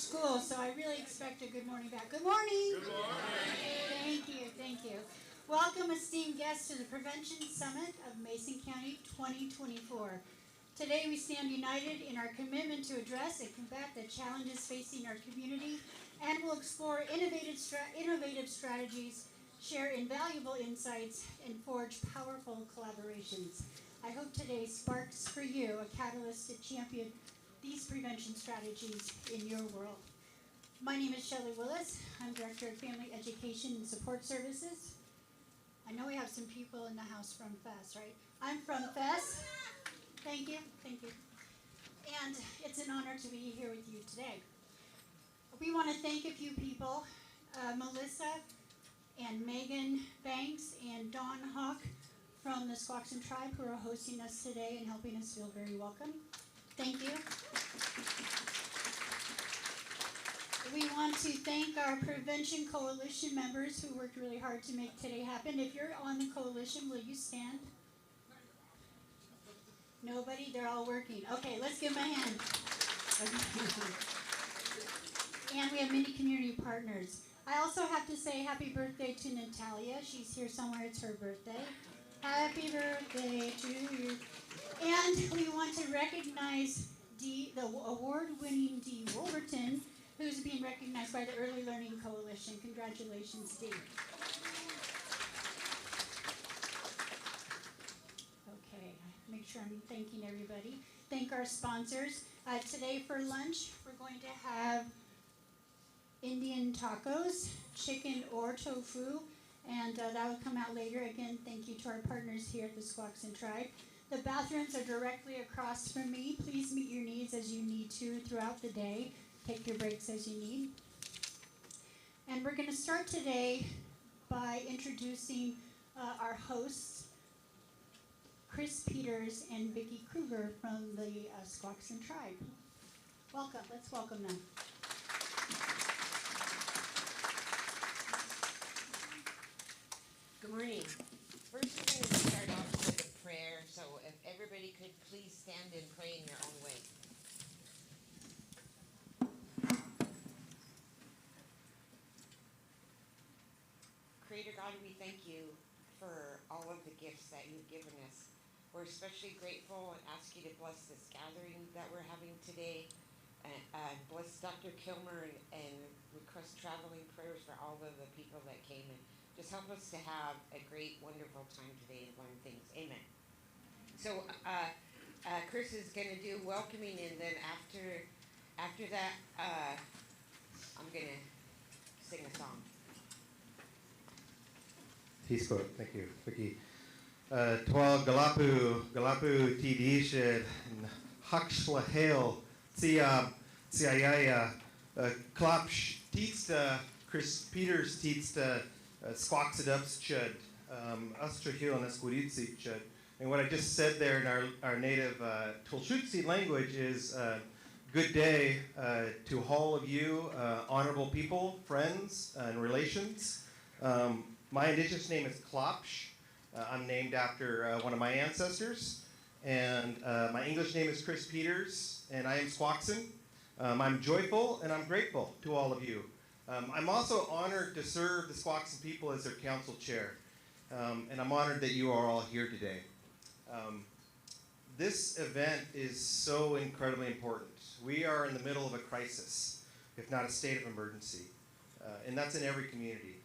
school, so I really expect a good morning back. Good morning. Good morning. Thank you. Welcome, esteemed guests, to the Prevention Summit of Mason County 2024. Today we stand united in our commitment to address and combat the challenges facing our community, and will explore innovative strategies, share invaluable insights, and forge powerful collaborations. I hope today sparks for you a catalyst to champion these prevention strategies in your world. My name is Shelley Willis. I'm Director of Family Education and Support Services. I know we have some people in the house from FES, right? I'm from FES. Thank you. And it's an honor to be here with you today. We want to thank a few people, Melissa and Megan Banks and Dawn Hawk from the Squaxin Tribe, who are hosting us today and helping us feel very welcome. Thank you. We want to thank our Prevention Coalition members who worked really hard to make today happen. If you're on the coalition, will you stand? Nobody? They're all working. Okay, let's give them a hand. And we have many community partners. I also have to say happy birthday to Natalia. She's here somewhere. It's her birthday. Happy birthday to you. And we want to recognize the award-winning Dee Wolverton, who's being recognized by the Early Learning Coalition. Congratulations, Dee. Okay, make sure I'm thanking everybody. Thank our sponsors. Today for lunch, we're going to have Indian tacos, chicken or tofu, and that will come out later. Again, thank you to our partners here at the Squaxin Tribe. The bathrooms are directly across from me. Please meet your needs as you need to throughout the day. Take your breaks as you need. And we're going to start today by introducing our hosts, Chris Peters and Vicki Kruger from the Squaxin Tribe. Welcome. Let's welcome them. Good morning. First, we're going to start off with a prayer, so if everybody could please stand and pray in your own way. Creator God, we thank you for all of the gifts that you've given us. We're especially grateful and ask you to bless this gathering that we're having today. And bless Dr. Kilmer and request traveling prayers for all of the people that came in. Just help us to have a great, wonderful time today and learn things. Amen. So Chris is going to do welcoming, and then after that, I'm going to sing a song. Tisco, thank you, Vicki. Twal Galapu Tidished, Hakschlahel, Tsiayaya, Klapsh, Tietsta, Chris Peters, Tietsta, Squaxidups, Chud, Ustrahil, and Esquiditsi, Chud. And what I just said there in our native Tulshutsi language is good day to all of you, honorable people, friends, and relations. My indigenous name is Klapsh. I'm named after one of my ancestors. And my English name is Chris Peters, and I am Squaxin. I'm joyful and I'm grateful to all of you. I'm also honored to serve the Squaxin people as their council chair. And I'm honored that you are all here today. This event is so incredibly important. We are in the middle of a crisis, if not a state of emergency. And that's in every community.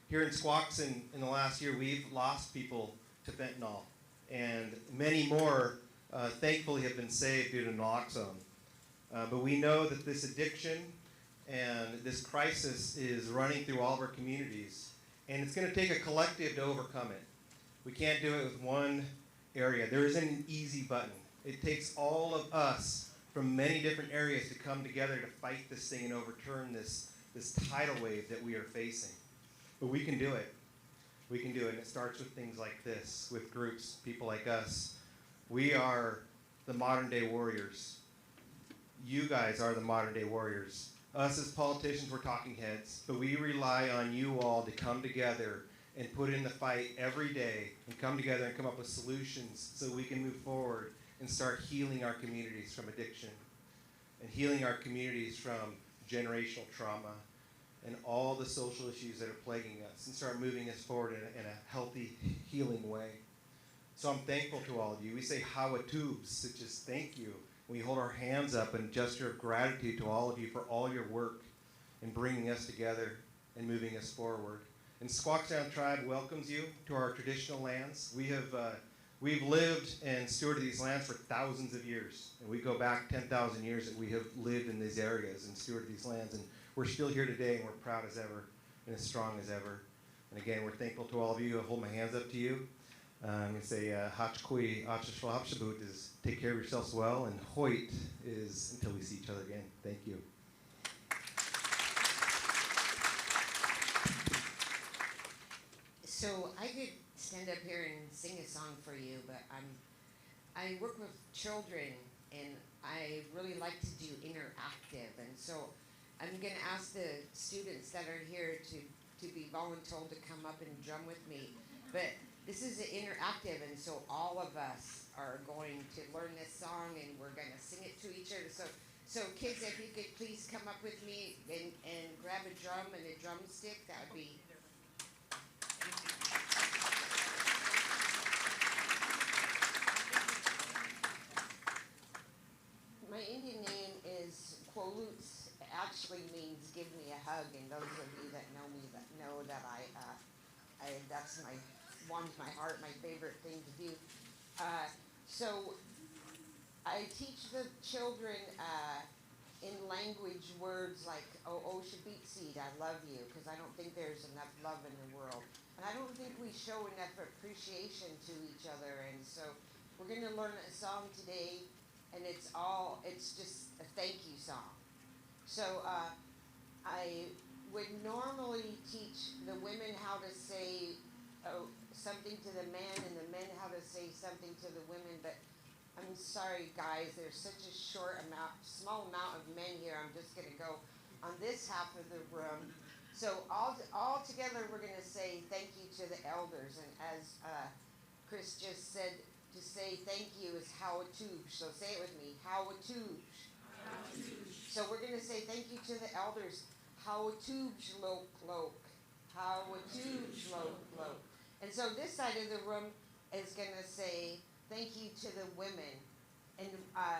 Here in Squaxin, in the last year, we've lost people to fentanyl. And many more, thankfully, have been saved due to naloxone. But we know that this addiction and this crisis is running through all of our communities. And it's going to take a collective to overcome it. We can't do it with one area. There isn't an easy button. It takes all of us from many different areas to come together to fight this thing and overturn this tidal wave that we are facing. But we can do it. We can do it. And it starts with things like this, with groups, people like us. We are the modern day warriors. You guys are the modern day warriors. Us as politicians, we're talking heads, but we rely on you all to come together and put in the fight every day and come together and come up with solutions so we can move forward and start healing our communities from addiction and healing our communities from generational trauma, and all the social issues that are plaguing us, and start moving us forward in a healthy, healing way. So I'm thankful to all of you. We say Hawatubs, which is thank you. We hold our hands up in gesture of gratitude to all of you for all your work in bringing us together and moving us forward. And Squaxin Tribe welcomes you to our traditional lands. We've lived and stewarded these lands for thousands of years. And we go back 10,000 years that we have lived in these areas and stewarded these lands. And we're still here today, and we're proud as ever and as strong as ever. And again, we're thankful to all of you. I hold my hands up to you. And say Hachkui Achashwahapshabut is take care of yourselves well, and Hoyt is until we see each other again. Thank you. So I could stand up here and sing a song for you, but I work with children, and I really like to do interactive, and so I'm going to ask the students that are here to be voluntold to come up and drum with me. But this is an interactive, and so all of us are going to learn this song, and we're going to sing it to each other. So kids, if you could please come up with me and grab a drum and a drumstick, that would be... My Indian name is Quoluts. It actually means give me a hug, and those of you that know me that know that that's warms my heart, my favorite thing to do. So I teach the children in language words like Oshabitseed, I love you, because I don't think there's enough love in the world. And I don't think we show enough appreciation to each other. And so we're going to learn a song today, and it's just a thank you song. So I would normally teach the women how to say something to the men, and the men how to say something to the women, but I'm sorry guys, there's such a small amount of men here. I'm just gonna go on this half of the room. So all together we're gonna say thank you to the elders, and as Chris just said, to say thank you is Hawatubj. So say it with me, Hawatubj. So we're gonna say thank you to the elders, Hawatubj lok lok, Hawatubj lok lok. And so this side of the room is going to say thank you to the women. And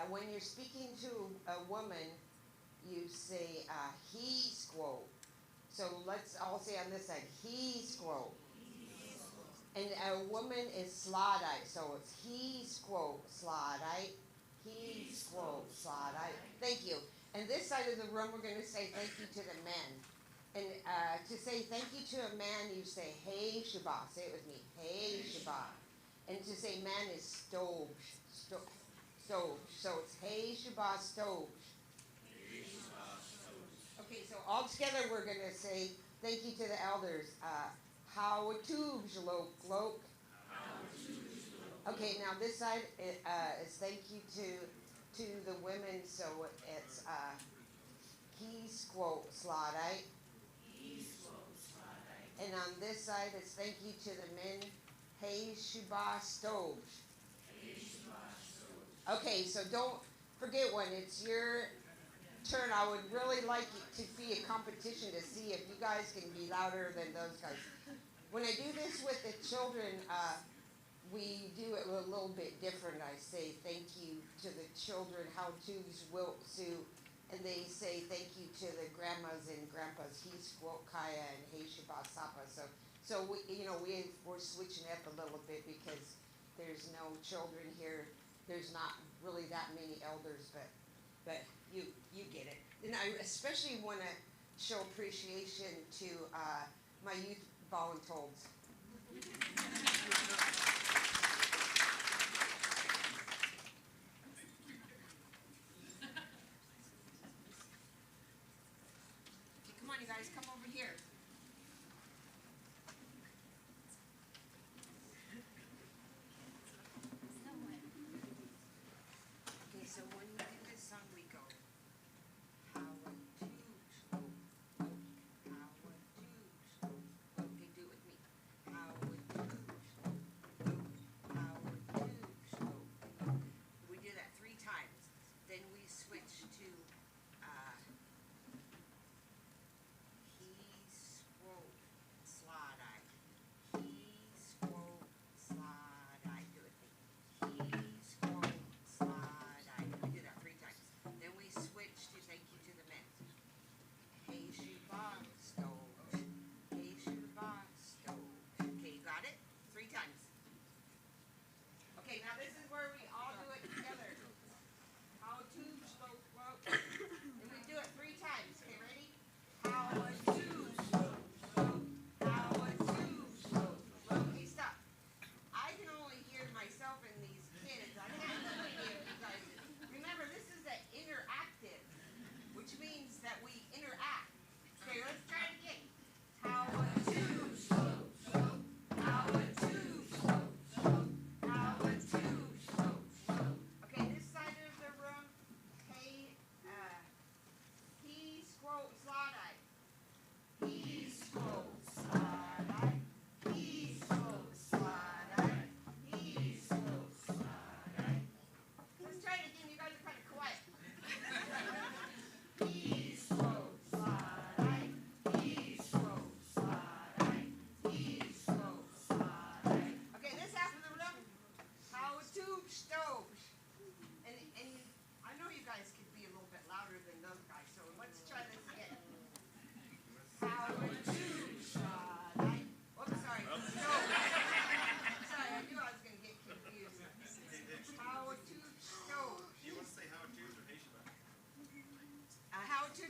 when you're speaking to a woman, you say he squo. So let's all say on this side, he squo. And a woman is slodite. So it's he squo slodite, he squo slodite. Thank you. And this side of the room, we're going to say thank you to the men. And to say thank you to a man, you say, hey, Shabbat. Say it with me, hey, Shabbat. And to say man is stove. So it's hey, Shabbat, stove. Okay, so all together we're going to say thank you to the elders. Hawatubj lok lok. Okay, now this side is thank you to the women. So it's he squo slodite. And on this side, it's thank you to the men. Hey, Shabbat stove. Okay, so don't forget when it's your turn. I would really like it to be a competition to see if you guys can be louder than those guys. When I do this with the children, we do it a little bit different. I say thank you to the children, Hawatubj wilk su. And they say thank you to the grandmas and grandpas, he squot kaya and hey Shabbat sapa. So we're switching up a little bit because there's no children here. There's not really that many elders, but you get it. And I especially want to show appreciation to my youth volunteers. Come on, you guys, come over here. Okay, so when we do this song, we go. Hawatubj lok lok, Hawatubj lok lok. Okay, do it with me. Hawatubj lok lok, Hawatubj lok lok. We do that 3 times. Then we switch to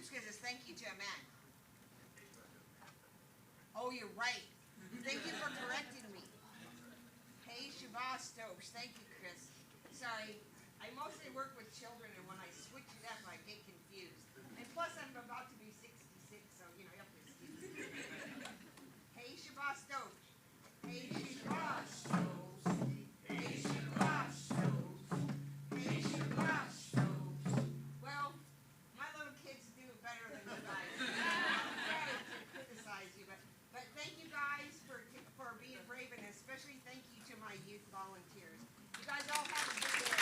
just going to say thank you to a man. Oh, you're right. Thank you for correcting me. Hey, Shabazz Stokes. Thank you, Chris. Sorry, I mostly work with children, and when I switch it up, I get confused. And plus, I'm about to be 66, so, you know, you have to excuse me. Hey, Shabazz Stokes. Hey, Shabazz Stokes. Hey, Shabazz Stokes. Hey, Shabazz Stokes. Well, my little kids do better than you guys. I'm sorry to criticize you, but thank you guys for being brave, and especially thank you to my youth volunteers. You guys all have a good day.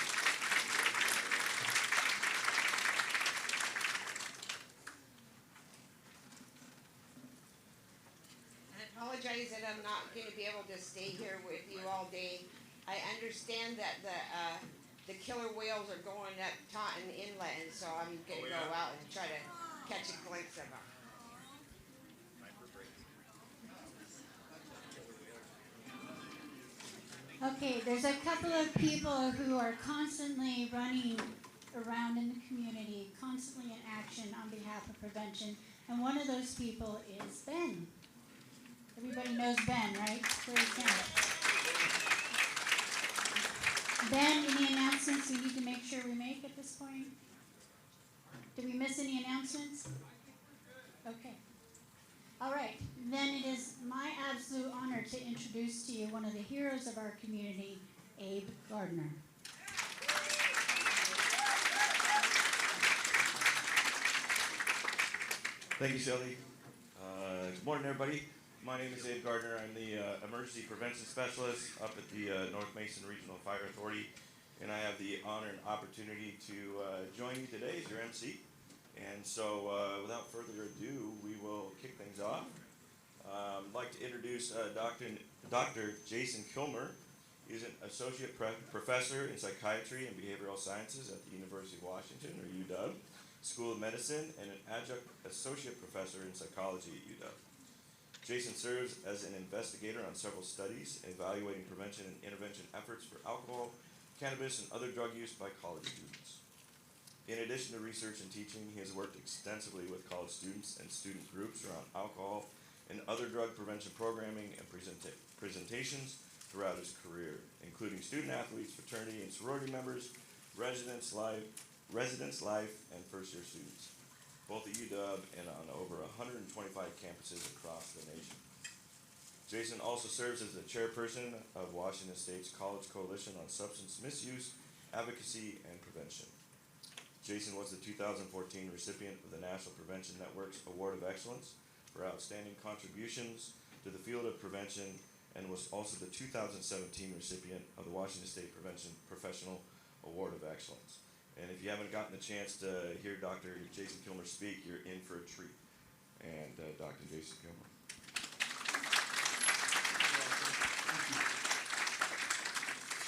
And I apologize that I'm not going to be able to stay here with you all day. I understand that the killer whales are going up Taunton Inlet, and so I'm going to go out and try to catch a glimpse of them. Okay, there's a couple of people who are constantly running around in the community, constantly in action on behalf of prevention, and one of those people is Ben. Everybody knows Ben, right? Where's Ben? Ben, any announcements we need to make sure we make at this point? Did we miss any announcements? Okay. All right, then it is my absolute honor to introduce to you one of the heroes of our community, Abe Gardner. Thank you, Shelly. Good morning, everybody. My name is Abe Gardner. I'm the Emergency Prevention Specialist up at the North Mason Regional Fire Authority, and I have the honor and opportunity to join you today as your MC. And so, without further ado, we will kick things off. I'd like to introduce Dr. Jason Kilmer. He's an associate professor in psychiatry and behavioral sciences at the University of Washington, or UW, School of Medicine, and an adjunct associate professor in psychology at UW. Jason serves as an investigator on several studies evaluating prevention and intervention efforts for alcohol, cannabis, and other drug use by college students. In addition to research and teaching, he has worked extensively with college students and student groups around alcohol and other drug prevention programming and presentations throughout his career, including student athletes, fraternity and sorority members, residence life, and first-year students, both at UW and on over 125 campuses across the nation. Jason also serves as the chairperson of Washington State's College Coalition on Substance Misuse, Advocacy, and Prevention. Jason was the 2014 recipient of the National Prevention Network's Award of Excellence for outstanding contributions to the field of prevention, and was also the 2017 recipient of the Washington State Prevention Professional Award of Excellence. And if you haven't gotten the chance to hear Dr. Jason Kilmer speak, you're in for a treat. And Dr. Jason Kilmer.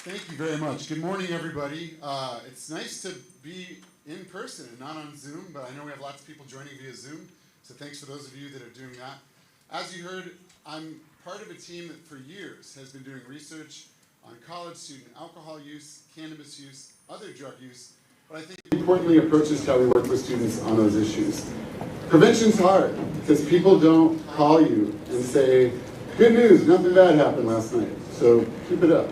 Thank you very much. Good morning, everybody. It's nice to be in person and not on Zoom, but I know we have lots of people joining via Zoom, so thanks for those of you that are doing that. As you heard, I'm part of a team that for years has been doing research on college student alcohol use, cannabis use, other drug use, but I think importantly approaches how we work with students on those issues. Prevention's hard because people don't call you and say, good news, nothing bad happened last night, so keep it up.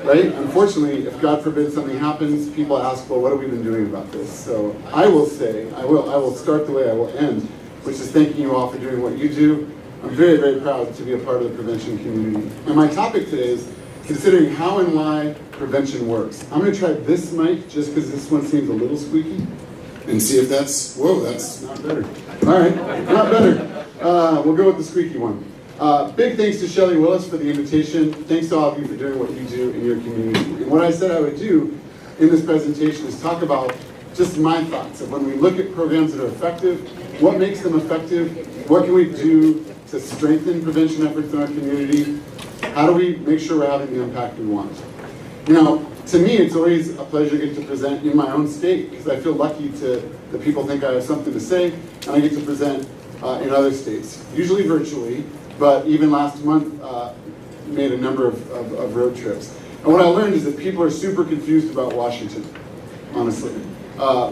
Right? Unfortunately, if God forbid something happens, people ask, well, what have we been doing about this? So I will say, I will start the way I will end, which is thanking you all for doing what you do. I'm very, very proud to be a part of the prevention community. And my topic today is considering how and why prevention works. I'm going to try this mic just because this one seems a little squeaky and see if that's, whoa, that's not better. All right, not better. We'll go with the squeaky one. Big thanks to Shelley Willis for the invitation. Thanks to all of you for doing what you do in your community. And what I said I would do in this presentation is talk about just my thoughts of when we look at programs that are effective, what makes them effective, what can we do to strengthen prevention efforts in our community, how do we make sure we're having the impact we want. Now, to me, it's always a pleasure to get to present in my own state because I feel lucky that people think I have something to say, and I get to present in other states, usually virtually. But even last month, made a number of road trips. And what I learned is that people are super confused about Washington, honestly.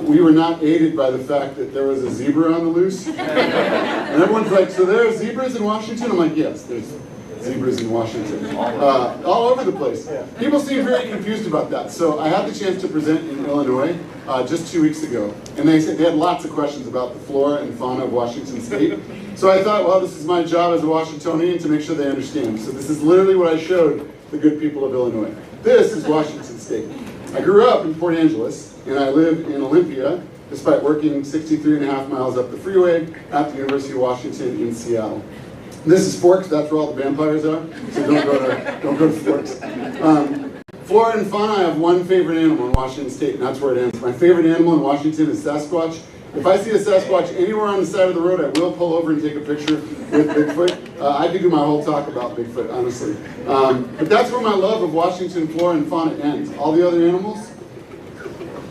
we were not aided by the fact that there was a zebra on the loose. And everyone's like, so there are zebras in Washington? I'm like, yes, there's zebras in Washington. All over the place. People seem very confused about that. So I had the chance to present in Illinois just 2 weeks ago. And they said they had lots of questions about the flora and fauna of Washington State. So I thought, well, this is my job as a Washingtonian to make sure they understand. So this is literally what I showed the good people of Illinois. This is Washington State. I grew up in Port Angeles, and I live in Olympia, despite working 63.5 miles up the freeway at the University of Washington in Seattle. This is Forks, that's where all the vampires are, so don't go to Forks. Flora and fauna, I have one favorite animal in Washington State, and that's where it ends. My favorite animal in Washington is Sasquatch. If I see a Sasquatch anywhere on the side of the road, I will pull over and take a picture with Bigfoot. I could do my whole talk about Bigfoot, honestly. But that's where my love of Washington flora and fauna ends. All the other animals,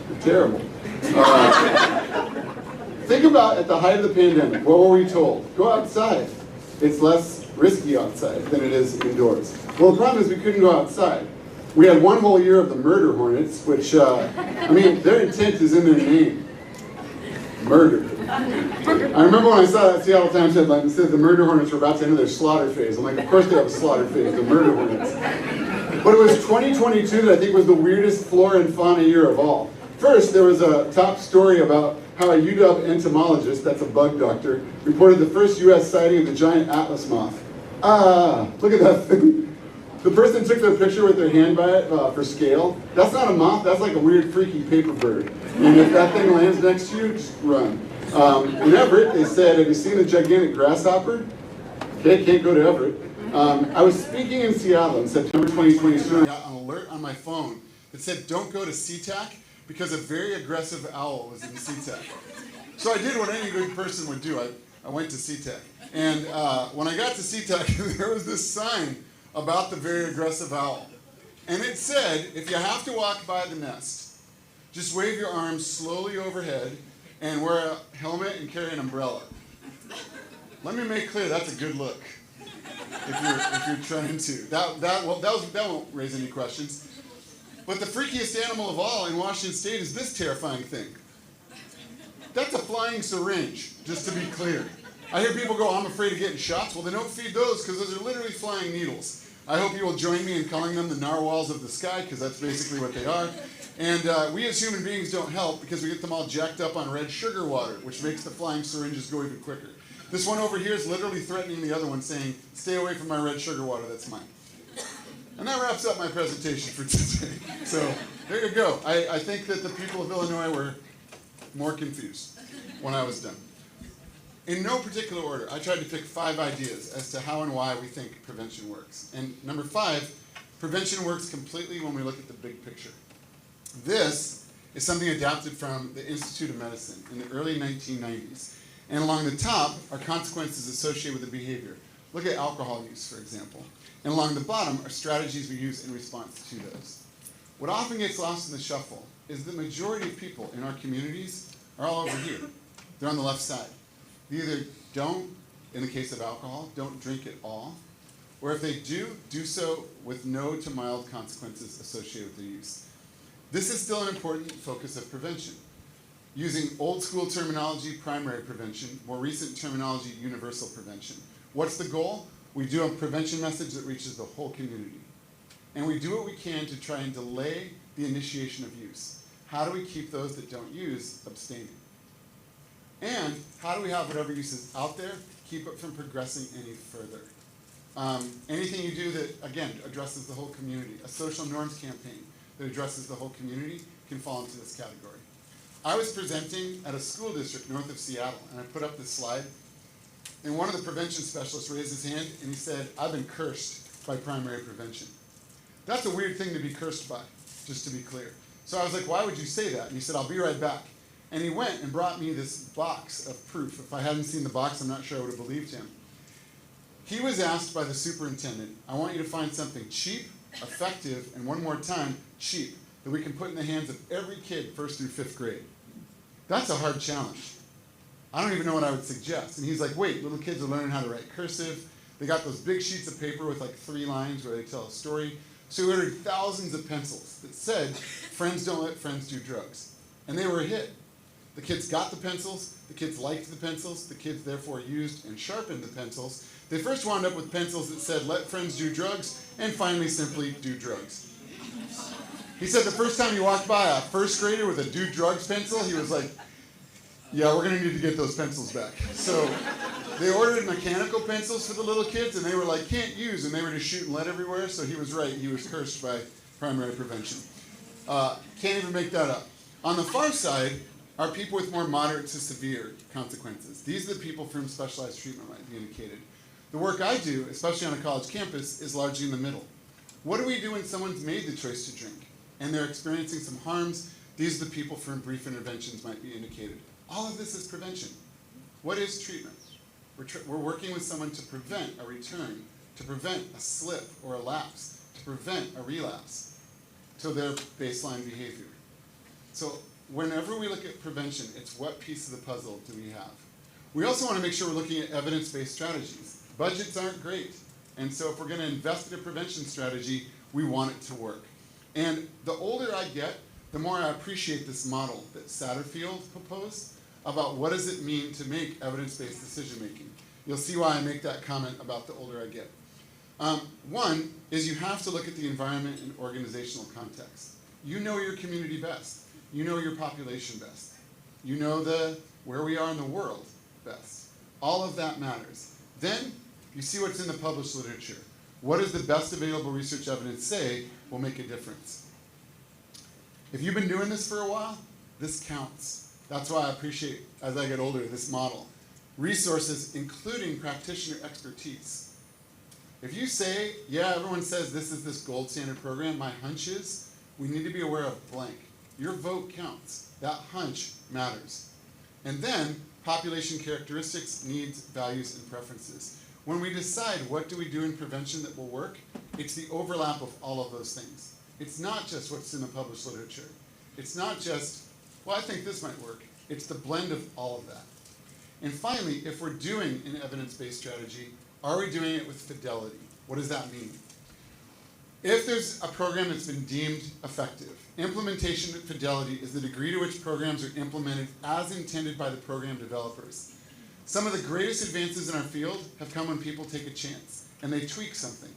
they're terrible. Think about at the height of the pandemic, what were we told? Go outside. It's less risky outside than it is indoors. Well, the problem is we couldn't go outside. We had one whole year of the murder hornets, which, I mean, their intent is in their name. Murder. I remember when I saw that Seattle Times headline that said the murder hornets were about to enter their slaughter phase. I'm like, of course they have a slaughter phase, the murder hornets. But it was 2022 that I think was the weirdest flora and fauna year of all. First, there was a top story about how a UW entomologist, that's a bug doctor, reported the first U.S. sighting of the giant Atlas moth. Look at that thing. The person took their picture with their hand by it for scale. That's not a moth, that's like a weird freaky paper bird. And if that thing lands next to you, just run. In Everett, they said, have you seen a gigantic grasshopper? Okay, can't go to Everett. I was speaking in Seattle in September 2022. I got an alert on my phone that said, don't go to SeaTac because a very aggressive owl was in SeaTac. So I did what any good person would do. I went to SeaTac. And when I got to SeaTac, there was this sign about the very aggressive owl. And it said, if you have to walk by the nest, just wave your arms slowly overhead and wear a helmet and carry an umbrella. Let me make clear, that's a good look. If you're trying to. That won't raise any questions. But the freakiest animal of all in Washington State is this terrifying thing. That's a flying syringe, just to be clear. I hear people go, I'm afraid of getting shots. Well, they don't feed those because those are literally flying needles. I hope you will join me in calling them the narwhals of the sky because that's basically what they are. And we as human beings don't help because we get them all jacked up on red sugar water, which makes the flying syringes go even quicker. This one over here is literally threatening the other one, saying, stay away from my red sugar water, that's mine. And that wraps up my presentation for today. So there you go. I think that the people of Illinois were more confused when I was done. In no particular order, I tried to pick 5 ideas as to how and why we think prevention works. And number 5, prevention works completely when we look at the big picture. This is something adapted from the Institute of Medicine in the early 1990s. And along the top are consequences associated with the behavior. Look at alcohol use, for example. And along the bottom are strategies we use in response to those. What often gets lost in the shuffle is the majority of people in our communities are all over here. They're on the left side. They either don't, in the case of alcohol, don't drink at all, or if they do, do so with no to mild consequences associated with their use. This is still an important focus of prevention. Using old school terminology, primary prevention, more recent terminology, universal prevention. What's the goal? We do a prevention message that reaches the whole community. And we do what we can to try and delay the initiation of use. How do we keep those that don't use abstaining? And how do we have whatever use is out there, keep it from progressing any further? Anything you do that, again, addresses the whole community. A social norms campaign that addresses the whole community can fall into this category. I was presenting at a school district north of Seattle, and I put up this slide. And one of the prevention specialists raised his hand, and he said, I've been cursed by primary prevention. That's a weird thing to be cursed by, just to be clear. So I was like, why would you say that? And he said, I'll be right back. And he went and brought me this box of proof. If I hadn't seen the box, I'm not sure I would have believed him. He was asked by the superintendent, I want you to find something cheap, effective, and one more time, cheap, that we can put in the hands of every kid 1st through 5th grade. That's a hard challenge. I don't even know what I would suggest. And he's like, wait, little kids are learning how to write cursive. They got those big sheets of paper with like 3 lines where they tell a story. So we ordered thousands of pencils that said, friends don't let friends do drugs. And they were a hit. The kids got the pencils, the kids liked the pencils, the kids therefore used and sharpened the pencils. They first wound up with pencils that said, let friends do drugs, and finally simply do drugs. He said the first time he walked by a first grader with a do drugs pencil, he was like, yeah, we're gonna need to get those pencils back. So they ordered mechanical pencils for the little kids, and they were like, can't use, and they were just shooting lead everywhere, so he was right, he was cursed by primary prevention. Can't even make that up. On the far side are people with more moderate to severe consequences. These are the people for whom specialized treatment might be indicated. The work I do, especially on a college campus, is largely in the middle. What do we do when someone's made the choice to drink and they're experiencing some harms? These are the people for whom brief interventions might be indicated. All of this is prevention. What is treatment? We're working with someone to prevent a return, to prevent a slip or a lapse, to prevent a relapse to their baseline behavior. So whenever we look at prevention, it's what piece of the puzzle do we have? We also want to make sure we're looking at evidence-based strategies. Budgets aren't great, and so if we're going to invest in a prevention strategy, we want it to work. And the older I get, the more I appreciate this model that Satterfield proposed about what does it mean to make evidence-based decision-making. You'll see why I make that comment about the older I get. One is you have to look at the environment and organizational context. You know your community best. You know your population best. You know where we are in the world best. All of that matters. Then you see what's in the published literature. What does the best available research evidence say will make a difference? If you've been doing this for a while, this counts. That's why I appreciate, as I get older, this model. Resources, including practitioner expertise. If you say, yeah, everyone says this is this gold standard program, my hunch is, we need to be aware of blank. Your vote counts. That hunch matters. And then, population characteristics, needs, values, and preferences. When we decide what do we do in prevention that will work, it's the overlap of all of those things. It's not just what's in the published literature. It's not just, well, I think this might work. It's the blend of all of that. And finally, if we're doing an evidence-based strategy, are we doing it with fidelity? What does that mean? If there's a program that's been deemed effective, implementation fidelity is the degree to which programs are implemented as intended by the program developers. Some of the greatest advances in our field have come when people take a chance and they tweak something.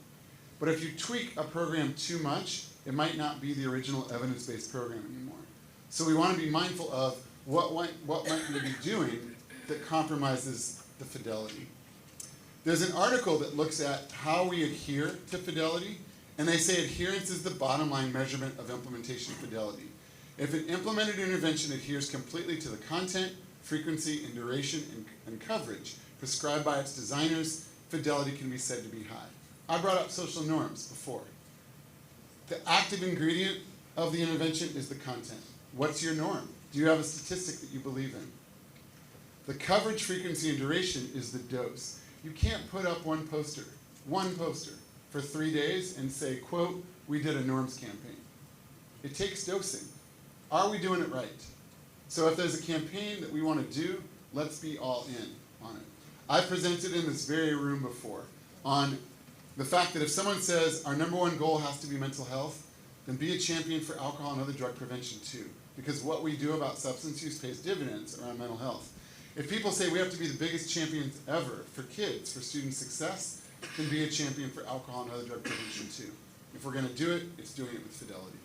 But if you tweak a program too much, it might not be the original evidence-based program anymore. So we want to be mindful of what might we be doing that compromises the fidelity. There's an article that looks at how we adhere to fidelity, and they say adherence is the bottom line measurement of implementation fidelity. If an implemented intervention adheres completely to the content, frequency, and duration and coverage prescribed by its designers, fidelity can be said to be high. I brought up social norms before. The active ingredient of the intervention is the content. What's your norm? Do you have a statistic that you believe in? The coverage, frequency, and duration is the dose. You can't put up one poster for 3 days and say, quote, we did a norms campaign. It takes dosing. Are we doing it right? So if there's a campaign that we want to do, let's be all in on it. I've presented in this very room before on the fact that if someone says our number one goal has to be mental health, then be a champion for alcohol and other drug prevention too. Because what we do about substance use pays dividends around mental health. If people say we have to be the biggest champions ever for kids, for student success, then be a champion for alcohol and other drug prevention too. If we're going to do it, it's doing it with fidelity.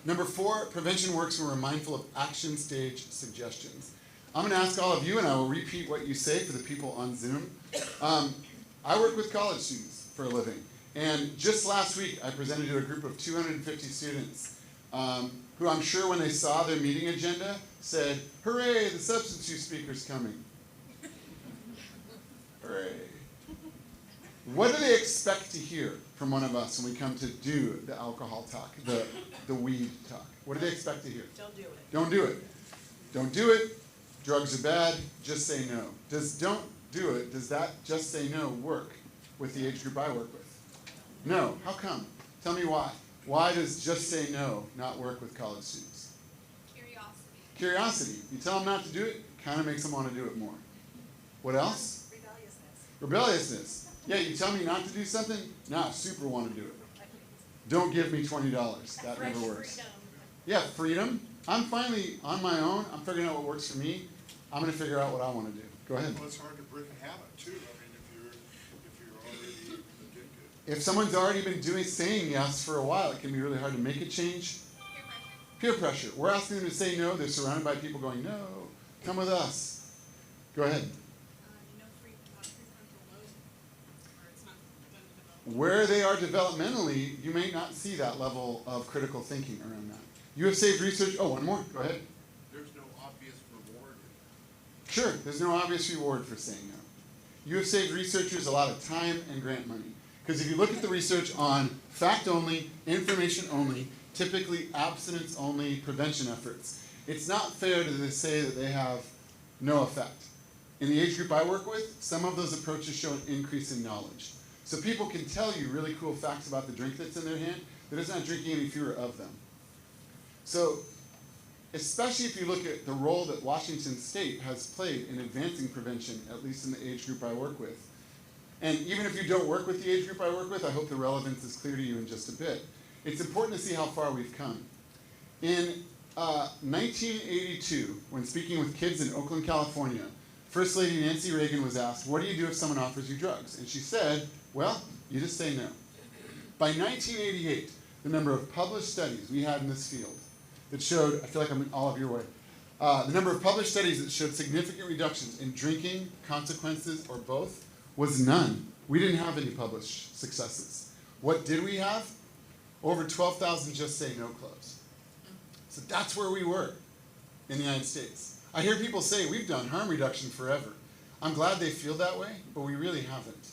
Number 4, prevention works when we're mindful of action stage suggestions. I'm going to ask all of you, and I will repeat what you say for the people on Zoom. I work with college students for a living, and just last week I presented to a group of 250 students who I'm sure when they saw their meeting agenda said, hooray, the substance use speaker's coming. Hooray. What do they expect to hear from one of us when we come to do the alcohol talk, the weed talk? What do they expect to hear? Don't do it. Don't do it. Don't do it. Drugs are bad. Just say no. Does don't do it, does that just say no work with the age group I work with? No. How come? Tell me why. Why does just say no not work with college students? Curiosity. Curiosity. You tell them not to do it, kind of makes them want to do it more. What else? Rebelliousness. Rebelliousness. Yeah, you tell me not to do something, now I super want to do it. Don't give me $20. That never works. Freedom. Yeah, freedom. I'm finally on my own. I'm figuring out what works for me. I'm going to figure out what I want to do. Go ahead. Well, it's hard to break a habit too. I mean, if you're already addicted. If someone's already been saying yes for a while, it can be really hard to make a change. Peer pressure. We're asking them to say no. They're surrounded by people going, no, come with us. Go ahead. Prefrontal lobe, or it's not done development. Where they are developmentally, you may not see that level of critical thinking around that. You have saved research. Oh, one more. Go ahead. There's no obvious reward in that. Sure, there's no obvious reward for saying no. You have saved researchers a lot of time and grant money. Because if you look at the research on fact only, information only, typically abstinence only prevention efforts, it's not fair to say that they have no effect. In the age group I work with, some of those approaches show an increase in knowledge. So people can tell you really cool facts about the drink that's in their hand, but it's not drinking any fewer of them. So, especially if you look at the role that Washington State has played in advancing prevention, at least in the age group I work with. And even if you don't work with the age group I work with, I hope the relevance is clear to you in just a bit. It's important to see how far we've come. In 1982, when speaking with kids in Oakland, California, First Lady Nancy Reagan was asked, what do you do if someone offers you drugs? And she said, well, you just say no. By 1988, the number of published studies we had in this field that showed, I feel like I'm in all of your way, the number of published studies that showed significant reductions in drinking, consequences, or both, was none. We didn't have any published successes. What did we have? Over 12,000 just say no clubs. So that's where we were in the United States. I hear people say we've done harm reduction forever. I'm glad they feel that way, but we really haven't.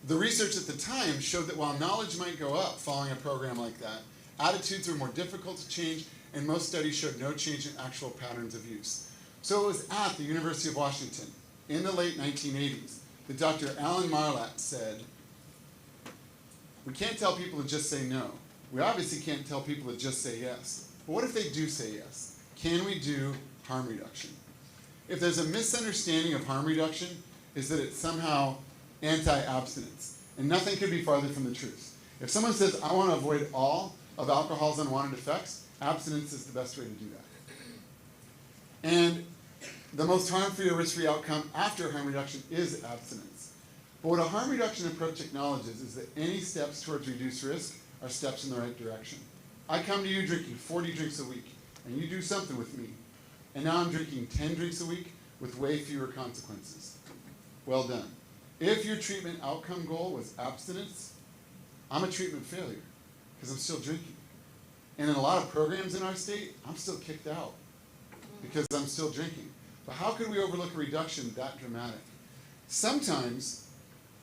The research at the time showed that while knowledge might go up following a program like that, attitudes were more difficult to change, and most studies showed no change in actual patterns of use. So it was at the University of Washington in the late 1980s that Dr. Alan Marlatt said, we can't tell people to just say no. We obviously can't tell people to just say yes. But what if they do say yes? Can we do harm reduction? If there's a misunderstanding of harm reduction, is that it's somehow anti-abstinence. And nothing could be farther from the truth. If someone says, I want to avoid all of alcohol's unwanted effects, abstinence is the best way to do that. And the most harm-free or risk-free outcome after harm reduction is abstinence. But what a harm reduction approach acknowledges is that any steps towards reduced risk are steps in the right direction. I come to you drinking 40 drinks a week, and you do something with me. And now I'm drinking 10 drinks a week with way fewer consequences. Well done. If your treatment outcome goal was abstinence, I'm a treatment failure because I'm still drinking. And in a lot of programs in our state, I'm still kicked out because I'm still drinking. But how could we overlook a reduction that dramatic? Sometimes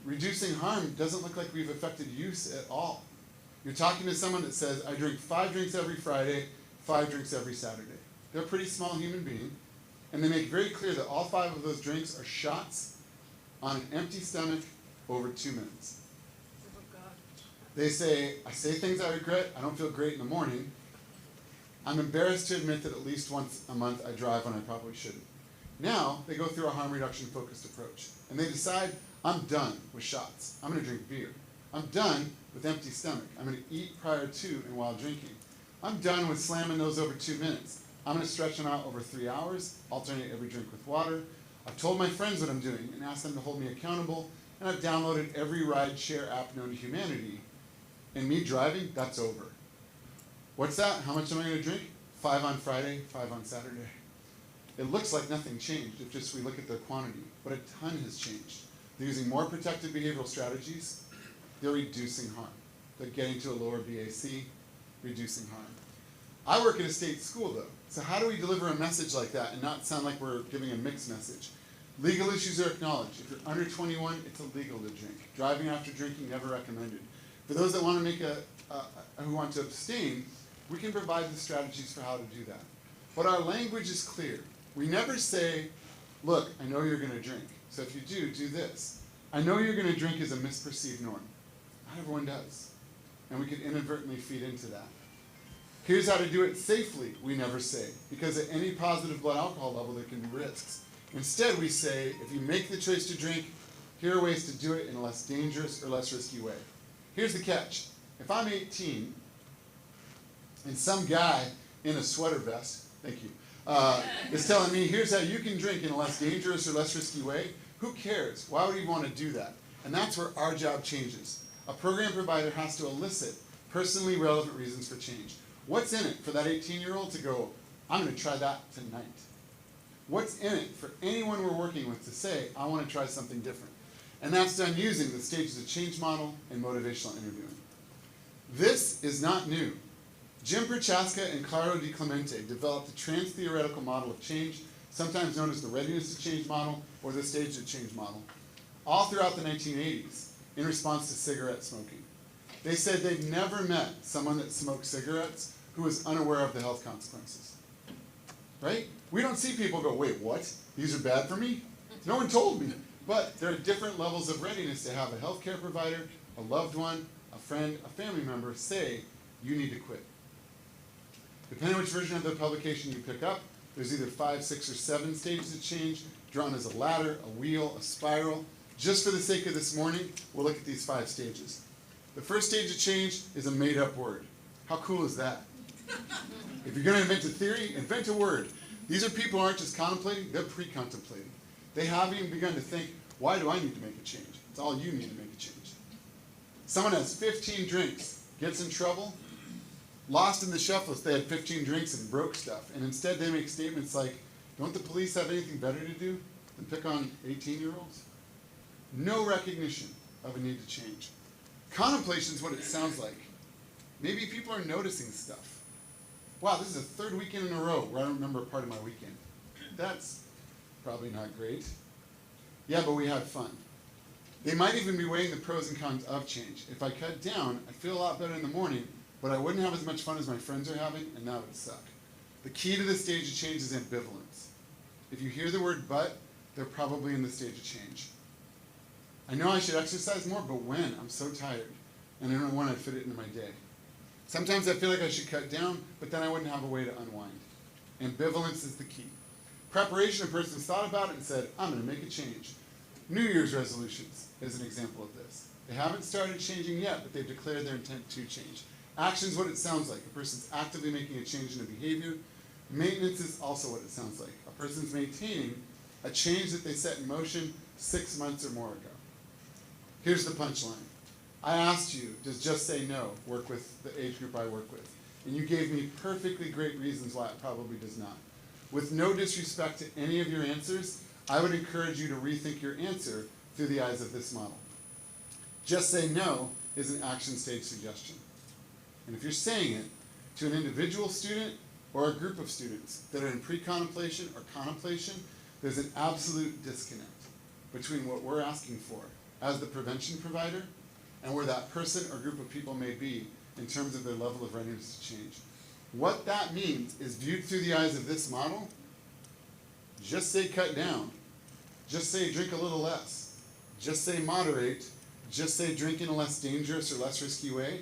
reducing harm doesn't look like we've affected use at all. You're talking to someone that says, I drink 5 drinks every Friday, 5 drinks every Saturday. They're a pretty small human being, and they make very clear that all 5 of those drinks are shots on an empty stomach over 2 minutes. Oh, God. They say, I say things I regret, I don't feel great in the morning. I'm embarrassed to admit that at least once a month I drive when I probably shouldn't. Now, they go through a harm reduction focused approach, and they decide, I'm done with shots. I'm going to drink beer. I'm done with empty stomach. I'm going to eat prior to and while drinking. I'm done with slamming those over 2 minutes. I'm going to stretch them out over 3 hours, alternate every drink with water. I've told my friends what I'm doing and asked them to hold me accountable, and I've downloaded every ride-share app known to humanity. And me driving, that's over. What's that? How much am I going to drink? 5 on Friday, 5 on Saturday. It looks like nothing changed if just we look at the quantity, but a ton has changed. They're using more protective behavioral strategies. They're reducing harm. They're getting to a lower BAC, reducing harm. I work at a state school, though. So how do we deliver a message like that and not sound like we're giving a mixed message? Legal issues are acknowledged. If you're under 21, it's illegal to drink. Driving after drinking, never recommended. For those that want to make who want to abstain, we can provide the strategies for how to do that. But our language is clear. We never say, look, I know you're going to drink. So if you do this. I know you're going to drink is a misperceived norm. Not everyone does. And we can inadvertently feed into that. Here's how to do it safely, we never say, because at any positive blood alcohol level there can be risks. Instead we say, if you make the choice to drink, here are ways to do it in a less dangerous or less risky way. Here's the catch. If I'm 18 and some guy in a sweater vest, thank you, is telling me, here's how you can drink in a less dangerous or less risky way, who cares? Why would you want to do that? And that's where our job changes. A program provider has to elicit personally relevant reasons for change. What's in it for that 18-year-old to go, I'm going to try that tonight? What's in it for anyone we're working with to say, I want to try something different? And that's done using the stages of change model and motivational interviewing. This is not new. Jim Prochaska and Claro Di Clemente developed a trans-theoretical model of change, sometimes known as the readiness to change model or the stage of change model, all throughout the 1980s in response to cigarette smoking. They said they'd never met someone that smoked cigarettes who was unaware of the health consequences. Right? We don't see people go, wait, what? These are bad for me? No one told me. But there are different levels of readiness to have a healthcare provider, a loved one, a friend, a family member say, you need to quit. Depending on which version of the publication you pick up, there's either 5, 6, or 7 stages of change, drawn as a ladder, a wheel, a spiral. Just for the sake of this morning, we'll look at these 5 stages. The first stage of change is a made-up word. How cool is that? If you're going to invent a theory, invent a word. These are people who aren't just contemplating, they're pre-contemplating. They haven't even begun to think, why do I need to make a change? It's all you need to make a change. Someone has 15 drinks, gets in trouble, lost in the shuffle if they had 15 drinks and broke stuff. And instead they make statements like, don't the police have anything better to do than pick on 18-year-olds? No recognition of a need to change. Contemplation is what it sounds like. Maybe people are noticing stuff. Wow, this is the 3rd weekend in a row where I don't remember a part of my weekend. That's probably not great. Yeah, but we had fun. They might even be weighing the pros and cons of change. If I cut down, I'd feel a lot better in the morning, but I wouldn't have as much fun as my friends are having, and that would suck. The key to this stage of change is ambivalence. If you hear the word but, they're probably in the stage of change. I know I should exercise more, but when? I'm so tired, and I don't know when I'd fit it into my day. Sometimes I feel like I should cut down, but then I wouldn't have a way to unwind. Ambivalence is the key. Preparation, a person's thought about it and said, I'm going to make a change. New Year's resolutions is an example of this. They haven't started changing yet, but they've declared their intent to change. Action is what it sounds like. A person's actively making a change in a behavior. Maintenance is also what it sounds like. A person's maintaining a change that they set in motion 6 months or more ago. Here's the punchline. I asked you, does Just Say No work with the age group I work with? And you gave me perfectly great reasons why it probably does not. With no disrespect to any of your answers, I would encourage you to rethink your answer through the eyes of this model. Just Say No is an action stage suggestion. And if you're saying it to an individual student or a group of students that are in pre-contemplation or contemplation, there's an absolute disconnect between what we're asking for as the prevention provider and where that person or group of people may be in terms of their level of readiness to change. What that means is, viewed through the eyes of this model, just say cut down, just say drink a little less, just say moderate, just say drink in a less dangerous or less risky way,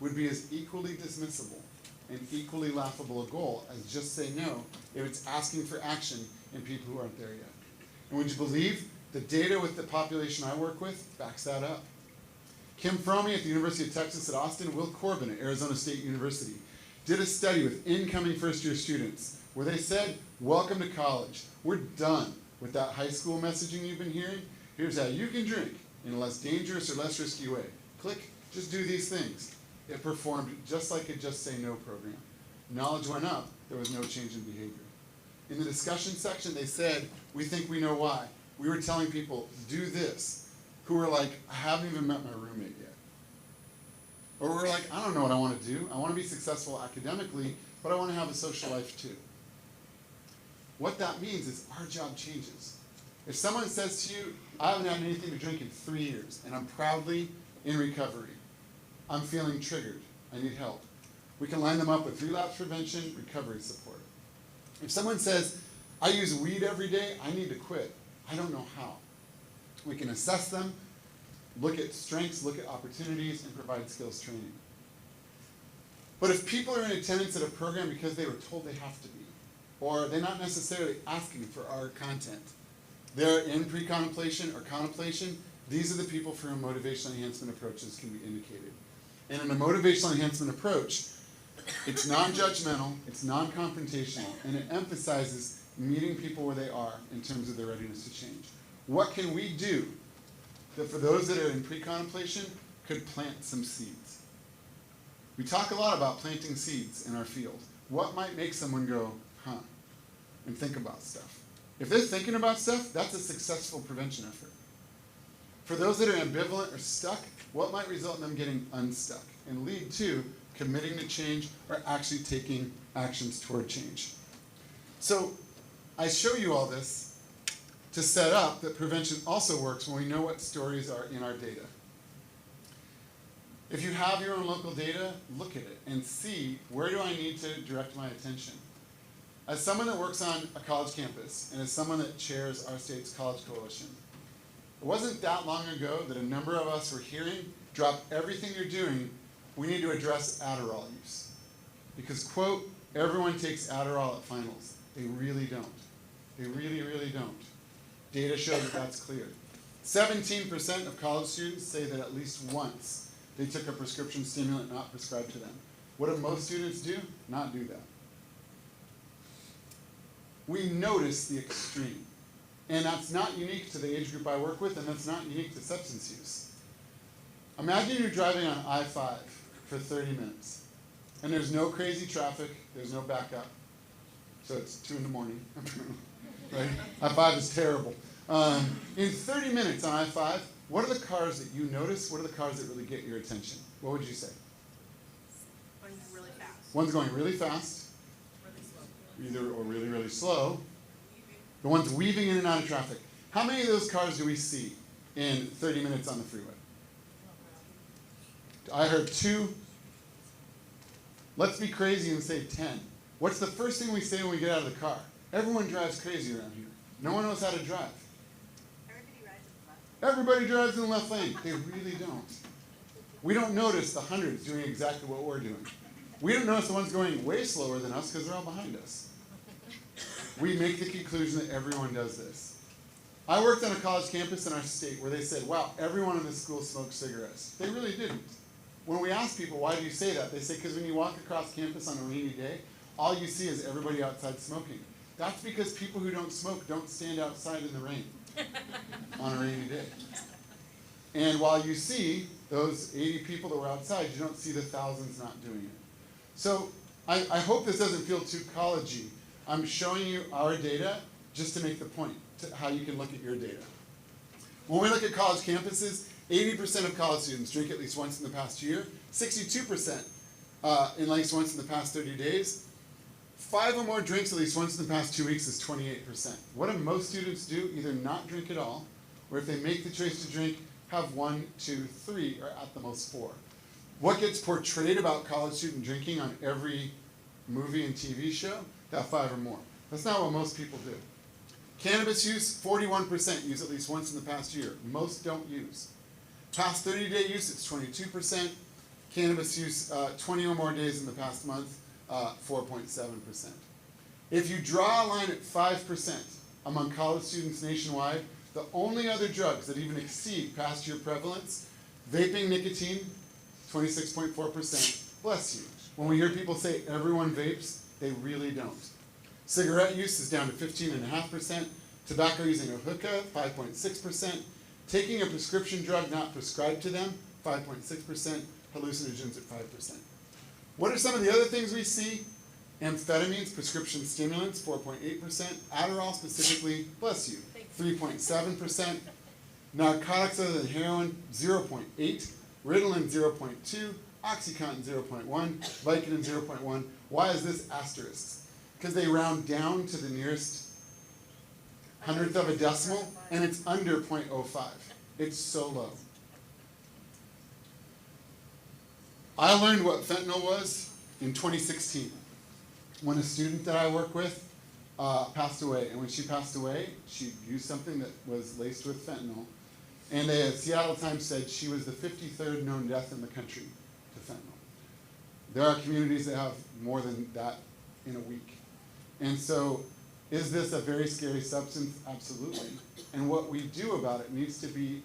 would be as equally dismissible and equally laughable a goal as just say no if it's asking for action in people who aren't there yet. And would you believe the data with the population I work with backs that up? Kim Fromey at the University of Texas at Austin, Will Corbin at Arizona State University did a study with incoming first-year students where they said, welcome to college. We're done with that high school messaging you've been hearing. Here's how you can drink in a less dangerous or less risky way. Click, just do these things. It performed just like a Just Say No program. Knowledge went up, there was no change in behavior. In the discussion section, they said, we think we know why. We were telling people, do this, who were like, I haven't even met my roommate yet. Or we're like, I don't know what I want to do. I want to be successful academically, but I want to have a social life too. What that means is our job changes. If someone says to you, I haven't had anything to drink in 3 years, and I'm proudly in recovery, I'm feeling triggered, I need help, we can line them up with relapse prevention, recovery support. If someone says, I use weed every day, I need to quit, I don't know how, we can assess them, look at strengths, look at opportunities, and provide skills training. But if people are in attendance at a program because they were told they have to be, or they're not necessarily asking for our content, they're in pre-contemplation or contemplation, these are the people for whom motivational enhancement approaches can be indicated. And in a motivational enhancement approach, It's non-judgmental, it's non-confrontational, and it emphasizes meeting people where they are in terms of their readiness to change. What can we do that for those that are in pre-contemplation could plant some seeds? We talk a lot about planting seeds in our field. What might make someone go, huh, and think about stuff? If they're thinking about stuff, that's a successful prevention effort. For those that are ambivalent or stuck, what might result in them getting unstuck and lead to committing to change or actually taking actions toward change? So I show you all this to set up that prevention also works when we know what stories are in our data. If you have your own local data, look at it and see, where do I need to direct my attention? As someone that works on a college campus and as someone that chairs our state's college coalition, it wasn't that long ago that a number of us were hearing, drop everything you're doing, we need to address Adderall use. Because, quote, everyone takes Adderall at finals. They really don't. They really, really don't. Data show that that's clear. 17% of college students say that at least once they took a prescription stimulant not prescribed to them. What do most students do? Not do that. We notice the extreme. And that's not unique to the age group I work with, and that's not unique to substance use. Imagine you're driving on I-5 for 30 minutes, and there's no crazy traffic, there's no backup. So it's 2 in the morning, right? I-5 is terrible. In 30 minutes on I-5, what are the cars that you notice? What are the cars that really get your attention? What would you say? Going really fast. One's going really fast, Really slow. or really, really slow. The one's weaving in and out of traffic. How many of those cars do we see in 30 minutes on the freeway? I heard 2. Let's be crazy and say 10. What's the first thing we say when we get out of the car? Everyone drives crazy around here. No one knows how to drive. Everybody drives in the left lane. They really don't. We don't notice the hundreds doing exactly what we're doing. We don't notice the ones going way slower than us because they're all behind us. We make the conclusion that everyone does this. I worked on a college campus in our state where they said, wow, everyone in this school smokes cigarettes. They really didn't. When we ask people, why do you say that? They say, because when you walk across campus on a rainy day, all you see is everybody outside smoking. That's because people who don't smoke don't stand outside in the rain on a rainy day. And while you see those 80 people that were outside, you don't see the thousands not doing it. So I hope this doesn't feel too college-y. I'm showing you our data just to make the point to how you can look at your data. When we look at college campuses, 80% of college students drink at least once in the past year, 62% at least once in the past 30 days. 5 or more drinks at least once in the past 2 weeks is 28%. What do most students do? Either not drink at all, or if they make the choice to drink, have 1, 2, 3, or at the most 4. What gets portrayed about college student drinking on every movie and TV show? That 5 or more. That's not what most people do. Cannabis use, 41% use at least once in the past year. Most don't use. Past 30-day use, it's 22%. Cannabis use 20 or more days in the past month, 4.7%. If you draw a line at 5% among college students nationwide, the only other drugs that even exceed past year prevalence, vaping nicotine, 26.4%. Bless you. When we hear people say everyone vapes, they really don't. Cigarette use is down to 15.5%. Tobacco using a hookah, 5.6%. Taking a prescription drug not prescribed to them, 5.6%. Hallucinogens at 5%. What are some of the other things we see? Amphetamines, prescription stimulants, 4.8%. Adderall specifically, bless you, 3.7%. Narcotics other than heroin, 0.8. Ritalin, 0.2. Oxycontin, 0.1. Vicodin, 0.1. Why is this asterisk? Because they round down to the nearest hundredth of a decimal, and it's under 0.05. It's so low. I learned what fentanyl was in 2016 when a student that I work with passed away. And when she passed away, she used something that was laced with fentanyl. And the Seattle Times said she was the 53rd known death in the country to fentanyl. There are communities that have more than that in a week. And so, is this a very scary substance? Absolutely. And what we do about it needs to be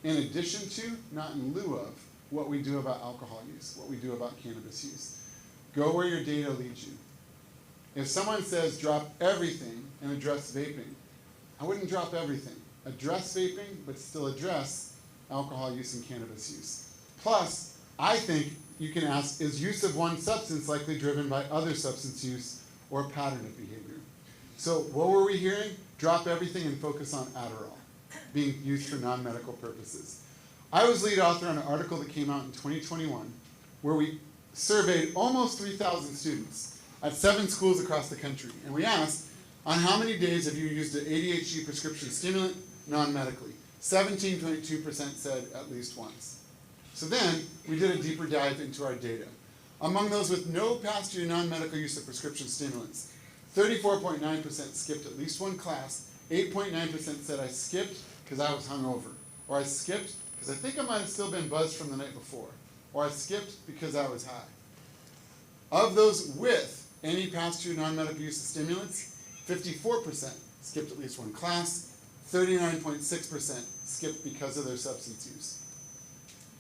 in addition to, not in lieu of, what we do about alcohol use, what we do about cannabis use. Go where your data leads you. If someone says drop everything and address vaping, I wouldn't drop everything. Address vaping, but still address alcohol use and cannabis use. Plus, I think you can ask, is use of one substance likely driven by other substance use or pattern of behavior? So what were we hearing? Drop everything and focus on Adderall being used for non-medical purposes. I was lead author on an article that came out in 2021 where we surveyed almost 3,000 students at 7 schools across the country. And we asked, on how many days have you used an ADHD prescription stimulant non-medically? 17.2% said at least once. So then, we did a deeper dive into our data. Among those with no past year non-medical use of prescription stimulants, 34.9% skipped at least one class, 8.9% said I skipped because I was hungover, or I skipped because I think I might have still been buzzed from the night before, or I skipped because I was high. Of those with any past year non-medical use of stimulants, 54% skipped at least one class, 39.6% skipped because of their substance use.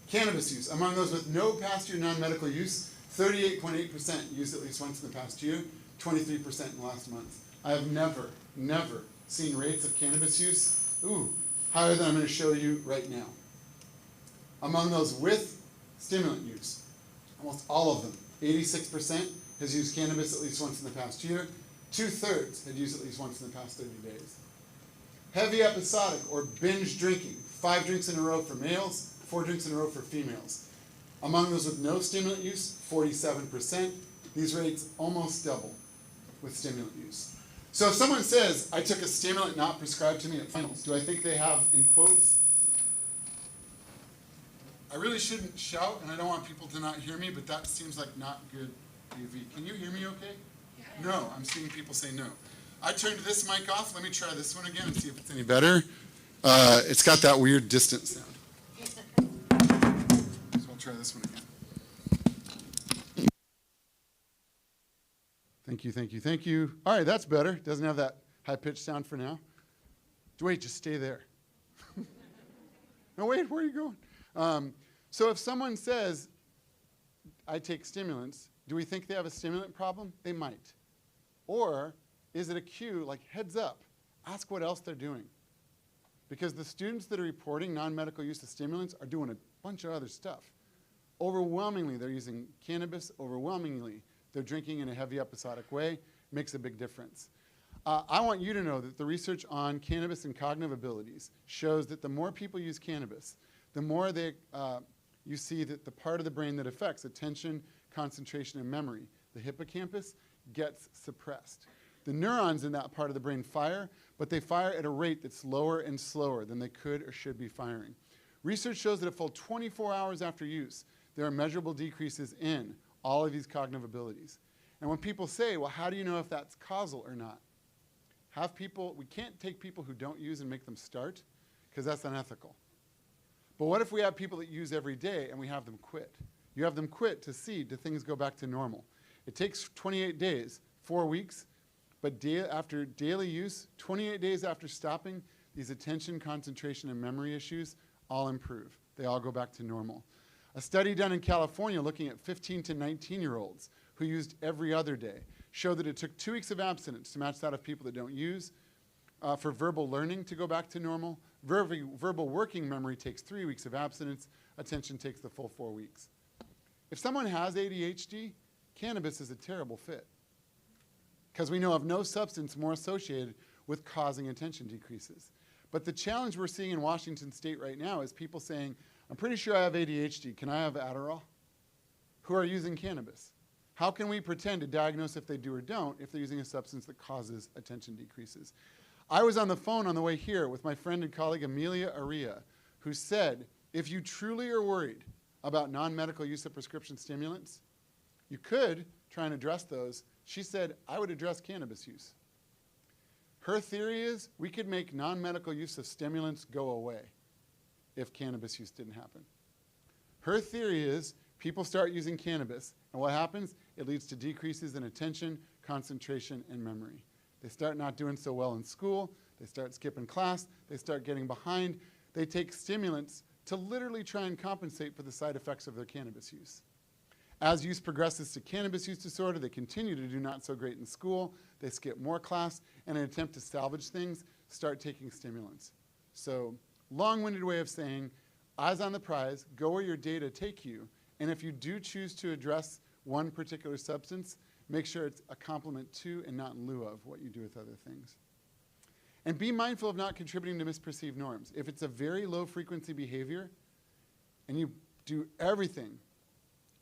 Cannabis use. Among those with no past year non-medical use, 38.8% used at least once in the past year, 23% in the last month. I have never seen rates of cannabis use, higher than I'm going to show you right now. Among those with stimulant use, almost all of them, 86% has used cannabis at least once in the past year, 2/3 had used at least once in the past 30 days. Heavy episodic or binge drinking, 5 drinks in a row for males, 4 drinks in a row for females. Among those with no stimulant use, 47%. These rates almost double with stimulant use. So if someone says, I took a stimulant not prescribed to me at finals, do I think they have, in quotes? I really shouldn't shout, and I don't want people to not hear me, but that seems like not good AV. Can you hear me okay? No, I'm seeing people say no. I turned this mic off. Let me try this one again and see if it's any better. It's got that weird distance sound. So I'll try this one again. Thank you, thank you, thank you. All right, that's better. Doesn't have that high-pitched sound for now. Wait, just stay there. No, wait, where are you going? So if someone says, I take stimulants, do we think they have a stimulant problem? They might. Or is it a cue, like heads up, ask what else they're doing? Because the students that are reporting non-medical use of stimulants are doing a bunch of other stuff. Overwhelmingly, they're using cannabis. Overwhelmingly, they're drinking in a heavy episodic way. Makes a big difference. I want you to know that the research on cannabis and cognitive abilities shows that the more people use cannabis, the more you see that the part of the brain that affects attention, concentration, and memory, the hippocampus, gets suppressed. The neurons in that part of the brain fire, but they fire at a rate that's lower and slower than they could or should be firing. Research shows that a full 24 hours after use, there are measurable decreases in all of these cognitive abilities. And when people say, well, how do you know if that's causal or not? We can't take people who don't use and make them start, because that's unethical. But what if we have people that use every day and we have them quit? You have them quit to see, do things go back to normal? It takes 28 days, 4 weeks, but after daily use, 28 days after stopping, these attention, concentration, and memory issues all improve. They all go back to normal. A study done in California looking at 15 to 19-year-olds who used every other day showed that it took 2 weeks of abstinence to match that of people that don't use. For verbal learning to go back to normal, verbal working memory takes 3 weeks of abstinence. Attention takes the full 4 weeks. If someone has ADHD, cannabis is a terrible fit, because we know of no substance more associated with causing attention decreases. But the challenge we're seeing in Washington State right now is people saying, I'm pretty sure I have ADHD. Can I have Adderall? Who are using cannabis. How can we pretend to diagnose if they do or don't if they're using a substance that causes attention decreases? I was on the phone on the way here with my friend and colleague Amelia Aria, who said, if you truly are worried about non-medical use of prescription stimulants, you could try and address those. She said, I would address cannabis use. Her theory is we could make non-medical use of stimulants go away if cannabis use didn't happen. Her theory is people start using cannabis, and what happens? It leads to decreases in attention, concentration, and memory. They start not doing so well in school. They start skipping class. They start getting behind. They take stimulants to literally try and compensate for the side effects of their cannabis use. As use progresses to cannabis use disorder, they continue to do not so great in school. They skip more class, and in an attempt to salvage things, start taking stimulants. So, long-winded way of saying, eyes on the prize, go where your data take you, and if you do choose to address one particular substance, make sure it's a complement to and not in lieu of what you do with other things. And be mindful of not contributing to misperceived norms. If it's a very low-frequency behavior, and you do everything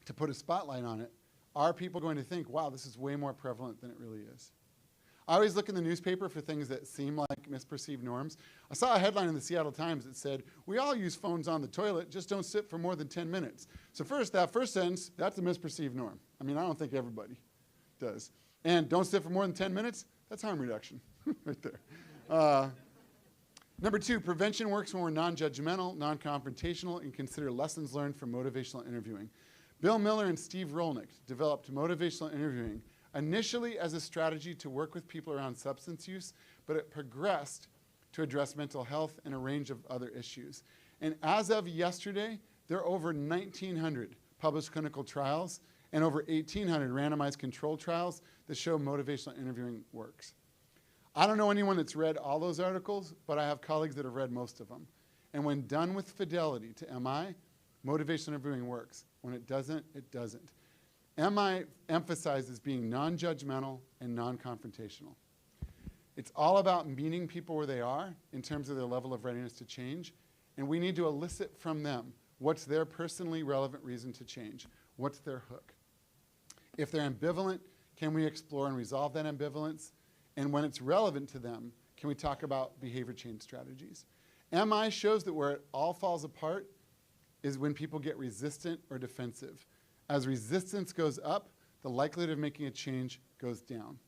to put a spotlight on it, are people going to think, wow, this is way more prevalent than it really is? I always look in the newspaper for things that seem like misperceived norms. I saw a headline in the Seattle Times that said, we all use phones on the toilet, just don't sit for more than 10 minutes. So first, that first sentence, that's a misperceived norm. I mean, I don't think everybody does. And don't sit for more than 10 minutes, that's harm reduction right there. Number 2, prevention works when we're non-judgmental, non-confrontational, and consider lessons learned from motivational interviewing. Bill Miller and Steve Rolnick developed motivational interviewing initially as a strategy to work with people around substance use, but it progressed to address mental health and a range of other issues. And as of yesterday, there are over 1,900 published clinical trials and over 1,800 randomized controlled trials that show motivational interviewing works. I don't know anyone that's read all those articles, but I have colleagues that have read most of them. And when done with fidelity to MI, motivational interviewing works. When it doesn't, it doesn't. MI emphasizes being non-judgmental and non-confrontational. It's all about meeting people where they are in terms of their level of readiness to change, and we need to elicit from them what's their personally relevant reason to change. What's their hook? If they're ambivalent, can we explore and resolve that ambivalence? And when it's relevant to them, can we talk about behavior change strategies? MI shows that where it all falls apart is when people get resistant or defensive. As resistance goes up, the likelihood of making a change goes down.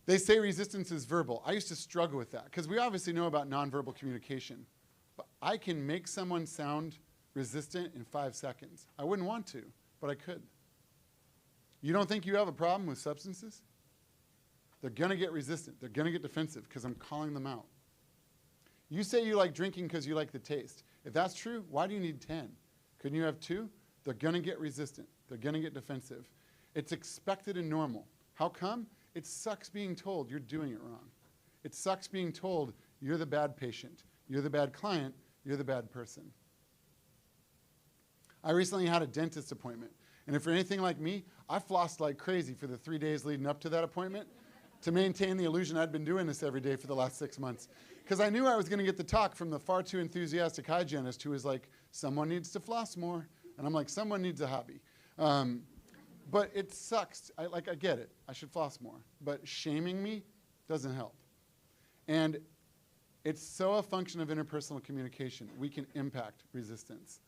They say resistance is verbal. I used to struggle with that because we obviously know about nonverbal communication. But I can make someone sound resistant in 5 seconds. I wouldn't want to, but I could. You don't think you have a problem with substances? They're going to get resistant. They're going to get defensive because I'm calling them out. You say you like drinking because you like the taste. If that's true, why do you need 10? Couldn't you have 2? They're going to get resistant. They're going to get defensive. It's expected and normal. How come? It sucks being told you're doing it wrong. It sucks being told you're the bad patient, you're the bad client, you're the bad person. I recently had a dentist appointment, and if you're anything like me, I flossed like crazy for the 3 days leading up to that appointment to maintain the illusion I'd been doing this every day for the last 6 months. Because I knew I was going to get the talk from the far too enthusiastic hygienist who was like, someone needs to floss more. And I'm like, someone needs a hobby. But it sucks. I get it. I should floss more. But shaming me doesn't help. And it's so a function of interpersonal communication. We can impact resistance.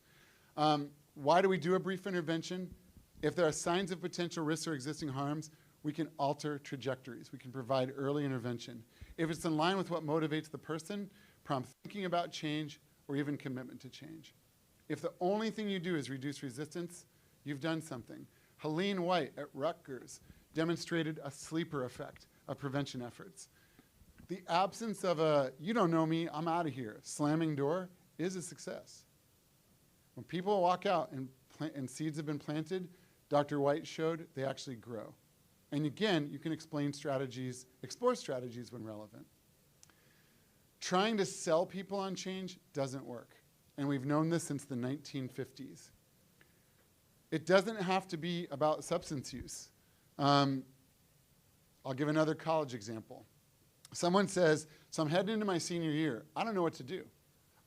Why do we do a brief intervention? If there are signs of potential risks or existing harms, we can alter trajectories. We can provide early intervention. If it's in line with what motivates the person, prompt thinking about change or even commitment to change. If the only thing you do is reduce resistance, you've done something. Helene White at Rutgers demonstrated a sleeper effect of prevention efforts. The absence of a, you don't know me, I'm out of here, slamming door is a success. When people walk out and seeds have been planted, Dr. White showed they actually grow. And again, you can explain strategies, explore strategies when relevant. Trying to sell people on change doesn't work. And we've known this since the 1950s. It doesn't have to be about substance use. I'll give another college example. Someone says, so I'm heading into my senior year. I don't know what to do.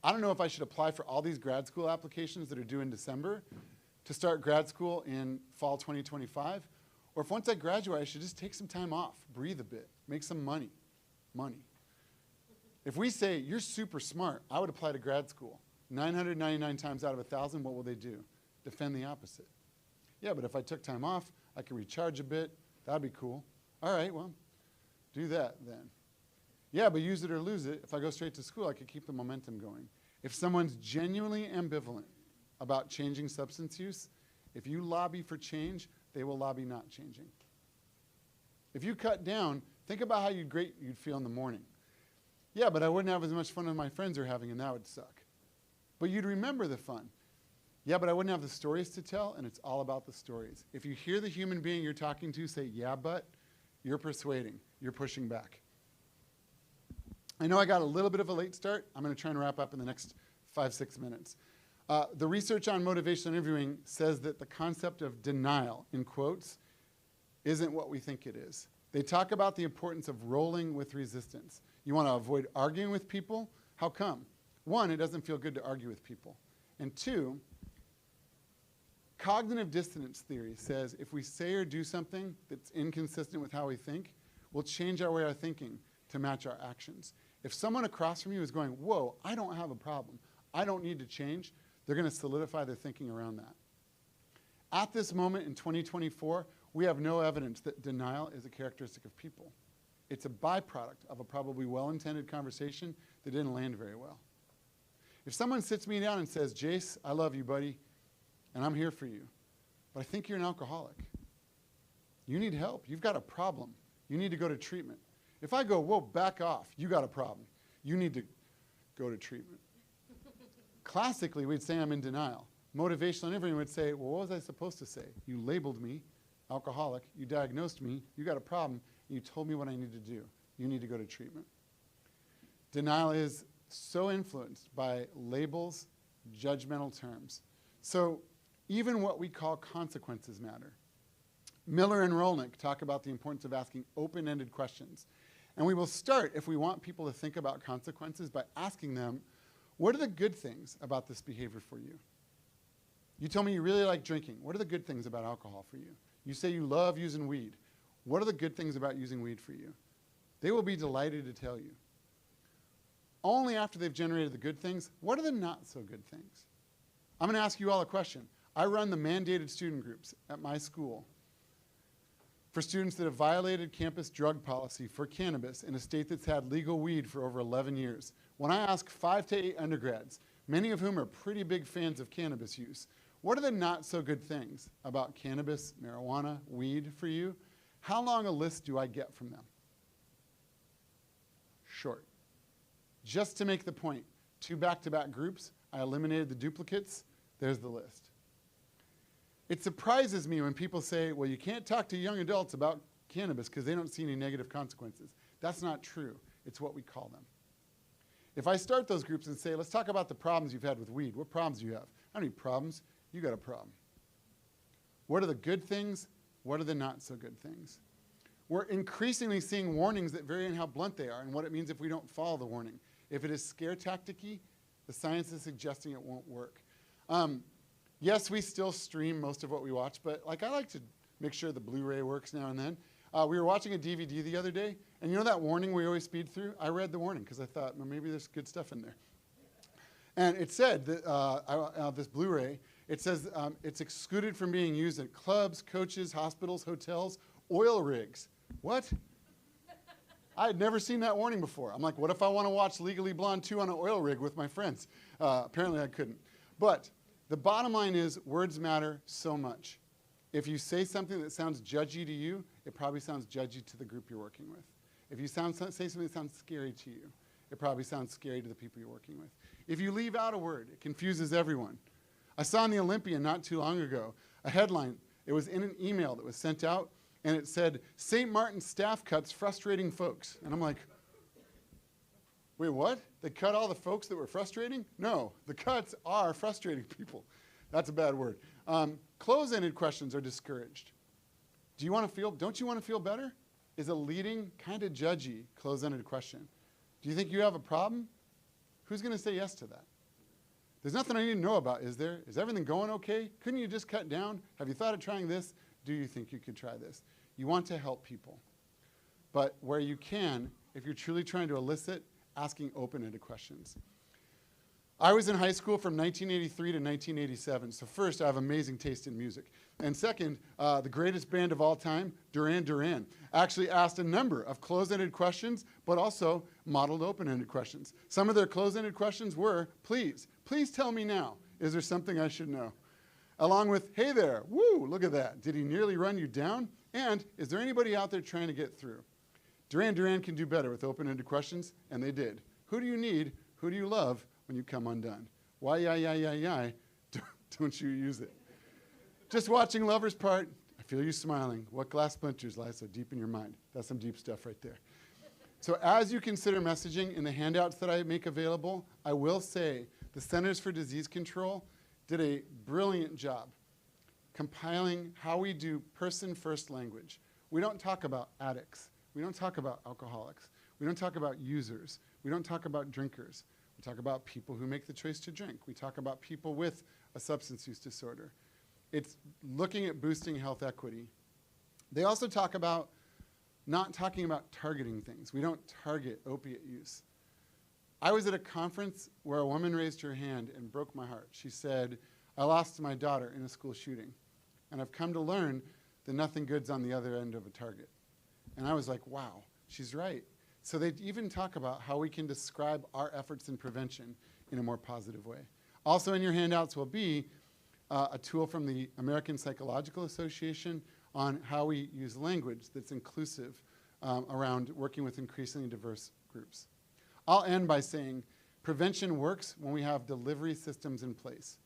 I don't know if I should apply for all these grad school applications that are due in December to start grad school in fall 2025. Or if once I graduate, I should just take some time off, breathe a bit, make some money. If we say, you're super smart, I would apply to grad school. 999 times out of 1,000, what will they do? Defend the opposite. Yeah, but if I took time off, I could recharge a bit. That'd be cool. All right, well, do that then. Yeah, but use it or lose it. If I go straight to school, I could keep the momentum going. If someone's genuinely ambivalent about changing substance use, if you lobby for change, they will lobby not changing. If you cut down, think about how great you'd feel in the morning. Yeah, but I wouldn't have as much fun as my friends are having, and that would suck. But you'd remember the fun. Yeah, but I wouldn't have the stories to tell, and it's all about the stories. If you hear the human being you're talking to say, yeah, but, you're persuading. You're pushing back. I know I got a little bit of a late start. I'm going to try and wrap up in the next 5-6 minutes. The research on motivational interviewing says that the concept of denial, in quotes, isn't what we think it is. They talk about the importance of rolling with resistance. You want to avoid arguing with people? How come? One, it doesn't feel good to argue with people. And two, cognitive dissonance theory says if we say or do something that's inconsistent with how we think, we'll change our way of thinking to match our actions. If someone across from you is going, whoa, I don't have a problem, I don't need to change, they're going to solidify their thinking around that. At this moment in 2024, we have no evidence that denial is a characteristic of people. It's a byproduct of a probably well-intended conversation that didn't land very well. If someone sits me down and says, Jace, I love you, buddy, and I'm here for you, but I think you're an alcoholic. You need help. You've got a problem. You need to go to treatment. If I go, whoa, back off. You got a problem. You need to go to treatment. Classically, we'd say I'm in denial. Motivational interviewing would say, well, what was I supposed to say? You labeled me alcoholic. You diagnosed me. You got a problem. And you told me what I need to do. You need to go to treatment. Denial is so influenced by labels, judgmental terms. So even what we call consequences matter. Miller and Rolnick talk about the importance of asking open-ended questions. And we will start, if we want people to think about consequences, by asking them, what are the good things about this behavior for you? You told me you really like drinking. What are the good things about alcohol for you? You say you love using weed. What are the good things about using weed for you? They will be delighted to tell you. Only after they've generated the good things, what are the not so good things? I'm going to ask you all a question. I run the mandated student groups at my school for students that have violated campus drug policy for cannabis in a state that's had legal weed for over 11 years. When I ask 5 to 8 undergrads, many of whom are pretty big fans of cannabis use, what are the not so good things about cannabis, marijuana, weed for you? How long a list do I get from them? Short. Just to make the point, 2 back-to-back groups, I eliminated the duplicates, there's the list. It surprises me when people say, well, you can't talk to young adults about cannabis because they don't see any negative consequences. That's not true. It's what we call them. If I start those groups and say, let's talk about the problems you've had with weed. What problems do you have? I don't need problems. You got a problem. What are the good things? What are the not so good things? We're increasingly seeing warnings that vary in how blunt they are and what it means if we don't follow the warning. If it is scare tactic-y, the science is suggesting it won't work. Yes, we still stream most of what we watch, but I like to make sure the Blu-ray works now and then. We were watching a DVD the other day, and you know that warning we always speed through? I read the warning because I thought, well, maybe there's good stuff in there. And it said that this Blu-ray, it says it's excluded from being used at clubs, coaches, hospitals, hotels, oil rigs. What? I had never seen that warning before. I'm like, what if I want to watch Legally Blonde 2 on an oil rig with my friends? Apparently I couldn't. But the bottom line is words matter so much. If you say something that sounds judgy to you, it probably sounds judgy to the group you're working with. If you say something that sounds scary to you, it probably sounds scary to the people you're working with. If you leave out a word, it confuses everyone. I saw in the Olympian not too long ago a headline. It was in an email that was sent out, and it said, St. Martin staff cuts frustrating folks. And I'm like, wait, what? They cut all the folks that were frustrating? No, the cuts are frustrating people. That's a bad word. Close-ended questions are discouraged. Don't you want to feel better? Is a leading, kind of judgy, close-ended question. Do you think you have a problem? Who's going to say yes to that? There's nothing I need to know about, is there? Is everything going okay? Couldn't you just cut down? Have you thought of trying this? Do you think you could try this? You want to help people. But where you can, if you're truly trying to elicit, asking open-ended questions. I was in high school from 1983 to 1987. So first, I have amazing taste in music. And second, the greatest band of all time, Duran Duran, actually asked a number of closed-ended questions, but also modeled open-ended questions. Some of their closed-ended questions were, please tell me now, is there something I should know? Along with, hey there, woo, look at that. Did he nearly run you down? And is there anybody out there trying to get through? Duran Duran can do better with open-ended questions, and they did. Who do you need? Who do you love when you come undone? Why, Don't you use it. Just watching Lover's Part. I feel you smiling. What glass splinters lie so deep in your mind? That's some deep stuff right there. So as you consider messaging in the handouts that I make available, I will say the Centers for Disease Control did a brilliant job compiling how we do person-first language. We don't talk about addicts. We don't talk about alcoholics. We don't talk about users. We don't talk about drinkers. We talk about people who make the choice to drink. We talk about people with a substance use disorder. It's looking at boosting health equity. They also talk about not talking about targeting things. We don't target opiate use. I was at a conference where a woman raised her hand and broke my heart. She said, I lost my daughter in a school shooting, and I've come to learn that nothing good's on the other end of a target. And I was like, wow, she's right. So they even talk about how we can describe our efforts in prevention in a more positive way. Also in your handouts will be a tool from the American Psychological Association on how we use language that's inclusive around working with increasingly diverse groups. I'll end by saying prevention works when we have delivery systems in place.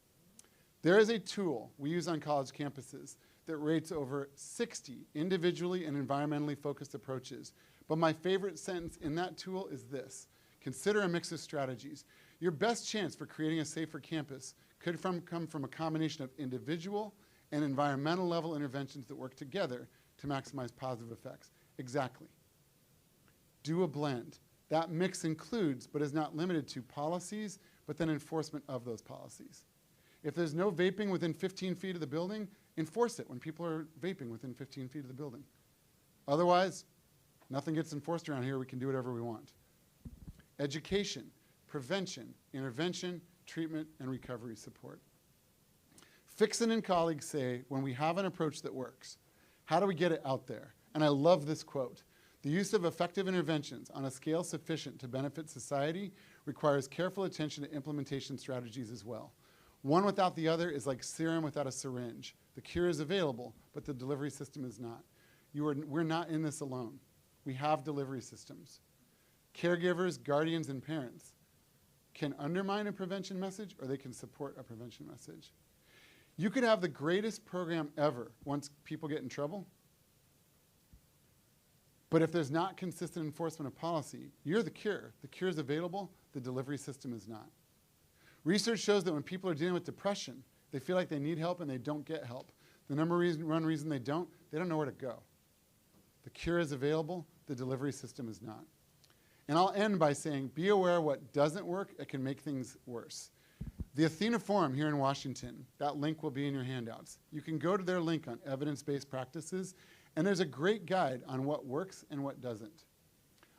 There is a tool we use on college campuses that rates over 60 individually and environmentally focused approaches. But my favorite sentence in that tool is this: consider a mix of strategies. Your best chance for creating a safer campus could come from a combination of individual and environmental level interventions that work together to maximize positive effects. Exactly. Do a blend. That mix includes, but is not limited to, policies, but then enforcement of those policies. If there's no vaping within 15 feet of the building, enforce it when people are vaping within 15 feet of the building. Otherwise, nothing gets enforced around here. We can do whatever we want. Education, prevention, intervention, treatment, and recovery support. Fixon and colleagues say, when we have an approach that works, how do we get it out there? And I love this quote. The use of effective interventions on a scale sufficient to benefit society requires careful attention to implementation strategies as well. One without the other is like serum without a syringe. The cure is available, but the delivery system is not. We're not in this alone. We have delivery systems. Caregivers, guardians, and parents can undermine a prevention message, or they can support a prevention message. You could have the greatest program ever once people get in trouble, but if there's not consistent enforcement of policy, you're the cure. The cure is available, the delivery system is not. Research shows that when people are dealing with depression, they feel like they need help and they don't get help. The number one reason they don't know where to go. The cure is available, the delivery system is not. And I'll end by saying, be aware what doesn't work, it can make things worse. The Athena Forum here in Washington, that link will be in your handouts. You can go to their link on evidence-based practices, and there's a great guide on what works and what doesn't.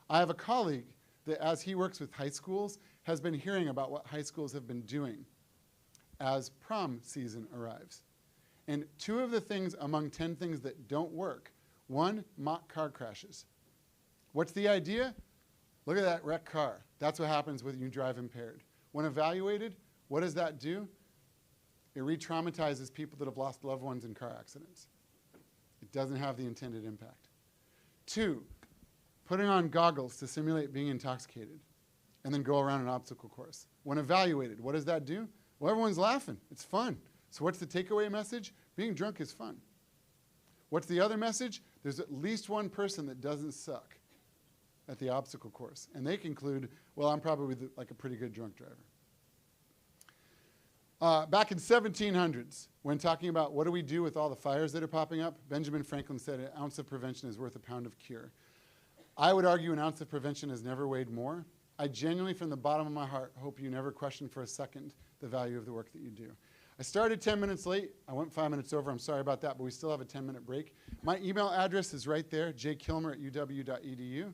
I have a colleague that, as he works with high schools, has been hearing about what high schools have been doing as prom season arrives. And 2 of the things among 10 things that don't work: 1, mock car crashes. What's the idea? Look at that wrecked car. That's what happens when you drive impaired. When evaluated, what does that do? It re-traumatizes people that have lost loved ones in car accidents. It doesn't have the intended impact. 2, putting on goggles to simulate being intoxicated and then go around an obstacle course. When evaluated, what does that do? Well, everyone's laughing. It's fun. So what's the takeaway message? Being drunk is fun. What's the other message? There's at least one person that doesn't suck at the obstacle course. And they conclude, well, I'm probably like a pretty good drunk driver. Back in 1700s, when talking about what do we do with all the fires that are popping up, Benjamin Franklin said an ounce of prevention is worth a pound of cure. I would argue an ounce of prevention has never weighed more. I genuinely, from the bottom of my heart, hope you never question for a second the value of the work that you do. I started 10 minutes late. I went 5 minutes over. I'm sorry about that, but we still have a 10-minute break. My email address is right there, jkilmer@uw.edu.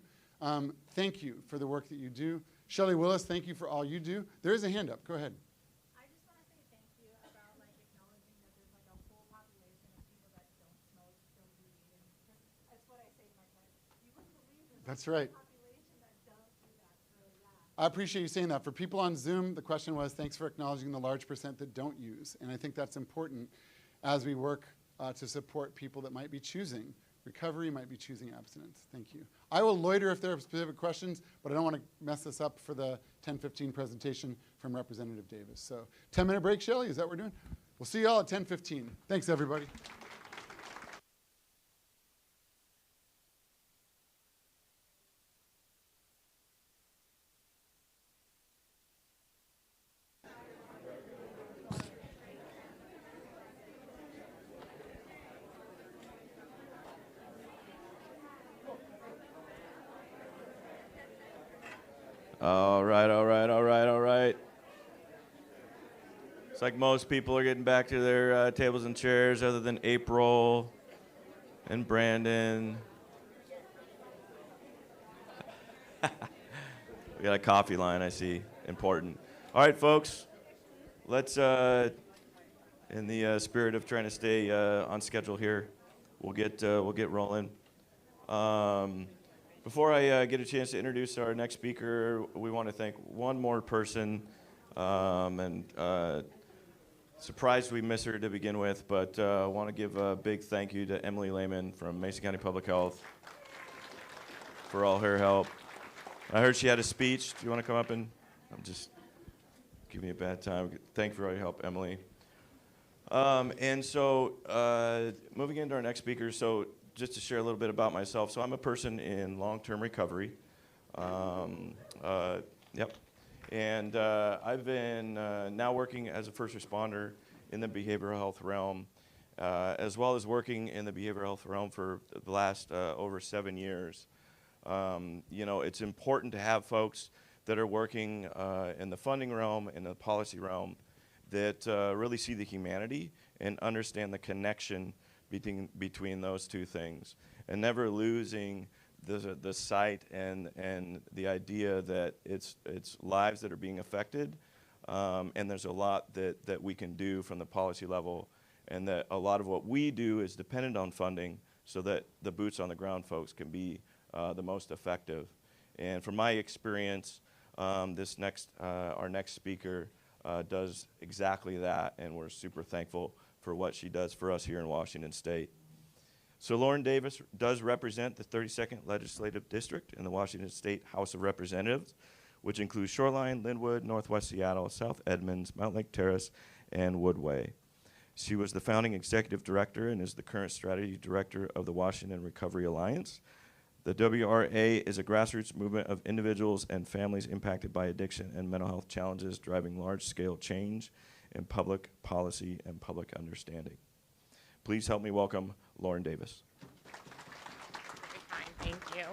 Thank you for the work that you do. Shelley Willis, thank you for all you do. There is a hand up. Go ahead. I just want to say thank you about acknowledging that there's a whole population of people that don't smoke, don't do weed, and that's what I say to my clients. You wouldn't believe there's That's a whole right. population that don't do that. So yeah. I appreciate you saying that. For people on Zoom, the question was, thanks for acknowledging the large percent that don't use. And I think that's important as we work to support people that might be choosing recovery, might be choosing abstinence. Thank you. I will loiter if there are specific questions, but I don't want to mess this up for the 10:15 presentation from Representative Davis. So 10-minute break, Shelley, is that what we're doing? We'll see you all at 10:15. Thanks, everybody. All right, all right, all right, all right. It's like most people are getting back to their tables and chairs other than April and Brandon. We got a coffee line, I see. Important. All right, folks. Let's, in the spirit of trying to stay on schedule here, we'll get rolling. Before I get a chance to introduce our next speaker, we want to thank one more person, and surprised we miss her to begin with, but I want to give a big thank you to Emily Lehman from Mason County Public Health for all her help. I heard she had a speech. Do you want to come up and, I'm just giving you a bad time. Thank you for all your help, Emily. And so moving into our next speaker, so just to share a little bit about myself. So I'm a person in long-term recovery. Yep. And I've been now working as a first responder in the behavioral health realm, as well as working in the behavioral health realm for the last over 7 years. You know, it's important to have folks that are working in the funding realm, in the policy realm, that really see the humanity and understand the connection between those two things, and never losing the sight and the idea that it's lives that are being affected, and there's a lot that we can do from the policy level, and that a lot of what we do is dependent on funding so that the boots on the ground folks can be the most effective. And from my experience, our next speaker does exactly that, and we're super thankful for what she does for us here in Washington State. So Lauren Davis does represent the 32nd Legislative District in the Washington State House of Representatives, which includes Shoreline, Linwood, Northwest Seattle, South Edmonds, Mount Lake Terrace, and Woodway. She was the founding executive director and is the current strategy director of the Washington Recovery Alliance. The WRA is a grassroots movement of individuals and families impacted by addiction and mental health challenges, driving large-scale change in public policy and public understanding. Please help me welcome Lauren Davis. Thank you.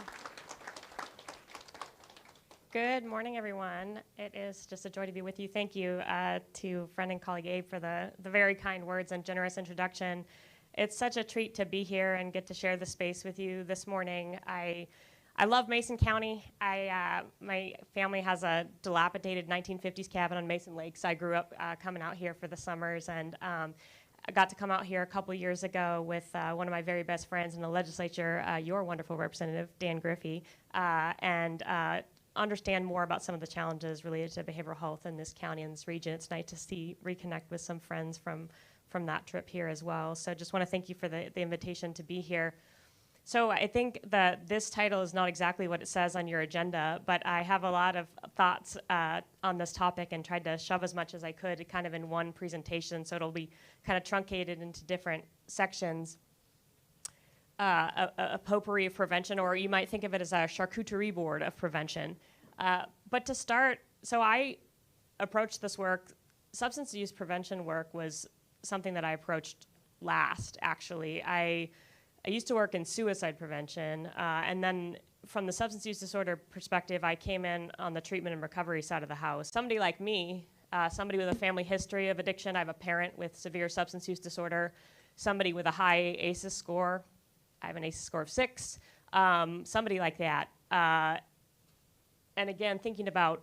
Good morning, everyone. It is just a joy to be with you. Thank you to friend and colleague Abe for the very kind words and generous introduction. It's such a treat to be here and get to share the space with you this morning. I love Mason County. My family has a dilapidated 1950s cabin on Mason Lake, so I grew up coming out here for the summers, and I got to come out here a couple years ago with one of my very best friends in the legislature, your wonderful representative, Dan Griffey, and understand more about some of the challenges related to behavioral health in this county and this region. It's nice to reconnect with some friends from that trip here as well. So just want to thank you for the invitation to be here. So I think that this title is not exactly what it says on your agenda, but I have a lot of thoughts on this topic and tried to shove as much as I could kind of in one presentation, so it'll be kind of truncated into different sections. A potpourri of prevention, or you might think of it as a charcuterie board of prevention. But to start, so I approached this work, substance use prevention work was something that I approached last, actually. I used to work in suicide prevention, and then from the substance use disorder perspective, I came in on the treatment and recovery side of the house. Somebody like me, somebody with a family history of addiction, I have a parent with severe substance use disorder, somebody with a high ACEs score, I have an ACEs score of 6, somebody like that. And again, thinking about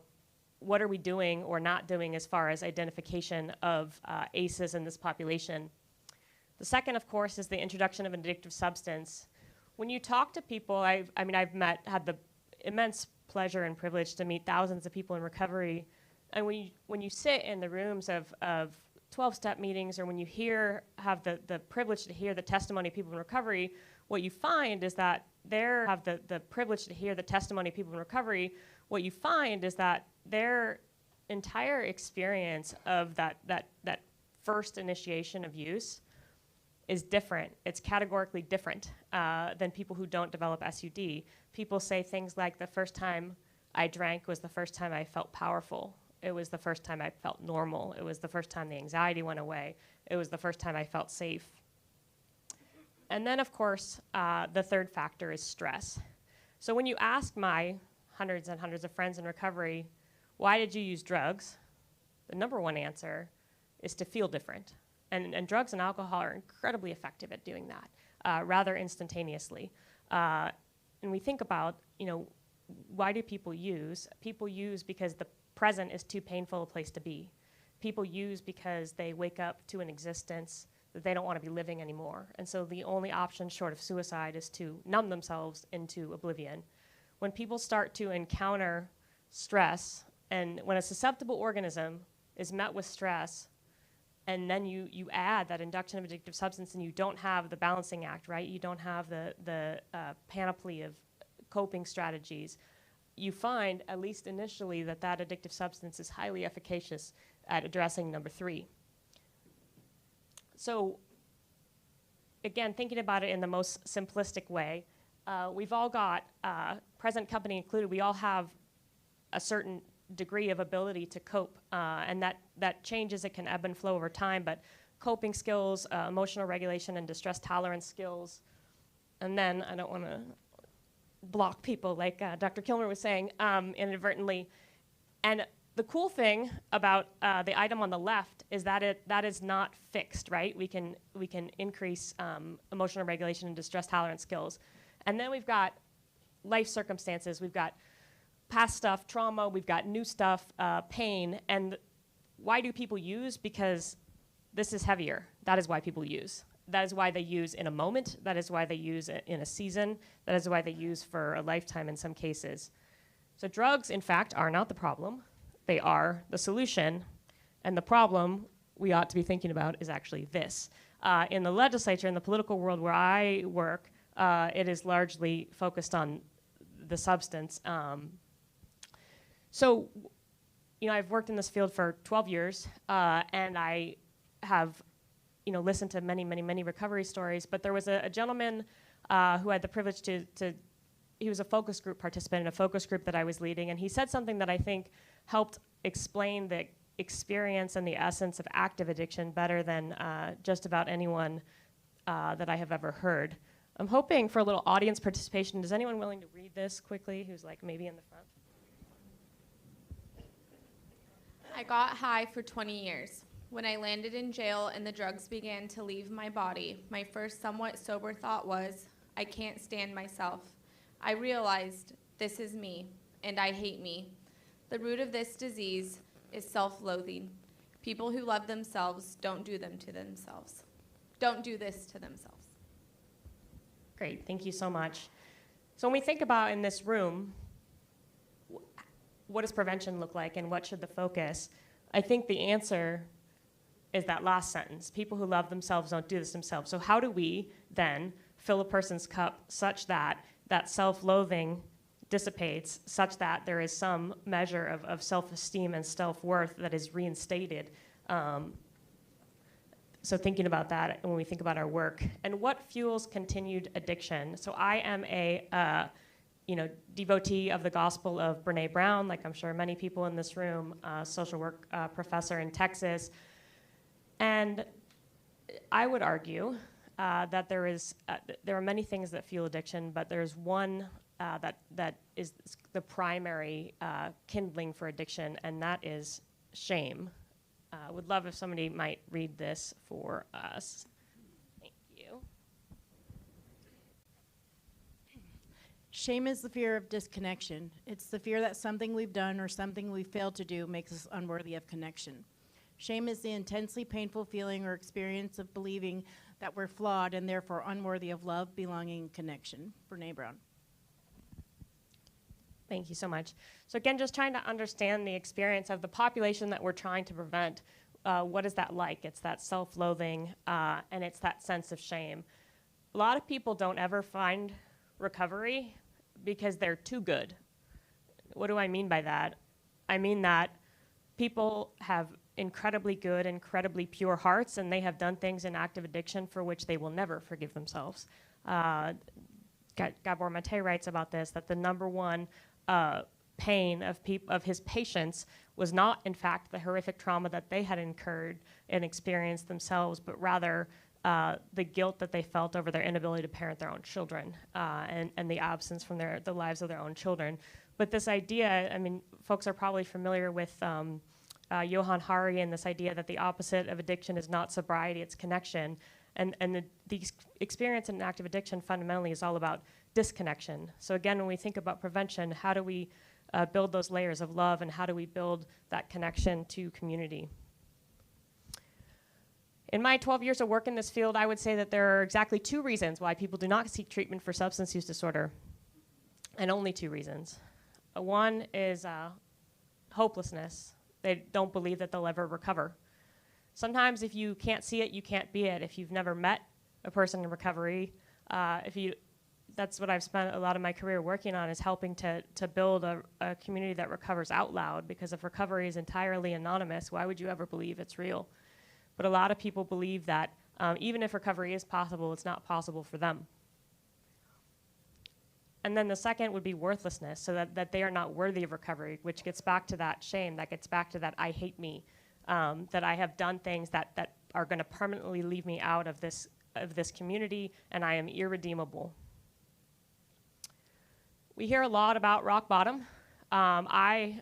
what are we doing or not doing as far as identification of ACEs in this population. The second, of course, is the introduction of an addictive substance. When you talk to people, I've had the immense pleasure and privilege to meet thousands of people in recovery. And when you sit in the rooms of 12-step meetings, or when you have the privilege to hear the testimony of people in recovery, what you find is that their entire experience of that first initiation of use is different. It's categorically different than people who don't develop SUD. People say things like, the first time I drank was the first time I felt powerful. It was the first time I felt normal. It was the first time the anxiety went away. It was the first time I felt safe. And then, of course, the third factor is stress. So when you ask my hundreds and hundreds of friends in recovery, why did you use drugs? The number one answer is to feel different. And drugs and alcohol are incredibly effective at doing that, rather instantaneously. And we think about, why do people use? People use because the present is too painful a place to be. People use because they wake up to an existence that they don't want to be living anymore. And so the only option short of suicide is to numb themselves into oblivion. When people start to encounter stress, and when a susceptible organism is met with stress, and then you add that induction of addictive substance, and you don't have the balancing act, right? You don't have the panoply of coping strategies. You find, at least initially, that addictive substance is highly efficacious at addressing number 3. So, again, thinking about it in the most simplistic way, we've all got, present company included, we all have a certain degree of ability to cope, and that changes. It can ebb and flow over time, but coping skills, emotional regulation and distress tolerance skills, and then I don't want to block people like Dr. Kilmer was saying inadvertently. And the cool thing about the item on the left is that that is not fixed, right? We can increase emotional regulation and distress tolerance skills, and then we've got life circumstances. We've got past stuff, trauma, we've got new stuff, pain. And why do people use? Because this is heavier. That is why people use. That is why they use in a moment. That is why they use in a season. That is why they use for a lifetime in some cases. So drugs, in fact, are not the problem. They are the solution. And the problem we ought to be thinking about is actually this. In the legislature, in the political world where I work, it is largely focused on the substance. So, I've worked in this field for 12 years, and I have, listened to many, many, many recovery stories. But there was a gentleman who had the privilege he was a focus group participant in a focus group that I was leading, and he said something that I think helped explain the experience and the essence of active addiction better than just about anyone that I have ever heard. I'm hoping for a little audience participation. Is anyone willing to read this quickly, who's like maybe in the front? I got high for 20 years. When I landed in jail and the drugs began to leave my body, my first somewhat sober thought was, I can't stand myself. I realized this is me, and I hate me. The root of this disease is self-loathing. People who love themselves don't do them to themselves. Don't do this to themselves. Great, thank you so much. So when we think about in this room, what does prevention look like and what should the focus? I think the answer is that last sentence. People who love themselves don't do this themselves. So how do we then fill a person's cup such that that self-loathing dissipates, such that there is some measure of self-esteem and self-worth that is reinstated? So thinking about that when we think about our work. And what fuels continued addiction? So I am a devotee of the gospel of Brene Brown, like I'm sure many people in this room, social work professor in Texas. And I would argue that there are many things that fuel addiction, but there's one that is the primary kindling for addiction, and that is shame. Would love if somebody might read this for us. Thank you. Shame is the fear of disconnection. It's the fear that something we've done or something we've failed to do makes us unworthy of connection. Shame is the intensely painful feeling or experience of believing that we're flawed and therefore unworthy of love, belonging, and connection. Brene Brown. Thank you so much. So again, just trying to understand the experience of the population that we're trying to prevent. What is that like? It's that self-loathing, and it's that sense of shame. A lot of people don't ever find recovery because they're too good. What do I mean by that? I mean that people have incredibly good, incredibly pure hearts, and they have done things in active addiction for which they will never forgive themselves. Gabor Mate writes about this, that the number one pain of his patients was not, in fact, the horrific trauma that they had incurred and experienced themselves, but rather the guilt that they felt over their inability to parent their own children and the absence from the lives of their own children. But this idea, I mean, folks are probably familiar with Johann Hari and this idea that the opposite of addiction is not sobriety, it's connection. And the experience in active addiction fundamentally is all about disconnection. So again, when we think about prevention, how do we build those layers of love, and how do we build that connection to community? In my 12 years of work in this field, I would say that there are exactly 2 reasons why people do not seek treatment for substance use disorder, and only 2 reasons. One is hopelessness. They don't believe that they'll ever recover. Sometimes if you can't see it, you can't be it. If you've never met a person in recovery, that's what I've spent a lot of my career working on, is helping to build a community that recovers out loud, because if recovery is entirely anonymous, why would you ever believe it's real? But a lot of people believe that even if recovery is possible, it's not possible for them. And then the second would be worthlessness, so that they are not worthy of recovery, which gets back to that shame, that gets back to that I hate me, that I have done things that are going to permanently leave me out of this community, and I am irredeemable. We hear a lot about rock bottom. My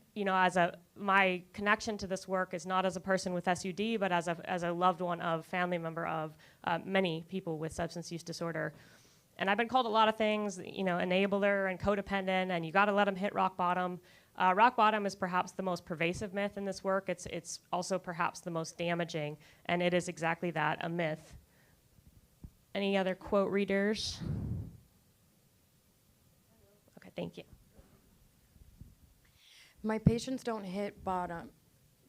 connection to this work is not as a person with SUD, but as a loved one of, family member of many people with substance use disorder. And I've been called a lot of things, enabler and codependent, and you got to let them hit rock bottom. Rock bottom is perhaps the most pervasive myth in this work. It's also perhaps the most damaging, and it is exactly that, a myth. Any other quote readers? Okay, thank you. My patients don't hit bottom,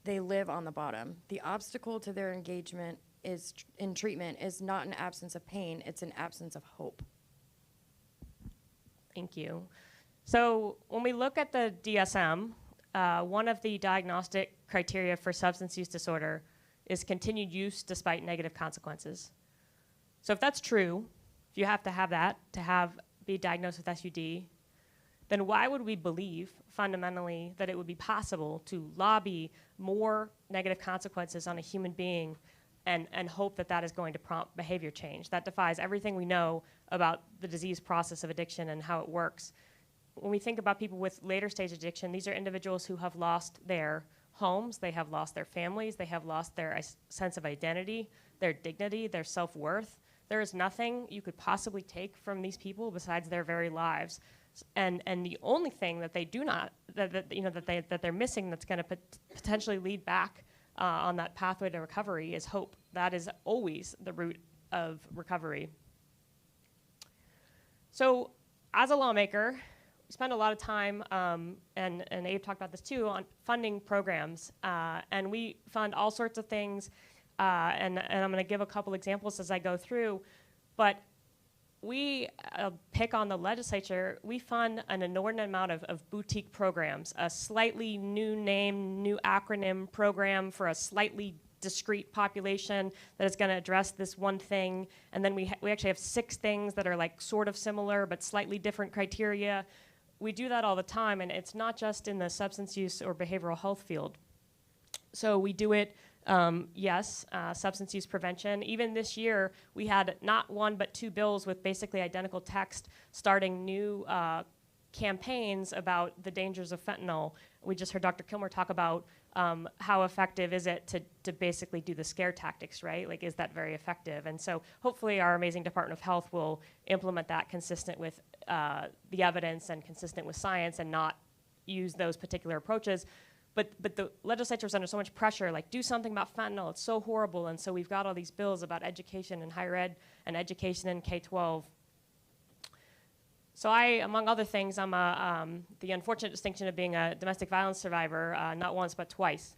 they live on the bottom. The obstacle to their engagement in treatment is not an absence of pain, it's an absence of hope. Thank you. So when we look at the DSM, one of the diagnostic criteria for substance use disorder is continued use despite negative consequences. So if that's true, if you have to have that to be diagnosed with SUD, then why would we believe fundamentally that it would be possible to lobby more negative consequences on a human being and hope that that is going to prompt behavior change? That defies everything we know about the disease process of addiction and how it works. When we think about people with later stage addiction, these are individuals who have lost their homes, they have lost their families, they have lost their sense of identity, their dignity, their self-worth. There is nothing you could possibly take from these people besides their very lives. And the only thing that they do not, that they're missing, that's going to potentially lead back on that pathway to recovery, is hope. That is always the root of recovery. So as a lawmaker, we spend a lot of time, and Abe talked about this too, on funding programs. And we fund all sorts of things, and I'm going to give a couple examples as I go through. But we pick on the legislature. We fund an inordinate amount of boutique programs, a slightly new name, new acronym program for a slightly discrete population that is going to address this one thing. And then we actually have 6 things that are like sort of similar but slightly different criteria. We do that all the time, and it's not just in the substance use or behavioral health field. So we do it, substance use prevention. Even this year, we had not 1 but 2 bills with basically identical text starting new campaigns about the dangers of fentanyl. We just heard Dr. Kilmer talk about how effective is it to basically do the scare tactics, right? Like, is that very effective? And so hopefully our amazing Department of Health will implement that consistent with the evidence and consistent with science, and not use those particular approaches. But the legislature is under so much pressure, like, do something about fentanyl, it's so horrible. And so we've got all these bills about education in higher ed and education in K-12. So I, among other things, I'm the unfortunate distinction of being a domestic violence survivor, not once but twice.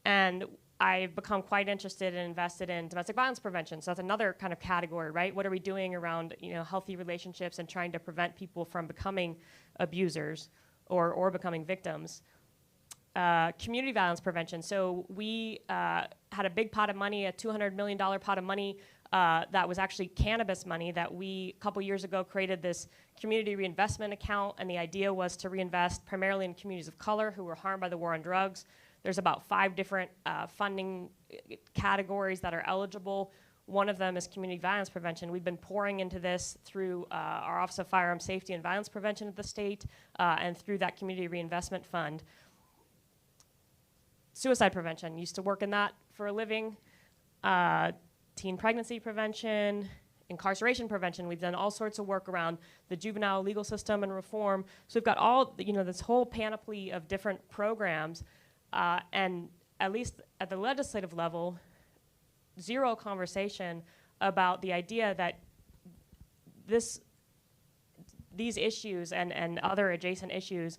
And I've become quite interested and invested in domestic violence prevention. So that's another kind of category, right? What are we doing around healthy relationships and trying to prevent people from becoming abusers or becoming victims? community violence prevention. So we had a big pot of money, a $200 million pot of money that was actually cannabis money that we, a couple years ago, created this community reinvestment account, and the idea was to reinvest primarily in communities of color who were harmed by the war on drugs. There's about 5 different funding categories that are eligible. One of them is community violence prevention. We've been pouring into this through our Office of Firearm Safety and Violence Prevention at the state and through that community reinvestment fund. Suicide prevention, used to work in that for a living. Teen pregnancy prevention, incarceration prevention. We've done all sorts of work around the juvenile legal system and reform. So we've got all, this whole panoply of different programs, and at least at the legislative level, zero conversation about the idea that these issues and other adjacent issues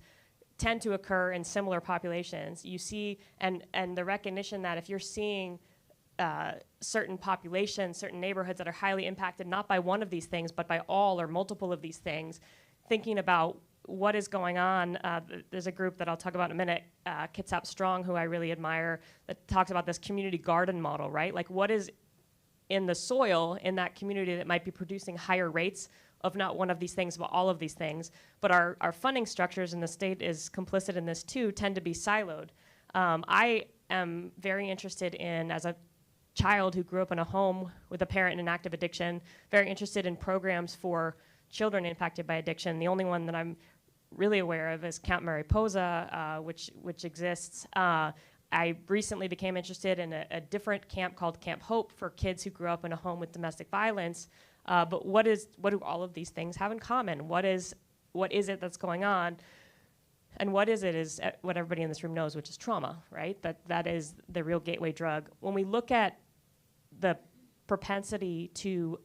tend to occur in similar populations. You see, and the recognition that if you're seeing certain populations, certain neighborhoods that are highly impacted not by one of these things, but by all or multiple of these things, thinking about what is going on. There's a group that I'll talk about in a minute, Kitsap Strong, who I really admire, that talks about this community garden model, right? Like what is in the soil in that community that might be producing higher rates of not one of these things, but all of these things. But our funding structures, and the state is complicit in this too, tend to be siloed. I am very interested in, as a child who grew up in a home with a parent in active addiction, very interested in programs for children impacted by addiction. The only one that I'm really aware of is Camp Mariposa, which exists. I recently became interested in a different camp called Camp Hope for kids who grew up in a home with domestic violence. But what do all of these things have in common? What is it that's going on? And what is it is what everybody in this room knows, which is trauma, right? That is the real gateway drug. When we look at the propensity to,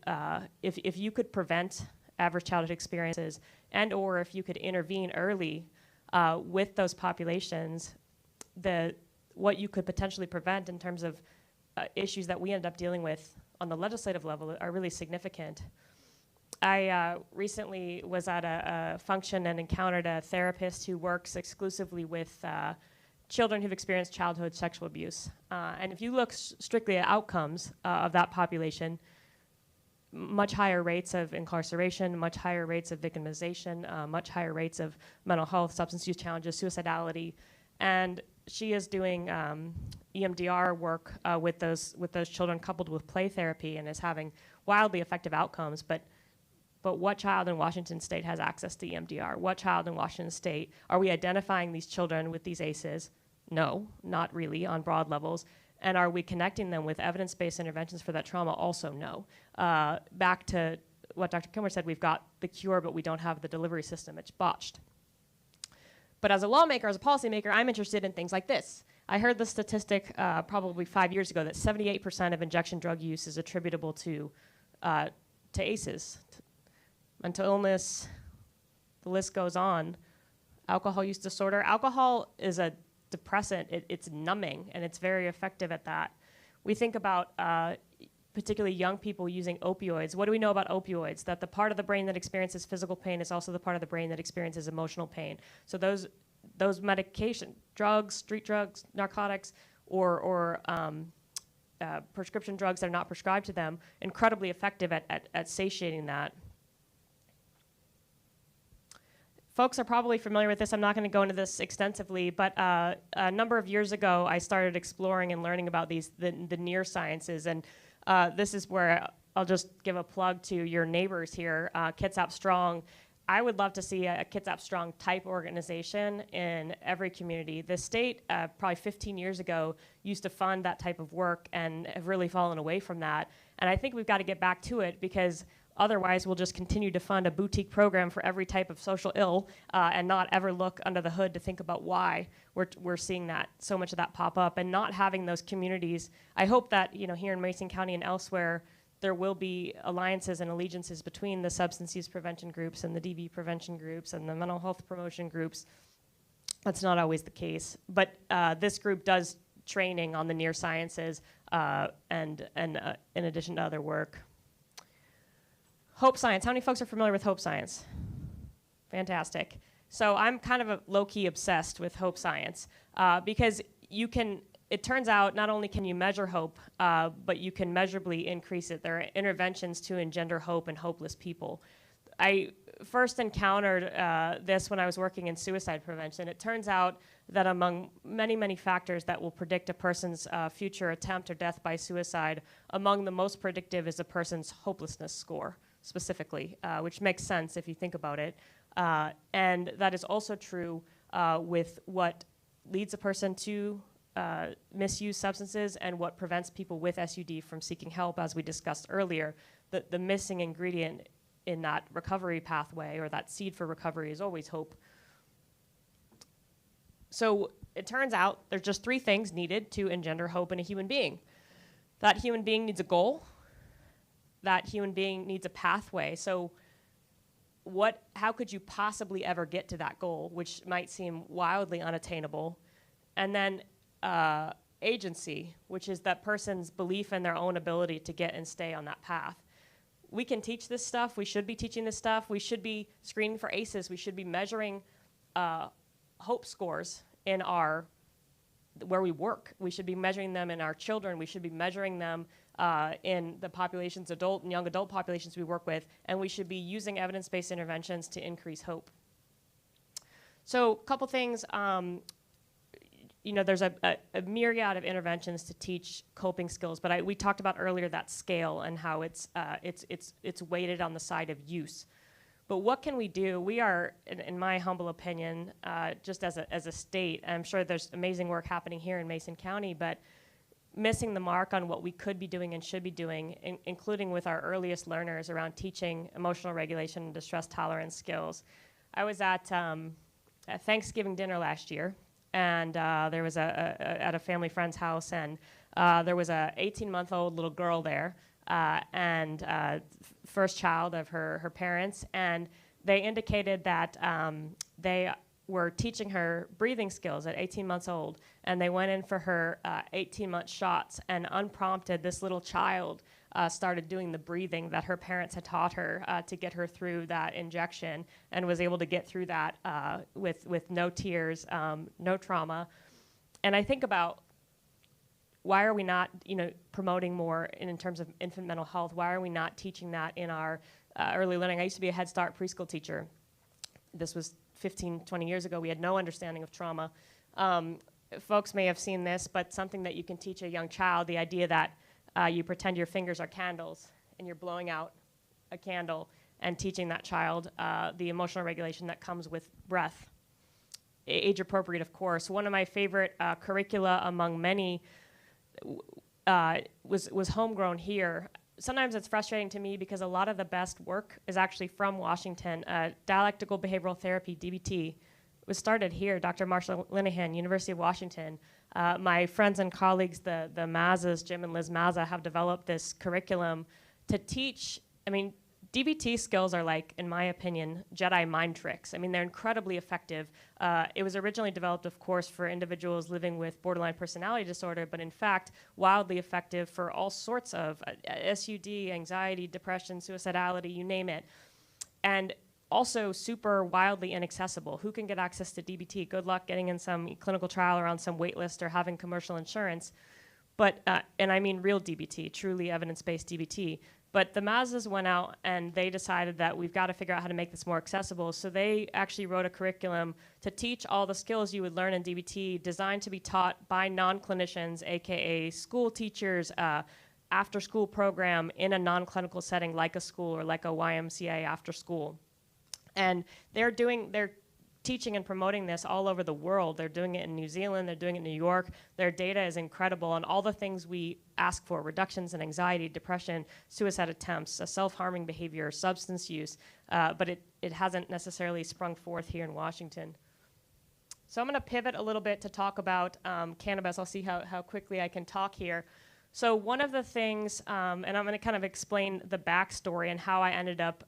if you could prevent adverse childhood experiences and or if you could intervene early with those populations, what you could potentially prevent in terms of issues that we end up dealing with on the legislative level are really significant. I recently was at a function and encountered a therapist who works exclusively with children who've experienced childhood sexual abuse. And if you look strictly at outcomes of that population, much higher rates of incarceration, much higher rates of victimization, much higher rates of mental health, substance use challenges, suicidality. And she is doing EMDR work with those children coupled with play therapy and is having wildly effective outcomes. But what child in Washington State has access to EMDR? What child in Washington State, are we identifying these children with these ACEs? No, not really on broad levels. And are we connecting them with evidence-based interventions for that trauma? Also no. Back to what Dr. Kilmer said, we've got the cure, but we don't have the delivery system. It's botched. But as a lawmaker, as a policymaker, I'm interested in things like this. I heard the statistic probably 5 years ago that 78% of injection drug use is attributable to ACEs, mental illness, the list goes on. Alcohol use disorder. Alcohol is a depressant. It's numbing, and it's very effective at that. We think about particularly young people using opioids. What do we know about opioids? That the part of the brain that experiences physical pain is also the part of the brain that experiences emotional pain. So those medication, drugs, street drugs, narcotics, or prescription drugs that are not prescribed to them, incredibly effective at satiating that. Folks are probably familiar with this. I'm not going to go into this extensively, but a number of years ago, I started exploring and learning about the near sciences, and this is where I'll just give a plug to your neighbors here, Kitsap Strong. I would love to see a Kitsap Strong type organization in every community. The state, probably 15 years ago, used to fund that type of work and have really fallen away from that. And I think we've got to get back to it because otherwise, we'll just continue to fund a boutique program for every type of social ill and not ever look under the hood to think about why we're seeing that, so much of that pop up, and not having those communities. I hope that here in Mason County and elsewhere, there will be alliances and allegiances between the substance use prevention groups and the DV prevention groups and the mental health promotion groups. That's not always the case. But this group does training on the near sciences and in addition to other work. Hope Science. How many folks are familiar with Hope Science? Fantastic. So I'm kind of low-key obsessed with hope science because it turns out not only can you measure hope, but you can measurably increase it. There are interventions to engender hope in hopeless people. I first encountered this when I was working in suicide prevention. It turns out that among many, many factors that will predict a person's future attempt or death by suicide, among the most predictive is a person's hopelessness score, specifically, which makes sense if you think about it. And that is also true with what leads a person to misuse substances and what prevents people with SUD from seeking help, as we discussed earlier. The missing ingredient in that recovery pathway, or that seed for recovery, is always hope. So it turns out there's just 3 things needed to engender hope in a human being. That human being needs a goal. That human being needs a pathway. So how could you possibly ever get to that goal, which might seem wildly unattainable? And then agency, which is that person's belief in their own ability to get and stay on that path. We can teach this stuff. We should be teaching this stuff. We should be screening for ACEs. We should be measuring hope scores in where we work. We should be measuring them in our children. We should be measuring them in the populations, adult and young adult populations we work with, and we should be using evidence-based interventions to increase hope. So a couple things. There's a myriad of interventions to teach coping skills, but we talked about earlier that scale and how it's weighted on the side of use. But what can we do? We are, in my humble opinion, just as a state, I'm sure there's amazing work happening here in Mason County, but missing the mark on what we could be doing and should be doing, including with our earliest learners around teaching emotional regulation and distress tolerance skills. I was at a Thanksgiving dinner last year, and there was at a family friend's house, and there was a 18-month-old little girl there, and first child of her parents, and they indicated that they were teaching her breathing skills at 18 months old, and they went in for her 18-month shots, and unprompted, this little child started doing the breathing that her parents had taught her to get her through that injection, and was able to get through that with no tears, no trauma. And I think about, why are we not, promoting more in terms of infant mental health? Why are we not teaching that in our early learning? I used to be a Head Start preschool teacher. This was 15, 20 years ago. We had no understanding of trauma. Folks may have seen this, but something that you can teach a young child, the idea that you pretend your fingers are candles and you're blowing out a candle, and teaching that child the emotional regulation that comes with breath. Age appropriate, of course. One of my favorite curricula among many was homegrown here. Sometimes it's frustrating to me because a lot of the best work is actually from Washington. Dialectical behavioral therapy, DBT, was started here. Dr. Marshall Linehan, University of Washington. My friends and colleagues, the Mazas, Jim and Liz Maza, have developed this curriculum to teach. DBT skills are like, in my opinion, Jedi mind tricks. They're incredibly effective. It was originally developed, of course, for individuals living with borderline personality disorder, but in fact, wildly effective for all sorts of SUD, anxiety, depression, suicidality, you name it. And also super wildly inaccessible. Who can get access to DBT? Good luck getting in some clinical trial or on some wait list or having commercial insurance. But, and I mean real DBT, truly evidence-based DBT. But the Mazas went out and they decided that we've got to figure out how to make this more accessible. So they actually wrote a curriculum to teach all the skills you would learn in DBT, designed to be taught by non-clinicians, AKA school teachers, after-school program in a non-clinical setting like a school or like a YMCA after school. And they're teaching and promoting this all over the world. They're doing it in New Zealand, they're doing it in New York. Their data is incredible on all the things we ask for: reductions in anxiety, depression, suicide attempts, self-harming behavior, substance use, but it hasn't necessarily sprung forth here in Washington. So I'm gonna pivot a little bit to talk about cannabis. I'll see how quickly I can talk here. So one of the things, and I'm gonna kind of explain the backstory and how I ended up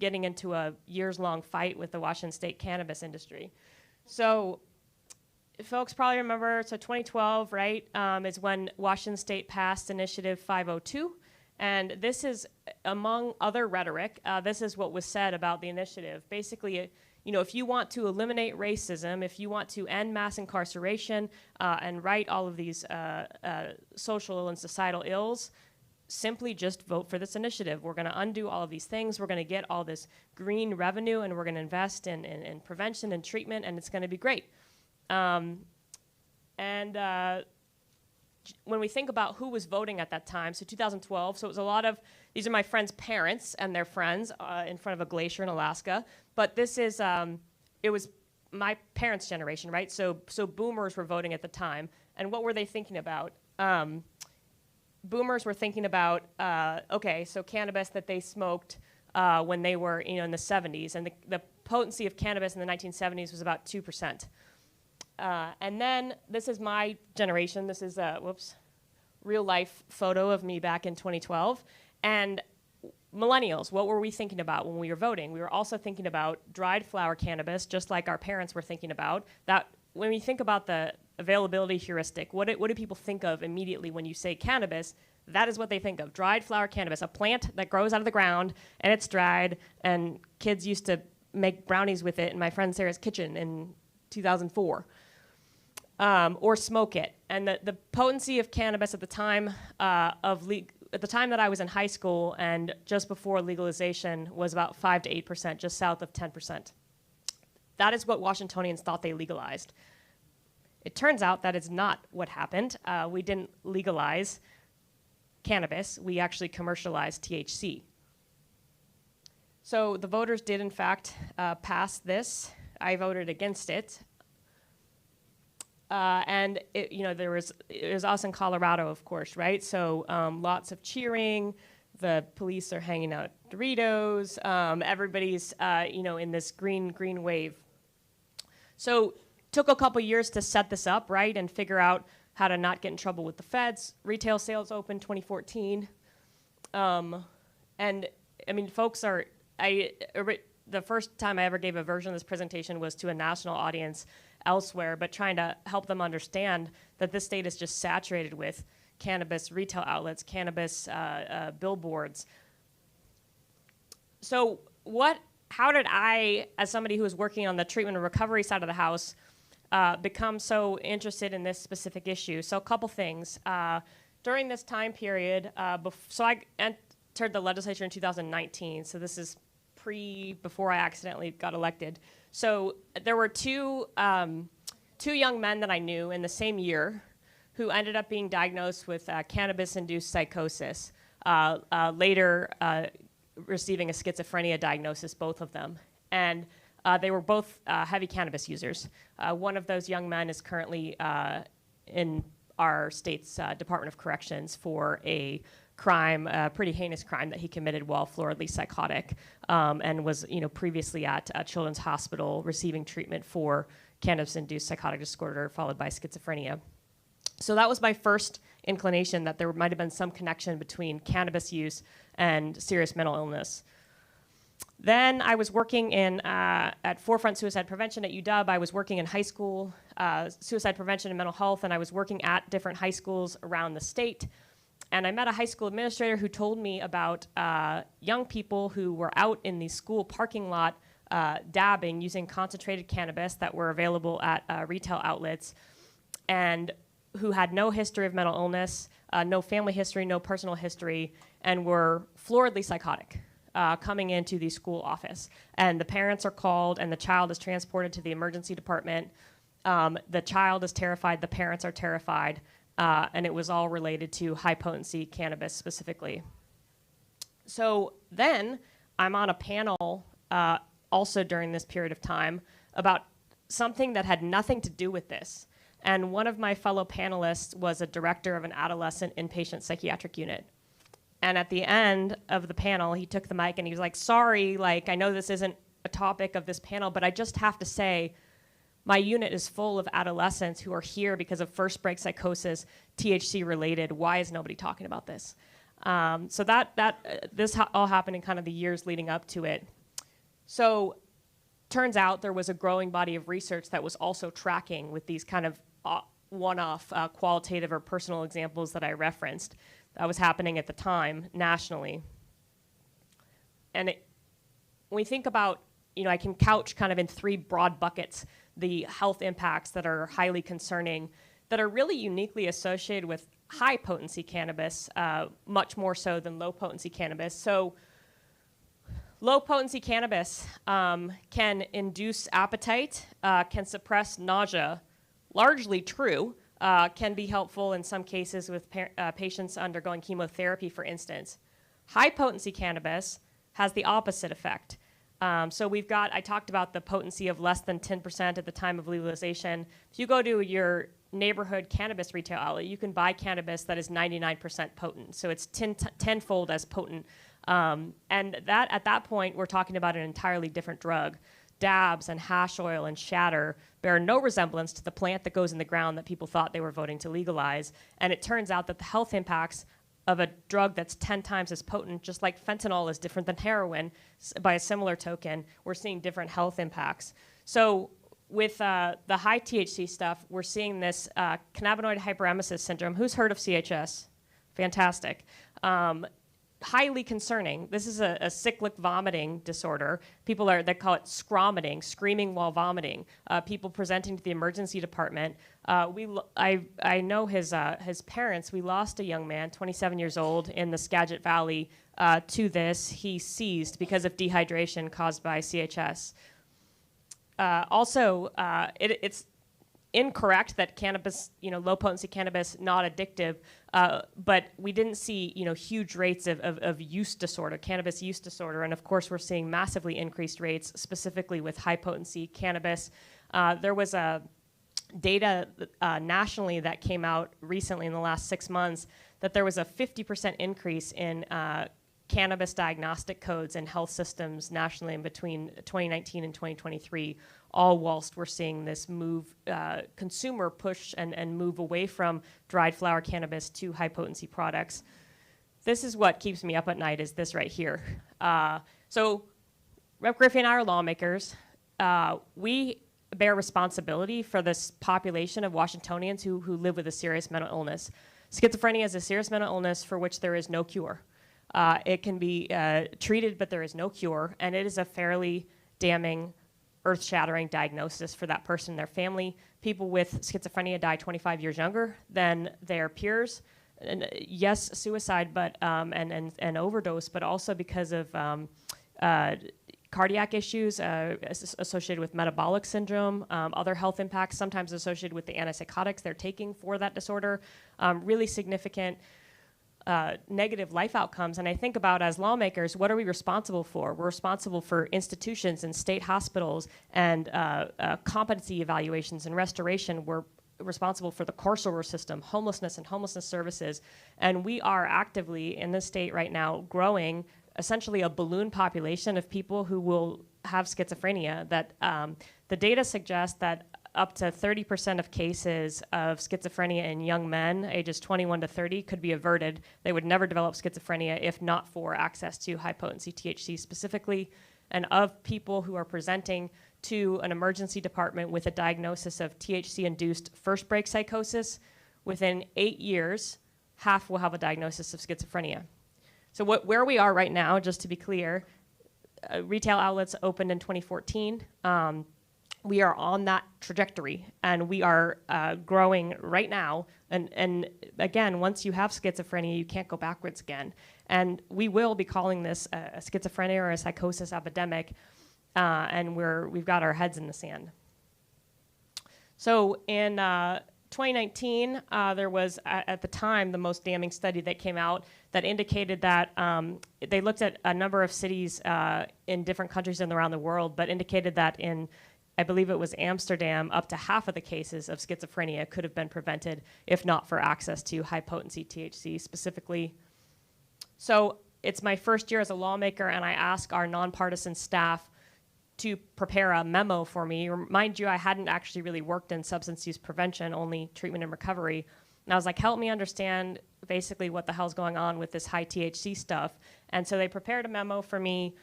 getting into a years-long fight with the Washington State cannabis industry. So folks probably remember, so 2012, right, is when Washington State passed Initiative 502. And this is, among other rhetoric, this is what was said about the initiative. Basically, if you want to eliminate racism, if you want to end mass incarceration and right all of these social and societal ills, simply just vote for this initiative. We're going to undo all of these things. We're going to get all this green revenue, and we're going to invest in prevention and treatment, and it's going to be great. When we think about who was voting at that time, so 2012, so it was a lot of, these are my friends' parents and their friends in front of a glacier in Alaska, but this is, it was my parents' generation, right? So boomers were voting at the time, and what were they thinking about? Boomers were thinking about, okay, so cannabis that they smoked when they were, in the 70s, and the potency of cannabis in the 1970s was about 2%. And then this is my generation. This is a real life photo of me back in 2012. And millennials, what were we thinking about when we were voting? We were also thinking about dried flower cannabis, just like our parents were thinking about. That when we think about the availability heuristic, what do people think of immediately when you say cannabis? That is what they think of, dried flower cannabis, a plant that grows out of the ground and it's dried, and kids used to make brownies with it in my friend Sarah's kitchen in 2004. Or smoke it. And the potency of cannabis at the time at the time that I was in high school and just before legalization was about 5 to 8%, just south of 10%. That is what Washingtonians thought they legalized. It turns out that is not what happened. We didn't legalize cannabis. We actually commercialized THC. So the voters did, in fact, pass this. I voted against it. And it was us in Colorado, of course, right? So lots of cheering. The police are hanging out Doritos. Everybody's in this green wave. So took a couple years to set this up, right, and figure out how to not get in trouble with the feds. Retail sales opened 2014, and I mean, folks are. The first time I ever gave a version of this presentation was to a national audience elsewhere, but trying to help them understand that this state is just saturated with cannabis retail outlets, cannabis billboards. So how did I, as somebody who was working on the treatment and recovery side of the house, become so interested in this specific issue? So a couple things. During this time period, so I entered the legislature in 2019, so this is before I accidentally got elected. So there were two young men that I knew in the same year who ended up being diagnosed with cannabis-induced psychosis, later receiving a schizophrenia diagnosis, both of them. And they were both heavy cannabis users. One of those young men is currently in our state's Department of Corrections for a crime, a pretty heinous crime that he committed while floridly psychotic, and was previously at a children's hospital receiving treatment for cannabis-induced psychotic disorder followed by schizophrenia. So that was my first inclination that there might have been some connection between cannabis use and serious mental illness. Then I was working at Forefront Suicide Prevention at UW. I was working in high school suicide prevention and mental health, and I was working at different high schools around the state. And I met a high school administrator who told me about young people who were out in the school parking lot dabbing using concentrated cannabis that were available at retail outlets, and who had no history of mental illness, no family history, no personal history, and were floridly psychotic coming into the school office. And the parents are called, and the child is transported to the emergency department. The child is terrified, the parents are terrified, and it was all related to high-potency cannabis specifically. So then I'm on a panel also during this period of time about something that had nothing to do with this. And one of my fellow panelists was a director of an adolescent inpatient psychiatric unit. And at the end of the panel, he took the mic and he was like, sorry, I know this isn't a topic of this panel, but I just have to say, my unit is full of adolescents who are here because of first break psychosis, THC related. Why is nobody talking about this? So this all happened in kind of the years leading up to it. So turns out there was a growing body of research that was also tracking with these kind of one-off qualitative or personal examples that I referenced. That was happening at the time nationally. And when we think about I can couch kind of in three broad buckets the health impacts that are highly concerning, that are really uniquely associated with high potency cannabis, much more so than low potency cannabis. So low potency cannabis can induce appetite, can suppress nausea, largely true, can be helpful in some cases with patients undergoing chemotherapy, for instance. High potency cannabis has the opposite effect. So I talked about the potency of less than 10% at the time of legalization. If you go to your neighborhood cannabis retail outlet, you can buy cannabis that is 99% potent. So it's tenfold as potent. And that at that point, we're talking about an entirely different drug. Dabs and hash oil and shatter bear no resemblance to the plant that goes in the ground that people thought they were voting to legalize. And it turns out that the health impacts of a drug that's 10 times as potent, just like fentanyl is different than heroin, by a similar token, we're seeing different health impacts. So with the high THC stuff, we're seeing this cannabinoid hyperemesis syndrome. Who's heard of CHS? Fantastic. Highly concerning. This is a cyclic vomiting disorder. They call it scromiting, screaming while vomiting. People presenting to the emergency department. I know his parents. We lost a young man, 27 years old, in the Skagit Valley to this. He seized because of dehydration caused by CHS. It's incorrect that cannabis, low potency cannabis, not addictive, but we didn't see, huge rates of use disorder, cannabis use disorder, and of course we're seeing massively increased rates, specifically with high potency cannabis. There was a data nationally that came out recently in the last 6 months that there was a 50% increase in cannabis diagnostic codes in health systems nationally in between 2019 and 2023, all whilst we're seeing this move, consumer push and move away from dried flower cannabis to high potency products. This is what keeps me up at night, is this right here. So Rep. Griffey and I are lawmakers. We bear responsibility for this population of Washingtonians who live with a serious mental illness. Schizophrenia is a serious mental illness for which there is no cure. It can be treated, but there is no cure, and it is a fairly damning, earth-shattering diagnosis for that person and their family. People with schizophrenia die 25 years younger than their peers. And yes, suicide, but and overdose, but also because of cardiac issues associated with metabolic syndrome, other health impacts, sometimes associated with the antipsychotics they're taking for that disorder. Really significant negative life outcomes. And I think about, as lawmakers, what are we responsible for? We're responsible for institutions and state hospitals and competency evaluations and restoration. We're responsible for the carceral system, homelessness and homelessness services. And we are actively in this state right now growing essentially a balloon population of people who will have schizophrenia. That the data suggests that up to 30% of cases of schizophrenia in young men ages 21 to 30 could be averted. They would never develop schizophrenia if not for access to high potency THC specifically. And of people who are presenting to an emergency department with a diagnosis of THC-induced first break psychosis, within 8 years, half will have a diagnosis of schizophrenia. So where we are right now, just to be clear, retail outlets opened in 2014. We are on that trajectory, and we are growing right now. And again, once you have schizophrenia, you can't go backwards again. And we will be calling this a schizophrenia or a psychosis epidemic, and we've got our heads in the sand. So in 2019, there was, at the time, the most damning study that came out that indicated that they looked at a number of cities in different countries and around the world, but indicated that in, I believe it was Amsterdam, up to half of the cases of schizophrenia could have been prevented if not for access to high potency THC specifically. So it's my first year as a lawmaker, and I ask our nonpartisan staff to prepare a memo for me. Mind you, I hadn't actually really worked in substance use prevention, only treatment and recovery. And I was like, help me understand basically what the hell's going on with this high THC stuff. And so they prepared a memo for me,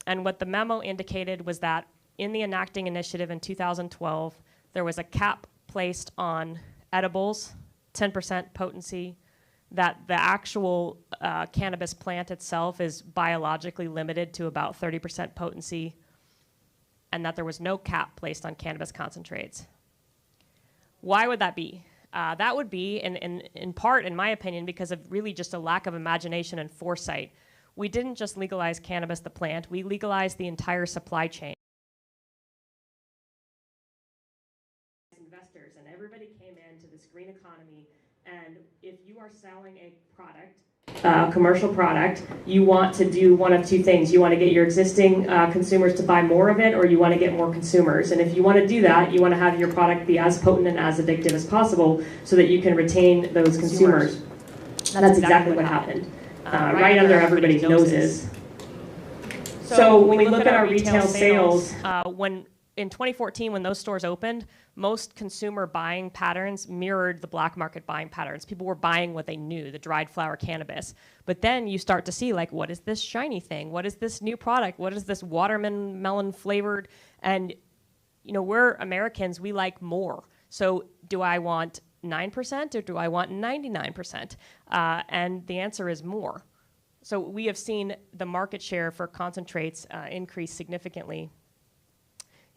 and what the memo indicated was that in the enacting initiative in 2012, there was a cap placed on edibles, 10% potency, that the actual cannabis plant itself is biologically limited to about 30% potency. and that there was no cap placed on cannabis concentrates. Why would that be? That would be, in part, in my opinion, because of really just a lack of imagination and foresight. We didn't just legalize cannabis, the plant, we legalized the entire supply chain. Investors, and everybody came into this green economy, and if you are selling a product, commercial product, you want to do one of two things. You want to get your existing consumers to buy more of it, or you want to get more consumers. And if you want to do that, you want to have your product be as potent and as addictive as possible so that you can retain those consumers. That's exactly what happened. Right under everybody's noses. So when we look at our retail sales, when in 2014, when those stores opened, most consumer buying patterns mirrored the black market buying patterns. People were buying what they knew, the dried flower cannabis. But then you start to see, like, what is this shiny thing? What is this new product? What is this watermelon flavored? And, you know, we're Americans, we like more. So do I want 9% or do I want 99%? And the answer is more. So we have seen the market share for concentrates increase significantly.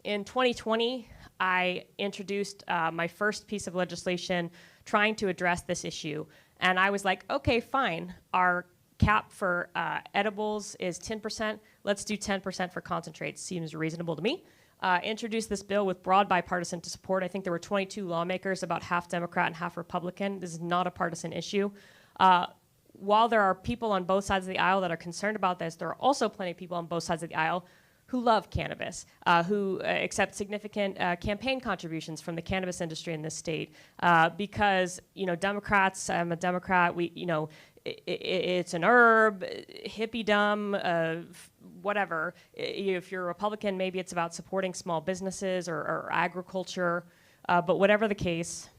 In 2020, I introduced my first piece of legislation trying to address this issue. And I was like, okay, fine. Our cap for edibles is 10%. Let's do 10% for concentrates. Seems reasonable to me. Introduced this bill with broad bipartisan support. I think there were 22 lawmakers, about half Democrat and half Republican. This is not a partisan issue. While there are people on both sides of the aisle that are concerned about this, there are also plenty of people on both sides of the aisle who love cannabis, who accept significant campaign contributions from the cannabis industry in this state, because, you know, Democrats, I'm a Democrat, it's an herb, hippie-dumb, whatever. If you're a Republican, maybe it's about supporting small businesses or agriculture, but whatever the case.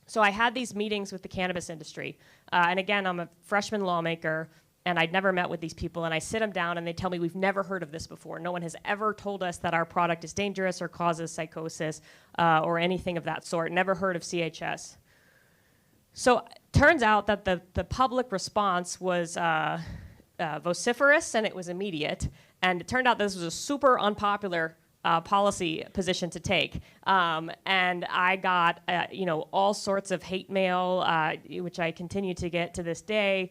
So I had these meetings with the cannabis industry, and again, I'm a freshman lawmaker, and I'd never met with these people, and I sit them down and they tell me, we've never heard of this before. No one has ever told us that our product is dangerous or causes psychosis or anything of that sort. Never heard of CHS. So turns out that the public response was vociferous and it was immediate, and it turned out this was a super unpopular policy position to take. And I got all sorts of hate mail, which I continue to get to this day.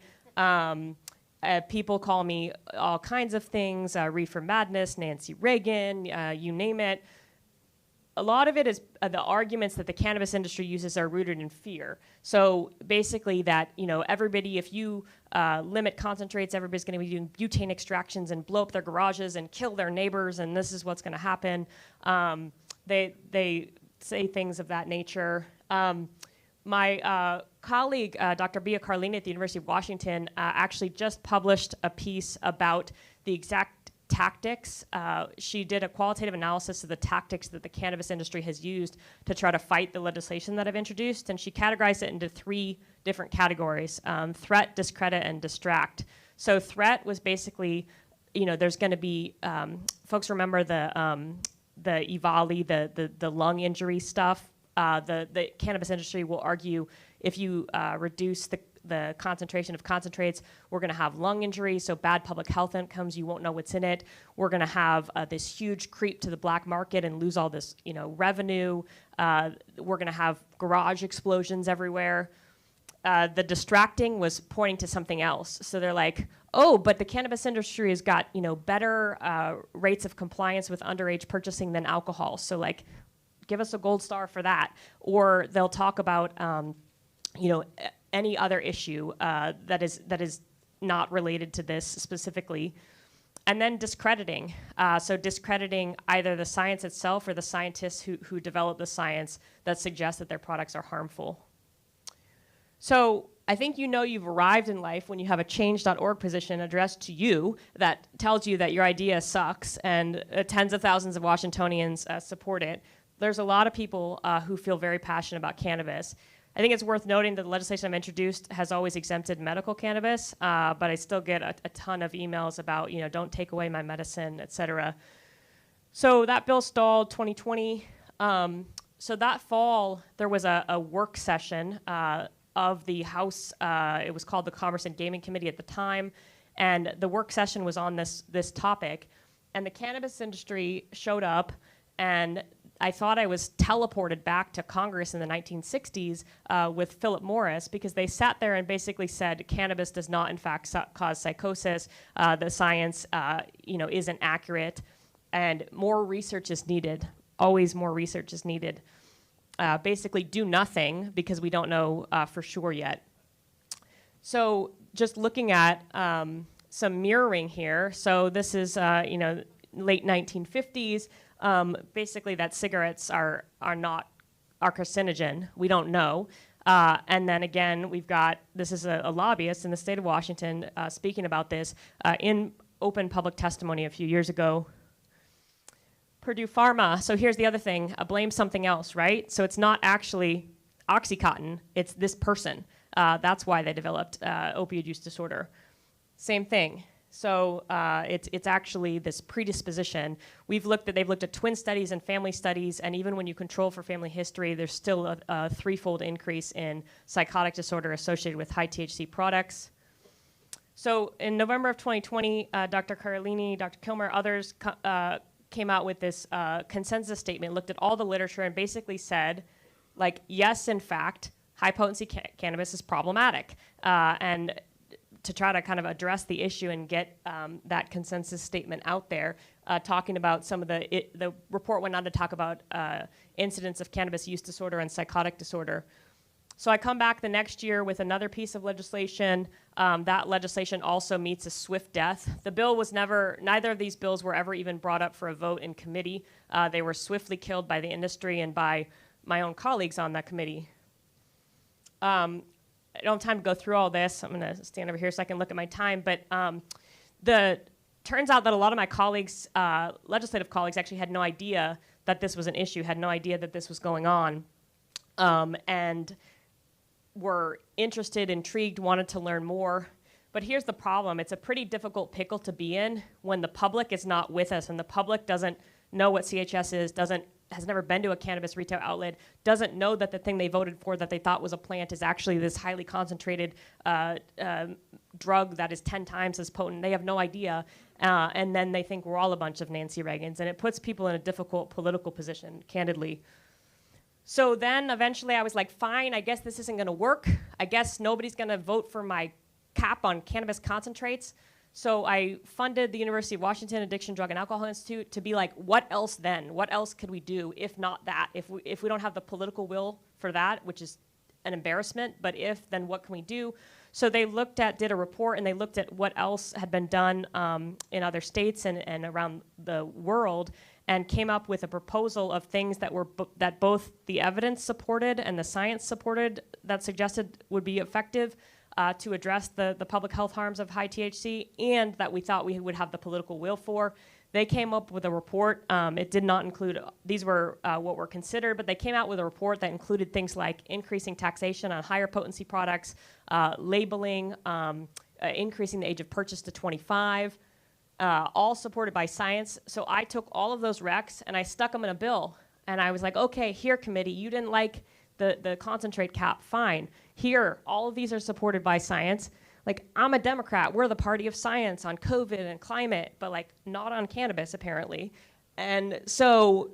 People call me all kinds of things, Reefer Madness, Nancy Reagan, you name it. A lot of it is the arguments that the cannabis industry uses are rooted in fear. So basically that, everybody, if you limit concentrates, everybody's going to be doing butane extractions and blow up their garages and kill their neighbors, and this is what's going to happen. They say things of that nature. My colleague, Dr. Bia Carlini at the University of Washington, actually just published a piece about the exact tactics. She did a qualitative analysis of the tactics that the cannabis industry has used to try to fight the legislation that I've introduced, and she categorized it into 3 different categories: threat, discredit, and distract. So threat was basically, there's going to be, folks remember the EVALI, the lung injury stuff. The cannabis industry will argue if you reduce the concentration of concentrates, we're going to have lung injury, so bad public health outcomes, you won't know what's in it. We're going to have this huge creep to the black market and lose all this revenue. We're going to have garage explosions everywhere. The distracting was pointing to something else. So they're like, oh, but the cannabis industry has got better rates of compliance with underage purchasing than alcohol. So give us a gold star for that. Or they'll talk about, any other issue that is not related to this specifically. And then discrediting. So discrediting either the science itself or the scientists who develop the science that suggests that their products are harmful. So I think you've arrived in life when you have a change.org position addressed to you that tells you that your idea sucks and tens of thousands of Washingtonians support it. There's a lot of people who feel very passionate about cannabis. I think it's worth noting that the legislation I've introduced has always exempted medical cannabis, but I still get a ton of emails about, don't take away my medicine, et cetera. So that bill stalled 2020. So that fall, there was a work session of the House. It was called the Commerce and Gaming Committee at the time, and the work session was on this topic. and the cannabis industry showed up, and I thought I was teleported back to Congress in the 1960s with Philip Morris, because they sat there and basically said cannabis does not, in fact, cause psychosis. The science, isn't accurate, and more research is needed. Always more research is needed. Basically, do nothing because we don't know for sure yet. So, just looking at some mirroring here. So this is, late 1950s. Basically, that cigarettes are carcinogen. We don't know. And then again, we've got, this is a lobbyist in the state of Washington speaking about this in open public testimony a few years ago. Purdue Pharma. So here's the other thing. Blame something else, right? So it's not actually OxyContin. It's this person. That's why they developed opioid use disorder. Same thing. So it's actually this predisposition. They've looked at twin studies and family studies, and even when you control for family history, there's still a threefold increase in psychotic disorder associated with high THC products. So in November of 2020, Dr. Carlini, Dr. Kilmer, others came out with this consensus statement, looked at all the literature, and basically said, like, yes, in fact, high-potency cannabis is problematic. And to try to kind of address the issue and get that consensus statement out there, talking about some of the report went on to talk about incidents of cannabis use disorder and psychotic disorder. So I come back the next year with another piece of legislation. That legislation also meets a swift death. The bill was neither of these bills were ever even brought up for a vote in committee. They were swiftly killed by the industry and by my own colleagues on that committee. I don't have time to go through all this. I'm going to stand over here so I can look at my time. But turns out that a lot of my colleagues, legislative colleagues, actually had no idea that this was an issue, had no idea that this was going on, and were interested, intrigued, wanted to learn more. But here's the problem. It's a pretty difficult pickle to be in when the public is not with us and the public doesn't know what CHS is, has never been to a cannabis retail outlet, doesn't know that the thing they voted for that they thought was a plant is actually this highly concentrated drug that is 10 times as potent. They have no idea. And then they think we're all a bunch of Nancy Reagans. And it puts people in a difficult political position, candidly. So then eventually I was like, fine, I guess this isn't going to work. I guess nobody's going to vote for my cap on cannabis concentrates. So I funded the University of Washington Addiction, Drug, and Alcohol Institute to be like, what else then? What else could we do if not that? If we don't have the political will for that, which is an embarrassment, but then what can we do? So they did a report, and they looked at what else had been done in other states and around the world, and came up with a proposal of things that both the evidence supported and the science supported that suggested would be effective to address the public health harms of high THC, and that we thought we would have the political will for. They came up with a report. It did not include, these were what were considered, but they came out with a report that included things like increasing taxation on higher potency products, labeling, increasing the age of purchase to 25, all supported by science. So I took all of those recs and I stuck them in a bill. And I was like, okay, here, committee, you didn't like the concentrate cap, fine. Here, all of these are supported by science. Like, I'm a Democrat. We're the party of science on COVID and climate, but like not on cannabis, apparently. And so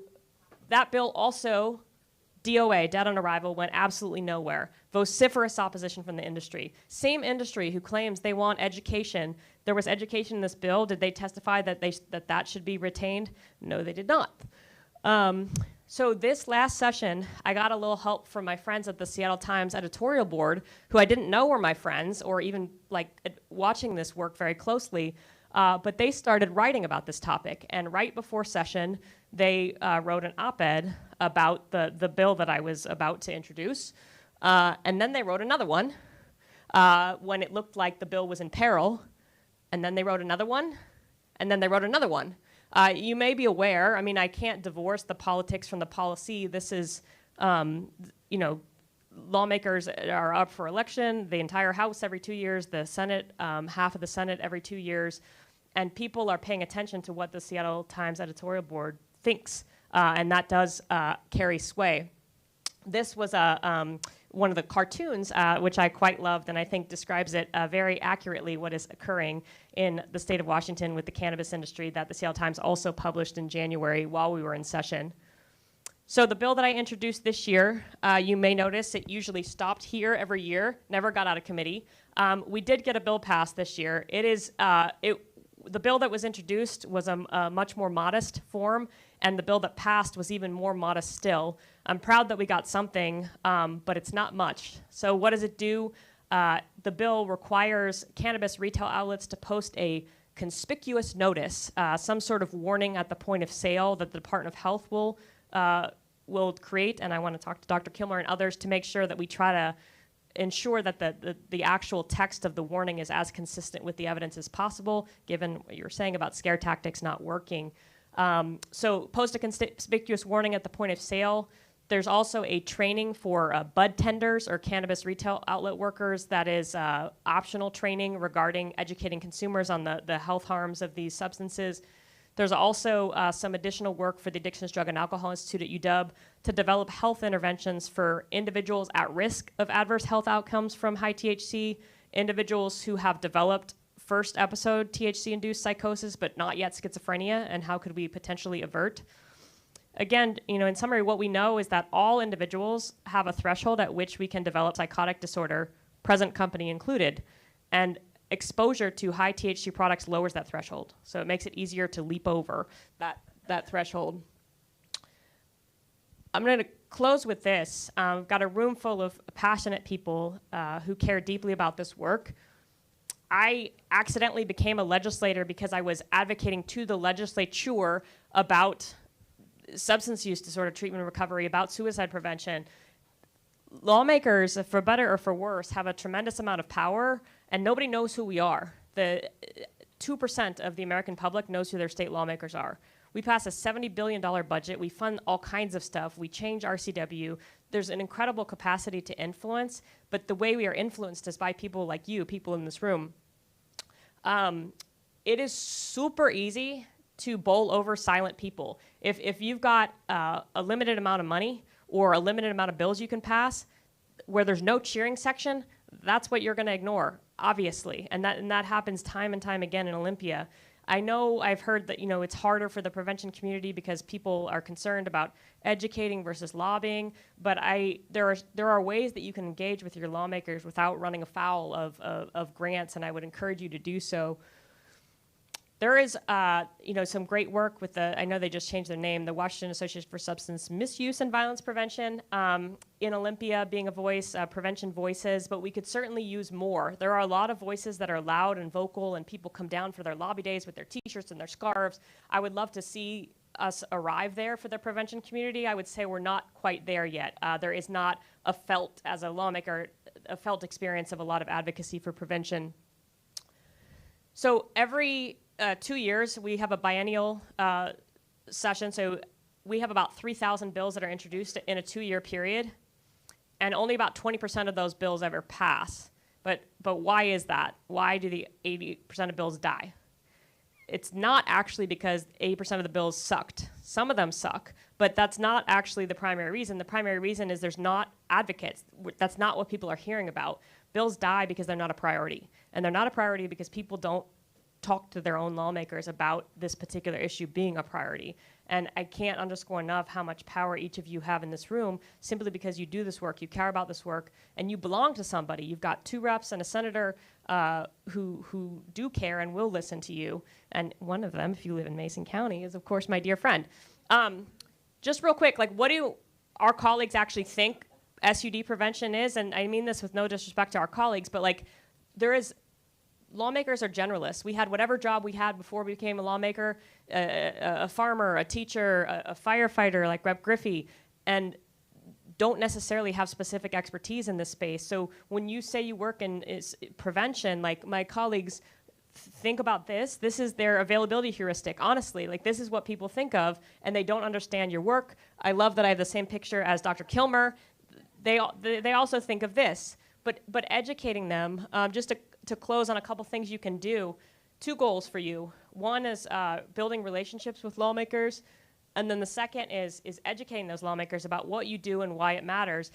that bill also, DOA, dead on arrival, went absolutely nowhere. Vociferous opposition from the industry. Same industry who claims they want education. There was education in this bill. Did they testify that that should be retained? No, they did not. So this last session, I got a little help from my friends at the Seattle Times editorial board, who I didn't know were my friends or even like watching this work very closely, but they started writing about this topic. And right before session, they wrote an op-ed about the bill that I was about to introduce. And then they wrote another one when it looked like the bill was in peril. And then they wrote another one. And then they wrote another one. You may be aware, I mean, I can't divorce the politics from the policy. This is, lawmakers are up for election, the entire House every 2 years, the Senate, half of the Senate every 2 years, and people are paying attention to what the Seattle Times editorial board thinks, and that does carry sway. This was one of the cartoons, which I quite loved and I think describes it very accurately what is occurring in the state of Washington with the cannabis industry that the Seattle Times also published in January while we were in session. So the bill that I introduced this year, you may notice it usually stopped here every year, never got out of committee. We did get a bill passed this year. It is, the bill that was introduced was a much more modest form, and the bill that passed was even more modest still. I'm proud that we got something, but it's not much. So what does it do? The bill requires cannabis retail outlets to post a conspicuous notice, some sort of warning at the point of sale that the Department of Health will create, and I want to talk to Dr. Kilmer and others to make sure that we try to ensure that the actual text of the warning is as consistent with the evidence as possible, given what you were saying about scare tactics not working. So post a conspicuous warning at the point of sale. There's also a training for bud tenders or cannabis retail outlet workers that is optional training regarding educating consumers on the health harms of these substances. There's also some additional work for the Addictions, Drug, and Alcohol Institute at UW to develop health interventions for individuals at risk of adverse health outcomes from high THC, individuals who have developed first episode THC-induced psychosis but not yet schizophrenia, and how could we potentially avert. Again, in summary, what we know is that all individuals have a threshold at which we can develop psychotic disorder, present company included, and exposure to high THC products lowers that threshold. So it makes it easier to leap over that threshold. I'm going to close with this. I've got a room full of passionate people who care deeply about this work. I accidentally became a legislator because I was advocating to the legislature about substance use disorder treatment and recovery, about suicide prevention. Lawmakers, for better or for worse, have a tremendous amount of power, and nobody knows who we are. The 2% of the American public knows who their state lawmakers are. We pass a $70 billion budget. We fund all kinds of stuff. We change RCW. There's an incredible capacity to influence, but the way we are influenced is by people like you, people in this room. It is super easy to bowl over silent people. If you've got a limited amount of money or a limited amount of bills you can pass, where there's no cheering section, that's what you're going to ignore, obviously. And that happens time and time again in Olympia. I know I've heard that it's harder for the prevention community because people are concerned about educating versus lobbying, but there are ways that you can engage with your lawmakers without running afoul of grants, and I would encourage you to do so. There is, some great work with I know they just changed their name, the Washington Association for Substance Misuse and Violence Prevention, in Olympia being a voice, Prevention Voices, but we could certainly use more. There are a lot of voices that are loud and vocal, and people come down for their lobby days with their t-shirts and their scarves. I would love to see us arrive there for the prevention community. I would say we're not quite there yet. There is not as a lawmaker, a felt experience of a lot of advocacy for prevention. So every 2 years, we have a biennial session. So we have about 3,000 bills that are introduced in a 2-year period, and only about 20% of those bills ever pass. But why is that? Why do the 80% of bills die? It's not actually because 80% of the bills sucked. Some of them suck, but that's not actually the primary reason. The primary reason is there's not advocates. That's not what people are hearing about. Bills die because they're not a priority. And they're not a priority because people don't talk to their own lawmakers about this particular issue being a priority. And I can't underscore enough how much power each of you have in this room simply because you do this work, you care about this work, and you belong to somebody. You've got 2 reps and a senator who do care and will listen to you. And one of them, if you live in Mason County, is of course my dear friend. Just real quick, what do our colleagues actually think SUD prevention is? And I mean this with no disrespect to our colleagues, but lawmakers are generalists. We had whatever job we had before we became a lawmaker, a farmer, a teacher, a firefighter like Rep. Griffey, and don't necessarily have specific expertise in this space. So when you say you work in prevention, my colleagues think about this. This is their availability heuristic, honestly. This is what people think of, and they don't understand your work. I love that I have the same picture as Dr. Kilmer. They also think of this. But educating them, just to close on a couple things you can do, 2 goals for you. One is building relationships with lawmakers, and then the second is educating those lawmakers about what you do and why it matters.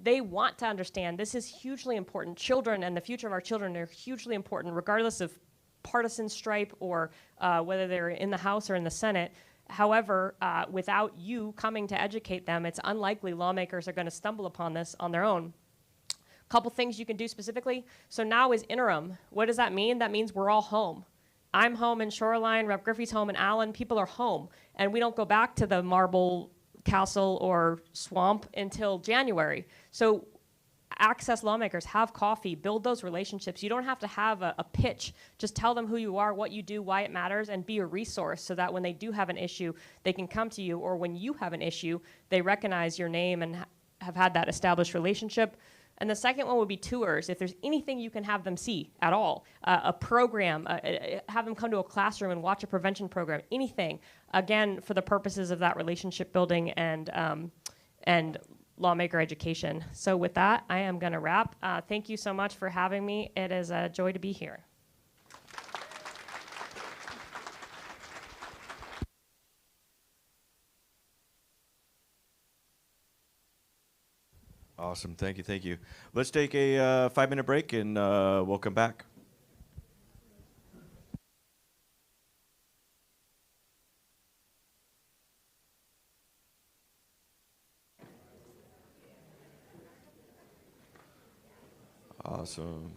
they want to understand this is hugely important. Children and the future of our children are hugely important, regardless of partisan stripe or whether they're in the House or in the Senate. However, without you coming to educate them, it's unlikely lawmakers are going to stumble upon this on their own. Couple things you can do specifically. So now is interim. What does that mean? That means we're all home. I'm home in Shoreline, Rep. Griffey's home in Allen. People are home. And we don't go back to the marble castle or swamp until January. So access lawmakers, have coffee, build those relationships. You don't have to have a pitch. Just tell them who you are, what you do, why it matters, and be a resource so that when they do have an issue, they can come to you, or when you have an issue, they recognize your name and have had that established relationship. And the second one would be tours. If there's anything you can have them see at all, a program, have them come to a classroom and watch a prevention program, anything, again, for the purposes of that relationship building and lawmaker education. So with that, I am going to wrap. Thank you so much for having me. It is a joy to be here. Awesome. Thank you. Thank you. Let's take a 5-minute break and we'll come back. Awesome.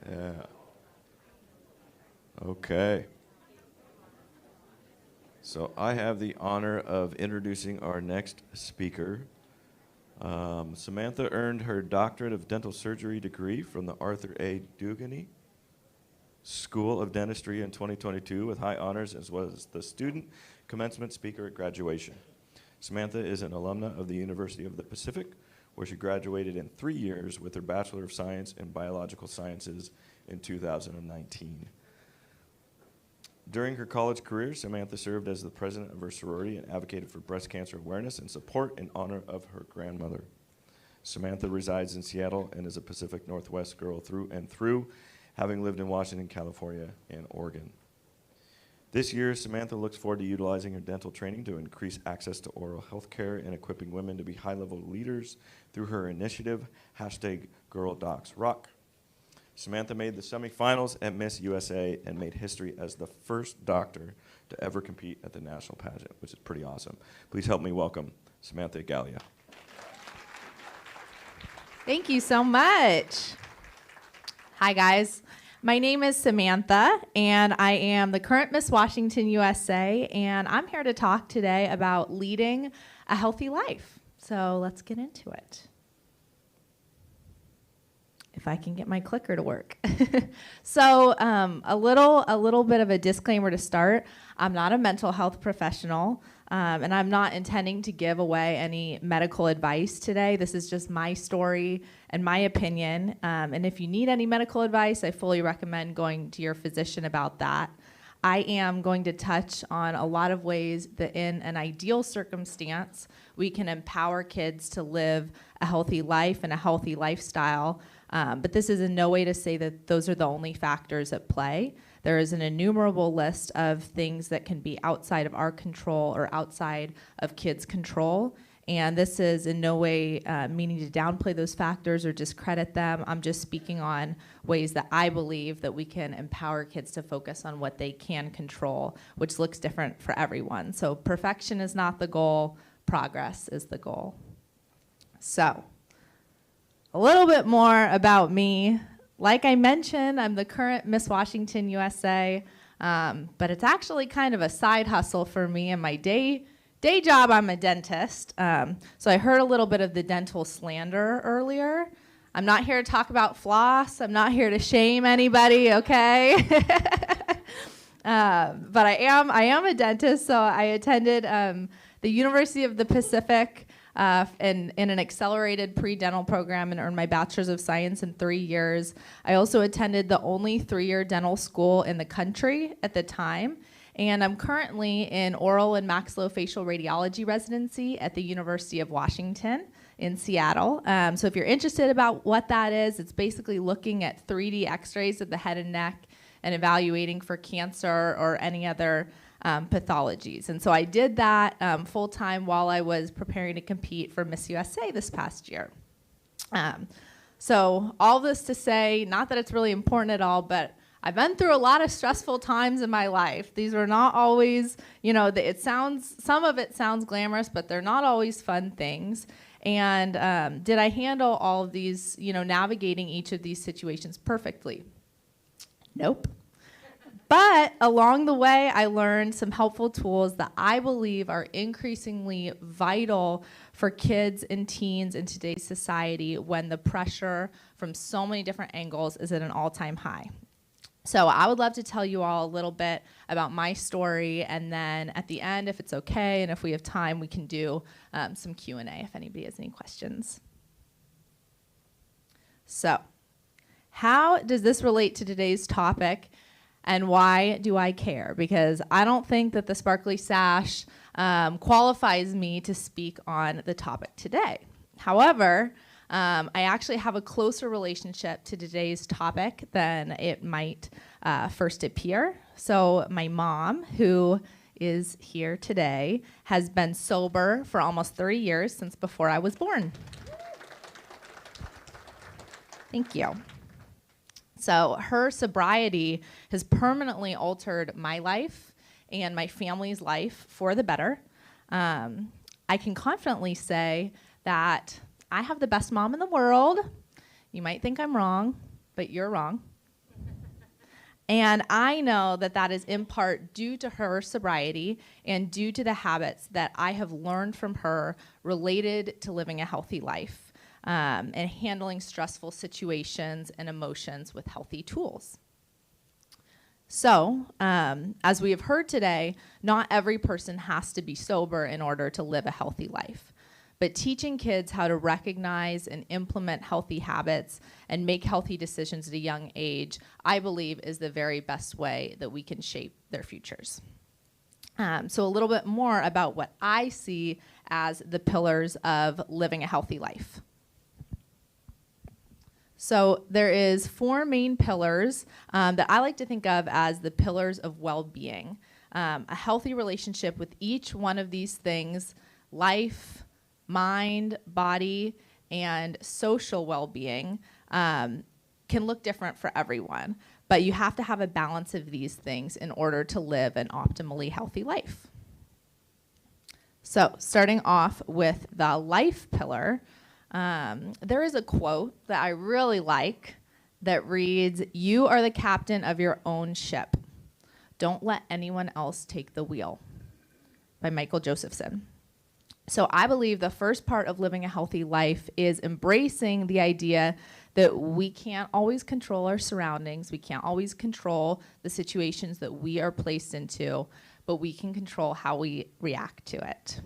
Yeah. Okay. So I have the honor of introducing our next speaker. Samantha earned her doctorate of dental surgery degree from the Arthur A. Duganey School of Dentistry in 2022 with high honors, as well as the student commencement speaker at graduation. Samantha is an alumna of the University of the Pacific, where she graduated in 3 years with her Bachelor of Science in Biological Sciences in 2019. During her college career, Samantha served as the president of her sorority and advocated for breast cancer awareness and support in honor of her grandmother. Samantha resides in Seattle and is a Pacific Northwest girl through and through, having lived in Washington, California, and Oregon. This year, Samantha looks forward to utilizing her dental training to increase access to oral health care and equipping women to be high-level leaders through her initiative, #GirlDocsRock. Samantha made the semifinals at Miss USA and made history as the first doctor to ever compete at the national pageant, which is pretty awesome. Please help me welcome Samantha Gallia. Thank you so much. Hi, guys. My name is Samantha, and I am the current Miss Washington USA, and I'm here to talk today about leading a healthy life. So let's get into it. If I can get my clicker to work. So a little bit of a disclaimer to start. I'm not a mental health professional, and I'm not intending to give away any medical advice today. This is just my story and my opinion. And if you need any medical advice, I fully recommend going to your physician about that. I am going to touch on a lot of ways that in an ideal circumstance, we can empower kids to live a healthy life and a healthy lifestyle. But this is in no way to say that those are the only factors at play. There is an innumerable list of things that can be outside of our control or outside of kids' control. And this is in no way meaning to downplay those factors or discredit them. I'm just speaking on ways that I believe that we can empower kids to focus on what they can control, which looks different for everyone. So perfection is not the goal, progress is the goal. So, a little bit more about me. Like I mentioned, I'm the current Miss Washington USA, but it's actually kind of a side hustle for me. In my day job, I'm a dentist. So I heard a little bit of the dental slander earlier. I'm not here to talk about floss. I'm not here to shame anybody, okay? But I am a dentist, so I attended the University of the Pacific in an accelerated pre-dental program and earned my Bachelor's of Science in 3 years. I also attended the only 3-year dental school in the country at the time. And I'm currently in oral and maxillofacial radiology residency at the University of Washington in Seattle. So if you're interested about what that is, it's basically looking at 3D x-rays of the head and neck and evaluating for cancer or any other pathologies. And so I did that full time while I was preparing to compete for Miss USA this past year. So all this to say, not that it's really important at all, but I've been through a lot of stressful times in my life. These are not always, some of it sounds glamorous, but they're not always fun things. And did I handle all of these, navigating each of these situations perfectly? Nope. But along the way, I learned some helpful tools that I believe are increasingly vital for kids and teens in today's society when the pressure from so many different angles is at an all-time high. So I would love to tell you all a little bit about my story, and then at the end, if it's okay, and if we have time, we can do some Q&A if anybody has any questions. So, how does this relate to today's topic, and why do I care? Because I don't think that the sparkly sash qualifies me to speak on the topic today. However, I actually have a closer relationship to today's topic than it might first appear. So my mom, who is here today, has been sober for almost 30 years, since before I was born. Thank you. So her sobriety has permanently altered my life and my family's life for the better. I can confidently say that I have the best mom in the world. You might think I'm wrong, but you're wrong. And I know that that is in part due to her sobriety and due to the habits that I have learned from her related to living a healthy life and handling stressful situations and emotions with healthy tools. So, as we have heard today, not every person has to be sober in order to live a healthy life. But teaching kids how to recognize and implement healthy habits and make healthy decisions at a young age, I believe, is the very best way that we can shape their futures. So a little bit more about what I see as the pillars of living a healthy life. So there is 4 main pillars that I like to think of as the pillars of well-being. A healthy relationship with each one of these things: life, mind, body, and social well-being can look different for everyone, but you have to have a balance of these things in order to live an optimally healthy life. So starting off with the life pillar, there is a quote that I really like that reads, "You are the captain of your own ship. Don't let anyone else take the wheel," by Michael Josephson. So I believe the first part of living a healthy life is embracing the idea that we can't always control our surroundings, we can't always control the situations that we are placed into, but we can control how we react to it.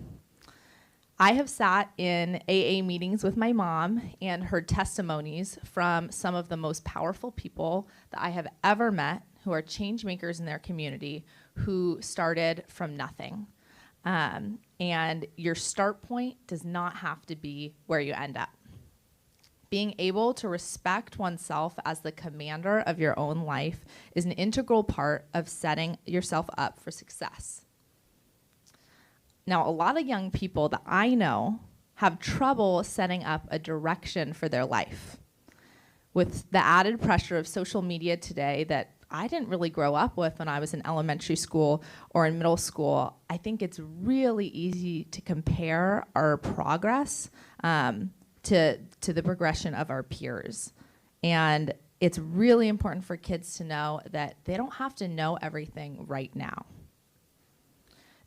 I have sat in AA meetings with my mom and heard testimonies from some of the most powerful people that I have ever met, who are change makers in their community, who started from nothing. And your start point does not have to be where you end up. Being able to respect oneself as the commander of your own life is an integral part of setting yourself up for success. Now, a lot of young people that I know have trouble setting up a direction for their life. With the added pressure of social media today that I didn't really grow up with when I was in elementary school or in middle school, I think it's really easy to compare our progress to the progression of our peers. And it's really important for kids to know that they don't have to know everything right now.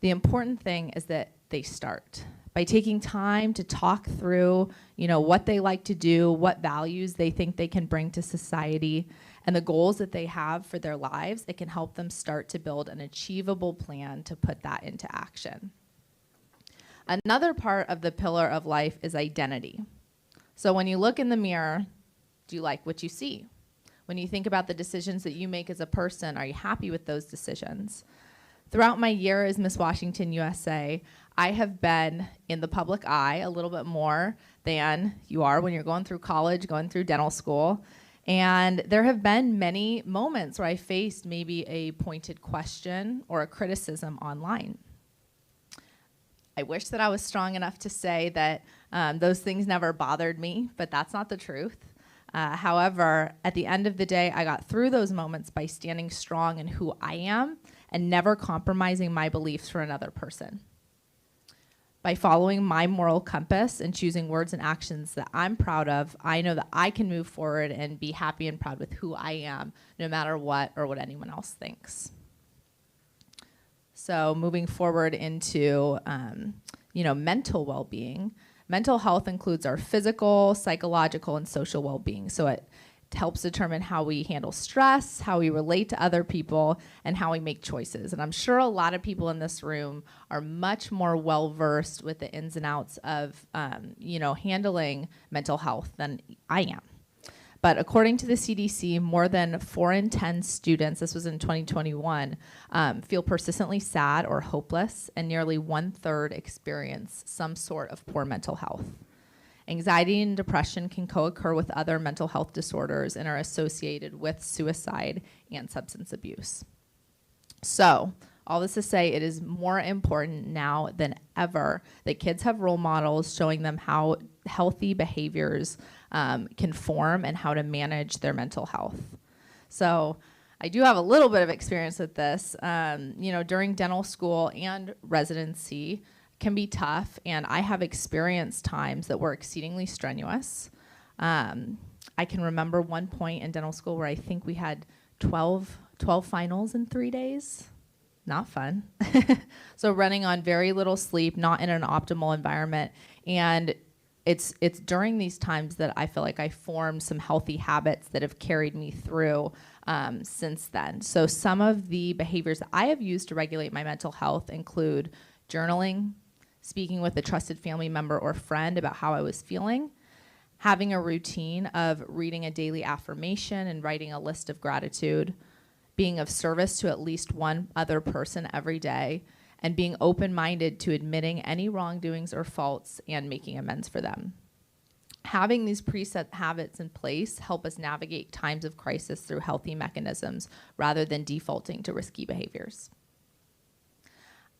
The important thing is that they start by taking time to talk through, what they like to do, what values they think they can bring to society, and the goals that they have for their lives. It can help them start to build an achievable plan to put that into action. Another part of the pillar of life is identity. So when you look in the mirror, do you like what you see? When you think about the decisions that you make as a person, are you happy with those decisions? Throughout my year as Miss Washington USA, I have been in the public eye a little bit more than you are when you're going through college, going through dental school. And there have been many moments where I faced maybe a pointed question or a criticism online. I wish that I was strong enough to say that those things never bothered me, but that's not the truth. However, at the end of the day, I got through those moments by standing strong in who I am and never compromising my beliefs for another person. By following my moral compass and choosing words and actions that I'm proud of, I know that I can move forward and be happy and proud with who I am, no matter what or what anyone else thinks. So moving forward into, mental well-being. Mental health includes our physical, psychological, and social well-being. So it helps determine how we handle stress, how we relate to other people, and how we make choices. And I'm sure a lot of people in this room are much more well-versed with the ins and outs of, handling mental health than I am. But according to the CDC, more than 4 in 10 students, this was in 2021, feel persistently sad or hopeless, and nearly 1/3 experience some sort of poor mental health. Anxiety and depression can co-occur with other mental health disorders and are associated with suicide and substance abuse. So, all this to say, it is more important now than ever that kids have role models showing them how healthy behaviors can form and how to manage their mental health. So I do have a little bit of experience with this. During dental school and residency can be tough, and I have experienced times that were exceedingly strenuous. I can remember one point in dental school where I think we had 12 finals in 3 days. Not fun. So running on very little sleep, not in an optimal environment, and it's during these times that I feel like I formed some healthy habits that have carried me through since then. So some of the behaviors that I have used to regulate my mental health include journaling, speaking with a trusted family member or friend about how I was feeling, having a routine of reading a daily affirmation and writing a list of gratitude, being of service to at least one other person every day, and being open-minded to admitting any wrongdoings or faults and making amends for them. Having these preset habits in place help us navigate times of crisis through healthy mechanisms rather than defaulting to risky behaviors.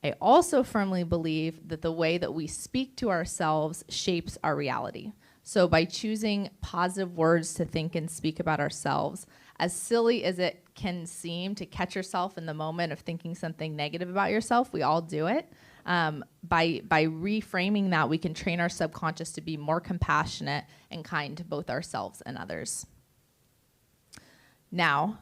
I also firmly believe that the way that we speak to ourselves shapes our reality. So by choosing positive words to think and speak about ourselves, as silly as it can seem to catch yourself in the moment of thinking something negative about yourself, we all do it. By reframing that, we can train our subconscious to be more compassionate and kind to both ourselves and others. Now,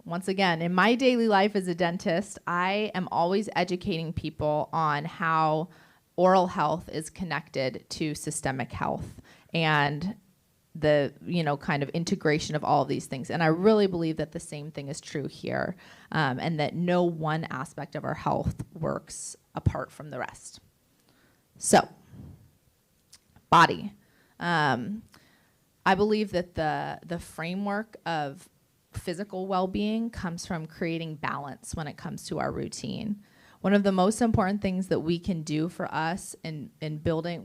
once again, in my daily life as a dentist, I am always educating people on how oral health is connected to systemic health and the kind of integration of all of these things. And I really believe that the same thing is true here, and that no one aspect of our health works apart from the rest. So, body. I believe that the framework of physical well-being comes from creating balance when it comes to our routine. One of the most important things that we can do for us in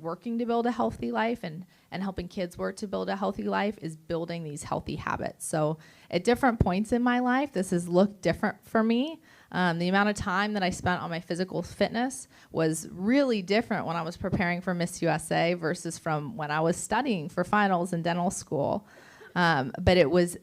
working to build a healthy life and helping kids work to build a healthy life is building these healthy habits. So at different points in my life, this has looked different for me. The amount of time that I spent on my physical fitness was really different when I was preparing for Miss USA versus from when I was studying for finals in dental school. But it was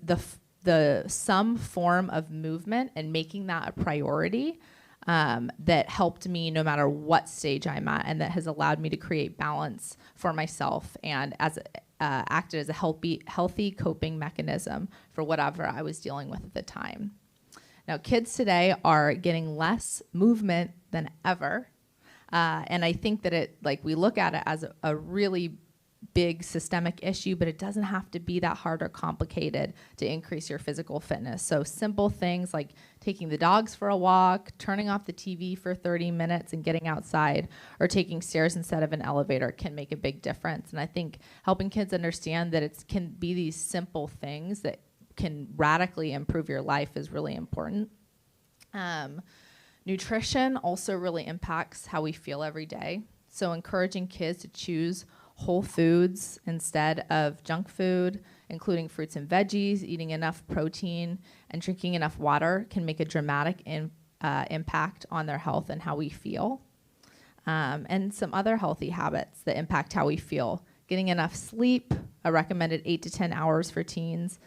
some form of movement and making that a priority that helped me no matter what stage I'm at, and that has allowed me to create balance for myself and acted as a healthy coping mechanism for whatever I was dealing with at the time. Now, kids today are getting less movement than ever, and I think that we look at it as a really big systemic issue, but it doesn't have to be that hard or complicated to increase your physical fitness. So simple things like taking the dogs for a walk, turning off the TV for 30 minutes and getting outside, or taking stairs instead of an elevator can make a big difference. And I think helping kids understand that it can be these simple things that can radically improve your life is really important. Nutrition also really impacts how we feel every day. So encouraging kids to choose whole foods instead of junk food, including fruits and veggies, eating enough protein, and drinking enough water can make a dramatic impact on their health and how we feel. And some other healthy habits that impact how we feel. Getting enough sleep, a recommended 8 to 10 hours for teens,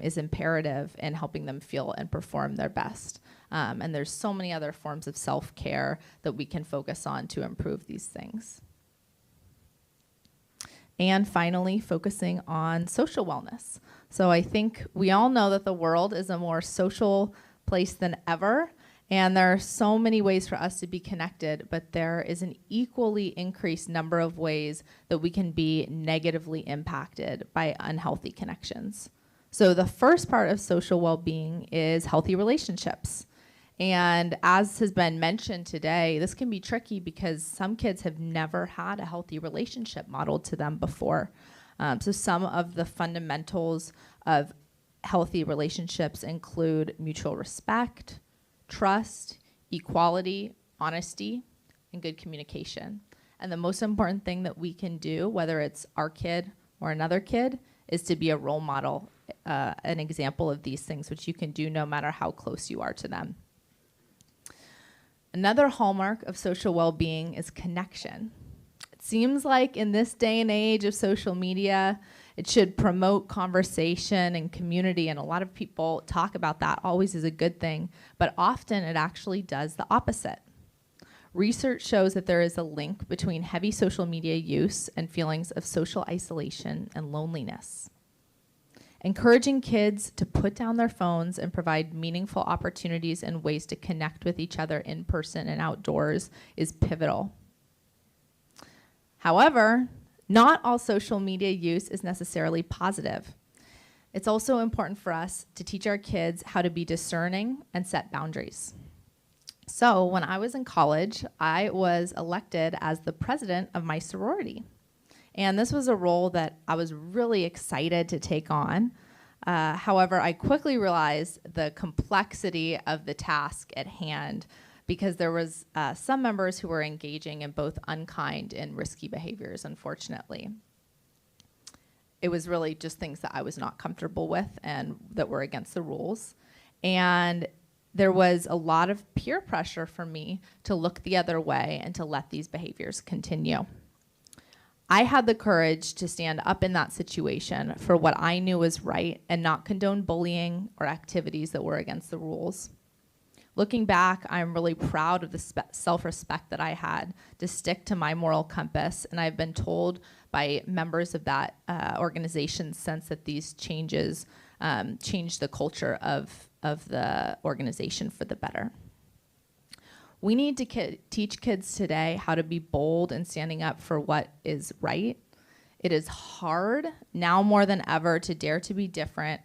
is imperative in helping them feel and perform their best. And there's so many other forms of self-care that we can focus on to improve these things. And finally, focusing on social wellness. So I think we all know that the world is a more social place than ever, and there are so many ways for us to be connected, but there is an equally increased number of ways that we can be negatively impacted by unhealthy connections. So the first part of social well-being is healthy relationships. And as has been mentioned today, this can be tricky because some kids have never had a healthy relationship modeled to them before. So some of the fundamentals of healthy relationships include mutual respect, trust, equality, honesty, and good communication. And the most important thing that we can do, whether it's our kid or another kid, is to be a role model, an example of these things, which you can do no matter how close you are to them. Another hallmark of social well-being is connection. It seems like in this day and age of social media, it should promote conversation and community, and a lot of people talk about that always as a good thing, but often it actually does the opposite. Research shows that there is a link between heavy social media use and feelings of social isolation and loneliness. Encouraging kids to put down their phones and provide meaningful opportunities and ways to connect with each other in person and outdoors is pivotal. However, not all social media use is necessarily positive. It's also important for us to teach our kids how to be discerning and set boundaries. So when I was in college, I was elected as the president of my sorority. And this was a role that I was really excited to take on. However, I quickly realized the complexity of the task at hand because there was some members who were engaging in both unkind and risky behaviors, unfortunately. It was really just things that I was not comfortable with and that were against the rules. And there was a lot of peer pressure for me to look the other way and to let these behaviors continue. I had the courage to stand up in that situation for what I knew was right and not condone bullying or activities that were against the rules. Looking back, I'm really proud of the self-respect that I had to stick to my moral compass, and I've been told by members of that organization since that these changes changed the culture of the organization for the better. We need to teach kids today how to be bold in standing up for what is right. It is hard now more than ever to dare to be different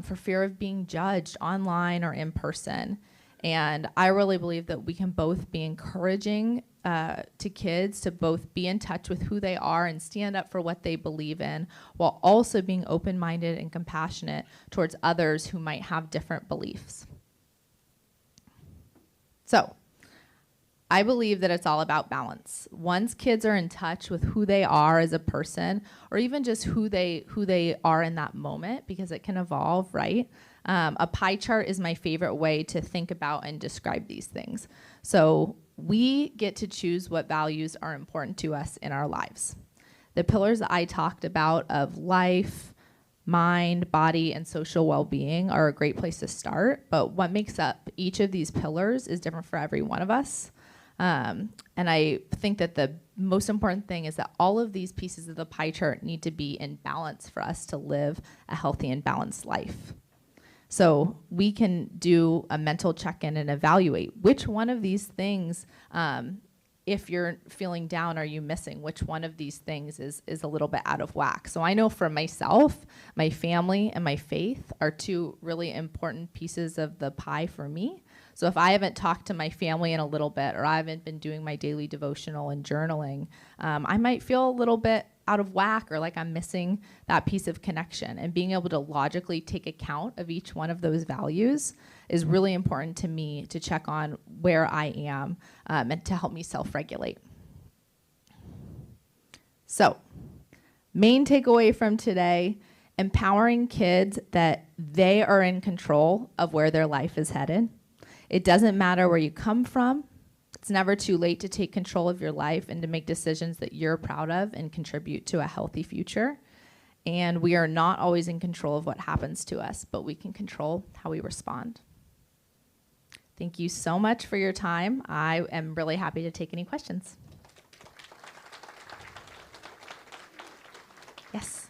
for fear of being judged online or in person. And I really believe that we can both be encouraging to kids to both be in touch with who they are and stand up for what they believe in, while also being open-minded and compassionate towards others who might have different beliefs. So, I believe that it's all about balance. Once kids are in touch with who they are as a person, or even just who they are in that moment, because it can evolve, right? A pie chart is my favorite way to think about and describe these things. So we get to choose what values are important to us in our lives. The pillars that I talked about of life, mind, body, and social well-being are a great place to start, but what makes up each of these pillars is different for every one of us. And I think that the most important thing is that all of these pieces of the pie chart need to be in balance for us to live a healthy and balanced life. So we can do a mental check-in and evaluate which one of these things, if you're feeling down, are you missing? Which one of these things is a little bit out of whack? So I know for myself, my family and my faith are two really important pieces of the pie for me. So if I haven't talked to my family in a little bit, or I haven't been doing my daily devotional and journaling, I might feel a little bit out of whack or like I'm missing that piece of connection. And being able to logically take account of each one of those values is really important to me to check on where I am and to help me self-regulate. So, main takeaway from today empowering kids that they are in control of where their life is headed. It doesn't matter where you come from. It's never too late to take control of your life and to make decisions that you're proud of and contribute to a healthy future. And we are not always in control of what happens to us, but we can control how we respond. Thank you so much for your time. I am really happy to take any questions. Yes.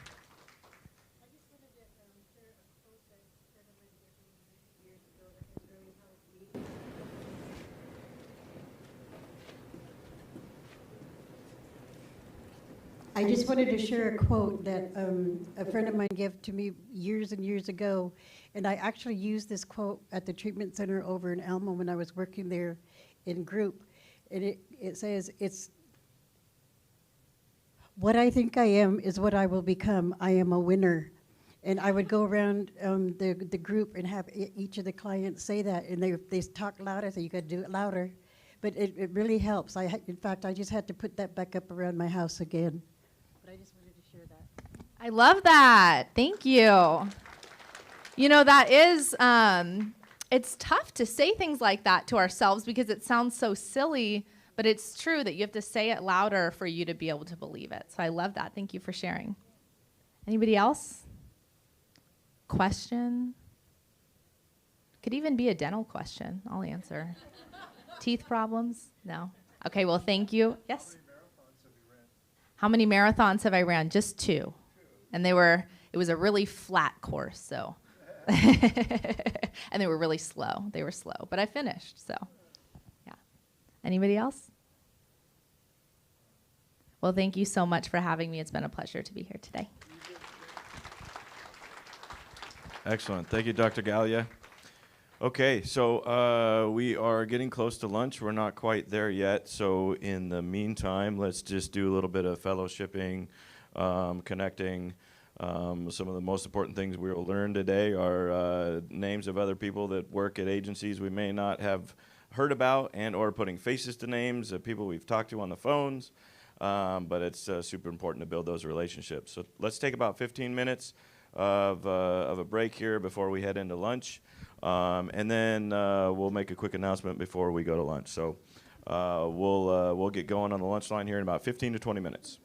I just wanted to share a quote that a friend of mine gave to me years and years ago, and I actually used this quote at the treatment center over in Elma when I was working there in group. And it says, "It's what I think I am is what I will become. I am a winner." And I would go around the group and have each of the clients say that, and they talk louder, so you got to do it louder. But it really helps. In fact, I just had to put that back up around my house again. But I just wanted to share that. I love that. Thank you. You know, that is, it's tough to say things like that to ourselves because it sounds so silly, but it's true that you have to say it louder for you to be able to believe it. So I love that. Thank you for sharing. Anybody else? Question? Could even be a dental question. I'll answer. Teeth problems? No. Okay, well, thank you. Yes? How many marathons have I ran? Just 2. And it was a really flat course, so. And they were really slow. They were slow, but I finished, so. Yeah. Anybody else? Well, thank you so much for having me. It's been a pleasure to be here today. Excellent. Thank you, Dr. Gallia. Okay, so we are getting close to lunch. We're not quite there yet. So in the meantime, let's just do a little bit of fellowshipping, connecting. Some of the most important things we will learn today are names of other people that work at agencies we may not have heard about, and or putting faces to names of people we've talked to on the phones. But it's super important to build those relationships. So let's take about 15 minutes of a break here before we head into lunch. And then we'll make a quick announcement before we go to lunch. So we'll get going on the lunch line here in about 15 to 20 minutes.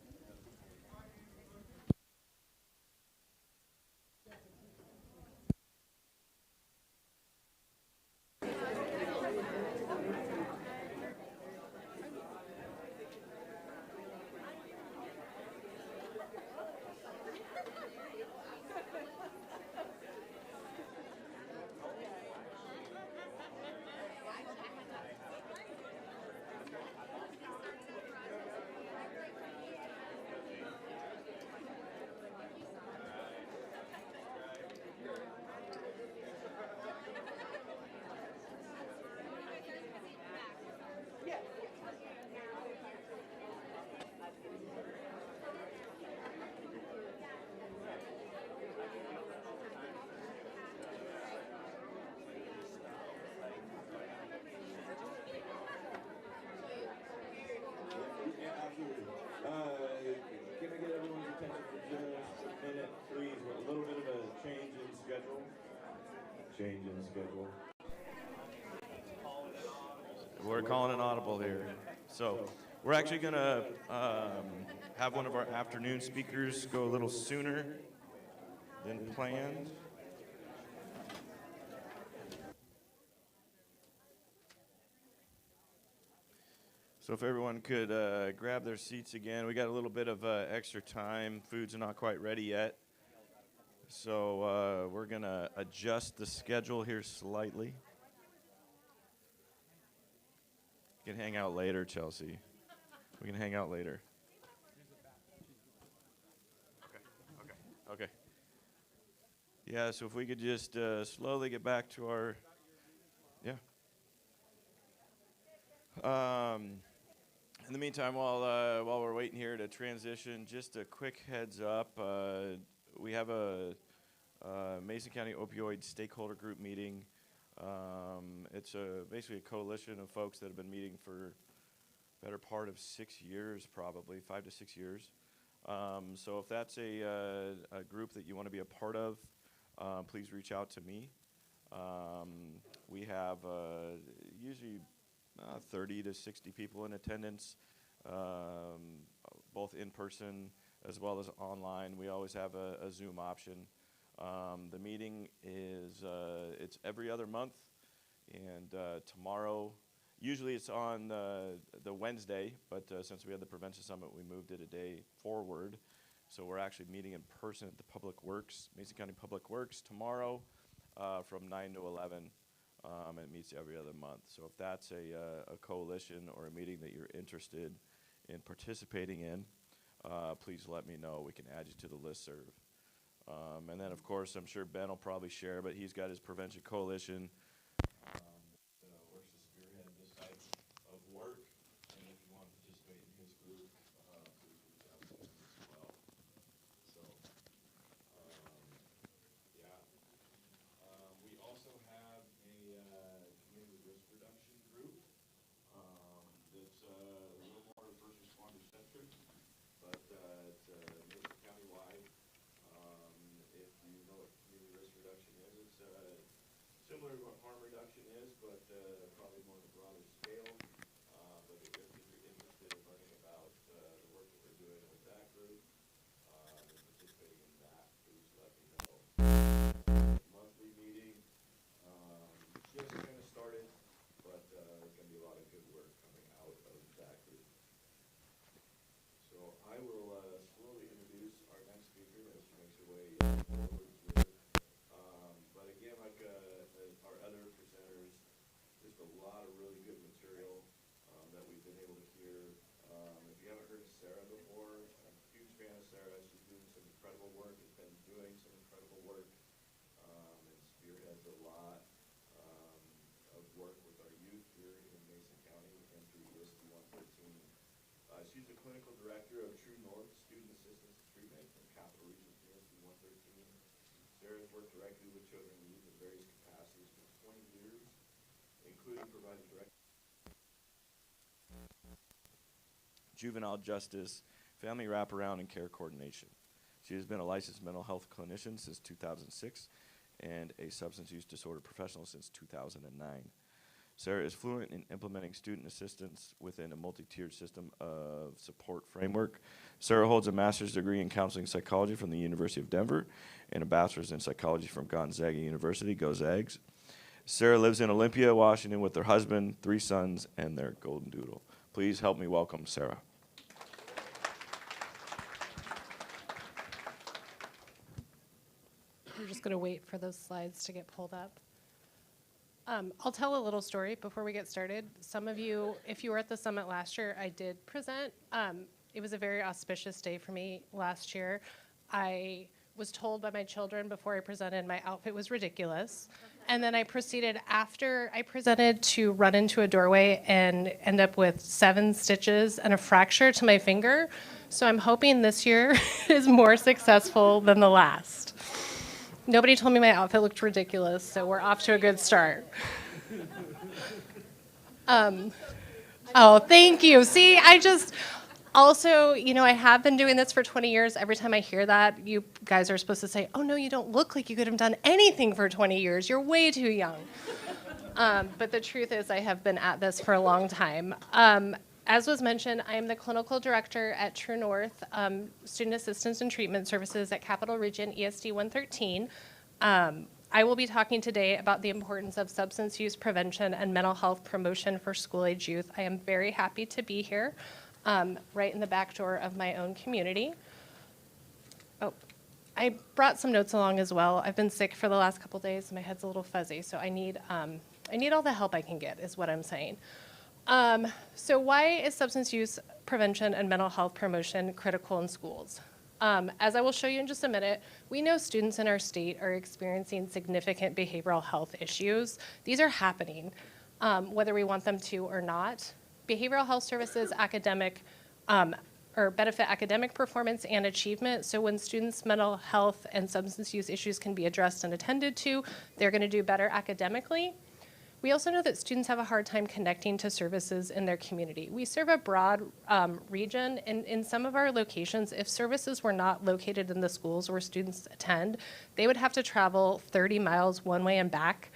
Can I get everyone's attention for just a minute, please? With a little bit of a change in schedule. We're calling an audible here. So we're actually going to have one of our afternoon speakers go a little sooner than planned. So if everyone could grab their seats again. We got a little bit of extra time. Foods are not quite ready yet. So we're going to adjust the schedule here slightly. We can hang out later, Chelsea. We can hang out later. Okay. Yeah, so if we could just slowly get back to our, in the meantime, while we're waiting here to transition, just a quick heads up. We have a Mason County Opioid Stakeholder Group meeting. It's basically a coalition of folks that have been meeting for better part of 6 years, probably 5 to 6 years. So if that's a group that you want to be a part of, please reach out to me. We have usually 30 to 60 people in attendance, both in person as well as online. We always have a Zoom option. The meeting is it's every other month, and tomorrow, usually it's on the Wednesday, but since we had the Prevention Summit, we moved it a day forward. So we're actually meeting in person at the Public Works, Mason County Public Works, tomorrow from 9 to 11. And it meets every other month. So if that's a coalition or a meeting that you're interested in participating in, please let me know. We can add you to the listserv. And then, of course, I'm sure Ben will probably share, but he's got his Prevention Coalition. Works to spearhead this type of work. And if you want to participate in his group, please reach out to him as well. So, yeah. We also have a community risk reduction group that's a little more first responder centric, but it's Mason County-wide. If you know what community risk reduction is, it's similar to what harm reduction is, but probably more on a broader scale. But if you're interested in learning about the work that we're doing with that group and participating in that, please let me know. Monthly meeting, just kind of started, but there's going to be a lot of good work coming out of that group. So I will slowly introduce our next speaker as she makes her way forward here. But again, like our other presenters, just a lot of really good material that we've been able to hear. If you haven't heard of Sarah before, I'm a huge fan of Sarah. She's doing some incredible work, has been doing some incredible work, and spearheads a lot of work with our youth here in Mason County and through ESD 113. She's the clinical director of True North Student Assistance and Treatment in Capital Region ESD 113. Sarah's worked directly with children in need in various capacities for 20 years, including providing direct juvenile justice, family wraparound, and care coordination. She has been a licensed mental health clinician since 2006 and a substance use disorder professional since 2009. Sarah is fluent in implementing student assistance within a multi-tiered system of support framework. Sarah holds a master's degree in counseling psychology from the University of Denver and a bachelor's in psychology from Gonzaga University. Go Zags. Sarah lives in Olympia, Washington with her husband, 3 sons, and their golden doodle. Please help me welcome Sarah. We're just going to wait for those slides to get pulled up. I'll tell a little story before we get started. Some of you, if you were at the summit last year, I did present. It was a very auspicious day for me last year. I was told by my children before I presented my outfit was ridiculous. And then I proceeded after I presented to run into a doorway and end up with 7 stitches and a fracture to my finger. So I'm hoping this year is more successful than the last. Nobody told me my outfit looked ridiculous, so we're off to a good start. Oh, thank you. See, I just, also, you know, I have been doing this for 20 years. Every time I hear that, you guys are supposed to say, oh no, you don't look like you could have done anything for 20 years. You're way too young. But the truth is I have been at this for a long time. As was mentioned, I am the clinical director at True North Student Assistance and Treatment Services at Capital Region ESD 113. I will be talking today about the importance of substance use prevention and mental health promotion for school-age youth. I am very happy to be here, right in the back door of my own community. Oh, I brought some notes along as well. I've been sick for the last couple days. My head's a little fuzzy, so I need all the help I can get, is what I'm saying. So why is substance use prevention and mental health promotion critical in schools? As I will show you in just a minute, we know students in our state are experiencing significant behavioral health issues. These are happening, whether we want them to or not. Behavioral health services or benefit academic performance and achievement. So when students' mental health and substance use issues can be addressed and attended to, they're going to do better academically. We also know that students have a hard time connecting to services in their community. We serve a broad region, and in some of our locations, if services were not located in the schools where students attend, they would have to travel 30 miles one way and back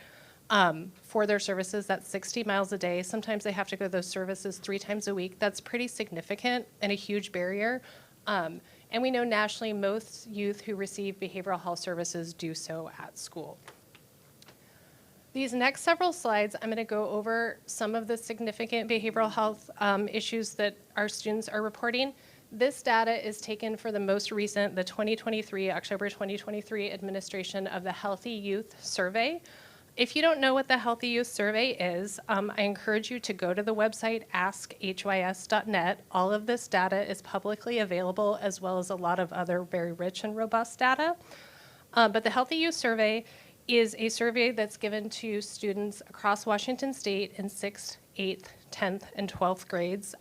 for their services. That's 60 miles a day. Sometimes they have to go to those services 3 times a week. That's pretty significant and a huge barrier. And we know nationally most youth who receive behavioral health services do so at school. These next several slides, I'm going to go over some of the significant behavioral health issues that our students are reporting. This data is taken for the most recent, the October 2023 administration of the Healthy Youth Survey. If you don't know what the Healthy Youth Survey is, I encourage you to go to the website askhys.net. All of this data is publicly available, as well as a lot of other very rich and robust data. But the Healthy Youth Survey is a survey that's given to students across Washington State in 6th, 8th, 10th, and 12th grades.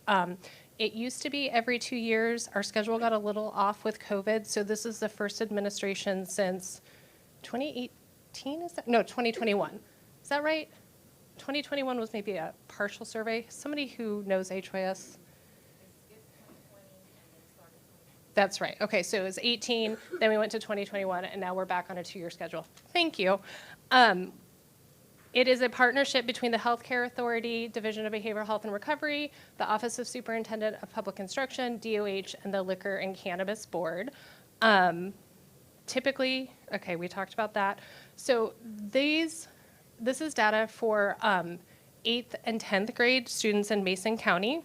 It used to be every 2 years. Our schedule got a little off with COVID, so this is the first administration since 2018, is that? No, 2021. Is that right? 2021 was maybe a partial survey. Somebody who knows HYS? That's right. Okay, so it was 18, then we went to 2021, and now we're back on a 2-year schedule. Thank you. It is a partnership between the Healthcare Authority, Division of Behavioral Health and Recovery, the Office of Superintendent of Public Instruction, DOH, and the Liquor and Cannabis Board. Typically, okay, we talked about that. So this is data for 8th and 10th grade students in Mason County.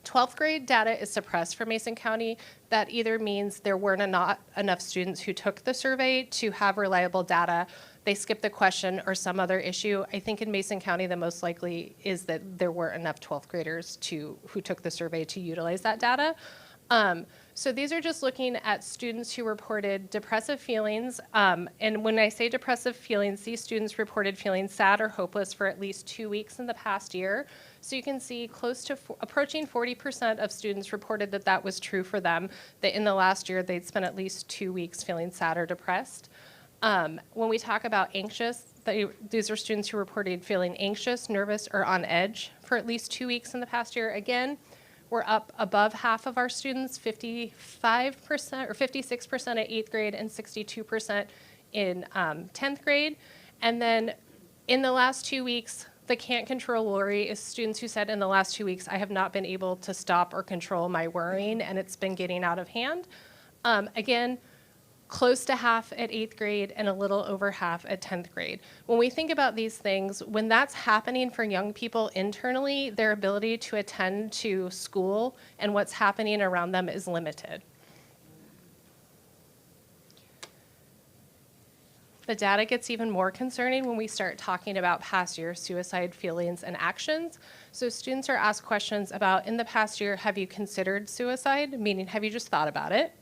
12th grade data is suppressed for Mason County. That either means there weren't not enough students who took the survey to have reliable data, they skipped the question, or some other issue. I think in Mason County, the most likely is that there weren't enough 12th graders who took the survey to utilize that data. So these are just looking at students who reported depressive feelings. And when I say depressive feelings, these students reported feeling sad or hopeless for at least 2 weeks in the past year. So you can see close to approaching 40% of students reported that that was true for them, that in the last year they'd spent at least 2 weeks feeling sad or depressed. When we talk about anxious, these are students who reported feeling anxious, nervous, or on edge for at least 2 weeks in the past year. Again, we're up above half of our students, 55% or 56% at 8th grade and 62% in 10th grade. And then in the last 2 weeks, the can't control worry is students who said in the last 2 weeks, I have not been able to stop or control my worrying, and it's been getting out of hand. Again, close to half at 8th grade and a little over half at 10th grade. When we think about these things, when that's happening for young people internally, their ability to attend to school and what's happening around them is limited. The data gets even more concerning when we start talking about past year suicide feelings and actions. So students are asked questions about, in the past year, have you considered suicide? Meaning, have you just thought about it?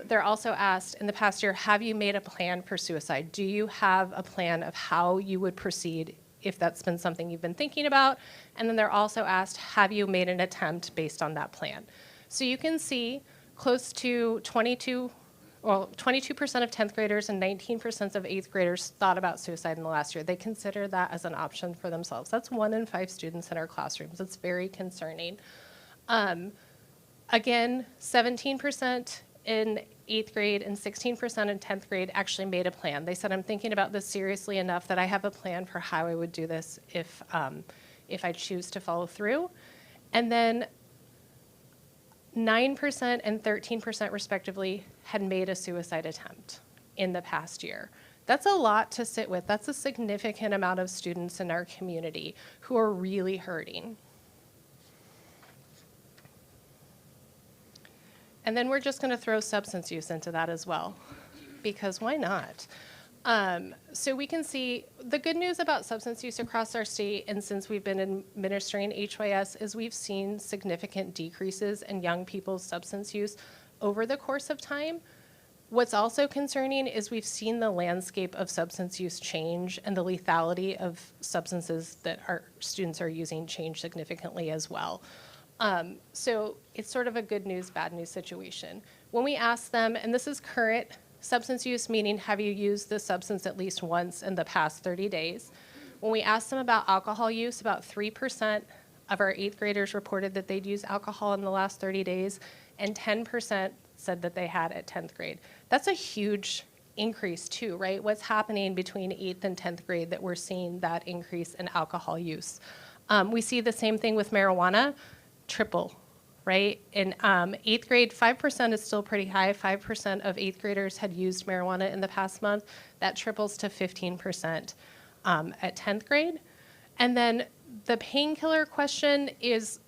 They're also asked, in the past year, have you made a plan for suicide? Do you have a plan of how you would proceed if that's been something you've been thinking about? And then they're also asked, have you made an attempt based on that plan? So you can see close to 22% of 10th graders and 19% of 8th graders thought about suicide in the last year. They consider that as an option for themselves. That's 1 in 5 students in our classrooms. It's very concerning. Again, 17% in 8th grade and 16% in 10th grade actually made a plan. They said, I'm thinking about this seriously enough that I have a plan for how I would do this if I choose to follow through. And then 9% and 13% respectively had made a suicide attempt in the past year. That's a lot to sit with. That's a significant amount of students in our community who are really hurting. And then we're just going to throw substance use into that as well, because why not? So we can see the good news about substance use across our state, and since we've been administering HYS, is we've seen significant decreases in young people's substance use over the course of time. What's also concerning is we've seen the landscape of substance use change, and the lethality of substances that our students are using change significantly as well. So it's sort of a good news, bad news situation. When we ask them, and this is current substance use, meaning have you used this substance at least once in the past 30 days? When we asked them about alcohol use, about 3% of our 8th graders reported that they'd used alcohol in the last 30 days, and 10% said that they had at 10th grade. That's a huge increase too, right? What's happening between 8th and 10th grade that we're seeing that increase in alcohol use? We see the same thing with marijuana, triple, right? In 8th grade, 5% is still pretty high. 5% of 8th graders had used marijuana in the past month. That triples to 15% at 10th grade. And then the painkiller question is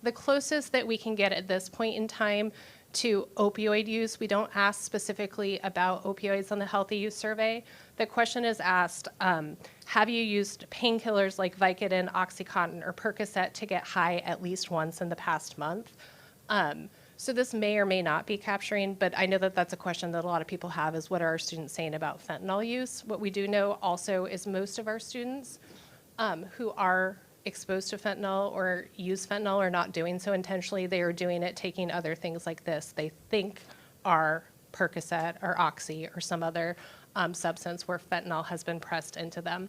the closest that we can get at this point in time to opioid use. We don't ask specifically about opioids on the Healthy Use Survey. The question is asked, have you used painkillers like Vicodin, OxyContin, or Percocet to get high at least once in the past month? So this may or may not be capturing, but I know that that's a question that a lot of people have, is what are our students saying about fentanyl use? What we do know also is most of our students who are exposed to fentanyl or use fentanyl are not doing so intentionally. They are doing it taking other things like this. They think are Percocet or Oxy or some other substance where fentanyl has been pressed into them.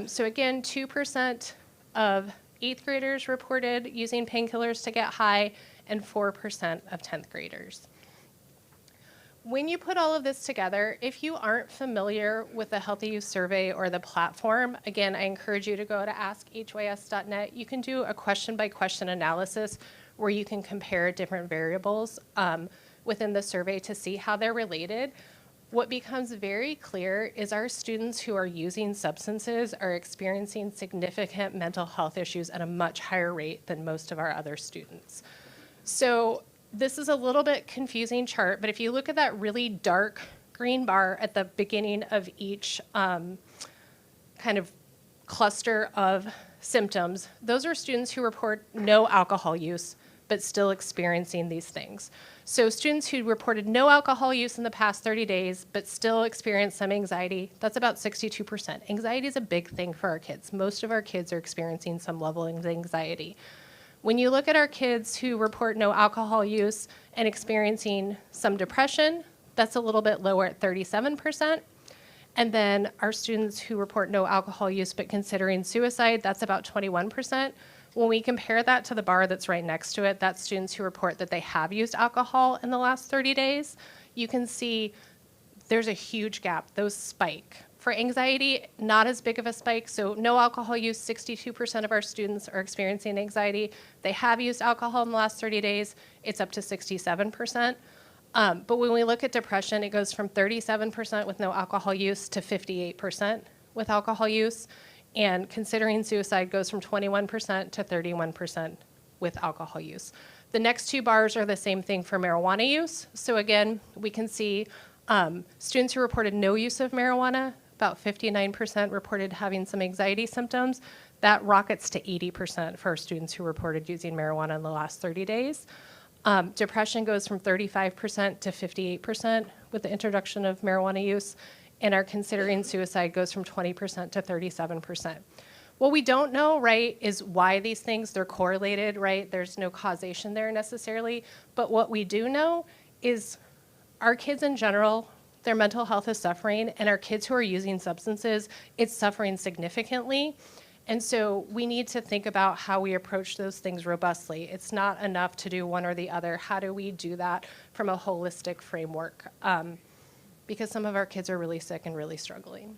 So again, 2% of 8th graders reported using painkillers to get high, and 4% of 10th graders. When you put all of this together, if you aren't familiar with the Healthy Use Survey or the platform, again, I encourage you to go to askhys.net. You can do a question-by-question analysis where you can compare different variables within the survey to see how they're related. What becomes very clear is our students who are using substances are experiencing significant mental health issues at a much higher rate than most of our other students. So this is a little bit confusing chart, but if you look at that really dark green bar at the beginning of each kind of cluster of symptoms, those are students who report no alcohol use, but still experiencing these things. So students who reported no alcohol use in the past 30 days, but still experience some anxiety, that's about 62%. Anxiety is a big thing for our kids. Most of our kids are experiencing some level of anxiety. When you look at our kids who report no alcohol use and experiencing some depression, that's a little bit lower at 37%. And then our students who report no alcohol use but considering suicide, that's about 21%. When we compare that to the bar that's right next to it, that's students who report that they have used alcohol in the last 30 days, you can see there's a huge gap. Those spike. For anxiety, not as big of a spike. So no alcohol use, 62% of our students are experiencing anxiety. They have used alcohol in the last 30 days. It's up to 67%. But when we look at depression, it goes from 37% with no alcohol use to 58% with alcohol use. And considering suicide goes from 21% to 31% with alcohol use. The next two bars are the same thing for marijuana use. So again, we can see students who reported no use of marijuana, about 59% reported having some anxiety symptoms. That rockets to 80% for students who reported using marijuana in the last 30 days. Depression goes from 35% to 58% with the introduction of marijuana use, and our considering suicide goes from 20% to 37%. What we don't know, right, is why these things, they're correlated, right? There's no causation there necessarily, but what we do know is our kids in general, their mental health is suffering, and our kids who are using substances, it's suffering significantly. And so we need to think about how we approach those things robustly. It's not enough to do one or the other. How do we do that from a holistic framework? Because some of our kids are really sick and really struggling.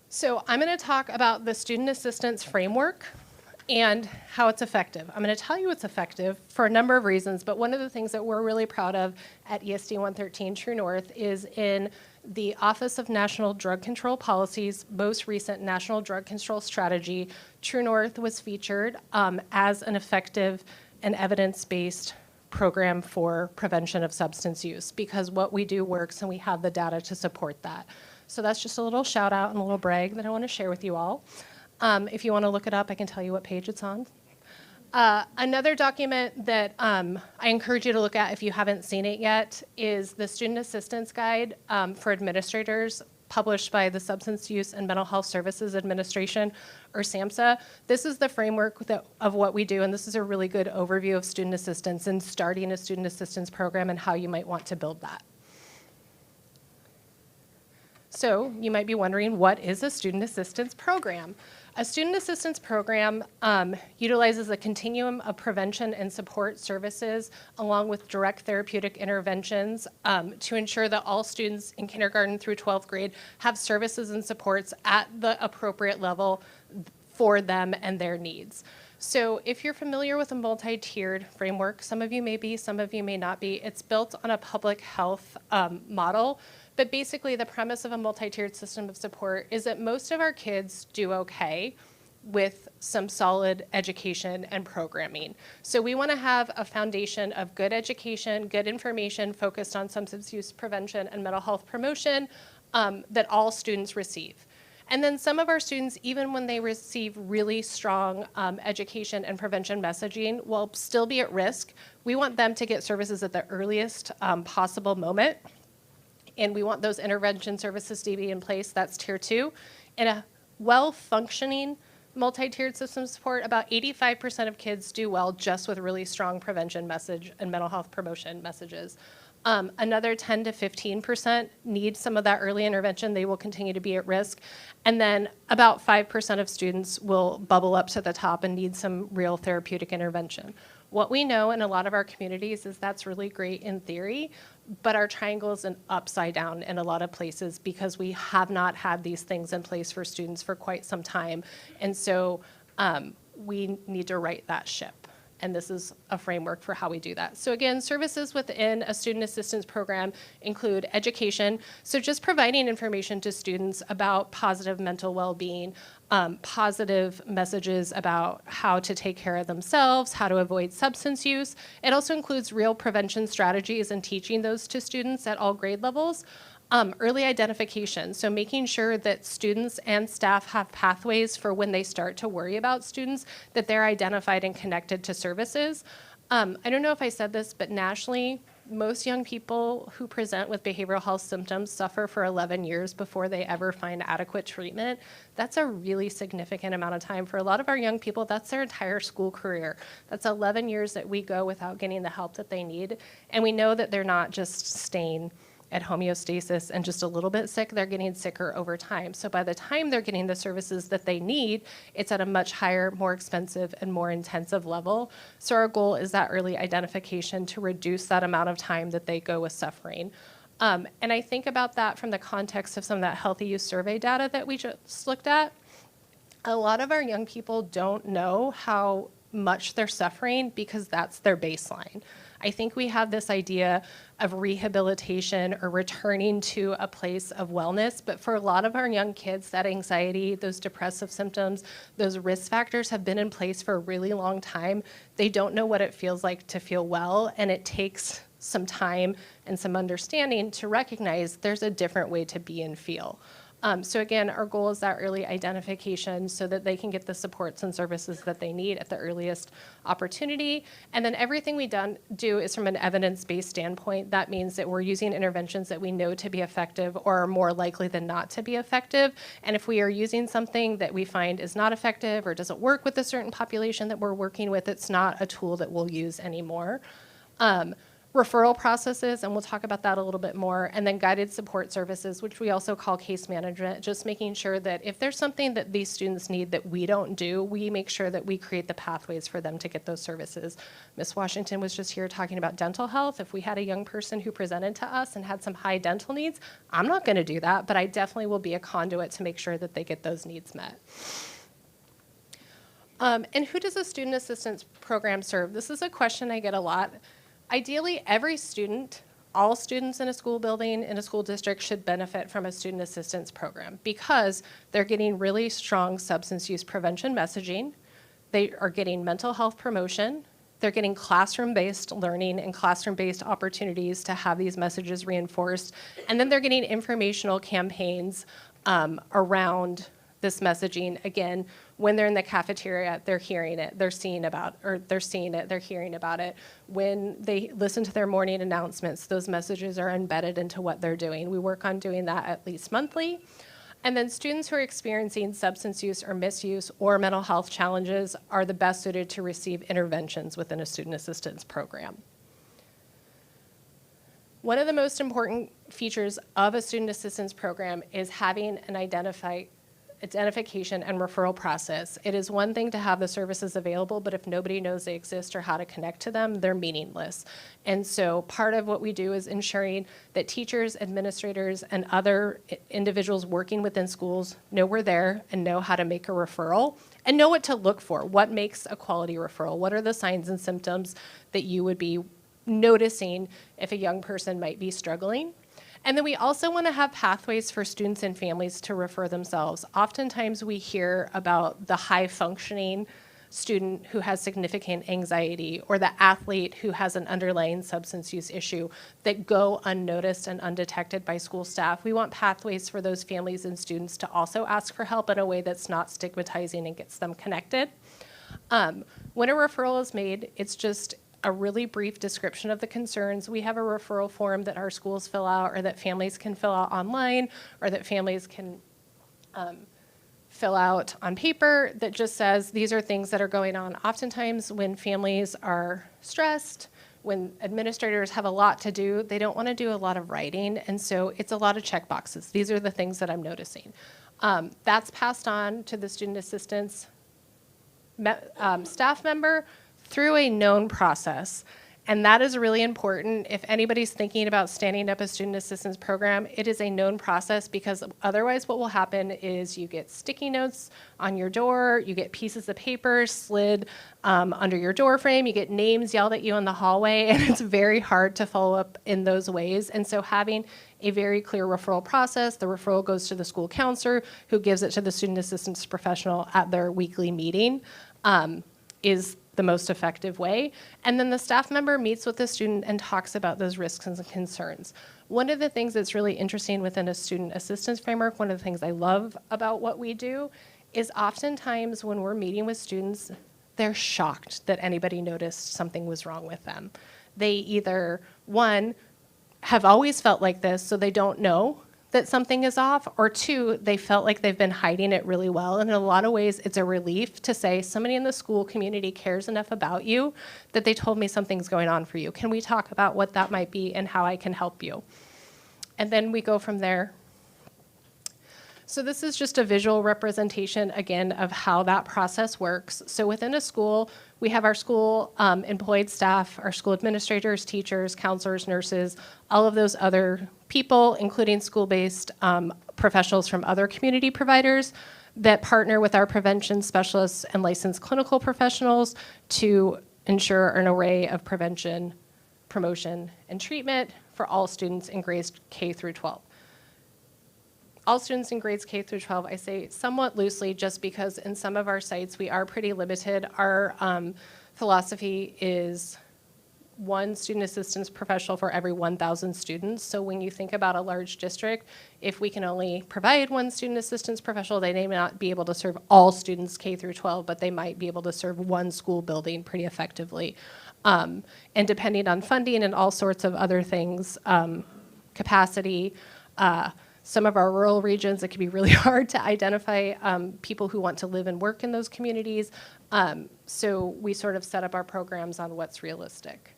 So I'm going to talk about the student assistance framework and how it's effective. I'm going to tell you it's effective for a number of reasons, but one of the things that we're really proud of at ESD 113 True North is in the Office of National Drug Control Policy's most recent National Drug Control Strategy. True North was featured as an effective and evidence-based program for prevention of substance use because what we do works and we have the data to support that. So that's just a little shout out and a little brag that I want to share with you all. If you want to look it up, I can tell you what page it's on. Another document that I encourage you to look at if you haven't seen it yet is the Student Assistance Guide for Administrators published by the Substance Use and Mental Health Services Administration, or SAMHSA. This is the framework of what we do, and this is a really good overview of student assistance and starting a student assistance program and how you might want to build that. So you might be wondering, what is a student assistance program? A student assistance program utilizes a continuum of prevention and support services along with direct therapeutic interventions to ensure that all students in kindergarten through 12th grade have services and supports at the appropriate level for them and their needs. So if you're familiar with a multi-tiered framework, some of you may be, some of you may not be, it's built on a public health model. But basically, the premise of a multi-tiered system of support is that most of our kids do okay with some solid education and programming. So we want to have a foundation of good education, good information focused on substance use prevention and mental health promotion that all students receive. And then some of our students, even when they receive really strong education and prevention messaging, will still be at risk. We want them to get services at the earliest possible moment. And we want those intervention services to be in place. That's tier 2. In a well-functioning multi-tiered system support, about 85% of kids do well just with really strong prevention message and mental health promotion messages. Another 10 to 15% need some of that early intervention. They will continue to be at risk. And then about 5% of students will bubble up to the top and need some real therapeutic intervention. What we know in a lot of our communities is that's really great in theory, but our triangle is an upside down in a lot of places because we have not had these things in place for students for quite some time. And so we need to right that ship. And this is a framework for how we do that. So again, services within a student assistance program include education. So just providing information to students about positive mental well-being, positive messages about how to take care of themselves, how to avoid substance use. It also includes real prevention strategies and teaching those to students at all grade levels. Early identification, so making sure that students and staff have pathways for when they start to worry about students, that they're identified and connected to services. I don't know if I said this, but nationally, most young people who present with behavioral health symptoms suffer for 11 years before they ever find adequate treatment. That's a really significant amount of time. For a lot of our young people, that's their entire school career. That's 11 years that we go without getting the help that they need. And we know that they're not just staying at homeostasis and just a little bit sick, they're getting sicker over time. So by the time they're getting the services that they need, it's at a much higher, more expensive, and more intensive level. So our goal is that early identification to reduce that amount of time that they go with suffering. And I think about that from the context of some of that healthy use survey data that we just looked at. A lot of our young people don't know how much they're suffering because that's their baseline. I think we have this idea of rehabilitation or returning to a place of wellness, but for a lot of our young kids, that anxiety, those depressive symptoms, those risk factors have been in place for a really long time. They don't know what it feels like to feel well, and it takes some time and some understanding to recognize there's a different way to be and feel. So again, our goal is that early identification so that they can get the supports and services that they need at the earliest opportunity. And then everything we do is from an evidence-based standpoint. That means that we're using interventions that we know to be effective or are more likely than not to be effective. And if we are using something that we find is not effective or doesn't work with a certain population that we're working with, it's not a tool that we'll use anymore. Referral processes, and we'll talk about that a little bit more, and then guided support services, which we also call case management, just making sure that if there's something that these students need that we don't do, we make sure that we create the pathways for them to get those services. Ms. Washington was just here talking about dental health. If we had a young person who presented to us and had some high dental needs, I'm not going to do that, but I definitely will be a conduit to make sure that they get those needs met. And who does a student assistance program serve? This is a question I get a lot. Ideally, every student, all students in a school building, in a school district should benefit from a student assistance program because they're getting really strong substance use prevention messaging. They are getting mental health promotion. They're getting classroom-based learning and classroom-based opportunities to have these messages reinforced. And then they're getting informational campaigns around this messaging. Again, when they're in the cafeteria, they're hearing it, they're seeing it, they're hearing about it. When they listen to their morning announcements, those messages are embedded into what they're doing. We work on doing that at least monthly. And then students who are experiencing substance use or misuse or mental health challenges are the best suited to receive interventions within a student assistance program. One of the most important features of a student assistance program is having an identification and referral process. It is one thing to have the services available, but if nobody knows they exist or how to connect to them, they're meaningless. And so part of what we do is ensuring that teachers, administrators, and other individuals working within schools know we're there and know how to make a referral and know what to look for. What makes a quality referral? What are the signs and symptoms that you would be noticing if a young person might be struggling? And then we also want to have pathways for students and families to refer themselves. Oftentimes we hear about the high-functioning student who has significant anxiety or the athlete who has an underlying substance use issue that go unnoticed and undetected by school staff. We want pathways for those families and students to also ask for help in a way that's not stigmatizing and gets them connected. When a referral is made, it's just a really brief description of the concerns. We have a referral form that our schools fill out or that families can fill out online or that families can fill out on paper that just says these are things that are going on. Oftentimes when families are stressed, when administrators have a lot to do, they don't want to do a lot of writing, and so it's a lot of check boxes. These are the things that I'm noticing. That's passed on to the student assistance staff member through a known process. And that is really important. If anybody's thinking about standing up a student assistance program, it is a known process, because otherwise what will happen is you get sticky notes on your door, you get pieces of paper slid under your door frame, you get names yelled at you in the hallway, and it's very hard to follow up in those ways. And so having a very clear referral process, the referral goes to the school counselor who gives it to the student assistance professional at their weekly meeting, is the most effective way. And then the staff member meets with the student and talks about those risks and concerns. One of the things that's really interesting within a student assistance framework, one of the things I love about what we do, is oftentimes when we're meeting with students, they're shocked that anybody noticed something was wrong with them. They either, one, have always felt like this, so they don't know that something is off, or two, they felt like they've been hiding it really well. And in a lot of ways, it's a relief to say somebody in the school community cares enough about you that they told me something's going on for you. Can we talk about what that might be and how I can help you? And then we go from there. So this is just a visual representation, again, of how that process works. So within a school, we have our school employed staff, our school administrators, teachers, counselors, nurses, all of those other people, including school-based professionals from other community providers that partner with our prevention specialists and licensed clinical professionals to ensure an array of prevention, promotion, and treatment for all students in grades K through 12. All students in grades K through 12, I say somewhat loosely just because in some of our sites we are pretty limited. Our philosophy is one student assistance professional for every 1,000 students. So when you think about a large district, if we can only provide one student assistance professional, they may not be able to serve all students K through 12, but they might be able to serve one school building pretty effectively. And depending on funding and all sorts of other things, capacity, some of our rural regions, it can be really hard to identify people who want to live and work in those communities. So we sort of set up our programs on what's realistic.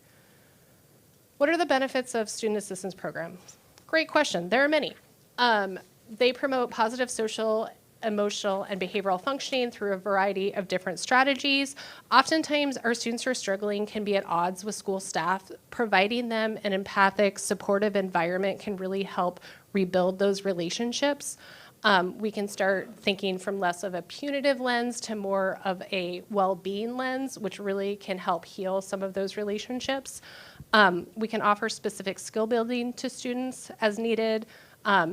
What are the benefits of student assistance programs? Great question. There are many. They promote positive social, emotional, and behavioral functioning through a variety of different strategies. Oftentimes, our students who are struggling can be at odds with school staff. Providing them an empathic, supportive environment can really help rebuild those relationships. We can start thinking from less of a punitive lens to more of a well-being lens, which really can help heal some of those relationships. We can offer specific skill building to students as needed,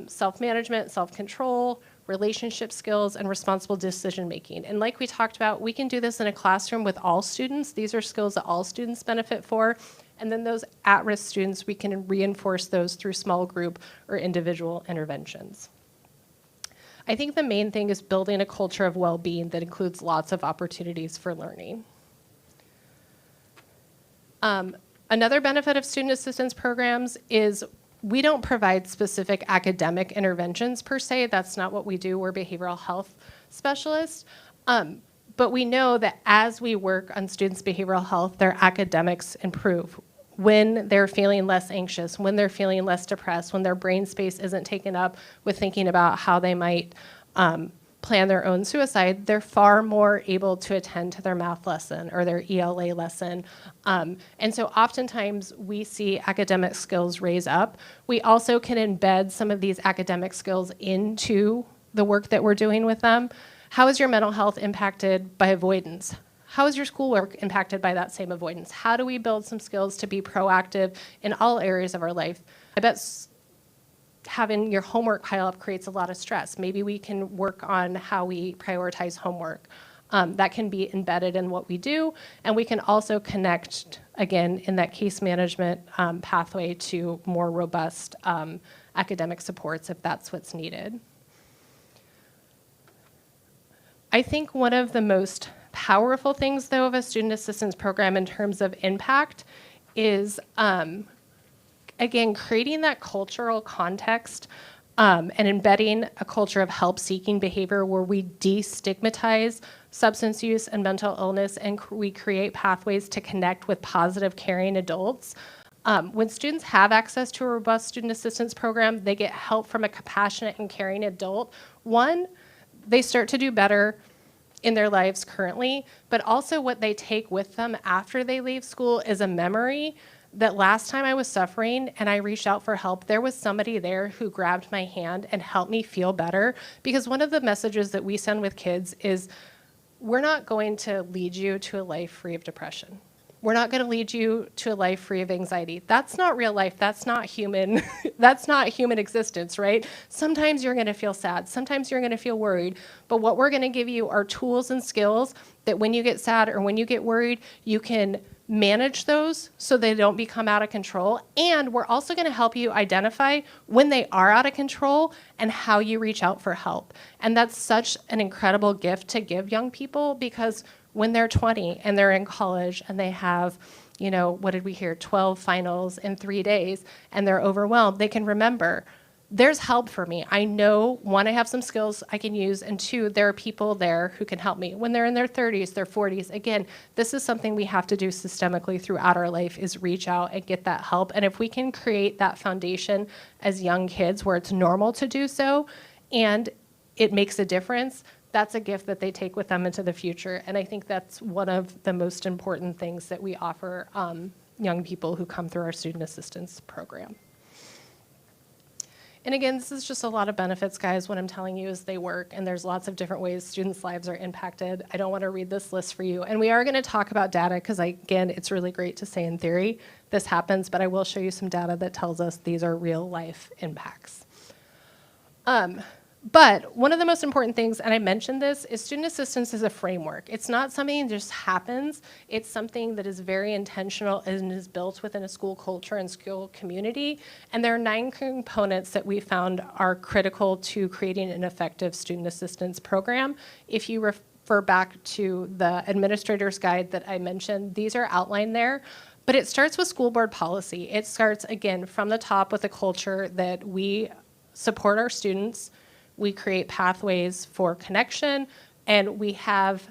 self-management, self-control, relationship skills, and responsible decision-making. And like we talked about, we can do this in a classroom with all students. These are skills that all students benefit for. And then those at-risk students, we can reinforce those through small group or individual interventions. I think the main thing is building a culture of well-being that includes lots of opportunities for learning. Another benefit of student assistance programs is we don't provide specific academic interventions per se. That's not what we do. We're behavioral health specialists. But we know that as we work on students' behavioral health, their academics improve. when they're feeling less anxious, when they're feeling less depressed, when their brain space isn't taken up with thinking about how they might plan their own suicide, they're far more able to attend to their math lesson or their ELA lesson. And so oftentimes we see academic skills raise up. We also can embed some of these academic skills into the work that we're doing with them. How is your mental health impacted by avoidance? How is your schoolwork impacted by that same avoidance? How do we build some skills to be proactive in all areas of our life? I bet having your homework pile up creates a lot of stress. Maybe we can work on how we prioritize homework. That can be embedded in what we do, and we can also connect, again, in that case management pathway to more robust academic supports if that's what's needed. I think one of the most powerful things, though, of a student assistance program in terms of impact is, again, creating that cultural context and embedding a culture of help-seeking behavior where we destigmatize substance use and mental illness, and we create pathways to connect with positive, caring adults. When students have access to a robust student assistance program, they get help from a compassionate and caring adult. One, they start to do better in their lives currently, but also what they take with them after they leave school is a memory that last time I was suffering and I reached out for help, there was somebody there who grabbed my hand and helped me feel better. Because one of the messages that we send with kids is, we're not going to lead you to a life free of depression. We're not going to lead you to a life free of anxiety. That's not real life. That's not human. That's not human existence, right? Sometimes you're going to feel sad. Sometimes you're going to feel worried. But what we're going to give you are tools and skills that when you get sad or when you get worried, you can manage those so they don't become out of control. And we're also going to help you identify when they are out of control and how you reach out for help. And that's such an incredible gift to give young people, because when they're 20 and they're in college and they have, you know, what did we hear, 12 finals in 3 days, and they're overwhelmed, they can remember, there's help for me. I know, one, I have some skills I can use, and two, there are people there who can help me. When they're in their 30s, their 40s, again, this is something we have to do systemically throughout our life, is reach out and get that help. And if we can create that foundation as young kids where it's normal to do so and it makes a difference, that's a gift that they take with them into the future. And I think that's one of the most important things that we offer young people who come through our student assistance program. And again, this is just a lot of benefits, guys. What I'm telling you is they work, and there's lots of different ways students' lives are impacted. I don't want to read this list for you. And we are going to talk about data because, again, it's really great to say in theory this happens, but I will show you some data that tells us these are real life impacts. But one of the most important things, and I mentioned this, is student assistance is a framework. It's not something that just happens. It's something that is very intentional and is built within a school culture and school community. And there are 9 components that we found are critical to creating an effective student assistance program. If you refer back to the administrator's guide that I mentioned, these are outlined there. But it starts with school board policy. It starts, again, from the top with a culture that we support our students, we create pathways for connection, and we have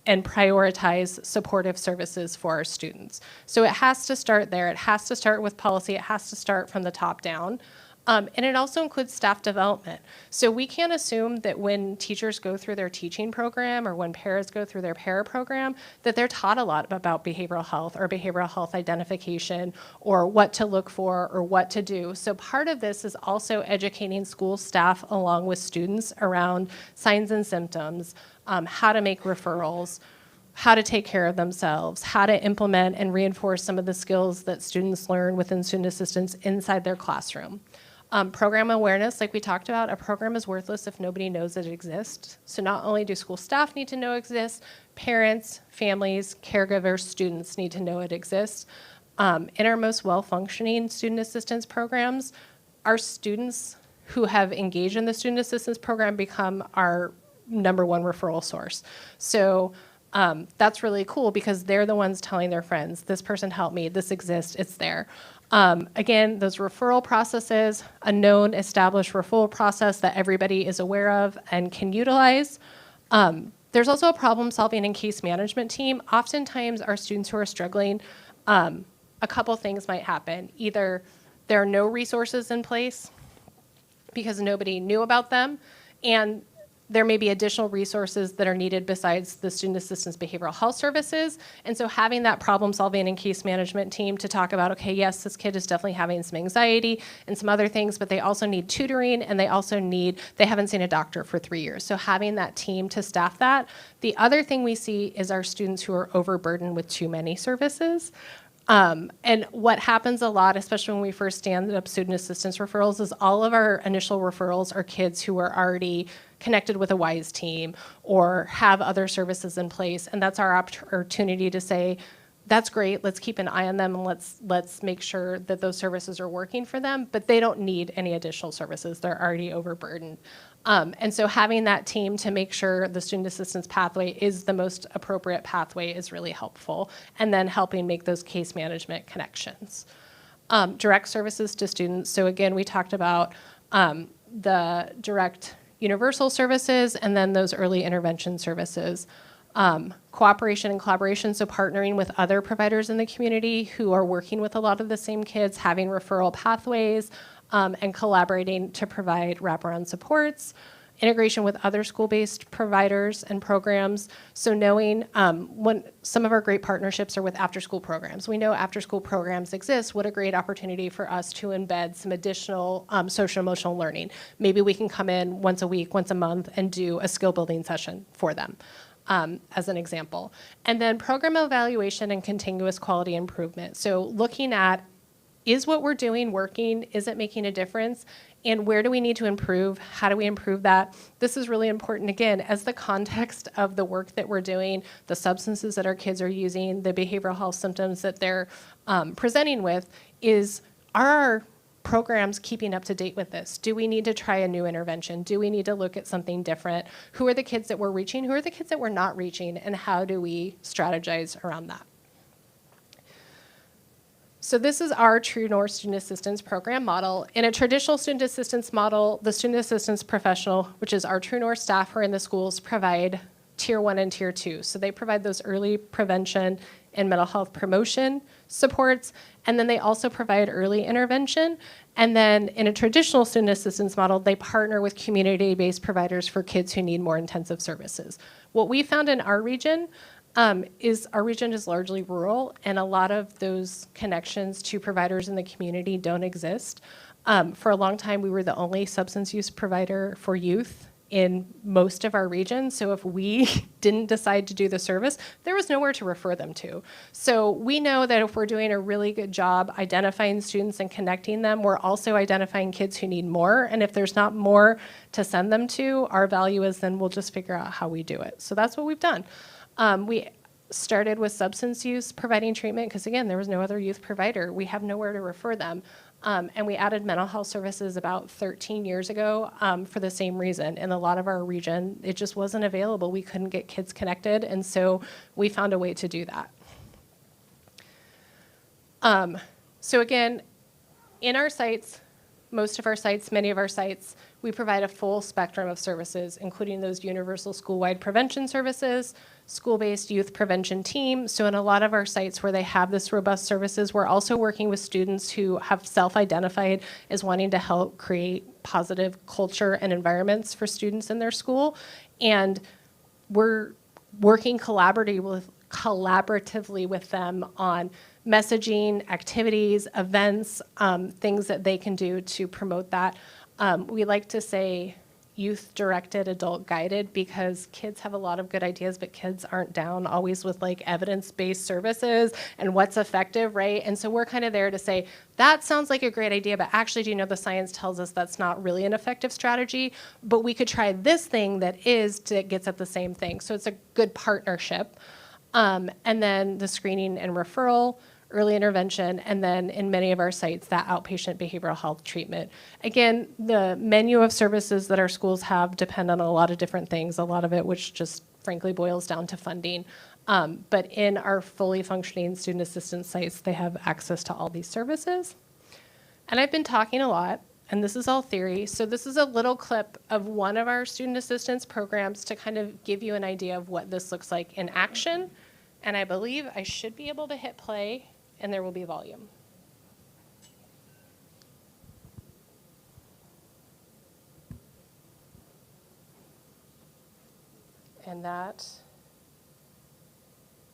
and prioritize supportive services for our students. So it has to start there. It has to start with policy. It has to start from the top down. And it also includes staff development. So we can't assume that when teachers go through their teaching program or when paras go through their para program, that they're taught a lot about behavioral health or behavioral health identification or what to look for or what to do. So part of this is also educating school staff along with students around signs and symptoms, how to make referrals, how to take care of themselves, how to implement and reinforce some of the skills that students learn within student assistance inside their classroom. Program awareness, like we talked about, a program is worthless if nobody knows it exists. So not only do school staff need to know it exists, parents, families, caregivers, students need to know it exists. In our most well-functioning student assistance programs, our students who have engaged in the student assistance program become our #1 referral source. So that's really cool because they're the ones telling their friends, this person helped me, this exists, it's there. Again, those referral processes, a known established referral process that everybody is aware of and can utilize. There's also a problem solving and case management team. Oftentimes our students who are struggling, a a couple things might happen. Either there are no resources in place because nobody knew about them, and there may be additional resources that are needed besides the student assistance behavioral health services. And so having that problem solving and case management team to talk about, okay, yes, this kid is definitely having some anxiety and some other things, but they also need tutoring, and they haven't seen a doctor for 3 years. So having that team to staff that. The other thing we see is our students who are overburdened with too many services. And what happens a lot, especially when we first stand up student assistance referrals, is all of our initial referrals are kids who are already connected with a WISE team or have other services in place. And that's our opportunity to say, that's great, let's keep an eye on them, and let's make sure that those services are working for them, but they don't need any additional services. They're already overburdened. And so having that team to make sure the student assistance pathway is the most appropriate pathway is really helpful, and then helping make those case management connections. Direct services to students. So again, we talked about the direct universal services and then those early intervention services. Cooperation and collaboration, so partnering with other providers in the community who are working with a lot of the same kids, having referral pathways, and collaborating to provide wraparound supports. Integration with other school-based providers and programs. So knowing when some of our great partnerships are with after-school programs. We know after-school programs exist. What a great opportunity for us to embed some additional social emotional learning. Maybe we can come in once a week, once a month, and do a skill building session for them. As an example. And then program evaluation and continuous quality improvement. So looking at, is what we're doing working? Is it making a difference? And where do we need to improve? How do we improve that? This is really important, again, as the context of the work that we're doing, the substances that our kids are using, the behavioral health symptoms that they're presenting with, are our programs keeping up to date with this? Do we need to try a new intervention? Do we need to look at something different? Who are the kids that we're reaching? Who are the kids that we're not reaching? And how do we strategize around that? So this is our True North Student Assistance Program model. In a traditional student assistance model, the student assistance professional, which is our True North staff who are in the schools, provide Tier 1 and Tier 2. So they provide those early prevention and mental health promotion supports, and then they also provide early intervention. And then in a traditional student assistance model, they partner with community-based providers for kids who need more intensive services. What we found in our region is our region is largely rural, and a lot of those connections to providers in the community don't exist. For a long time, we were the only substance use provider for youth in most of our region. So if we didn't decide to do the service, there was nowhere to refer them to. So we know that if we're doing a really good job identifying students and connecting them, we're also identifying kids who need more. And if there's not more to send them to, our value is then we'll just figure out how we do it. So that's what we've done. We started with substance use providing treatment because, again, there was no other youth provider. We have nowhere to refer them. And we added mental health services about 13 years ago for the same reason. In a lot of our region, it just wasn't available. We couldn't get kids connected, and so we found a way to do that. So again, in our sites, most of our sites, many of our sites, we provide a full spectrum of services, including those universal school-wide prevention services, school-based youth prevention team. So in a lot of our sites where they have this robust services, we're also working with students who have self-identified as wanting to help create positive culture and environments for students in their school. And we're working collaboratively with them on messaging, activities, events, things that they can do to promote that. We like to say youth-directed, adult-guided, because kids have a lot of good ideas, but kids aren't down always with like evidence-based services and what's effective, right? And so we're kind of there to say, that sounds like a great idea, but actually, do you know the science tells us that's not really an effective strategy, but we could try this thing that gets at the same thing. So it's a good partnership. And then the screening and referral, early intervention, and then in many of our sites, that outpatient behavioral health treatment. Again, the menu of services that our schools have depend on a lot of different things, a lot of it which just frankly boils down to funding. But in our fully functioning student assistance sites, they have access to all these services. And I've been talking a lot, and this is all theory. So this is a little clip of one of our student assistance programs to kind of give you an idea of what this looks like in action. And I believe I should be able to hit play and there will be volume. And that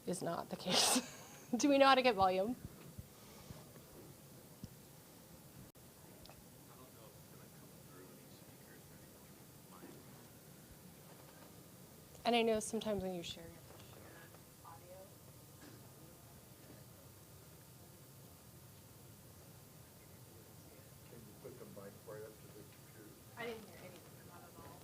is not the case. Do we know how to get volume? And I know sometimes when you share, you have to share audio. Can you put the mic right up to the computer? I didn't hear anything, not at all.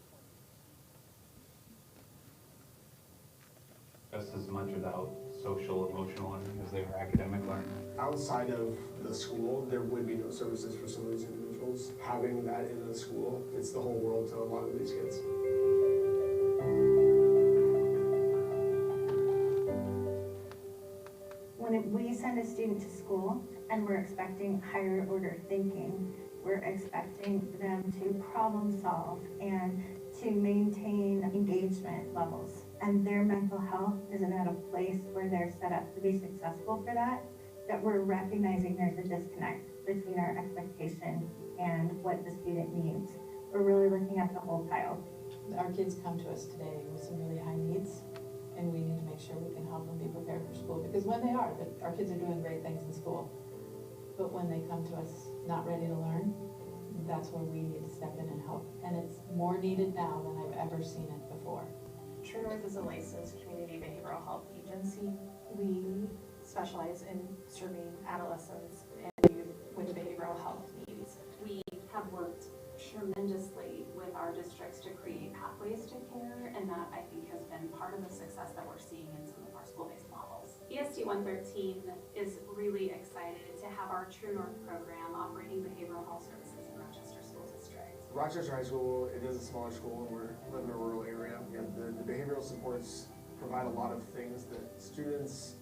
Just as much about social, emotional learning as they are academic learning. Outside of the school, there would be no services for some of these individuals. Having that in the school, it's the whole world to a lot of these kids. When we send a student to school and we're expecting higher order thinking, we're expecting them to problem solve and to maintain engagement levels. And their mental health isn't at a place where they're set up to be successful for that, that we're recognizing there's a disconnect between our expectation and what the student needs. We're really looking at the whole child. Our kids come to us today with some really high needs, and we need to make sure we can help them be prepared for school, because when they are, our kids are doing great things in school. But when they come to us not ready to learn, that's where we need to step in and help. And it's more needed now than I've ever seen it before. True North is a licensed community behavioral health agency. We specialize in serving adolescents and youth with behavioral health needs. We have worked tremendously with our districts to create pathways to care, and that I think has been part of the success that we're seeing in some of our school-based models. ESD 113 is really excited to have our True North program operating behavioral health services in Rochester School District. Rochester High School, it is a smaller school and we live in a rural area. And the behavioral supports provide a lot of things that students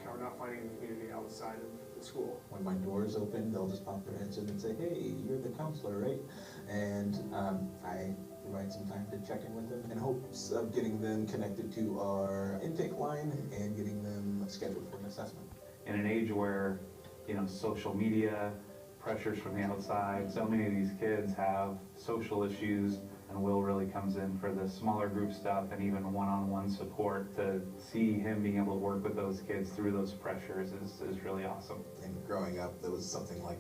are not finding in the community outside of the school. When my doors open, they'll just pop their heads in and say, hey, you're the counselor, right? And I provide some time to check in with them in hopes of getting them connected to our intake line and getting them scheduled for an assessment. In an age where, social media, pressures from the outside, so many of these kids have social issues, and Will really comes in for the smaller group stuff and even one-on-one support. To see him being able to work with those kids through those pressures is really awesome. And growing up, there was something like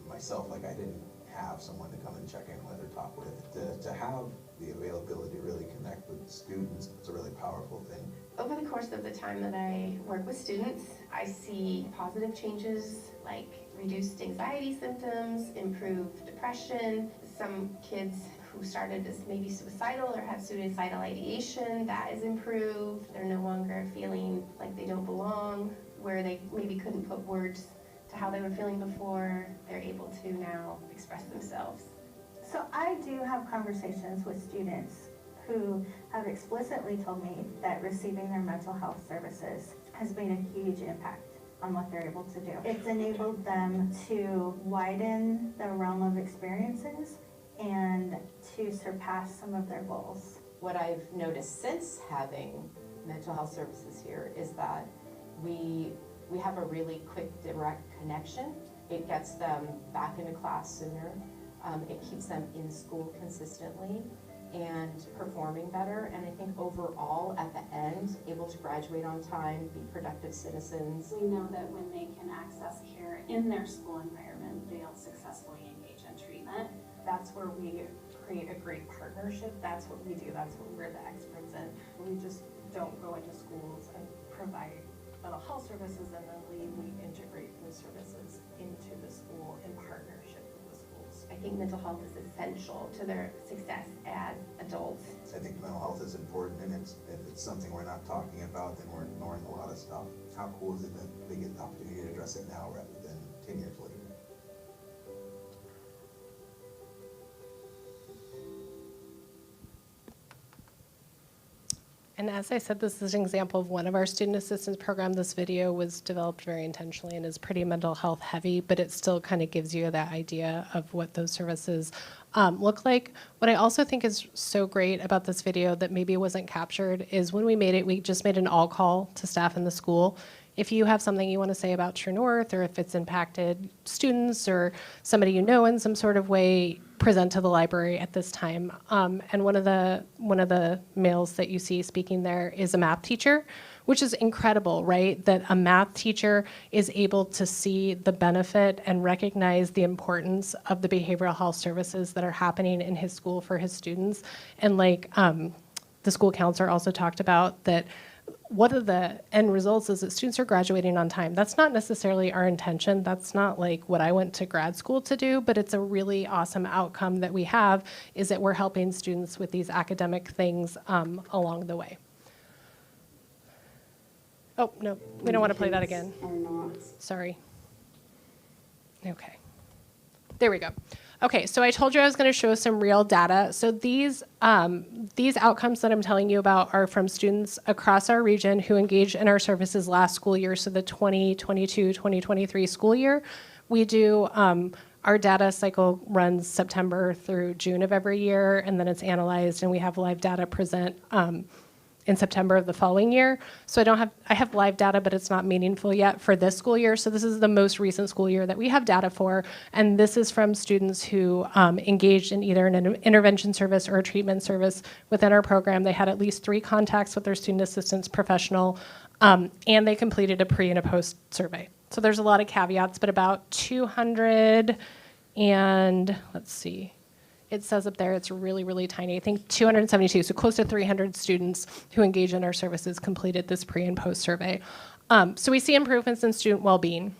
myself, like I didn't have someone to come and check in with or talk with. To have the availability to really connect with students, it's a really powerful thing. Over the course of the time that I work with students, I see positive changes like reduced anxiety symptoms, improved depression. Some kids who started as maybe suicidal or have suicidal ideation, that is improved. They're no longer feeling like they don't belong, where they maybe couldn't put words to how they were feeling before. They're able to now express themselves. So I do have conversations with students who have explicitly told me that receiving their mental health services has made a huge impact on what they're able to do. It's enabled them to widen the realm of experiences and to surpass some of their goals. What I've noticed since having mental health services here is that we have a really quick, direct connection. It gets them back into class sooner. It keeps them in school consistently and performing better. And I think overall, at the end, able to graduate on time, be productive citizens. We know that when they can access care in their school environment, they'll successfully engage in treatment. That's where we create a great partnership. That's what we do. That's what we're the experts in. We just don't go into schools and provide mental health services and then leave. We integrate those services into the school in partnership with the schools. I think mental health is essential to their success as adults. I think mental health is important, and if it's something we're not talking about, then we're ignoring a lot of stuff. How cool is it that they get the opportunity to address it now rather than 10 years later? And as I said, this is an example of one of our student assistance program. This video was developed very intentionally and is pretty mental health heavy, but it still kind of gives you that idea of what those services look like. What I also think is so great about this video that maybe wasn't captured is when we made it, we just made an all call to staff in the school. if you have something you want to say about True North, or if it's impacted students or somebody you know in some sort of way, present to the library at this time. And one of the males that you see speaking there is a math teacher, which is incredible, right? That a math teacher is able to see the benefit and recognize the importance of the behavioral health services that are happening in his school for his students. And like the school counselor also talked about, that one of the end results is that students are graduating on time. That's not necessarily our intention. That's not like what I went to grad school to do, but it's a really awesome outcome that we have, is that we're helping students with these academic things along the way. Oh, no, we don't want to play that again. Sorry. Okay. There we go. Okay, so I told you I was going to show some real data. So these outcomes that I'm telling you about are from students across our region who engaged in our services last school year, so the 2022-2023 school year. We do, our data cycle runs September through June of every year, and then it's analyzed, and we have live data present in September of the following year. So I have live data, but it's not meaningful yet for this school year. So this is the most recent school year that we have data for. And this is from students who engaged in either an intervention service or a treatment service within our program. They had at least 3 contacts with their student assistance professional, and they completed a pre and a post survey. So there's a lot of caveats, but about 200 and let's see. It says up there, it's really, really tiny. I think 272, so close to 300 students who engage in our services completed this pre and post survey. So we see improvements in student well-being.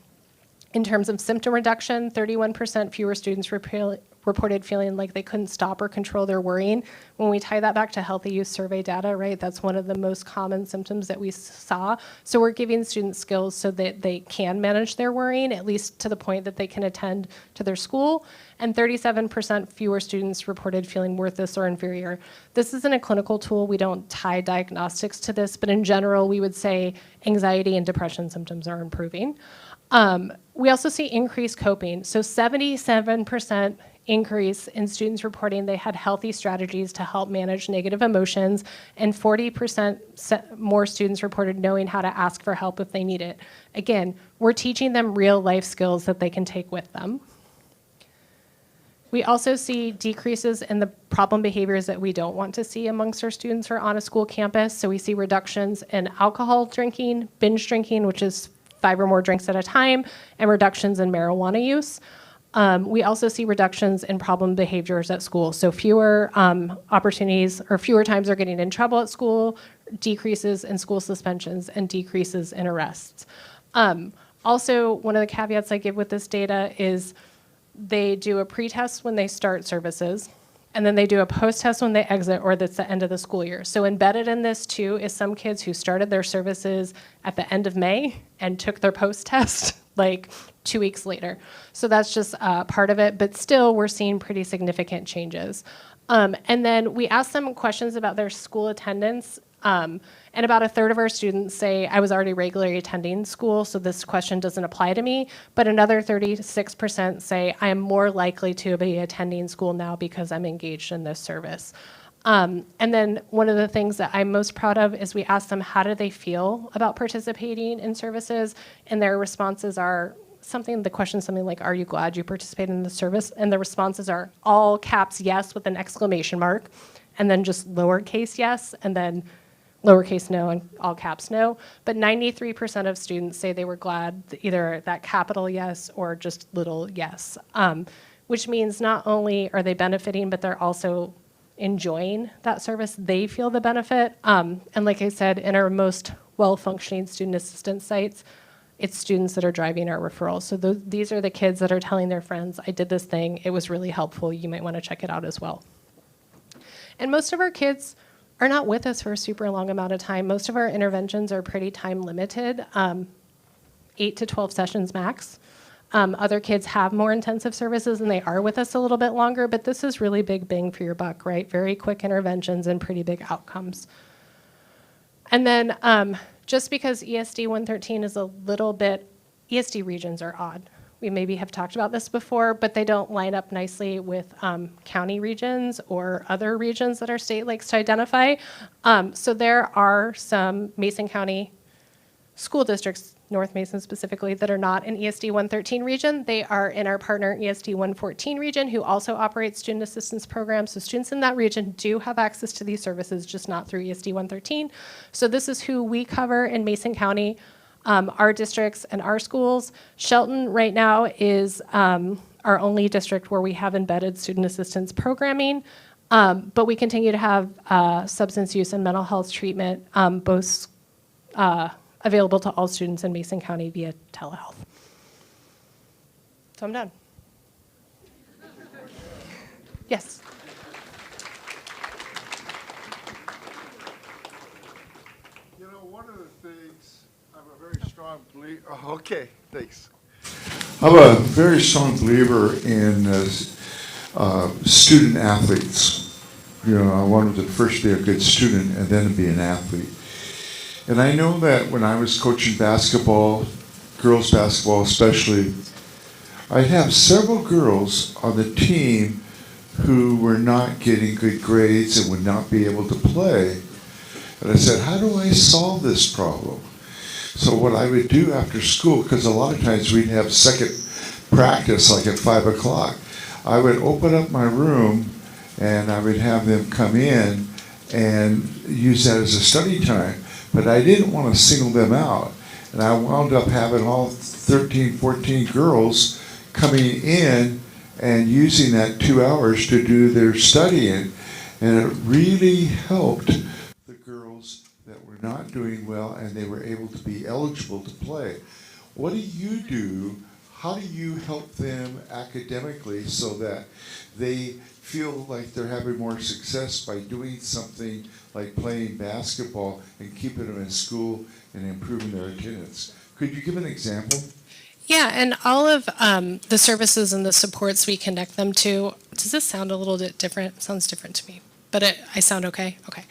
In terms of symptom reduction, 31% fewer students reported feeling like they couldn't stop or control their worrying. When we tie that back to healthy youth survey data, right, that's one of the most common symptoms that we saw. So we're giving students skills so that they can manage their worrying, at least to the point that they can attend to their school. And 37% fewer students reported feeling worthless or inferior. This isn't a clinical tool. We don't tie diagnostics to this, but in general, we would say anxiety and depression symptoms are improving. We also see increased coping. So 77% increase in students reporting they had healthy strategies to help manage negative emotions, and 40% more students reported knowing how to ask for help if they need it. Again, we're teaching them real life skills that they can take with them. We also see decreases in the problem behaviors that we don't want to see amongst our students who are on a school campus. So we see reductions in alcohol drinking, binge drinking, which is 5 or more drinks at a time, and reductions in marijuana use. We also see reductions in problem behaviors at school. So fewer opportunities or fewer times they're getting in trouble at school, decreases in school suspensions, and decreases in arrests. Also, one of the caveats I give with this data is they do a pre-test when they start services, and then they do a post-test when they exit, or that's the end of the school year. So embedded in this too is some kids who started their services at the end of May and took their post-test like 2 weeks later. So that's just part of it, but still we're seeing pretty significant changes. And then we asked them questions about their school attendance, and about 1/3 of our students say, I was already regularly attending school, so this question doesn't apply to me. But another 36% say, I am more likely to be attending school now because I'm engaged in this service. And then one of the things that I'm most proud of is we asked them, how do they feel about participating in services? And their responses are the question is something like, are you glad you participated in the service? And the responses are all caps yes with an exclamation mark, and then just lowercase yes, and then lowercase no and all caps no. But 93% of students say they were glad, either that capital yes or just little yes, which means not only are they benefiting, but they're also enjoying that service. They feel the benefit. And like I said, in our most well-functioning student assistance sites, it's students that are driving our referrals. So these are the kids that are telling their friends, I did this thing, it was really helpful, you might want to check it out as well. And most of our kids are not with us for a super long amount of time. Most of our interventions are pretty time limited, 8 to 12 sessions max. Other kids have more intensive services and they are with us a little bit longer, but this is really big bang for your buck, right? Very quick interventions and pretty big outcomes. And then just because ESD 113 is a little bit, ESD regions are odd. We maybe have talked about this before, but they don't line up nicely with county regions or other regions that our state likes to identify. So there are some Mason County school districts North Mason specifically, that are not in ESD 113 region. They are in our partner ESD 114 region, who also operates student assistance programs. So students in that region do have access to these services, just not through ESD 113. So this is who we cover in Mason County, our districts and our schools. Shelton right now is our only district where we have embedded student assistance programming. But we continue to have substance use and mental health treatment, both available to all students in Mason County via telehealth. So I'm done. Yes. You know, one of the things, I'm a very strong believer, okay, thanks. I'm a very strong believer in student athletes. You know, I wanted to first be a good student and then be an athlete. And I know that when I was coaching basketball, girls basketball especially, I'd have several girls on the team who were not getting good grades and would not be able to play. And I said, how do I solve this problem? So what I would do after school, because a lot of times we'd have second practice like at 5 o'clock, I would open up my room and I would have them come in and use that as a study time. But I didn't want to single them out. And I wound up having all 13, 14 girls coming in and using that 2 hours to do their studying. And it really helped the girls that were not doing well, and they were able to be eligible to play. What do you do? How do you help them academically so that they feel like they're having more success by doing something like playing basketball and keeping them in school and improving their attendance? Could you give an example? Yeah, and all of the services and the supports we connect them to, does this sound a little bit different? It sounds different to me, but I sound okay? Okay.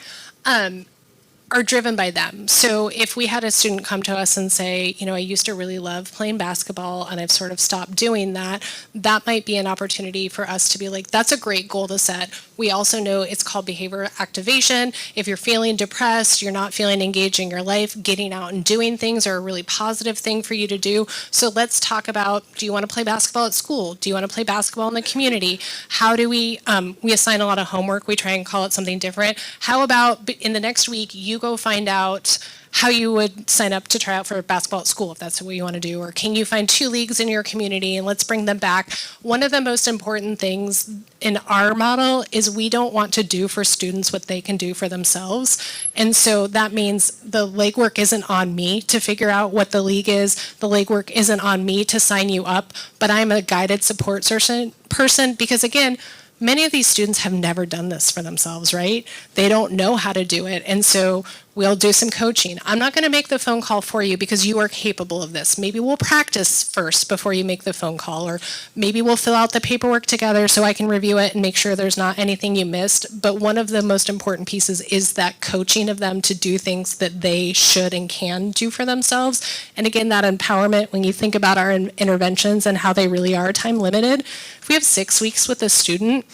Are driven by them. So if we had a student come to us and say, you know, I used to really love playing basketball and I've sort of stopped doing that, that might be an opportunity for us to be like, that's a great goal to set. We also know it's called behavior activation. If you're feeling depressed, you're not feeling engaged in your life, getting out and doing things are a really positive thing for you to do. So let's talk about, do you want to play basketball at school? Do you want to play basketball in the community? How do we assign a lot of homework. We try and call it something different. How about in the next week, you go find out how you would sign up to try out for basketball at school if that's what you want to do, or can you find 2 leagues in your community and let's bring them back. One of the most important things in our model is we don't want to do for students what they can do for themselves, and so that means the legwork isn't on me to figure out what the league is, the legwork isn't on me to sign you up, but I'm a guided support person because again, many of these students have never done this for themselves, right? They don't know how to do it. And so we'll do some coaching. I'm not going to make the phone call for you because you are capable of this. Maybe we'll practice first before you make the phone call, or maybe we'll fill out the paperwork together so I can review it and make sure there's not anything you missed. But one of the most important pieces is that coaching of them to do things that they should and can do for themselves. And again, that empowerment, when you think about our interventions and how they really are time limited, if we have 6 weeks with a student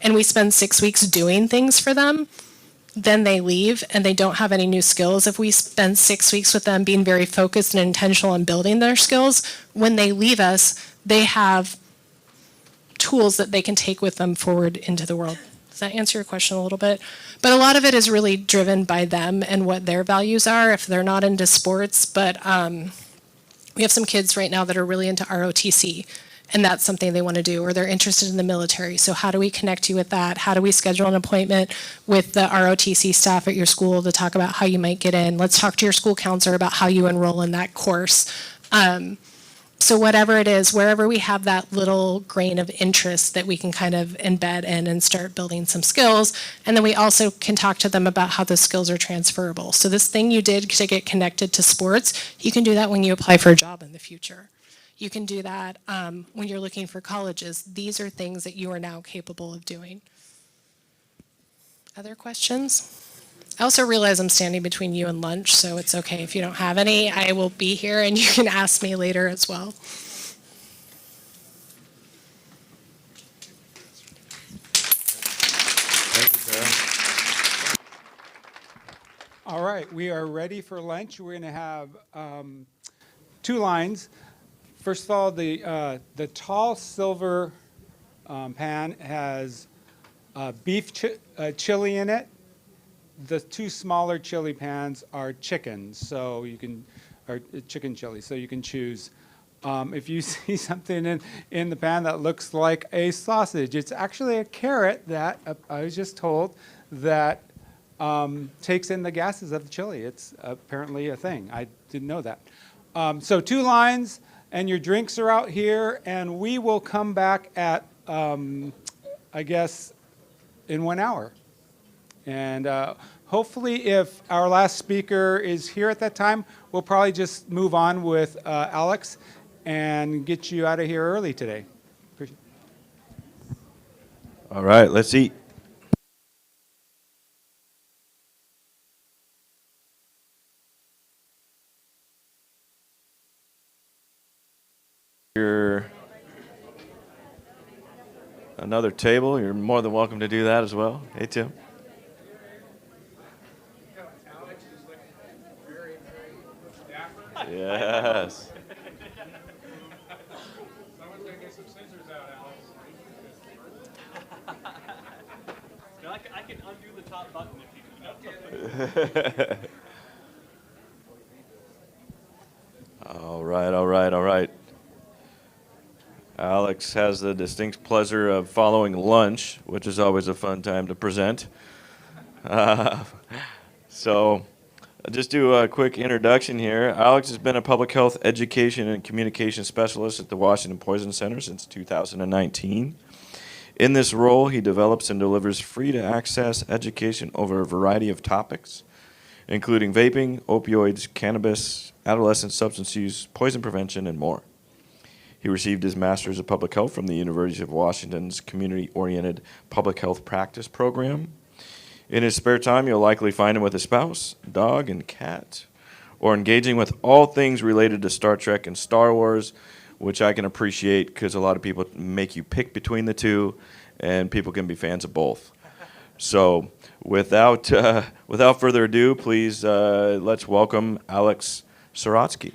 and we spend 6 weeks doing things for them, then they leave and they don't have any new skills. If we spend 6 weeks with them being very focused and intentional on building their skills, when they leave us, they have tools that they can take with them forward into the world. Does that answer your question a little bit? But a lot of it is really driven by them and what their values are if they're not into sports. But we have some kids right now that are really into ROTC. And that's something they want to do, or they're interested in the military. So how do we connect you with that? How do we schedule an appointment with the ROTC staff at your school to talk about how you might get in? Let's talk to your school counselor about how you enroll in that course. So whatever it is, wherever we have that little grain of interest that we can kind of embed in and start building some skills. And then we also can talk to them about how the skills are transferable. So this thing you did to get connected to sports, you can do that when you apply for a job in the future. You can do that when you're looking for colleges. These are things that you are now capable of doing. Other questions? I also realize I'm standing between you and lunch, so it's okay if you don't have any. I will be here and you can ask me later as well. Thank you, Sarah. All right, we are ready for lunch. We're going to have two lines. First of all, the tall silver pan has beef chili in it. The two smaller chili pans are chicken, so you can, or chicken chili, so you can choose. If you see something in the pan that looks like a sausage, it's actually a carrot that I was just told that takes in the gases of the chili. It's apparently a thing. I didn't know that. So two lines, and your drinks are out here, and we will come back at, I guess, in 1 hour. And hopefully if our last speaker is here at that time, we'll probably just move on with Alex and get you out of here early today. All right, let's eat. Another table, you're more than welcome to do that as well. Hey, Tim. Yes. Someone's going to get some scissors out, Alex. I can undo the top button if you All right, all right, all right. Alex has the distinct pleasure of following lunch, which is always a fun time to present. So I'll just do a quick introduction here. Alex has been a public health education and communication specialist at the Washington Poison Center since 2019. In this role, he develops and delivers free-to-access education over a variety of topics, including vaping, opioids, cannabis, adolescent substance use, poison prevention, and more. He received his Master's of Public Health from the University of Washington's Community-Oriented Public Health Practice Program. In his spare time, you'll likely find him with a spouse, dog, and cat, or engaging with all things related to Star Trek and Star Wars, which I can appreciate because a lot of people make you pick between the two, and people can be fans of both. So without further ado, please let's welcome Alex Sorotsky.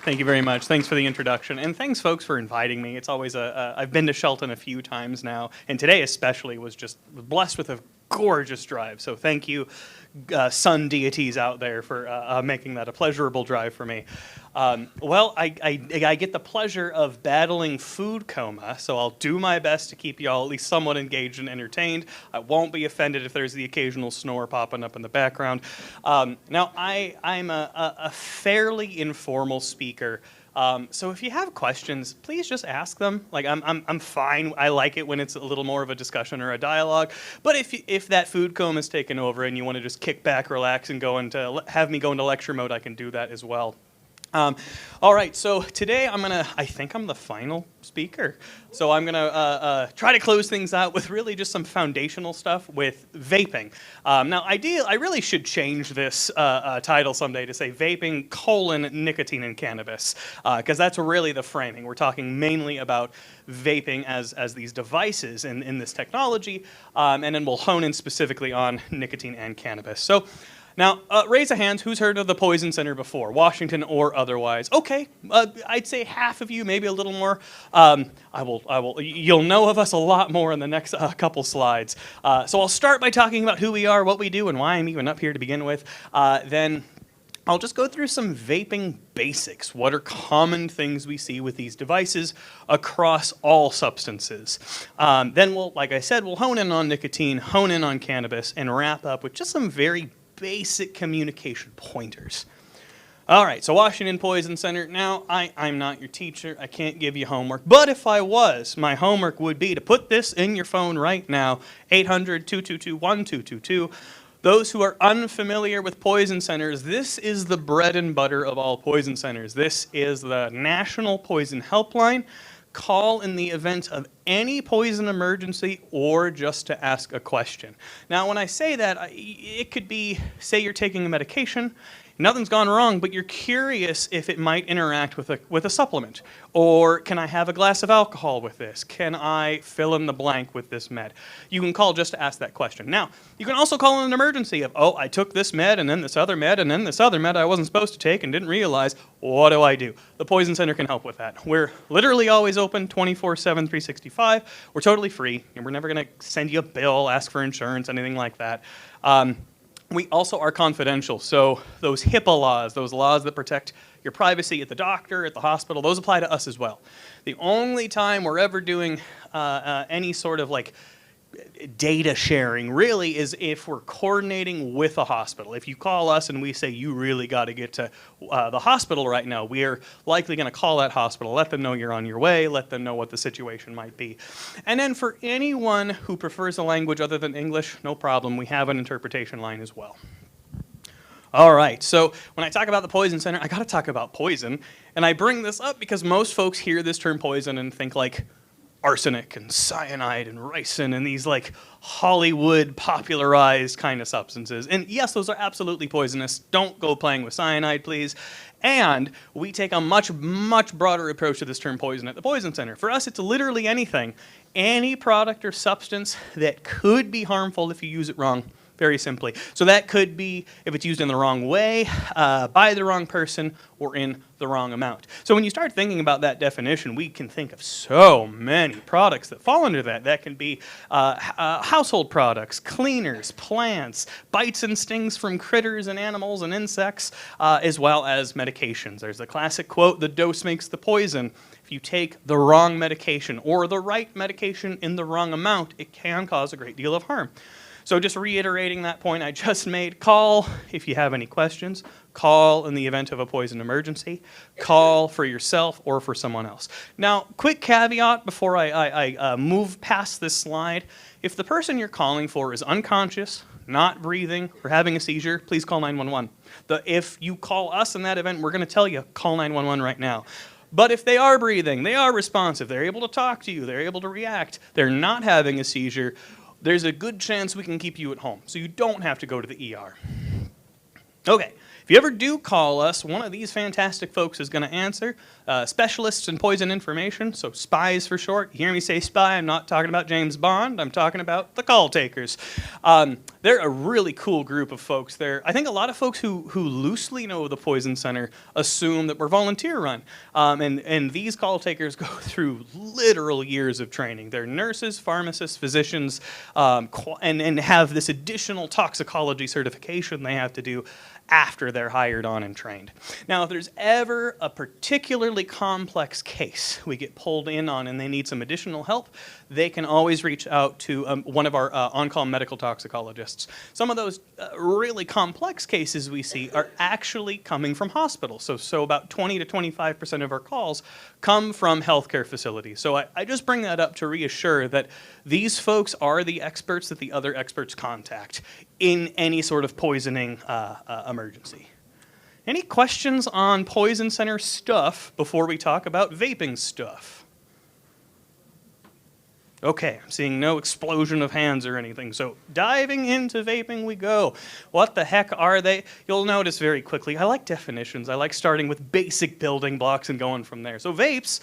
Thank you very much. Thanks for the introduction. And thanks, folks, for inviting me. It's always I've been to Shelton a few times now, and today especially was just blessed with a gorgeous drive. So thank you, sun deities out there, for making that a pleasurable drive for me. Well, I get the pleasure of battling food coma, so I'll do my best to keep you all at least somewhat engaged and entertained. I won't be offended if there's the occasional snore popping up in the background. Now, I'm a fairly informal speaker. So if you have questions, please just ask them. Like I'm fine. I like it when it's a little more of a discussion or a dialogue. But if that food coma is taken over and you want to just kick back, relax, and have me go into lecture mode, I can do that as well. All right, so today I think I'm the final speaker. So I'm gonna try to close things out with really just some foundational stuff with vaping. Now, I really should change this title someday to say vaping, nicotine, and cannabis, because that's really the framing. We're talking mainly about vaping as these devices in this technology, and then we'll hone in specifically on nicotine and cannabis. So. Now, raise a hand, who's heard of the Poison Center before, Washington or otherwise? Okay, I'd say half of you, maybe a little more. You'll know of us a lot more in the next couple slides. So I'll start by talking about who we are, what we do, and why I'm even up here to begin with. Then I'll just go through some vaping basics. What are common things we see with these devices across all substances? Then like I said, we'll hone in on nicotine, hone in on cannabis, and wrap up with just some very basic communication pointers. All right, so Washington Poison Center. Now, I'm not your teacher. I can't give you homework. But if I was, my homework would be to put this in your phone right now, 800-222-1222. Those who are unfamiliar with poison centers, this is the bread and butter of all poison centers. This is the National Poison Helpline. Call in the event of any poison emergency or just to ask a question. Now, when I say that, it could be, say you're taking a medication Nothing's gone wrong, but you're curious if it might interact with a supplement. Or can I have a glass of alcohol with this? Can I fill in the blank with this med? You can call just to ask that question. Now, you can also call in an emergency of, oh, I took this med and then this other med and then this other med I wasn't supposed to take and didn't realize. What do I do? The Poison Center can help with that. We're literally always open 24/7, 365. We're totally free, and we're never going to send you a bill, ask for insurance, anything like that. We also are confidential, so those HIPAA laws, those laws that protect your privacy at the doctor, at the hospital, those apply to us as well. The only time we're ever doing any sort of like data sharing really is if we're coordinating with a hospital. If you call us and we say you really got to get to the hospital right now, we are likely going to call that hospital, let them know you're on your way, let them know what the situation might be. And then for anyone who prefers a language other than English, no problem, we have an interpretation line as well. All right, so when I talk about the Poison Center, I got to talk about poison. And I bring this up because most folks hear this term poison and think like arsenic and cyanide and ricin and these like Hollywood popularized kind of substances. And yes, those are absolutely poisonous. Don't go playing with cyanide, please. And we take a much, much broader approach to this term poison at the Poison Center. For us, it's literally anything, any product or substance that could be harmful if you use it wrong. Very simply. So that could be if it's used in the wrong way, by the wrong person, or in the wrong amount. So when you start thinking about that definition, we can think of so many products that fall under that. That can be household products, cleaners, plants, bites and stings from critters and animals and insects, as well as medications. There's the classic quote, "The dose makes the poison." If you take the wrong medication or the right medication in the wrong amount, it can cause a great deal of harm. So just reiterating that point I just made, call if you have any questions, call in the event of a poison emergency, call for yourself or for someone else. Now, quick caveat before I move past this slide. If the person you're calling for is unconscious, not breathing, or having a seizure, please call 911. If you call us in that event, we're going to tell you, call 911 right now. But if they are breathing, they are responsive, they're able to talk to you, they're able to react, they're not having a seizure, there's a good chance we can keep you at home, so you don't have to go to the ER. Okay, if you ever do call us, one of these fantastic folks is going to answer. Specialists in poison information, so SPIES for short. You hear me say spy, I'm not talking about James Bond, I'm talking about the call takers. They're a really cool group of folks. I think a lot of folks who loosely know the Poison Center assume that we're volunteer run. And these call takers go through literal years of training. They're nurses, pharmacists, physicians, and have this additional toxicology certification they have to do after they're hired on and trained. Now, if there's ever a particularly complex case we get pulled in on and they need some additional help, they can always reach out to one of our on-call medical toxicologists. Some of those really complex cases we see are actually coming from hospitals. So about 20 to 25% of our calls come from healthcare facilities. So I just bring that up to reassure that these folks are the experts that the other experts contact in any sort of poisoning emergency. Any questions on Poison Center stuff before we talk about vaping stuff? Okay, I'm seeing no explosion of hands or anything, so diving into vaping we go. What the heck are they? You'll notice very quickly, I like definitions. I like starting with basic building blocks and going from there. So vapes,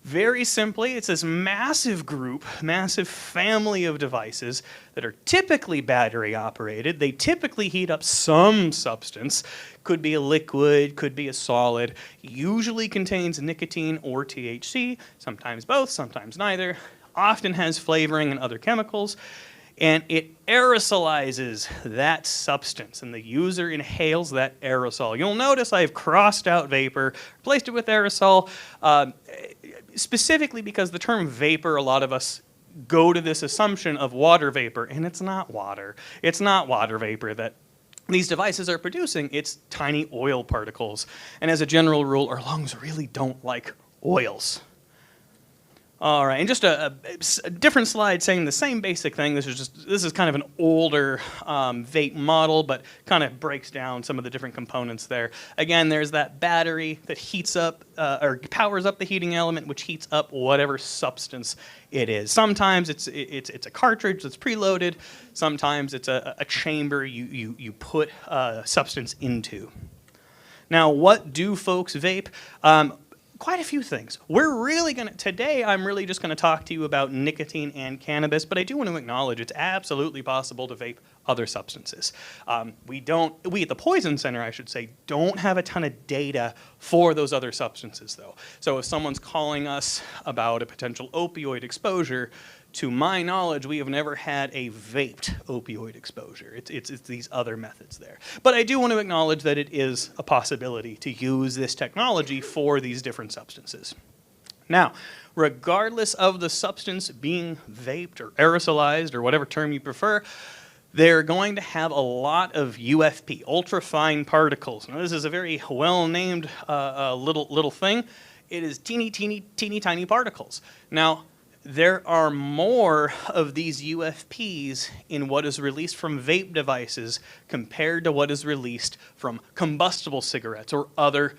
very simply, it's this massive group, massive family of devices that are typically battery operated. They typically heat up some substance. Could be a liquid, could be a solid. Usually contains nicotine or THC, sometimes both, sometimes neither. Often has flavoring and other chemicals, and it aerosolizes that substance, and the user inhales that aerosol. You'll notice I've crossed out vapor, replaced it with aerosol, specifically because the term vapor, a lot of us go to this assumption of water vapor, and it's not water. It's not water vapor that these devices are producing. It's tiny oil particles, and as a general rule, our lungs really don't like oils. All right, and just a different slide saying the same basic thing. This is kind of an older vape model, but kind of breaks down some of the different components there. Again, there's that battery that heats up or powers up the heating element, which heats up whatever substance it is. Sometimes it's a cartridge that's preloaded. Sometimes it's a chamber you put substance into. Now, what do folks vape? Quite a few things. Today I'm really just gonna talk to you about nicotine and cannabis, but I do want to acknowledge it's absolutely possible to vape other substances. We at the Poison Center, I should say, don't have a ton of data for those other substances though. So if someone's calling us about a potential opioid exposure, to my knowledge, we have never had a vaped opioid exposure. It's these other methods there. But I do want to acknowledge that it is a possibility to use this technology for these different substances. Now, regardless of the substance being vaped or aerosolized or whatever term you prefer, they're going to have a lot of UFP, ultrafine particles. Now, this is a very well-named little thing. It is teeny tiny particles. Now, there are more of these UFPs in what is released from vape devices compared to what is released from combustible cigarettes or other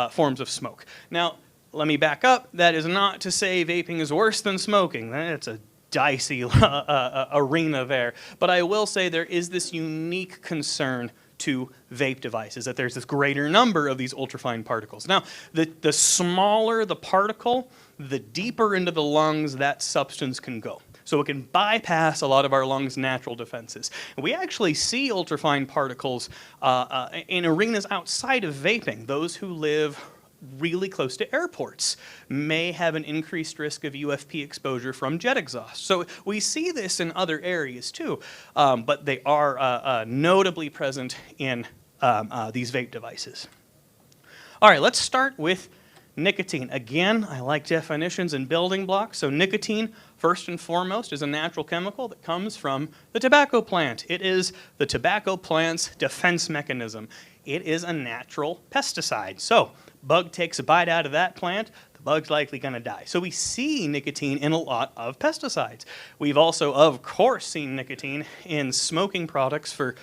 forms of smoke. Now, let me back up. That is not to say vaping is worse than smoking. That's a dicey arena there. But I will say there is this unique concern to vape devices, that there's this greater number of these ultrafine particles. Now, the smaller the particle, the deeper into the lungs that substance can go. So it can bypass a lot of our lungs' natural defenses. And we actually see ultrafine particles in arenas outside of vaping. Those who live really close to airports may have an increased risk of UFP exposure from jet exhaust. So we see this in other areas too, but they are notably present in these vape devices. All right, let's start with nicotine. Again, I like definitions and building blocks. So nicotine, first and foremost, is a natural chemical that comes from the tobacco plant. It is the tobacco plant's defense mechanism. It is a natural pesticide. So bug takes a bite out of that plant, the bug's likely going to die. So we see nicotine in a lot of pesticides. We've also, of course, seen nicotine in smoking products for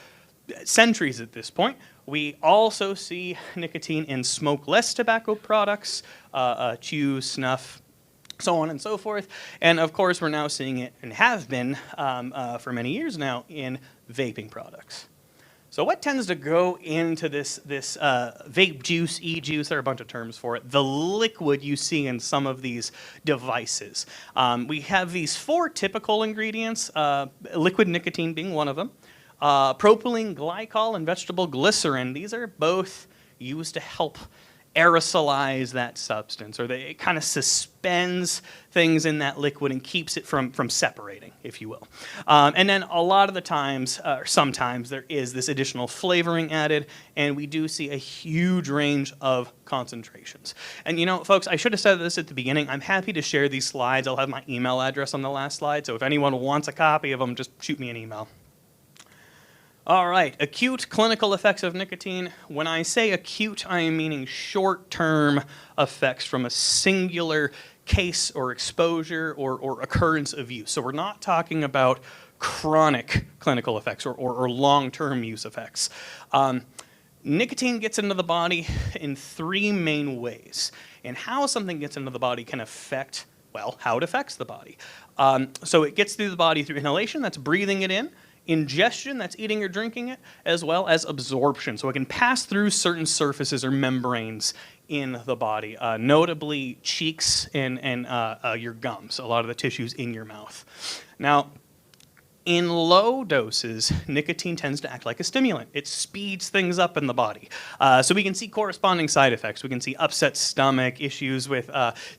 centuries at this point. We also see nicotine in smokeless tobacco products, chew, snuff, so on and so forth. And of course, we're now seeing it, and have been for many years now, in vaping products. So what tends to go into this vape juice, e-juice, there are a bunch of terms for it, the liquid you see in some of these devices? We have these 4 typical ingredients, liquid nicotine being one of them. Propylene glycol and vegetable glycerin, these are both used to help aerosolize that substance, or it kind of suspends things in that liquid and keeps it from separating, if you will. And then a lot of the times, or sometimes, there is this additional flavoring added, and we do see a huge range of concentrations. And you know, folks, I should have said this at the beginning. I'm happy to share these slides. I'll have my email address on the last slide, so if anyone wants a copy of them, just shoot me an email. All right, acute clinical effects of nicotine. When I say acute, I am meaning short-term effects from a singular case or exposure or occurrence of use. So we're not talking about chronic clinical effects or long-term use effects. Nicotine gets into the body in 3 main ways. And how something gets into the body can affect, well, how it affects the body. So it gets through the body through inhalation, that's breathing it in. Ingestion, that's eating or drinking it, as well as absorption. So it can pass through certain surfaces or membranes in the body, notably cheeks and your gums, a lot of the tissues in your mouth. Now, in low doses, nicotine tends to act like a stimulant. It speeds things up in the body. So we can see corresponding side effects. We can see upset stomach, issues with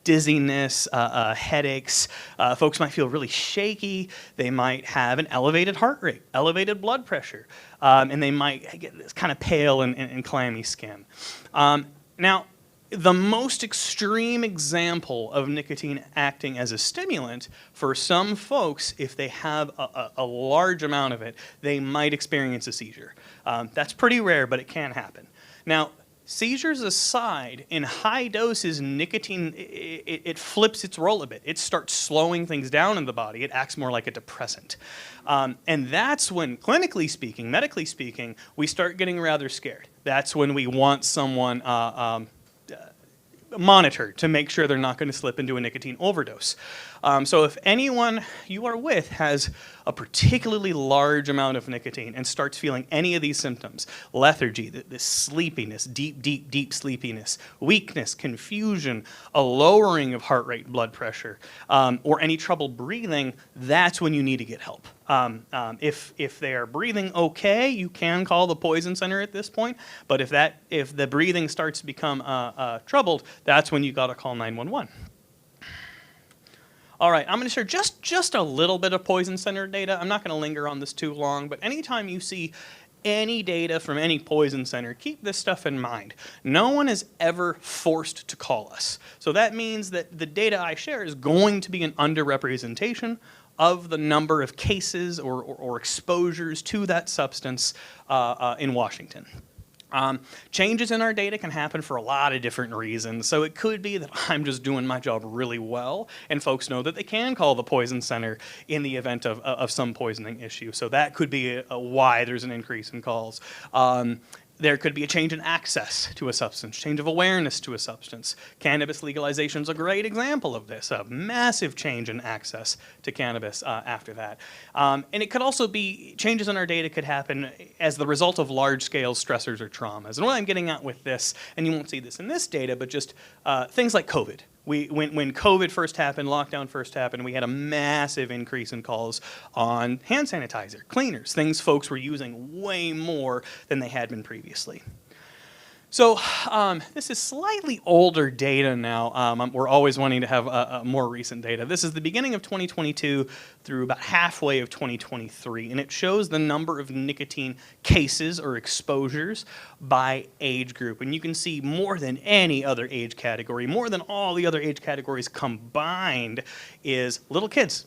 dizziness, headaches. Folks might feel really shaky. They might have an elevated heart rate, elevated blood pressure, and they might get this kind of pale and clammy skin. Now, the most extreme example of nicotine acting as a stimulant, for some folks, if they have a large amount of it, they might experience a seizure. That's pretty rare, but it can happen. Now, seizures aside, in high doses, nicotine, it flips its role a bit. It starts slowing things down in the body. It acts more like a depressant. And that's when, clinically speaking, medically speaking, we start getting rather scared. That's when we want someone monitored to make sure they're not going to slip into a nicotine overdose. So if anyone you are with has a particularly large amount of nicotine and starts feeling any of these symptoms, lethargy, this sleepiness, deep sleepiness, weakness, confusion, a lowering of heart rate, blood pressure, or any trouble breathing, that's when you need to get help. If they are breathing okay, you can call the poison center at this point, but if the breathing starts to become troubled, that's when you got to call 911. All right, I'm going to share just a little bit of poison center data. I'm not going to linger on this too long, but anytime you see any data from any poison center, keep this stuff in mind. No one is ever forced to call us. So that means that the data I share is going to be an underrepresentation of the number of cases or exposures to that substance in Washington. Changes in our data can happen for a lot of different reasons. So it could be that I'm just doing my job really well, and folks know that they can call the poison center in the event of some poisoning issue. So that could be why there's an increase in calls. There could be a change in access to a substance, change of awareness to a substance. Cannabis legalization is a great example of this, a massive change in access to cannabis after that. And it could also be, changes in our data could happen as the result of large-scale stressors or traumas. And what I'm getting at with this, and you won't see this in this data, but just things like COVID. When COVID first happened, lockdown first happened, we had a massive increase in calls on hand sanitizer, cleaners, things folks were using way more than they had been previously. So this is slightly older data now. We're always wanting to have more recent data. This is the beginning of 2022 through about halfway of 2023, and it shows the number of nicotine cases or exposures by age group. And you can see more than any other age category, more than all the other age categories combined, is little kids,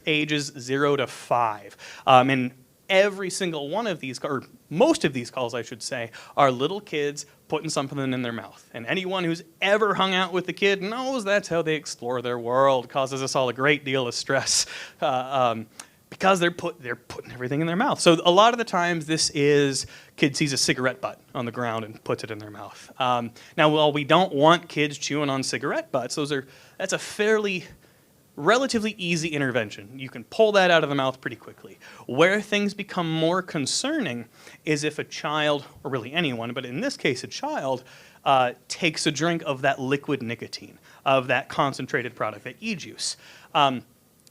ages 0 to 5. And every single one of these, or most of these calls, I should say, are little kids putting something in their mouth. And anyone who's ever hung out with a kid knows that's how they explore their world. Causes us all a great deal of stress because they're putting everything in their mouth. So a lot of the times this is kid sees a cigarette butt on the ground and puts it in their mouth. Now, while we don't want kids chewing on cigarette butts, that's a fairly relatively easy intervention. You can pull that out of the mouth pretty quickly. Where things become more concerning is if a child, or really anyone, but in this case a child, takes a drink of that liquid nicotine, of that concentrated product, that e-juice.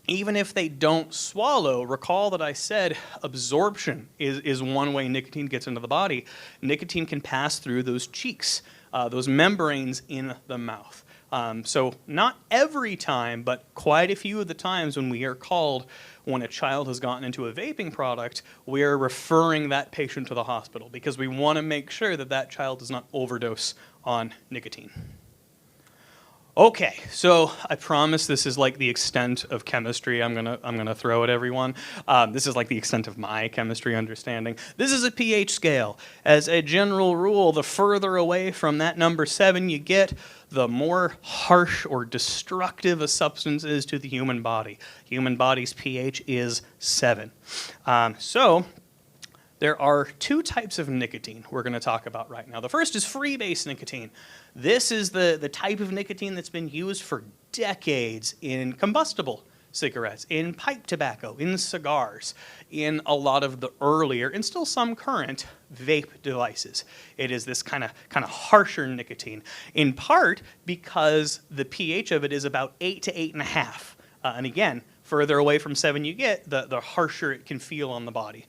Even if they don't swallow, recall that I said absorption is one way nicotine gets into the body. Nicotine can pass through those cheeks, those membranes in the mouth. So not every time, but quite a few of the times when we are called when a child has gotten into a vaping product, we are referring that patient to the hospital because we want to make sure that that child does not overdose on nicotine. Okay, so I promise this is like the extent of chemistry I'm gonna throw at everyone. This is like the extent of my chemistry understanding. This is a pH scale. As a general rule, the further away from that number 7 you get, the more harsh or destructive a substance is to the human body. Human body's pH is 7. So there are 2 types of nicotine we're going to talk about right now. The first is freebase nicotine. This is the type of nicotine that's been used for decades in combustible cigarettes, in pipe tobacco, in cigars, in a lot of the earlier, and still some current, vape devices. It is this kind of harsher nicotine, in part because the pH of it is about 8 to 8.5. And again, further away from 7 you get, the harsher it can feel on the body.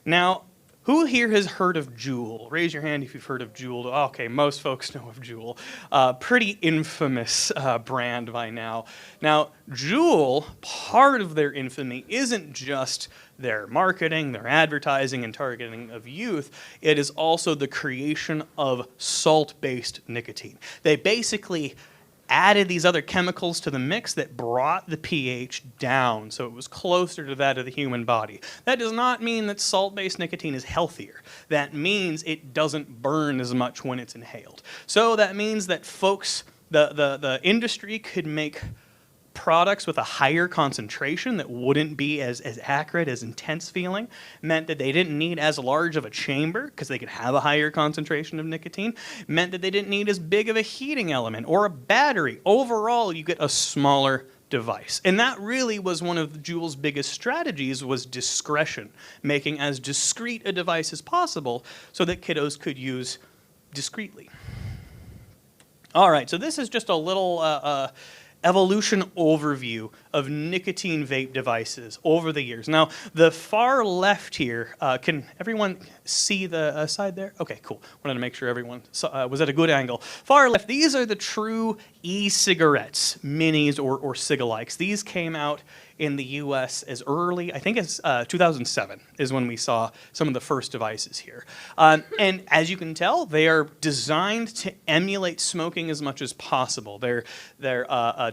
Now, who here has heard of Juul? Raise your hand if you've heard of Juul. Okay, most folks know of Juul. Pretty infamous brand by now. Now, Juul, part of their infamy isn't just their marketing, their advertising, and targeting of youth. It is also the creation of salt-based nicotine. They basically added these other chemicals to the mix that brought the pH down so it was closer to that of the human body. That does not mean that salt-based nicotine is healthier. That means it doesn't burn as much when it's inhaled. So that means that folks, the industry could make products with a higher concentration that wouldn't be as acrid, as intense feeling, meant that they didn't need as large of a chamber because they could have a higher concentration of nicotine, meant that they didn't need as big of a heating element or a battery. Overall, you get a smaller device. And that really was one of Juul's biggest strategies, was discretion, making as discreet a device as possible so that kiddos could use discreetly. All right, so this is just a little evolution overview of nicotine vape devices over the years. Now, the far left here, can everyone see the side there? Okay, cool. Wanted to make sure everyone was at a good angle. Far left, these are the true e-cigarettes, minis or cigalikes. These came out in the US as early, I think it's 2007 is when we saw some of the first devices here. And as you can tell, they are designed to emulate smoking as much as possible. They're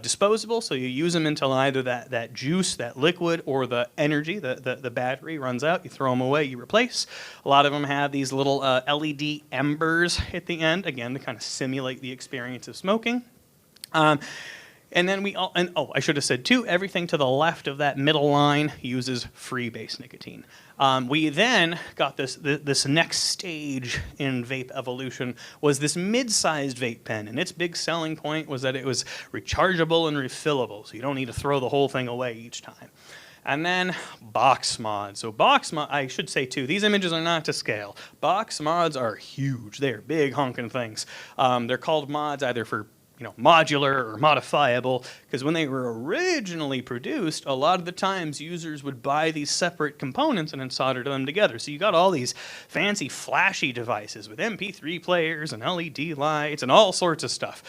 disposable, so you use them until either that juice, that liquid, or the energy, the battery runs out. You throw them away, you replace. A lot of them have these little LED embers at the end, again, to kind of simulate the experience of smoking. And then I should have said too, everything to the left of that middle line uses free-base nicotine. We then got this next stage in vape evolution was this mid-sized vape pen, and its big selling point was that it was rechargeable and refillable, so you don't need to throw the whole thing away each time. And then box mods. So box mod, I should say too, these images are not to scale. Box mods are huge. They're big honking things. They're called mods either for modular or modifiable, because when they were originally produced, a lot of the times users would buy these separate components and then solder them together. So you got all these fancy flashy devices with MP3 players and LED lights and all sorts of stuff.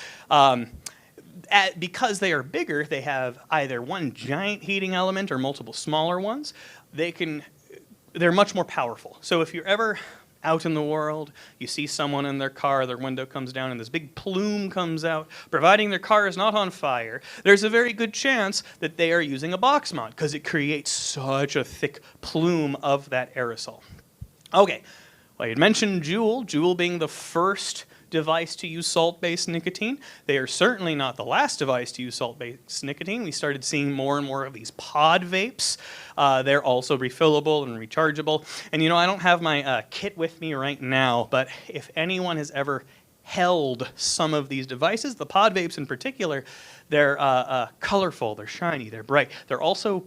Because they are bigger, they have either one giant heating element or multiple smaller ones. They're much more powerful. So if you're ever out in the world, you see someone in their car, their window comes down, and this big plume comes out, providing their car is not on fire, there's a very good chance that they are using a box mod, because it creates such a thick plume of that aerosol. Okay, well, I had mentioned Juul being the first device to use salt-based nicotine. They are certainly not the last device to use salt-based nicotine. We started seeing more and more of these pod vapes. They're also refillable and rechargeable. And I don't have my kit with me right now, but if anyone has ever held some of these devices, the pod vapes in particular, they're colorful, they're shiny, they're bright. They're also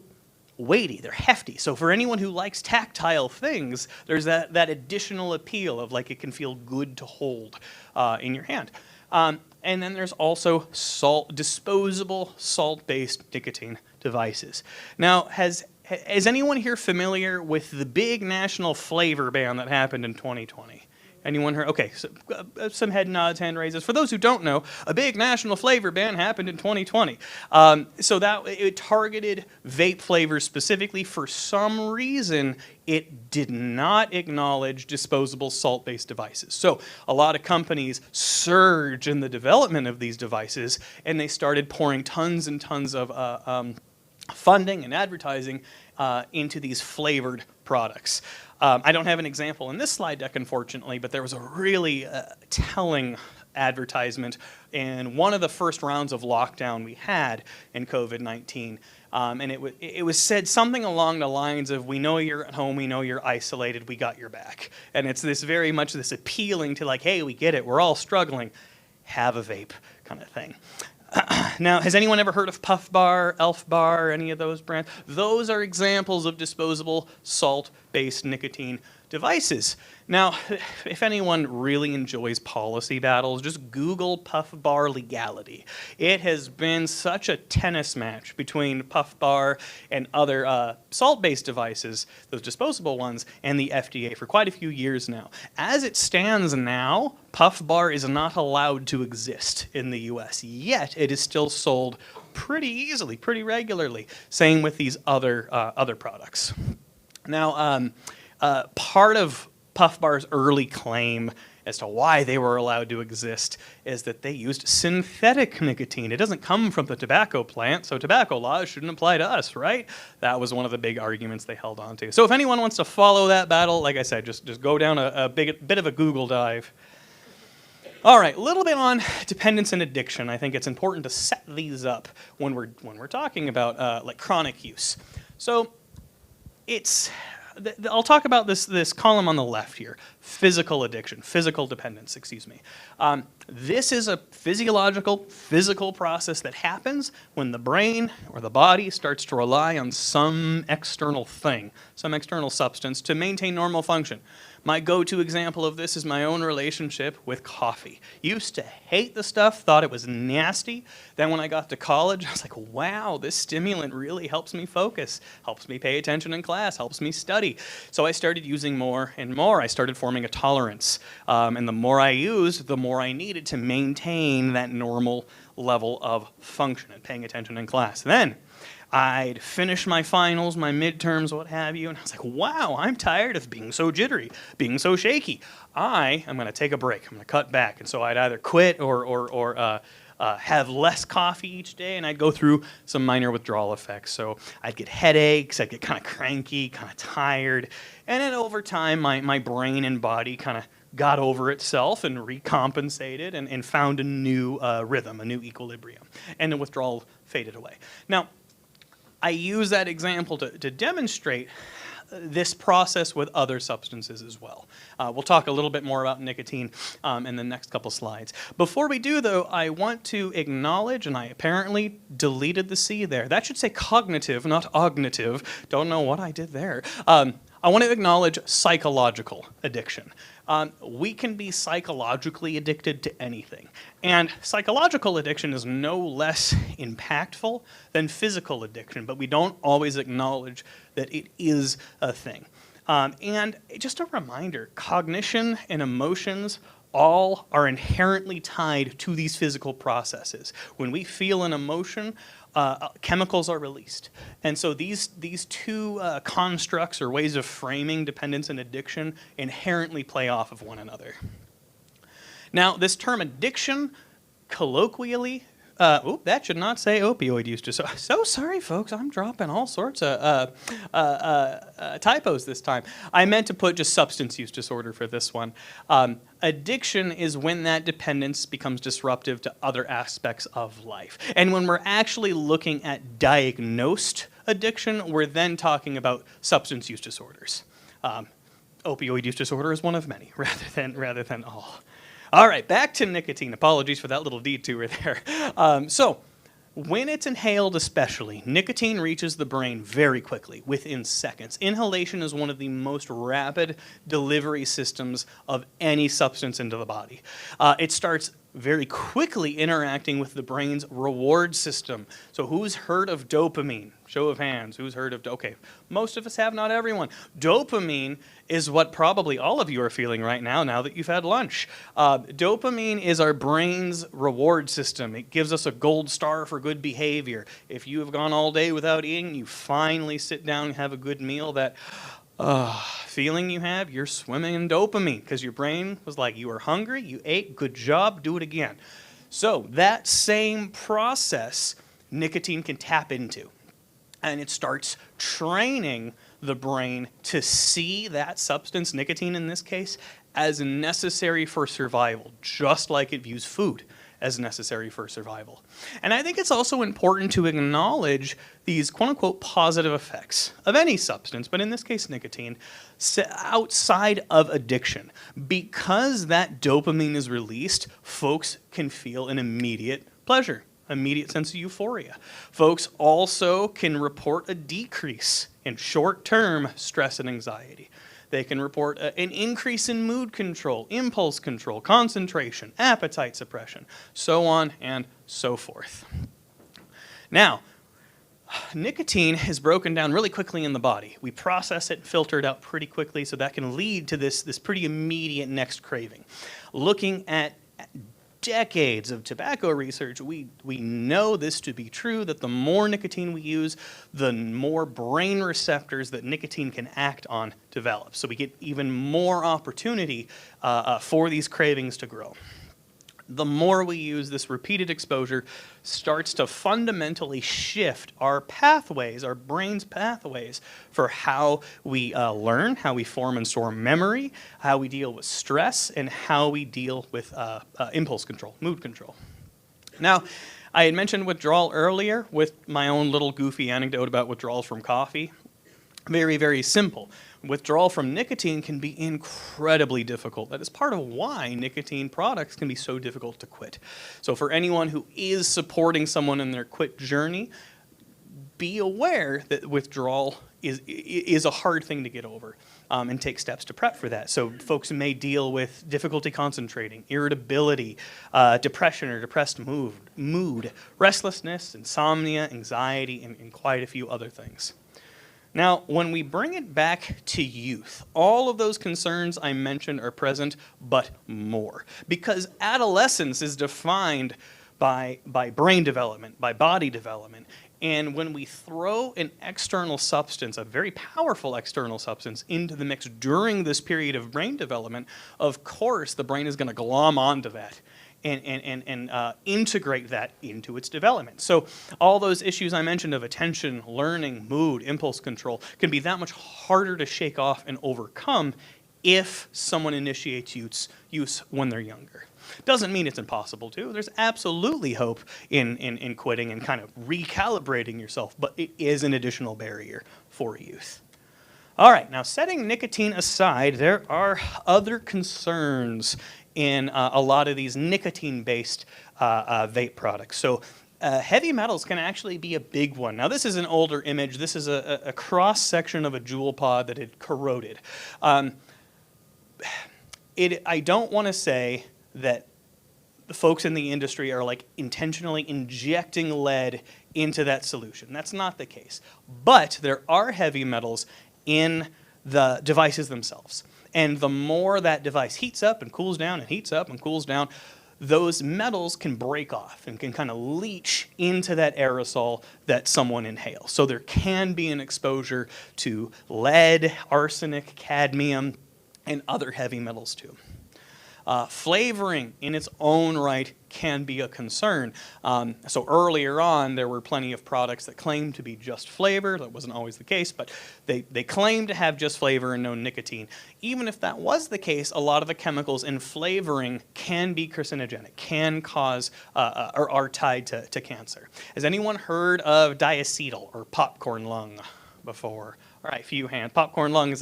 weighty, they're hefty. So for anyone who likes tactile things, there's that additional appeal of it can feel good to hold in your hand. And then there's also disposable salt-based nicotine devices. Now, is anyone here familiar with the big national flavor ban that happened in 2020? Anyone heard? Okay, so, some head nods, hand raises. For those who don't know, a big national flavor ban happened in 2020. So that it targeted vape flavors specifically. For some reason, it did not acknowledge disposable salt-based devices. So a lot of companies surged in the development of these devices, and they started pouring tons and tons of funding and advertising into these flavored products. I don't have an example in this slide deck, unfortunately, but there was a really telling advertisement in one of the first rounds of lockdown we had in COVID-19. And it was said something along the lines of, we know you're at home, we know you're isolated, we got your back. And it's very much this appealing to hey, we get it, we're all struggling, have a vape kind of thing. Now, has anyone ever heard of Puff Bar, Elf Bar, any of those brands? Those are examples of disposable salt-based nicotine devices. Now, if anyone really enjoys policy battles, just Google Puff Bar legality. It has been such a tennis match between Puff Bar and other salt-based devices, those disposable ones, and the FDA for quite a few years now. As it stands now, Puff Bar is not allowed to exist in the US, yet it is still sold pretty easily, pretty regularly. Same with these other products. Now, part of Puff Bar's early claim as to why they were allowed to exist is that they used synthetic nicotine. It doesn't come from the tobacco plant, so tobacco laws shouldn't apply to us, right? That was one of the big arguments they held on to. So if anyone wants to follow that battle, like I said, just go down a bit of a Google dive. All right, a little bit on dependence and addiction. I think it's important to set these up when we're talking about like chronic use. So I'll talk about this column on the left here, physical addiction, physical dependence, excuse me. This is a physical process that happens when the brain or the body starts to rely on some external thing, some external substance to maintain normal function. My go-to example of this is my own relationship with coffee. Used to hate the stuff, thought it was nasty. Then when I got to college, I was like, wow, this stimulant really helps me focus, helps me pay attention in class, helps me study. So I started using more and more. I started forming a tolerance. And the more I used, the more I needed to maintain that normal level of function and paying attention in class. Then I'd finish my finals, my midterms, what have you, and I was like, wow, I'm tired of being so jittery, being so shaky. I am going to take a break. I'm going to cut back. And so I'd either quit or have less coffee each day, and I'd go through some minor withdrawal effects. So I'd get headaches, I'd get kind of cranky, kind of tired, and then over time, my brain and body kind of got over itself and recompensated and found a new rhythm, a new equilibrium, and the withdrawal faded away. Now, I use that example to demonstrate this process with other substances as well. We'll talk a little bit more about nicotine in the next couple slides. Before we do, though, I want to acknowledge, and I apparently deleted the C there. That should say cognitive, not ognitive. Don't know what I did there. I want to acknowledge psychological addiction. We can be psychologically addicted to anything. And psychological addiction is no less impactful than physical addiction, but we don't always acknowledge that it is a thing. And just a reminder, cognition and emotions all are inherently tied to these physical processes. When we feel an emotion, chemicals are released. And so these two constructs or ways of framing dependence and addiction inherently play off of one another. Now, this term addiction, colloquially, that should not say opioid use disorder. So sorry, folks, I'm dropping all sorts of typos this time. I meant to put just substance use disorder for this one. Addiction is when that dependence becomes disruptive to other aspects of life. And when we're actually looking at diagnosed addiction, we're then talking about substance use disorders. Opioid use disorder is one of many, rather than all. All right, back to nicotine. Apologies for that little detour there. So, when it's inhaled especially, nicotine reaches the brain very quickly, within seconds. Inhalation is one of the most rapid delivery systems of any substance into the body. It starts very quickly interacting with the brain's reward system. So who's heard of dopamine? Show of hands. Who's heard of, okay, most of us have, not everyone. Dopamine is what probably all of you are feeling right now that you've had lunch. Dopamine is our brain's reward system. It gives us a gold star for good behavior. If you have gone all day without eating, you finally sit down and have a good meal, that feeling you have, you're swimming in dopamine because your brain was like, you were hungry, you ate, good job, do it again. So that same process, nicotine can tap into. And it starts training the brain to see that substance, nicotine in this case, as necessary for survival, just like it views food as necessary for survival. And I think it's also important to acknowledge these quote-unquote positive effects of any substance, but in this case nicotine, outside of addiction. Because that dopamine is released, folks can feel an immediate pleasure, immediate sense of euphoria. Folks also can report a decrease in short-term stress and anxiety. They can report an increase in mood control, impulse control, concentration, appetite suppression, so on and so forth. Now, nicotine is broken down really quickly in the body. We process it and filter it out pretty quickly, so that can lead to this pretty immediate next craving. Looking at decades of tobacco research, we know this to be true, that the more nicotine we use, the more brain receptors that nicotine can act on develop. So we get even more opportunity for these cravings to grow. the more we use this repeated exposure starts to fundamentally shift our pathways, our brain's pathways for how we learn, how we form and store memory, how we deal with stress, and how we deal with impulse control, mood control. Now, I had mentioned withdrawal earlier with my own little goofy anecdote about withdrawals from coffee. Very, very simple. Withdrawal from nicotine can be incredibly difficult. That is part of why nicotine products can be so difficult to quit. So for anyone who is supporting someone in their quit journey, be aware that withdrawal is a hard thing to get over, and take steps to prep for that. So folks may deal with difficulty concentrating, irritability, depression or depressed mood, restlessness, insomnia, anxiety, and quite a few other things. Now, when we bring it back to youth, all of those concerns I mentioned are present, but more. Because adolescence is defined by brain development, by body development. And when we throw an external substance, a very powerful external substance, into the mix during this period of brain development, of course the brain is going to glom onto that and integrate that into its development. So all those issues I mentioned of attention, learning, mood, impulse control can be that much harder to shake off and overcome if someone initiates use when they're younger. Doesn't mean it's impossible to. There's absolutely hope in quitting and kind of recalibrating yourself, but it is an additional barrier for youth. All right, now setting nicotine aside, there are other concerns in a lot of these nicotine-based vape products. So heavy metals can actually be a big one. Now this is an older image. This is a cross-section of a jewel pod that had corroded. I don't want to say that the folks in the industry are like intentionally injecting lead into that solution. That's not the case. But there are heavy metals in the devices themselves. And the more that device heats up and cools down and heats up and cools down, those metals can break off and can kind of leach into that aerosol that someone inhales. So there can be an exposure to lead, arsenic, cadmium, and other heavy metals too. Flavoring in its own right can be a concern. So earlier on, there were plenty of products that claimed to be just flavor. That wasn't always the case, but they claimed to have just flavor and no nicotine. Even if that was the case, a lot of the chemicals in flavoring can be carcinogenic, can cause or are tied to cancer. Has anyone heard of diacetyl or popcorn lung before? All right, few hands. Popcorn lung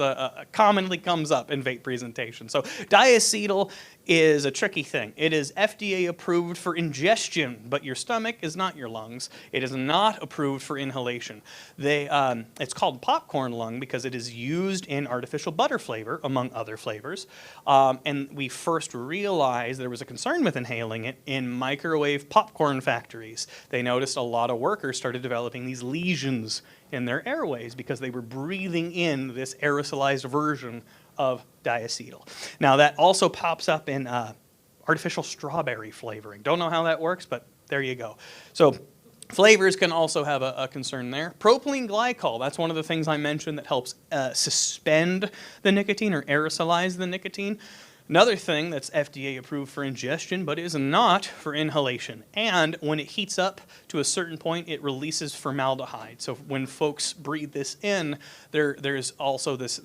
commonly comes up in vape presentations. So diacetyl is a tricky thing. It is FDA approved for ingestion, but your stomach is not your lungs. It is not approved for inhalation. It's called popcorn lung because it is used in artificial butter flavor, among other flavors. And we first realized there was a concern with inhaling it in microwave popcorn factories. They noticed a lot of workers started developing these lesions in their airways because they were breathing in this aerosolized version of diacetyl. Now that also pops up in artificial strawberry flavoring. Don't know how that works, but there you go. So flavors can also have a concern there. Propylene glycol, that's one of the things I mentioned that helps suspend the nicotine or aerosolize the nicotine. Another thing that's FDA approved for ingestion, but is not for inhalation. And when it heats up to a certain point, it releases formaldehyde. So when folks breathe this in, there's also this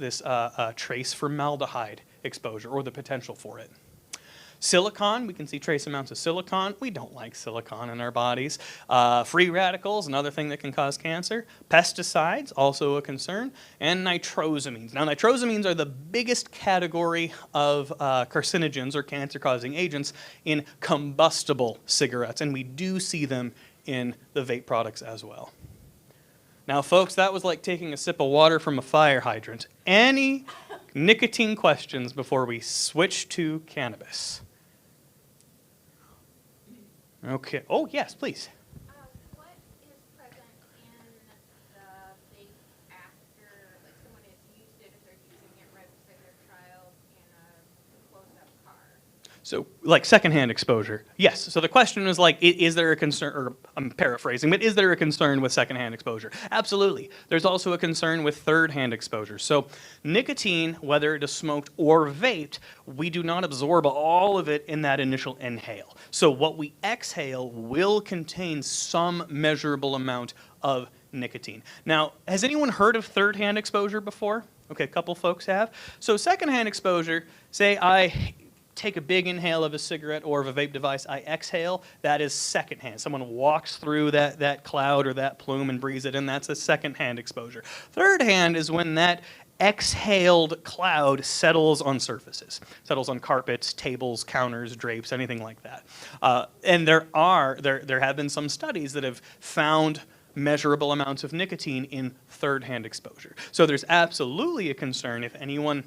trace formaldehyde exposure or the potential for it. Silicon, we can see trace amounts of silicon. We don't like silicon in our bodies. Free radicals, another thing that can cause cancer. Pesticides, also a concern. And nitrosamines. Now, nitrosamines are the biggest category of carcinogens or cancer-causing agents in combustible cigarettes, and we do see them in the vape products as well. Now, folks, that was like taking a sip of water from a fire hydrant. Any nicotine questions before we switch to cannabis? Okay. Oh, yes, please. What is present in the vape after, like someone has used it, if they're using it right beside their child in a closed-up car? So, like secondhand exposure. Yes. So the question is like, is there a concern, or I'm paraphrasing, but is there a concern with secondhand exposure? Absolutely. There's also a concern with third-hand exposure. So nicotine, whether it is smoked or vaped, we do not absorb all of it in that initial inhale. So what we exhale will contain some measurable amount of nicotine. Now, has anyone heard of third-hand exposure before? Okay, a couple folks have. So secondhand exposure, say I take a big inhale of a cigarette or of a vape device, I exhale, that is secondhand. Someone walks through that cloud or that plume and breathes it in, that's a secondhand exposure. Third-hand is when that exhaled cloud settles on surfaces, settles on carpets, tables, counters, drapes, anything like that. And there have been some studies that have found measurable amounts of nicotine in third-hand exposure. So there's absolutely a concern if anyone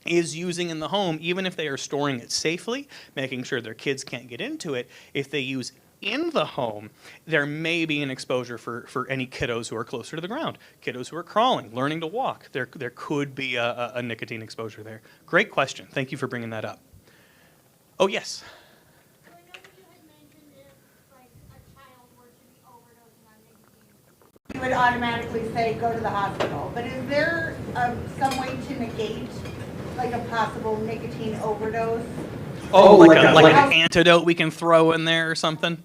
is using in the home, even if they are storing it safely, making sure their kids can't get into it. If they use in the home, there may be an exposure for any kiddos who are closer to the ground, kiddos who are crawling, learning to walk. There could be a nicotine exposure there. Great question. Thank you for bringing that up. Oh, yes. You would automatically say, go to the hospital. But is there some way to negate like a possible nicotine overdose? Oh, like an antidote we can throw in there or something?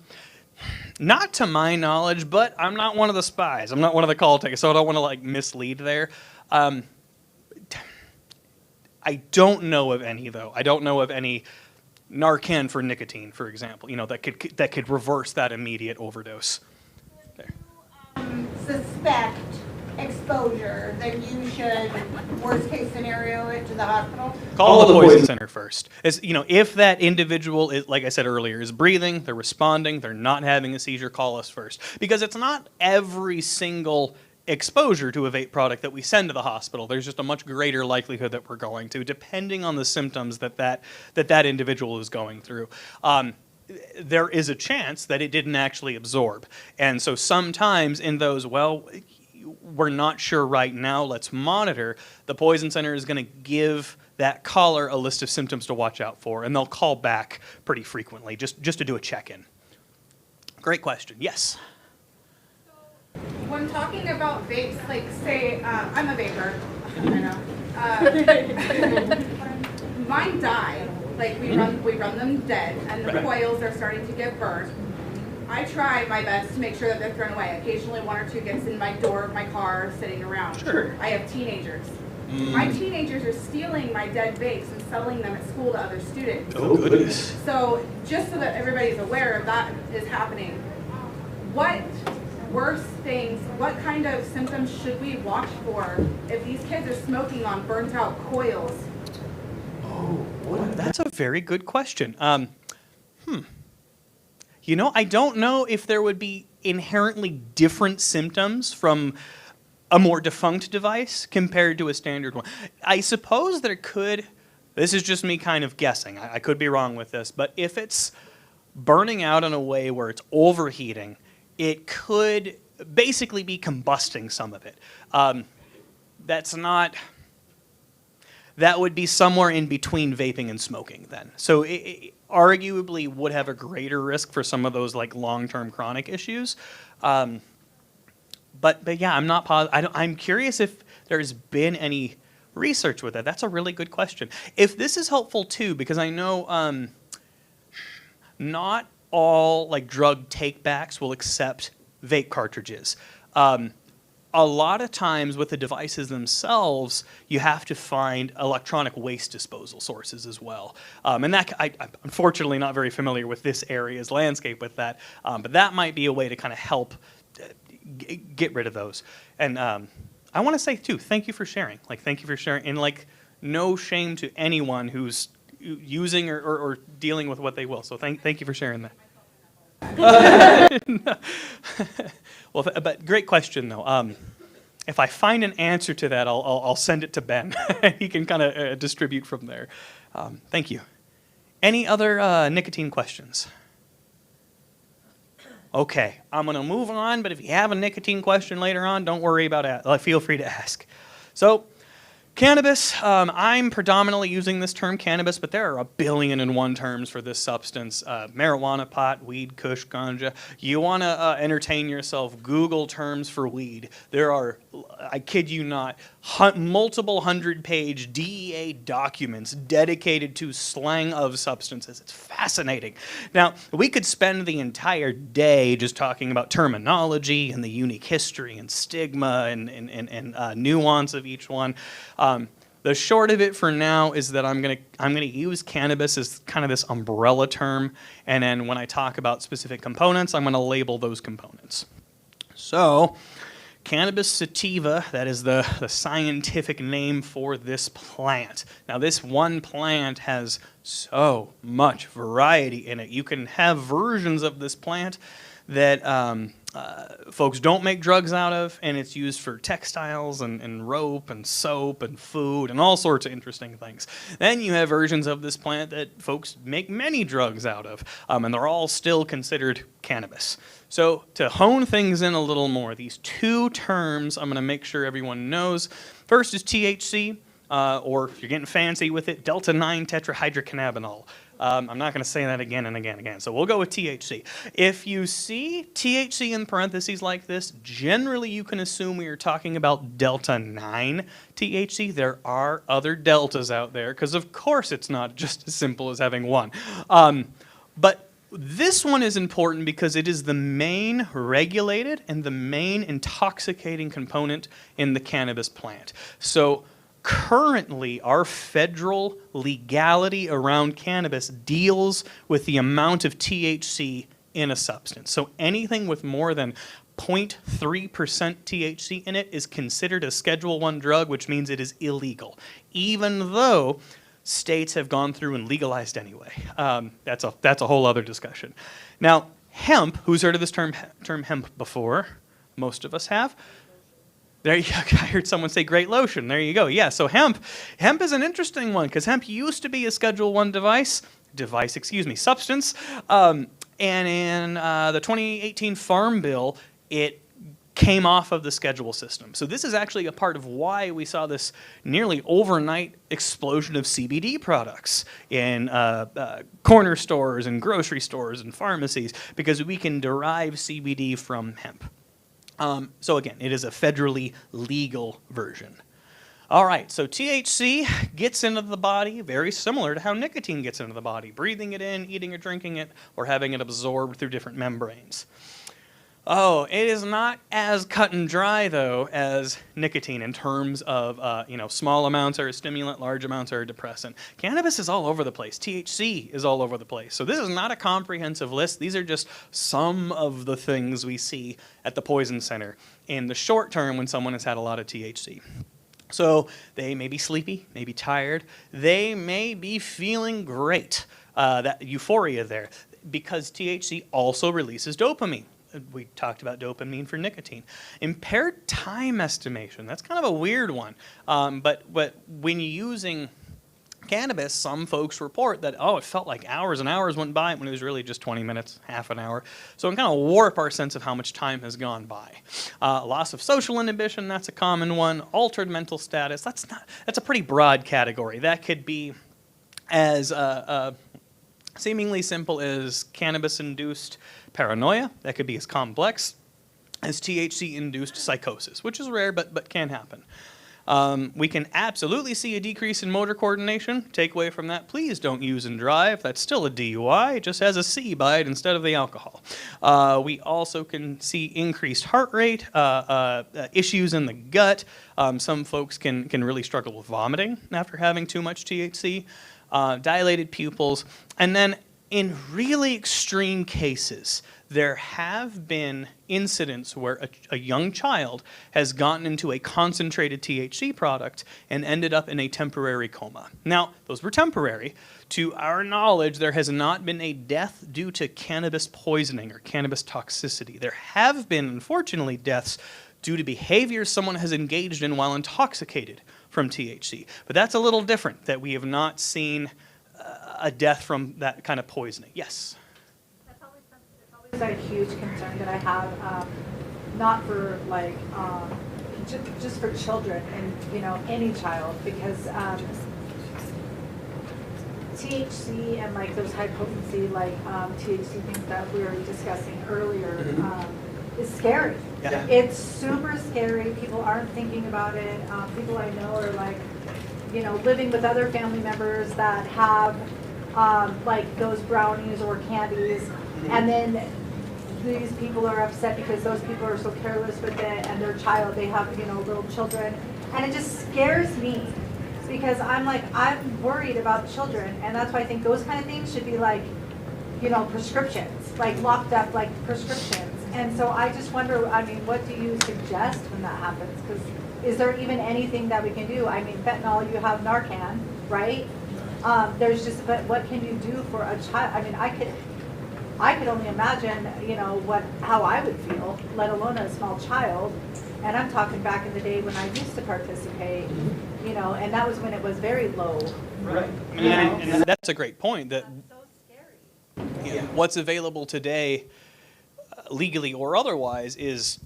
Not to my knowledge, but I'm not one of the spies. I'm not one of the call takers, so I don't want to like mislead there. I don't know of any, though. I don't know of any Narcan for nicotine, for example, that could reverse that immediate overdose. Suspect exposure, then you should, worst case scenario, it to the hospital? Call the poison center first. If that individual, is, like I said earlier, is breathing, they're responding, they're not having a seizure, call us first. Because it's not every single exposure to a vape product that we send to the hospital. There's just a much greater likelihood that we're going to, depending on the symptoms that individual is going through. There is a chance that it didn't actually absorb. And so sometimes in those, we're not sure right now, let's monitor, the Poison Center is going to give that caller a list of symptoms to watch out for, and they'll call back pretty frequently just to do a check-in. Great question. Yes? When talking about vapes, like say, I'm a vapor, mine die. Like we run them dead, and the coils are starting to get burnt. I try my best to make sure that they're thrown away. Occasionally, one or two gets in my door of my car, sitting around. Sure. I have teenagers. My teenagers are stealing my dead vapes and selling them at school to other students. Oh, goodness. So just so that everybody's aware of that is happening, what worse things, what kind of symptoms should we watch for if these kids are smoking on burnt out coils? That's a very good question. I don't know if there would be inherently different symptoms from a more defunct device compared to a standard one. I suppose there could, this is just me kind of guessing, I could be wrong with this, but if it's burning out in a way where it's overheating, it could basically be combusting some of it. That would be somewhere in between vaping and smoking then. So it arguably would have a greater risk for some of those like long-term chronic issues. But yeah, I'm not positive. I'm curious if there's been any research with that. That's a really good question. If this is helpful too, because I know not all like drug take-backs will accept vape cartridges. A lot of times with the devices themselves, you have to find electronic waste disposal sources as well. And that, I'm unfortunately not very familiar with this area's landscape with that, but that might be a way to kind of help get rid of those. And I want to say too, thank you for sharing. Thank you for sharing. And no shame to anyone who's using or dealing with what they will. So thank you for sharing that. Well, but great question though. If I find an answer to that, I'll send it to Ben. He can kind of distribute from there. Thank you. Any other nicotine questions? Okay, I'm going to move on, but if you have a nicotine question later on, don't worry about it. Feel free to ask. So, Cannabis, I'm predominantly using this term cannabis, but there are 1,000,000,001 terms for this substance. Marijuana, pot, weed, kush, ganja. You want to entertain yourself, Google terms for weed. There are, I kid you not, multiple 100-page DEA documents dedicated to slang of substances. It's fascinating. Now, we could spend the entire day just talking about terminology and the unique history and stigma and nuance of each one. The short of it for now is that I'm gonna use cannabis as kind of this umbrella term, and then when I talk about specific components, I'm gonna label those components. So, cannabis sativa, that is the scientific name for this plant. Now, this one plant has so much variety in it. You can have versions of this plant that folks don't make drugs out of, and it's used for textiles and rope and soap and food and all sorts of interesting things. Then you have versions of this plant that folks make many drugs out of, and they're all still considered cannabis. So to hone things in a little more, these two terms I'm going to make sure everyone knows. First is THC, or if you're getting fancy with it, delta-9 tetrahydrocannabinol. I'm not going to say that again and again and again, so we'll go with THC. If you see THC in parentheses like this, generally you can assume we are talking about delta-9 THC. There are other deltas out there, because of course it's not just as simple as having one. But this one is important because it is the main regulated and the main intoxicating component in the cannabis plant. So currently, our federal legality around cannabis deals with the amount of THC in a substance. So anything with more than 0.3% THC in it is considered a Schedule I drug, which means it is illegal, even though states have gone through and legalized anyway. That's a whole other discussion. Now, hemp, who's heard of this term hemp before? Most of us have. There you go. I heard someone say great lotion. There you go. Yeah, so hemp is an interesting one because hemp used to be a Schedule I substance. And in the 2018 Farm Bill, it came off of the schedule system. So this is actually a part of why we saw this nearly overnight explosion of CBD products in corner stores and grocery stores and pharmacies, because we can derive CBD from hemp. So again, it is a federally legal version. All right, so THC gets into the body very similar to how nicotine gets into the body, breathing it in, eating or drinking it, or having it absorbed through different membranes. Oh, it is not as cut and dry, though, as nicotine in terms of, small amounts are a stimulant, large amounts are a depressant. Cannabis is all over the place. THC is all over the place. So this is not a comprehensive list. These are just some of the things we see at the Poison Center in the short term when someone has had a lot of THC. So they may be sleepy, may be tired. They may be feeling great, that euphoria there, because THC also releases dopamine. We talked about dopamine for nicotine. Impaired time estimation, that's kind of a weird one. But when you're using cannabis, some folks report that, it felt like hours and hours went by when it was really just 20 minutes, half an hour. So it can kind of warp our sense of how much time has gone by. Loss of social inhibition, that's a common one. Altered mental status, that's a pretty broad category. That could be as seemingly simple as cannabis-induced paranoia. That could be as complex as THC-induced psychosis, which is rare but can happen. We can absolutely see a decrease in motor coordination. Takeaway from that, please don't use and drive. That's still a DUI. It just has a C by it instead of the alcohol. We also can see increased heart rate, issues in the gut. Some folks can really struggle with vomiting after having too much THC. Dilated pupils, and then in really extreme cases, there have been incidents where a young child has gotten into a concentrated THC product and ended up in a temporary coma. Now, those were temporary. To our knowledge, there has not been a death due to cannabis poisoning or cannabis toxicity. There have been, unfortunately, deaths due to behaviors someone has engaged in while intoxicated from THC. But that's a little different, that we have not seen a death from that kind of poisoning. Yes? That's a huge concern that I have, not for just for children and, you know, any child, because THC and like those high potency, like THC things that we were discussing earlier, is scary. Yeah. It's super scary. People aren't thinking about it. People I know are like, you know, living with other family members that have like those brownies or candies, and then these people are upset because those people are so careless with it, and their child, they have, you know, little children, and it just scares me because I'm like, I'm worried about children, and that's why I think those kind of things should be like, you know, prescriptions, like locked up like prescriptions. And so I just wonder, I mean, what do you suggest when that happens? Because is there even anything that we can do? I mean, fentanyl, you have Narcan, right? There's just, but what can you do for a child? I mean, I could only imagine, you know, how I would feel, let alone a small child. And I'm talking back in the day when I used to participate, you know, and that was when it was very low. Right. I mean, and that's a great point. That you know, what's available today, legally or otherwise, is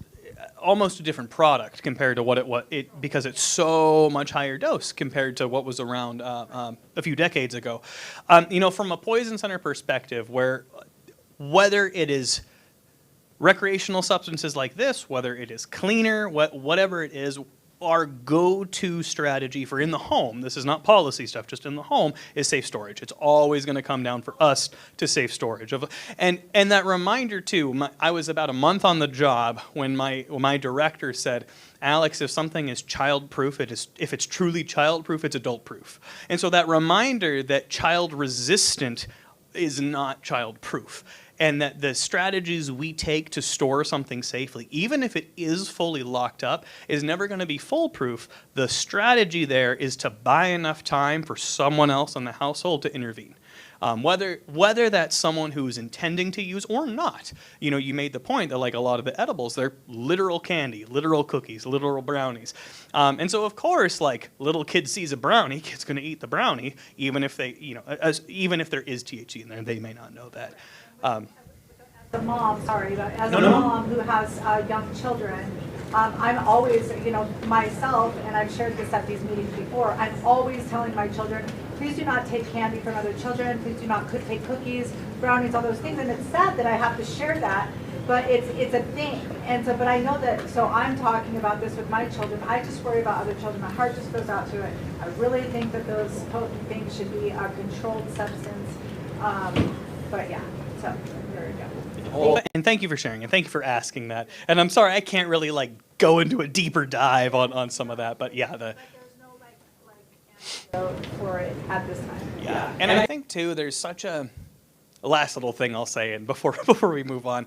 almost a different product compared to what it because it's so much higher dose compared to what was around a few decades ago. You know, from a poison center perspective, whether it is recreational substances like this, whether it is cleaner, whatever it is, our go-to strategy for in the home, this is not policy stuff, just in the home, is safe storage. It's always going to come down for us to safe storage. And that reminder too, I was about a month on the job when my director said, Alex, if something is child-proof, if it's truly child-proof, it's adult-proof. And so that reminder that child-resistant is not child-proof. And that the strategies we take to store something safely, even if it is fully locked up, is never going to be foolproof. The strategy there is to buy enough time for someone else in the household to intervene. Whether that's someone who's intending to use or not. You know, you made the point that like a lot of the edibles, they're literal candy, literal cookies, literal brownies. And so of course, like little kid sees a brownie, kid's going to eat the brownie, even if they, you know, even if there is THC in there, they may not know that. The mom, sorry, but as a mom who has young children, I'm always, you know, myself, and I've shared this at these meetings before, I'm always telling my children, please do not take candy from other children, please do not take cookies, brownies, all those things, and it's sad that I have to share that, but it's a thing, and so, but I know that, so I'm talking about this with my children, I just worry about other children, my heart just goes out to it. I really think that those potent things should be a controlled substance, but yeah, so, there we go. And thank you for sharing, and thank you for asking that. And I'm sorry, I can't really like go into a deeper dive on some of that, but yeah, But there's no antidote for it at this time. Yeah, and I think too, there's such a last little thing I'll say, and before we move on,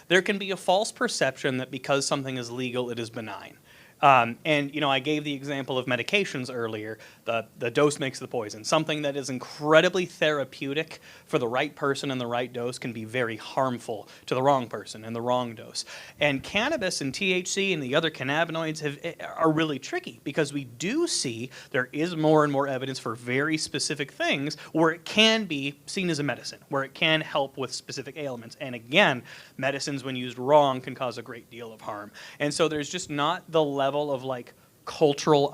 there can be a false perception that because something is legal, it is benign. And, you know, I gave the example of medications earlier. The dose makes the poison. Something that is incredibly therapeutic for the right person and the right dose can be very harmful to the wrong person and the wrong dose. And cannabis and THC and the other cannabinoids are really tricky because we do see there is more and more evidence for very specific things where it can be seen as a medicine, where it can help with specific ailments. And again, medicines when used wrong can cause a great deal of harm. And so there's just not the level of like cultural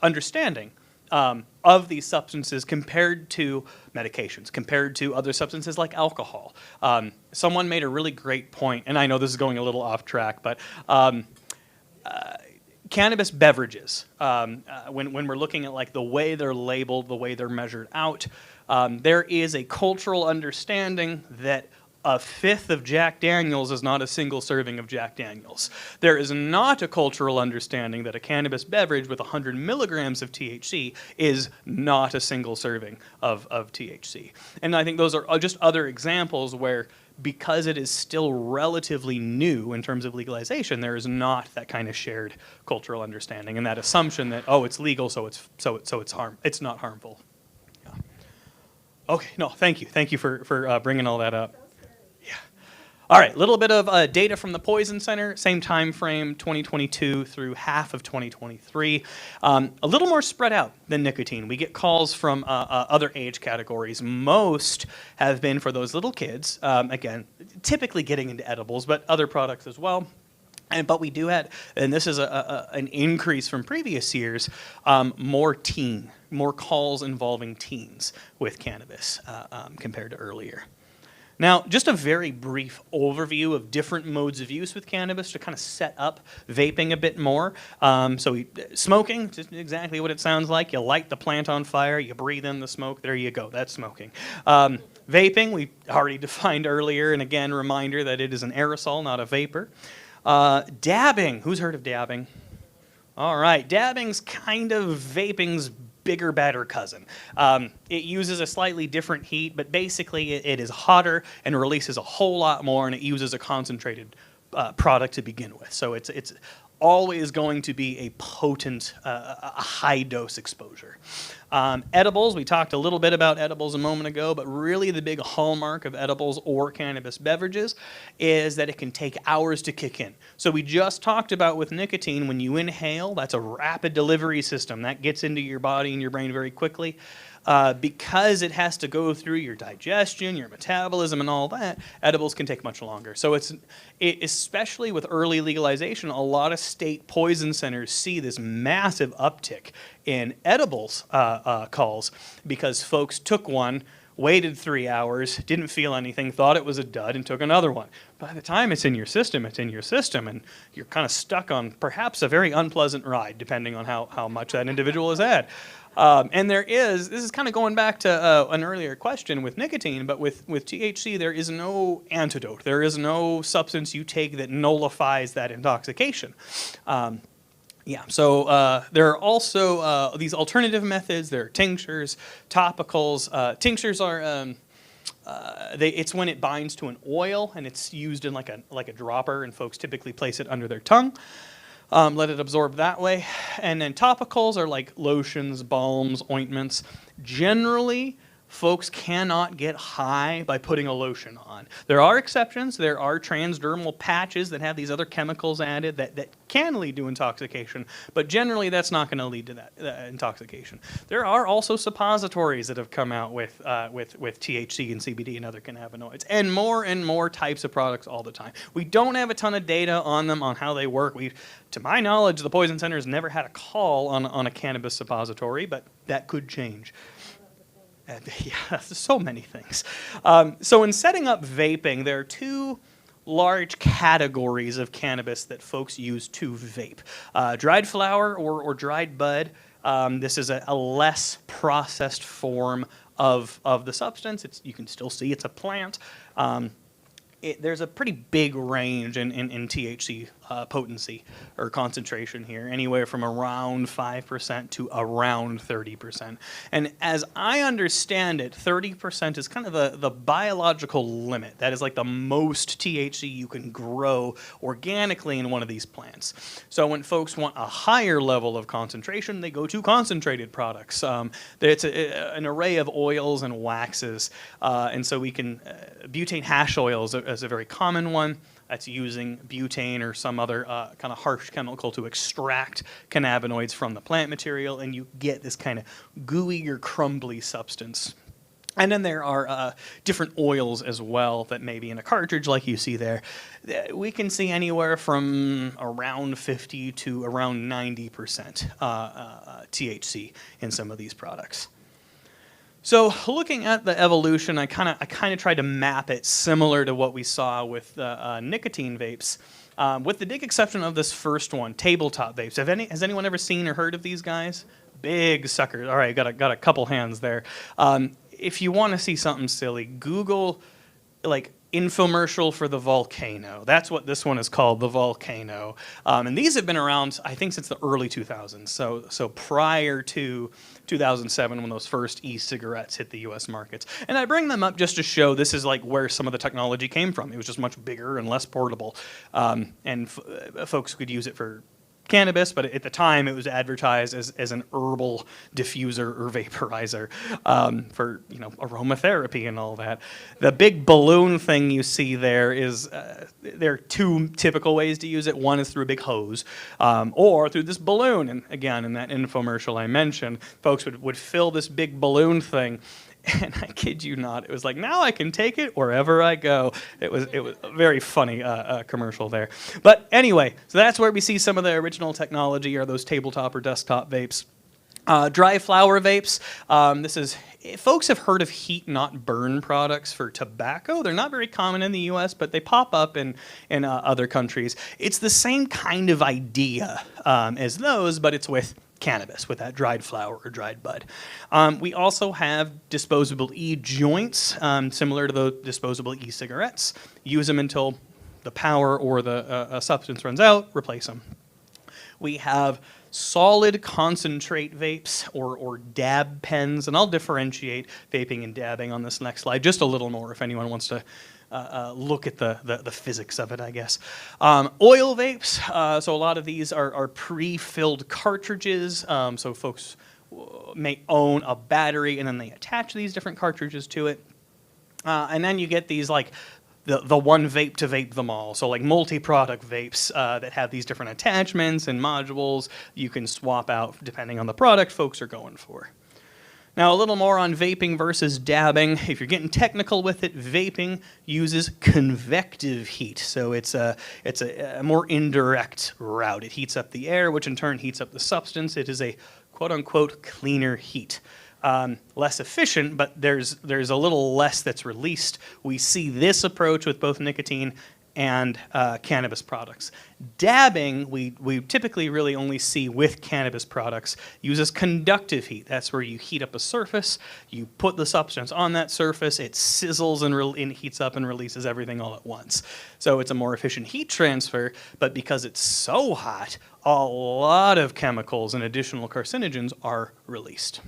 understanding of these substances compared to medications, compared to other substances like alcohol. Someone made a really great point, and I know this is going a little off track, but cannabis beverages, when we're looking at like the way they're labeled, the way they're measured out, there is a cultural understanding that a fifth of Jack Daniels is not a single serving of Jack Daniels. There is not a cultural understanding that a cannabis beverage with 100 milligrams of THC is not a single serving of THC. And I think those are just other examples where, because it is still relatively new in terms of legalization, there is not that kind of shared cultural understanding and that assumption that, oh, it's legal, so it's not harmful. Yeah. Okay, no, thank you for bringing all that up. All right, a little bit of data from the Poison Center, same time frame, 2022 through half of 2023. A little more spread out than nicotine. We get calls from other age categories. Most have been for those little kids, again, typically getting into edibles, but other products as well. But we do have, and this is an increase from previous years, more calls involving teens with cannabis compared to earlier. Now, just a very brief overview of different modes of use with cannabis to kind of set up vaping a bit more. Smoking, just exactly what it sounds like. You light the plant on fire, you breathe in the smoke, there you go, that's smoking. Vaping, we already defined earlier, and again, reminder that it is an aerosol, not a vapor. Dabbing, who's heard of dabbing? All right, dabbing's kind of vaping's bigger, badder cousin. It uses a slightly different heat, but basically it is hotter and releases a whole lot more, and it uses a concentrated product to begin with. So it's always going to be a potent, a high-dose exposure. Edibles, we talked a little bit about edibles a moment ago, but really the big hallmark of edibles or cannabis beverages is that it can take hours to kick in. So we just talked about with nicotine, when you inhale, that's a rapid delivery system. That gets into your body and your brain very quickly. Because it has to go through your digestion, your metabolism, and all that, edibles can take much longer. So especially with early legalization, a lot of state poison centers see this massive uptick in edibles calls because folks took one, waited 3 hours, didn't feel anything, thought it was a dud, and took another one. By the time it's in your system, and you're kind of stuck on perhaps a very unpleasant ride, depending on how much that individual has had. And this is kind of going back to an earlier question with nicotine, but with THC, there is no antidote. There is no substance you take that nullifies that intoxication. So there are also these alternative methods. There are tinctures, topicals. Tinctures are it's when it binds to an oil and it's used in like a dropper, and folks typically place it under their tongue. Let it absorb that way. And then topicals are like lotions, balms, ointments. Generally, folks cannot get high by putting a lotion on. There are exceptions. There are transdermal patches that have these other chemicals added that can lead to intoxication, but generally that's not going to lead to that intoxication. There are also suppositories that have come out with THC and CBD and other cannabinoids, and more types of products all the time. We don't have a ton of data on them, on how they work. To my knowledge, the Poison Center has never had a call on a cannabis suppository, but that could change. Yeah, so many things. So in setting up vaping, there are two large categories of cannabis that folks use to vape. Dried flower or dried bud. This is a less processed form of the substance. You can still see it's a plant. There's a pretty big range in THC potency or concentration here, anywhere from around 5% to around 30%. And as I understand it, 30% is kind of the biological limit. That is like the most THC you can grow organically in one of these plants. So when folks want a higher level of concentration, they go to concentrated products. It's an array of oils and waxes. And so we can, butane hash oils is a very common one. That's using butane or some other kind of harsh chemical to extract cannabinoids from the plant material, and you get this kind of gooey or crumbly substance. And then there are different oils as well that may be in a cartridge like you see there. We can see anywhere from around 50 to around 90% THC in some of these products. So looking at the evolution, I kind of tried to map it similar to what we saw with nicotine vapes, with the big exception of this first one, tabletop vapes. Has anyone ever seen or heard of these guys? Big suckers. All right, got a couple hands there. If you want to see something silly, Google like infomercial for the Volcano. That's what this one is called, the Volcano. And these have been around, I think, since the early 2000s. So prior to 2007, when those first e-cigarettes hit the U.S. markets. And I bring them up just to show this is like where some of the technology came from. It was just much bigger and less portable. And folks could use it for cannabis, but at the time it was advertised as an herbal diffuser or vaporizer for aromatherapy and all that. The big balloon thing you see there is there are two typical ways to use it. One is through a big hose or through this balloon. And again, in that infomercial I mentioned, folks would fill this big balloon thing And I kid you not, it was like, now I can take it wherever I go. It was a very funny commercial there. But anyway, so that's where we see some of the original technology, or those tabletop or desktop vapes. Dry flower vapes. Folks have heard of heat not burn products for tobacco. They're not very common in the U.S., but they pop up in other countries. It's the same kind of idea as those, but it's with cannabis, with that dried flower or dried bud. We also have disposable e-joints, similar to the disposable e-cigarettes. Use them until the power or the substance runs out, replace them. We have solid concentrate vapes or dab pens, and I'll differentiate vaping and dabbing on this next slide just a little more if anyone wants to look at the physics of it, I guess. Oil vapes, so a lot of these are pre-filled cartridges, so folks may own a battery and then they attach these different cartridges to it. And then you get these like the one vape to vape them all. So like multi-product vapes that have these different attachments and modules you can swap out depending on the product folks are going for. Now a little more on vaping versus dabbing. If you're getting technical with it, vaping uses convective heat. So it's a more indirect route. It heats up the air, which in turn heats up the substance. It is a quote-unquote cleaner heat. Less efficient, but there's a little less that's released. We see this approach with both nicotine and cannabis products. Dabbing, we typically really only see with cannabis products, uses conductive heat. That's where you heat up a surface, you put the substance on that surface, it sizzles and heats up and releases everything all at once. So it's a more efficient heat transfer, but because it's so hot, a lot of chemicals and additional carcinogens are released.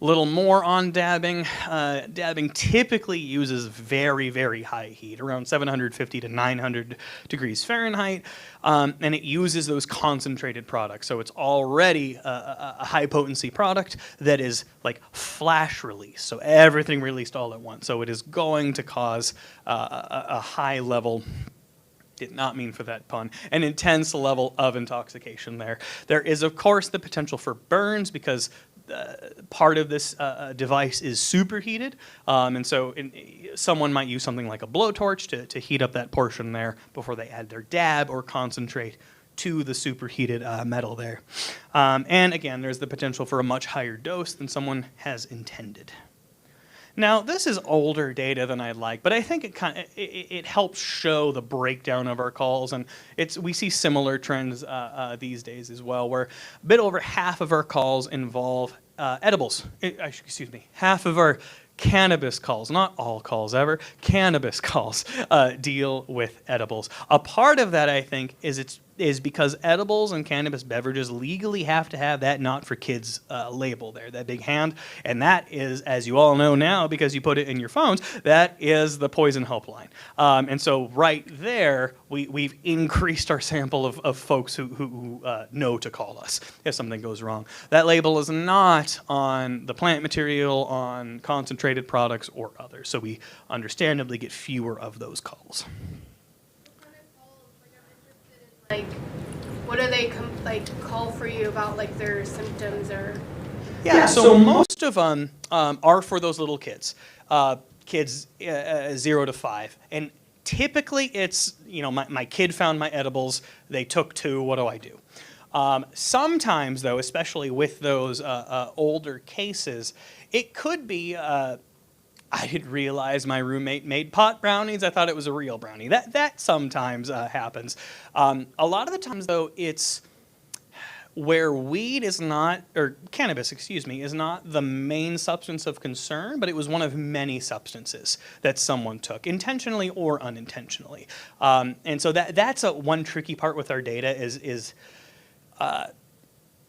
A little more on dabbing. Dabbing typically uses very, very high heat, around 750 to 900 degrees Fahrenheit, and it uses those concentrated products. So it's already a high potency product that is like flash release, so everything released all at once. So it is going to cause a high level, did not mean for that pun, an intense level of intoxication there. There is, of course, the potential for burns because part of this device is superheated, and so someone might use something like a blowtorch to heat up that portion there before they add their dab or concentrate to the superheated metal there. And again, there's the potential for a much higher dose than someone has intended. Now, this is older data than I'd like, but I think it helps show the breakdown of our calls, and we see similar trends these days as well, where a bit over half of our calls involve edibles. Excuse me, half of our cannabis calls, not all calls ever, cannabis calls deal with edibles. A part of that, I think, is because edibles and cannabis beverages legally have to have that not for kids label there, that big hand, and that is, as you all know now because you put it in your phones, that is the poison helpline. And so right there, we've increased our sample of folks who know to call us if something goes wrong. That label is not on the plant material, on concentrated products, or others, so we understandably get fewer of those calls. Like, what do they call for you about, like their symptoms or? Yeah, so most of them are for those little kids, kids 0 to 5, and typically it's, my kid found my edibles, they took 2, what do I do? Sometimes though, especially with those older cases, it could be I didn't realize my roommate made pot brownies. I thought it was a real brownie. That sometimes happens. A lot of the times, though, it's where weed is not, or cannabis, excuse me, is not the main substance of concern, but it was one of many substances that someone took, intentionally or unintentionally. And so that's one tricky part with our data is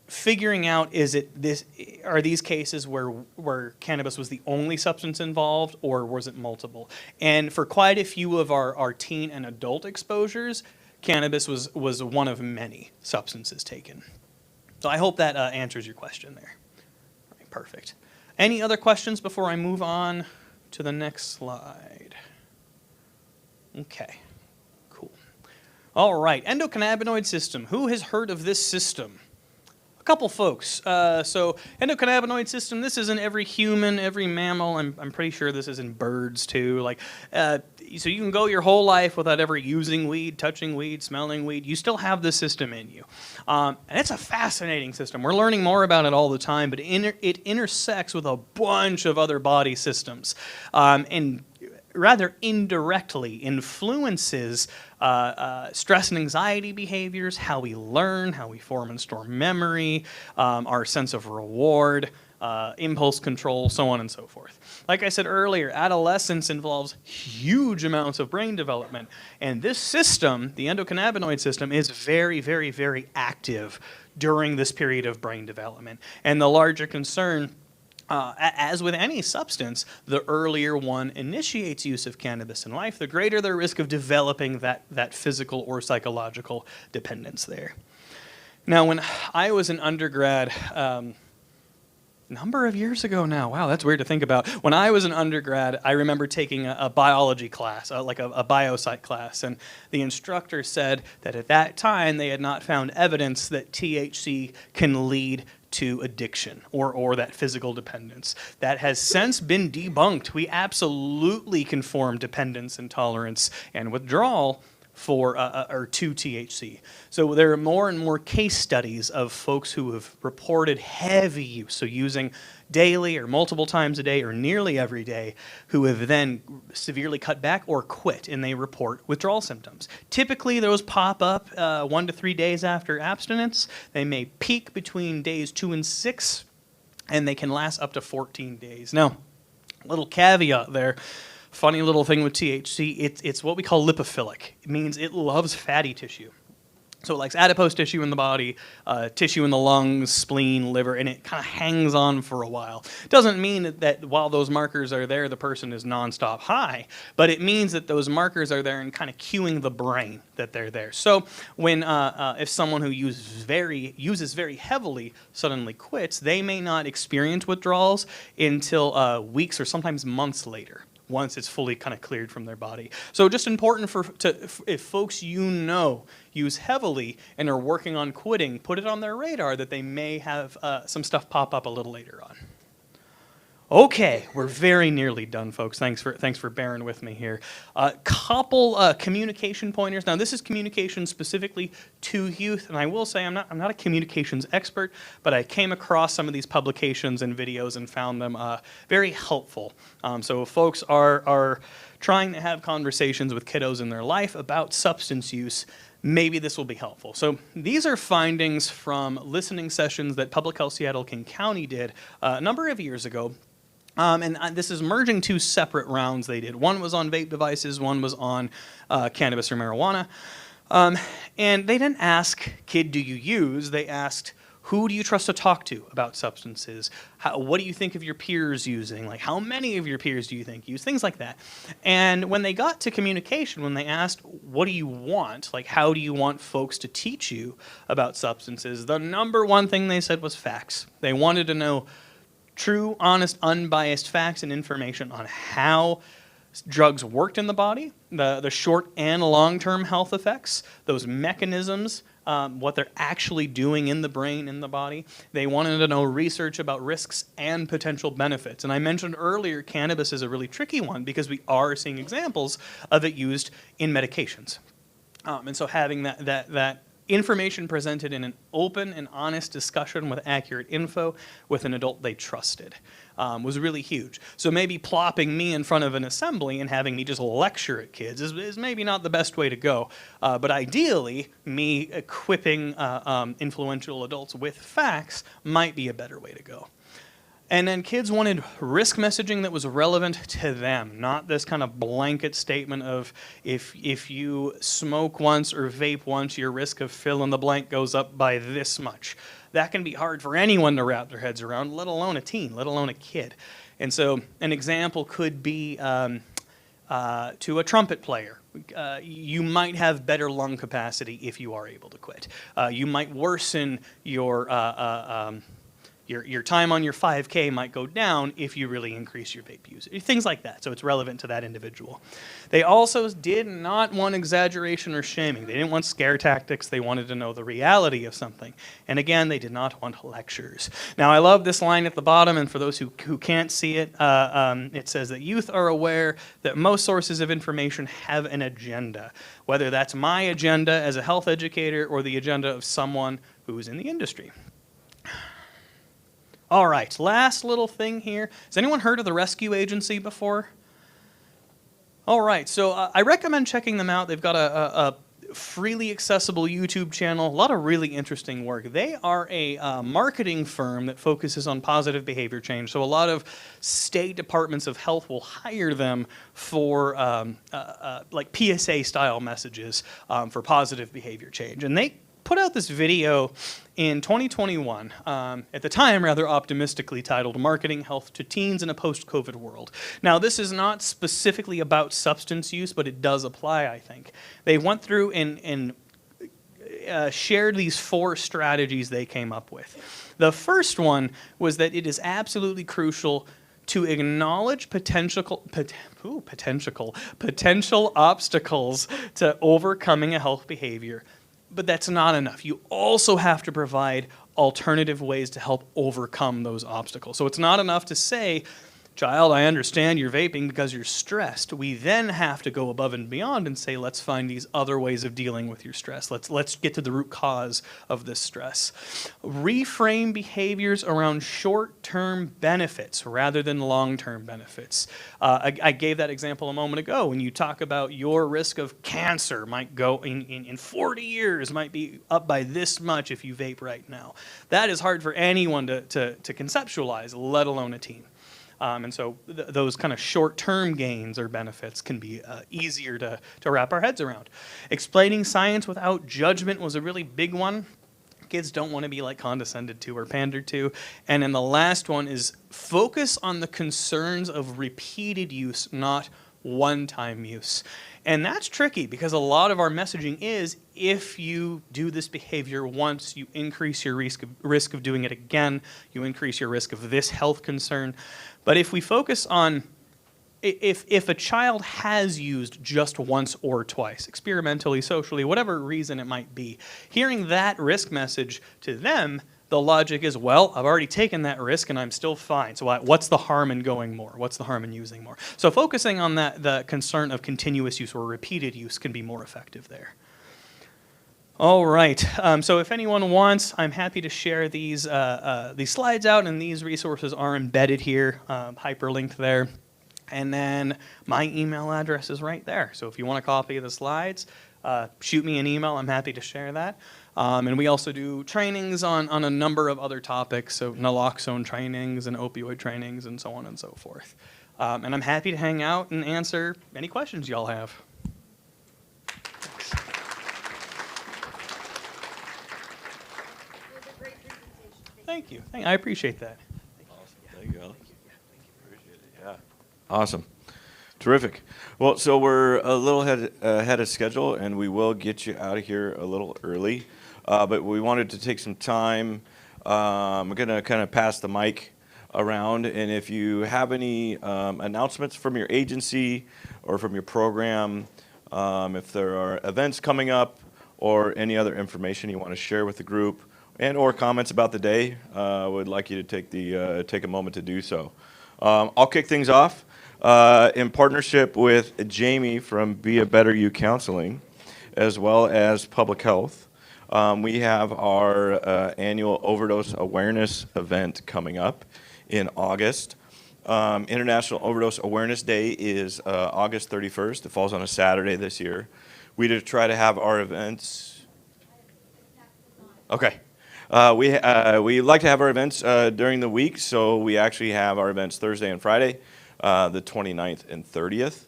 figuring out, are these cases where cannabis was the only substance involved, or was it multiple? And for quite a few of our teen and adult exposures, cannabis was one of many substances taken. So I hope that answers your question there. All right, perfect. Any other questions before I move on to the next slide? Okay, cool. All right, endocannabinoid system. Who has heard of this system? couple folks. So endocannabinoid system, this is in every human, every mammal. I'm pretty sure this is in birds too. Like, so you can go your whole life without ever using weed, touching weed, smelling weed. You still have this system in you. And it's a fascinating system. We're learning more about it all the time, but it intersects with a bunch of other body systems. And rather indirectly influences stress and anxiety behaviors, how we learn, how we form and store memory, our sense of reward, impulse control, so on and so forth. Like I said earlier, adolescence involves huge amounts of brain development. And this system, the endocannabinoid system, is very, very, very active during this period of brain development. And the larger concern, as with any substance, the earlier one initiates use of cannabis in life, the greater the risk of developing that physical or psychological dependence there. Now, when I was an undergrad, number of years ago now, wow, that's weird to think about. When I was an undergrad, I remember taking a biology class, like a biopsych class, and the instructor said that at that time they had not found evidence that THC can lead to addiction or that physical dependence. That has since been debunked. We absolutely can form dependence and tolerance and withdrawal or to THC. So there are more and more case studies of folks who have reported heavy use, so using daily or multiple times a day or nearly every day, who have then severely cut back or quit, and they report withdrawal symptoms. Typically, those pop up 1 to 3 days after abstinence. They may peak between days 2 and 6, and they can last up to 14 days. Now, little caveat there. Funny little thing with THC, it's what we call lipophilic. It means it loves fatty tissue. So it likes adipose tissue in the body, tissue in the lungs, spleen, liver, and it kind of hangs on for a while. Doesn't mean that while those markers are there, the person is nonstop high, but it means that those markers are there and kind of cueing the brain that they're there. So when if someone who uses very heavily suddenly quits, they may not experience withdrawals until weeks or sometimes months later, once it's fully kind of cleared from their body. So just important if folks use heavily and are working on quitting, put it on their radar that they may have some stuff pop up a little later on. Okay, we're very nearly done, folks. Thanks for bearing with me here. Couple communication pointers. Now, this is communication specifically to youth, and I will say I'm not a communications expert, but I came across some of these publications and videos and found them very helpful. So if folks are trying to have conversations with kiddos in their life about substance use, maybe this will be helpful. So these are findings from listening sessions that Public Health Seattle-King County did a number of years ago. And this is merging 2 separate rounds they did. One was on vape devices, one was on cannabis or marijuana. And they didn't ask, kid, do you use? They asked, who do you trust to talk to about substances? What do you think of your peers using? Like, how many of your peers do you think use? Things like that. And when they got to communication, when they asked, what do you want? Like, how do you want folks to teach you about substances? The number one thing they said was facts. They wanted to know true, honest, unbiased facts and information on how drugs worked in the body, the short and long-term health effects, those mechanisms, what they're actually doing in the brain, in the body. They wanted to know research about risks and potential benefits. And I mentioned earlier, cannabis is a really tricky one because we are seeing examples of it used in medications. And so having that information presented in an open and honest discussion with accurate info with an adult they trusted was really huge. So maybe plopping me in front of an assembly and having me just lecture at kids is maybe not the best way to go. But ideally, me equipping influential adults with facts might be a better way to go. And then kids wanted risk messaging that was relevant to them, not this kind of blanket statement of if you smoke once or vape once, your risk of fill in the blank goes up by this much. That can be hard for anyone to wrap their heads around, let alone a teen, let alone a kid. And so an example could be to a trumpet player. You might have better lung capacity if you are able to quit. You might worsen your Your time on your 5K might go down if you really increase your vape use. Things like that. So it's relevant to that individual. They also did not want exaggeration or shaming. They didn't want scare tactics. They wanted to know the reality of something. And again, they did not want lectures. Now, I love this line at the bottom, and for those who can't see it, it says that youth are aware that most sources of information have an agenda, whether that's my agenda as a health educator or the agenda of someone who's in the industry. All right, last little thing here. Has anyone heard of the Rescue Agency before? All right, so I recommend checking them out. They've got a freely accessible YouTube channel, a lot of really interesting work. They are a marketing firm that focuses on positive behavior change. So a lot of state departments of health will hire them for like PSA-style messages for positive behavior change. And they put out this video in 2021, at the time rather optimistically titled Marketing Health to Teens in a Post-COVID World. Now, this is not specifically about substance use, but it does apply, I think. They went through and shared these 4 strategies they came up with. The first one was that it is absolutely crucial to acknowledge potential obstacles to overcoming a health behavior. But that's not enough. You also have to provide alternative ways to help overcome those obstacles. So it's not enough to say, child, I understand you're vaping because you're stressed. We then have to go above and beyond and say, let's find these other ways of dealing with your stress. Let's get to the root cause of this stress. Reframe behaviors around short-term benefits rather than long-term benefits. I gave that example a moment ago. When you talk about your risk of cancer might go in 40 years, might be up by this much if you vape right now. That is hard for anyone to conceptualize, let alone a teen. And so those kind of short-term gains or benefits can be easier to wrap our heads around. Explaining science without judgment was a really big one. Kids don't want to be like condescended to or pandered to. And then the last one is focus on the concerns of repeated use, not one-time use. And that's tricky because a lot of our messaging is if you do this behavior once, you increase your risk of doing it again, you increase your risk of this health concern. But if we focus on if a child has used just once or twice, experimentally, socially, whatever reason it might be, hearing that risk message to them, the logic is, well, I've already taken that risk and I'm still fine. So what's the harm in going more? What's the harm in using more? So focusing on that, the concern of continuous use or repeated use can be more effective there. All right, so if anyone wants, I'm happy to share these slides out, and these resources are embedded here, hyperlinked there. And then my email address is right there. So if you want a copy of the slides, shoot me an email. I'm happy to share that. And we also do trainings on a number of other topics, so naloxone trainings and opioid trainings and so on and so forth. And I'm happy to hang out and answer any questions y'all have. Thank you. I appreciate that. Awesome. There you go. Appreciate it. Yeah. Awesome. Terrific. Well, so we're a little ahead of schedule, and we will get you out of here a little early. But we wanted to take some time. I'm going to kind of pass the mic around, and if you have any announcements from your agency or from your program, if there are events coming up or any other information you want to share with the group, and or comments about the day, would like you to take a moment to do so. I'll kick things off in partnership with Jamie from Be a Better You Counseling, as well as Public Health. We have our annual overdose awareness event coming up in August. International Overdose Awareness Day is August 31st. It falls on a Saturday this year. We try to have our events. Okay. We like to have our events during the week, so we actually have our events Thursday and Friday, the 29th and 30th.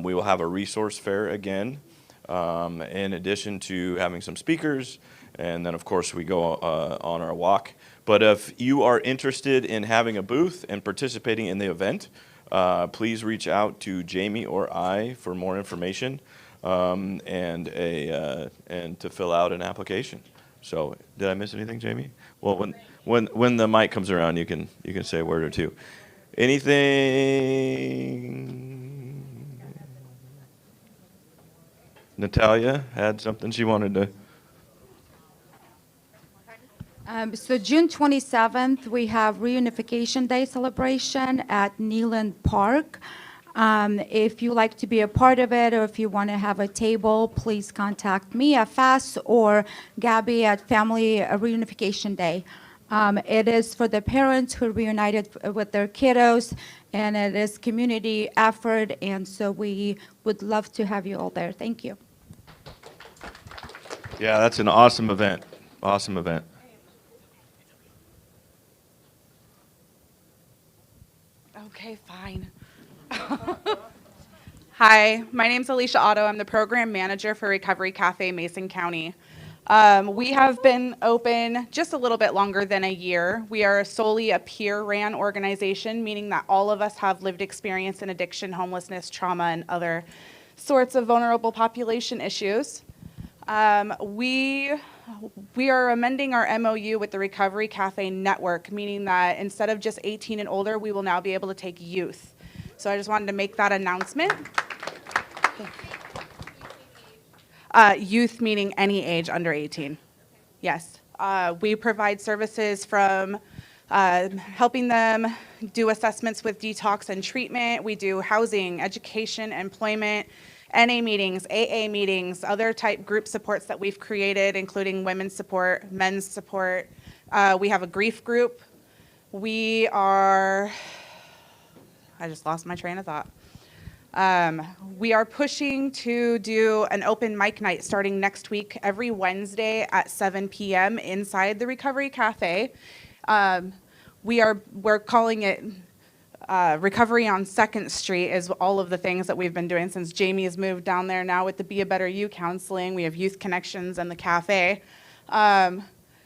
We will have a resource fair again, in addition to having some speakers, and then of course we go on our walk. But if you are interested in having a booth and participating in the event, please reach out to Jamie or I for more information and to fill out an application. So, did I miss anything, Jamie? Well, when the mic comes around, you can say a word or two. Anything? Natalia had something she wanted to. So June 27th, we have Reunification Day celebration at Neyland Park. If you like to be a part of it, or if you want to have a table, please contact me at FAST or Gabby at Family Reunification Day. It is for the parents who reunited with their kiddos, and it is community effort, and so we would love to have you all there. Thank you. Yeah, that's an awesome event. Awesome event. Okay, fine. Hi, my name's Alicia Otto. I'm the program manager for Recovery Cafe Mason County. We have been open just a little bit longer than a year. We are solely a peer-ran organization, meaning that all of us have lived experience in addiction, homelessness, trauma, and other sorts of vulnerable population issues. We are amending our MOU with the Recovery Cafe Network, meaning that instead of just 18 and older, we will now be able to take youth. So I just wanted to make that announcement. Youth meaning any age under 18. Yes. We provide services from helping them do assessments with detox and treatment. We do housing, education, employment, NA meetings, AA meetings, other type group supports that we've created, including women's support, men's support. We have a grief group. We are, I just lost my train of thought. We are pushing to do an open mic night starting next week, every Wednesday at 7 p.m. inside the Recovery Cafe. We're calling it Recovery on 2nd Street is all of the things that we've been doing since Jamie has moved down there now with the Be a Better You counseling. We have Youth Connections and the cafe.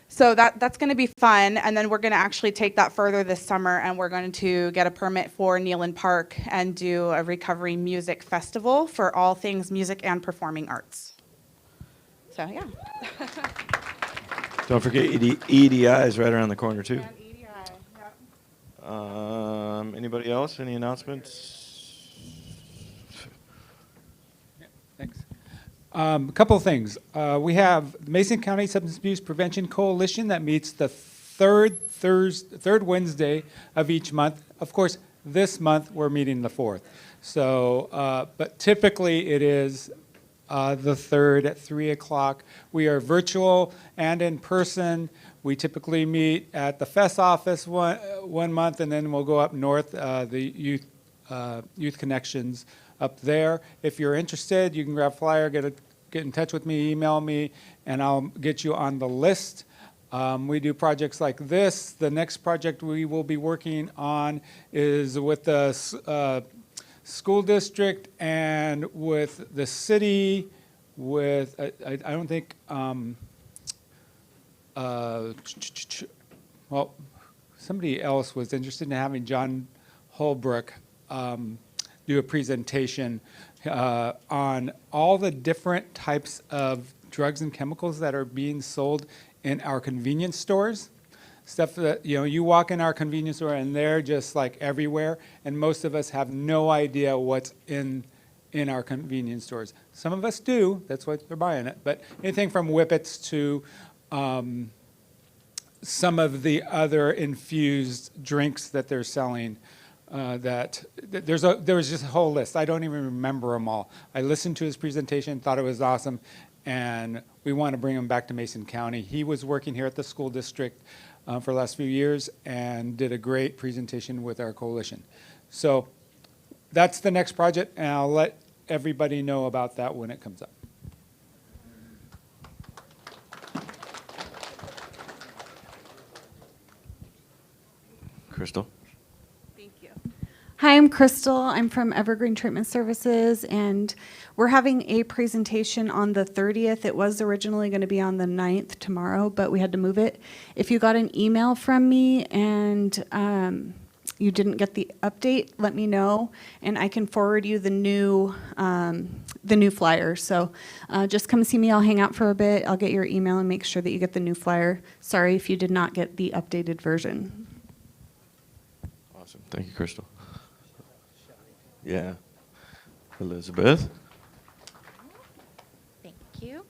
So that's going to be fun, and then we're going to actually take that further this summer, and we're going to get a permit for Neyland Park and do a recovery music festival for all things music and performing arts. So, yeah. Don't forget EDI is right around the corner, too. And EDI, yep. Anybody else? Any announcements? Thanks. A couple of things. We have the Mason County Substance Abuse Prevention Coalition that meets the third Wednesday of each month. Of course, this month we're meeting the 4th. So, but typically it is the 3rd at 3 o'clock. We are virtual and in person. We typically meet at the FES office one month, and then we'll go up north, the Youth Connections up there. If you're interested, you can grab a flyer, get in touch with me, email me, and I'll get you on the list. We do projects like this. The next project we will be working on is with the school district and with the city, with, I don't think, well, somebody else was interested in having John Holbrook do a presentation on all the different types of drugs and chemicals that are being sold in our convenience stores. Stuff that, you walk in our convenience store and they're just like everywhere, and most of us have no idea what's in our convenience stores. Some of us do, that's why they're buying it, but anything from Whippets to some of the other infused drinks that they're selling. There was just a whole list. I don't even remember them all. I listened to his presentation, thought it was awesome, and we want to bring him back to Mason County. He was working here at the school district for the last few years and did a great presentation with our coalition. So that's the next project, and I'll let everybody know about that when it comes up. Crystal? Hi, I'm Crystal. I'm from Evergreen Treatment Services, and we're having a presentation on the 30th. It was originally going to be on the 9th tomorrow, but we had to move it. If you got an email from me and you didn't get the update, let me know, and I can forward you the new flyer. So just come see me. I'll hang out for a bit. I'll get your email and make sure that you get the new flyer. Sorry if you did not get the updated version. Awesome. Thank you, Crystal. Yeah. Elizabeth? Thank you.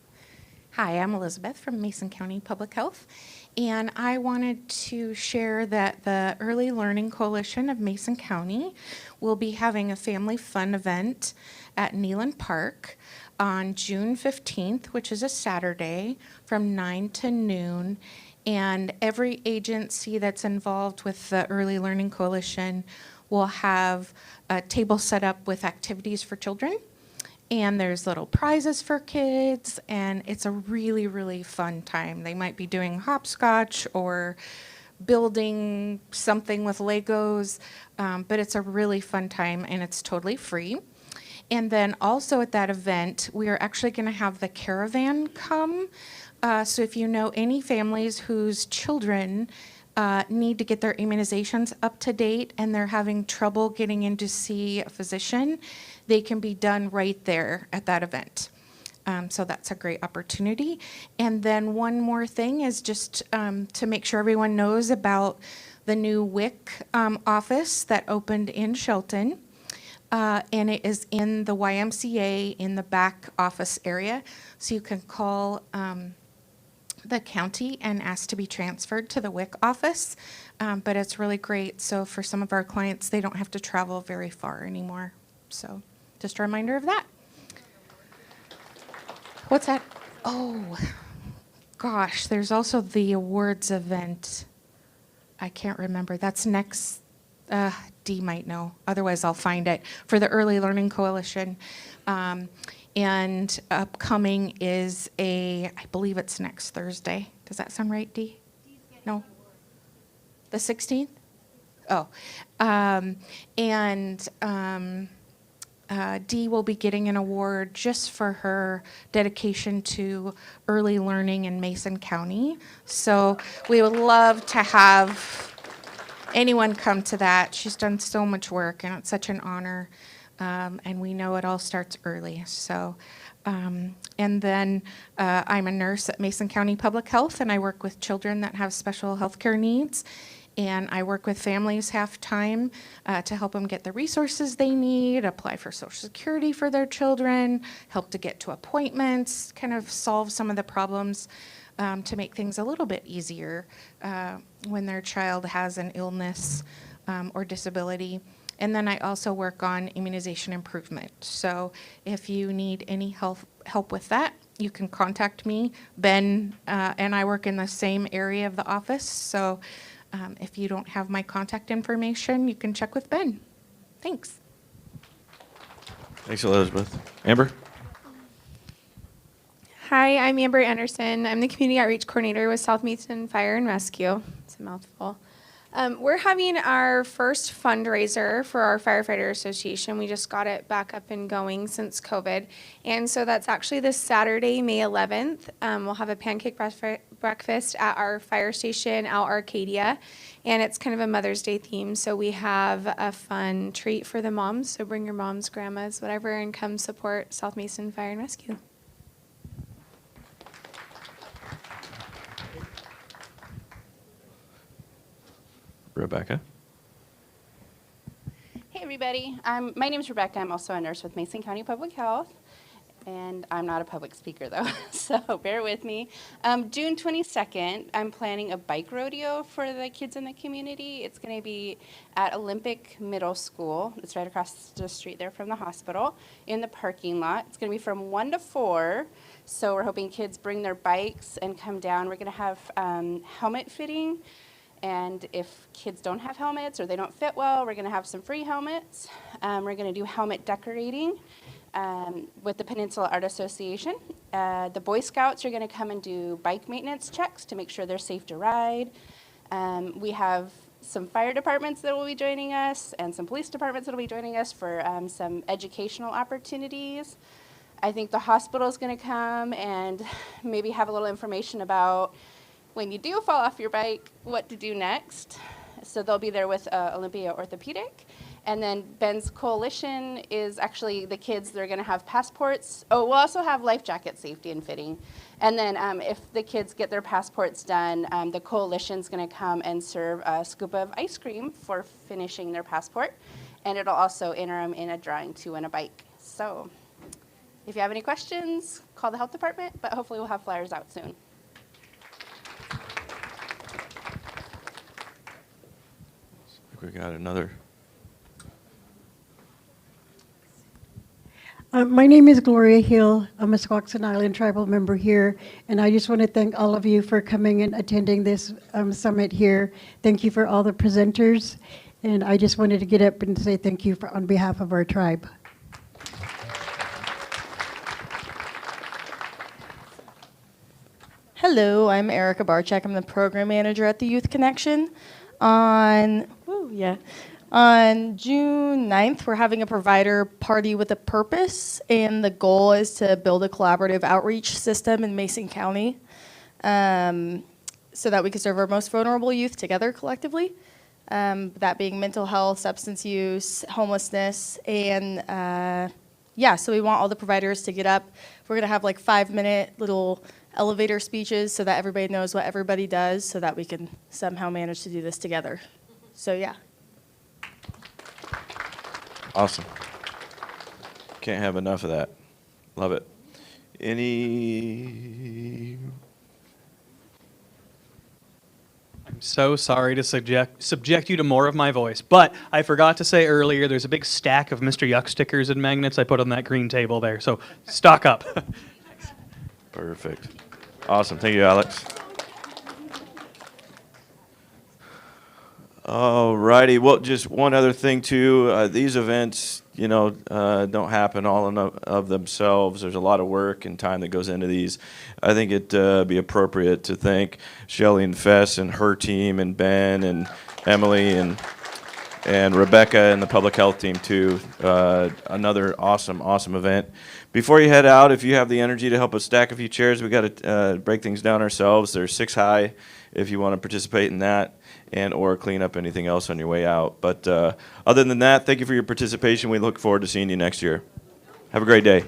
Hi, I'm Elizabeth from Mason County Public Health, and I wanted to share that the Early Learning Coalition of Mason County will be having a family fun event at Neyland Park on June 15th, which is a Saturday, from 9 to noon. And every agency that's involved with the Early Learning Coalition will have a table set up with activities for children. And there's little prizes for kids, and it's a really, really fun time. They might be doing hopscotch or building something with Legos, but it's a really fun time, and it's totally free. And then also at that event, we are actually going to have the caravan come. So if you know any families whose children need to get their immunizations up to date and they're having trouble getting in to see a physician, they can be done right there at that event. So that's a great opportunity. And then one more thing is just to make sure everyone knows about the new WIC office that opened in Shelton. And it is in the YMCA in the back office area. So you can call the county and ask to be transferred to the WIC office. But it's really great. So for some of our clients, they don't have to travel very far anymore. So just a reminder of that. What's that? Oh, gosh, there's also the awards event. I can't remember. That's next. Dee might know. Otherwise, I'll find it. For the Early Learning Coalition. And upcoming is I believe it's next Thursday. Does that sound right, Dee? No? The 16th? Oh. Dee will be getting an award just for her dedication to early learning in Mason County. So we would love to have anyone come to that. She's done so much work, and it's such an honor. And we know it all starts early. So, and then I'm a nurse at Mason County Public Health, and I work with children that have special health care needs. And I work with families half-time to help them get the resources they need, apply for Social Security for their children, help to get to appointments, kind of solve some of the problems to make things a little bit easier when their child has an illness or disability. And then I also work on immunization improvement. So if you need any help with that, you can contact me. Ben and I work in the same area of the office. So if you don't have my contact information, you can check with Ben. Thanks. Thanks, Elizabeth. Amber? Hi, I'm Amber Anderson. I'm the Community Outreach Coordinator with South Mason Fire and Rescue. It's a mouthful. We're having our first fundraiser for our Firefighter Association. We just got it back up and going since COVID. And so that's actually this Saturday, May 11th. We'll have a pancake breakfast at our fire station out Arcadia. And it's kind of a Mother's Day theme. So we have a fun treat for the moms. So bring your moms, grandmas, whatever, and come support South Mason Fire and Rescue. Rebecca? Hey everybody, my name is Rebecca. I'm also a nurse with Mason County Public Health, and I'm not a public speaker though, so bear with me. June 22nd, I'm planning a bike rodeo for the kids in the community. It's going to be at Olympic Middle School. It's right across the street there from the hospital in the parking lot. It's going to be from 1 to 4, so we're hoping kids bring their bikes and come down. We're going to have helmet fitting. And if kids don't have helmets or they don't fit well, we're going to have some free helmets. We're going to do helmet decorating with the Peninsula Art Association. The Boy Scouts are going to come and do bike maintenance checks to make sure they're safe to ride. We have some fire departments that will be joining us and some police departments that will be joining us for some educational opportunities. I think the hospital is going to come and maybe have a little information about when you do fall off your bike, what to do next. So they'll be there with Olympia Orthopedic. And then Ben's Coalition is actually the kids, they're going to have passports. Oh, we'll also have life jacket safety and fitting. And then if the kids get their passports done, the Coalition's going to come and serve a scoop of ice cream for finishing their passport. And it'll also enter them in a drawing to win a bike. So if you have any questions, call the health department, but hopefully we'll have flyers out soon. I think we got another. My name is Gloria Hill. I'm a Squaxin Island tribal member here, and I just want to thank all of you for coming and attending this summit here. Thank you for all the presenters, and I just wanted to get up and say thank you on behalf of our tribe. Hello, I'm Erica Barchak. I'm the program manager at the Youth Connection. On June 9th, we're having a provider party with a purpose, and the goal is to build a collaborative outreach system in Mason County so that we can serve our most vulnerable youth together collectively, that being mental health, substance use, homelessness, and so we want all the providers to get up. We're going to have like 5-minute little elevator speeches so that everybody knows what everybody does so that we can somehow manage to do this together. So yeah. Awesome. Can't have enough of that. Love it. I'm so sorry to subject you to more of my voice, but I forgot to say earlier there's a big stack of Mr. Yuck stickers and magnets I put on that green table there, so stock up. Perfect. Awesome. Thank you, Alex. All righty. Well, just one other thing, too. These events, don't happen all of themselves. There's a lot of work and time that goes into these. I think it'd be appropriate to thank Shelly and Fess and her team and Ben and Emily and Rebecca and the public health team, too. Another awesome event. Before you head out, if you have the energy to help us stack a few chairs, we got to break things down ourselves. They're 6 high if you want to participate in that and or clean up anything else on your way out. But other than that, thank you for your participation. We look forward to seeing you next year. Have a great day.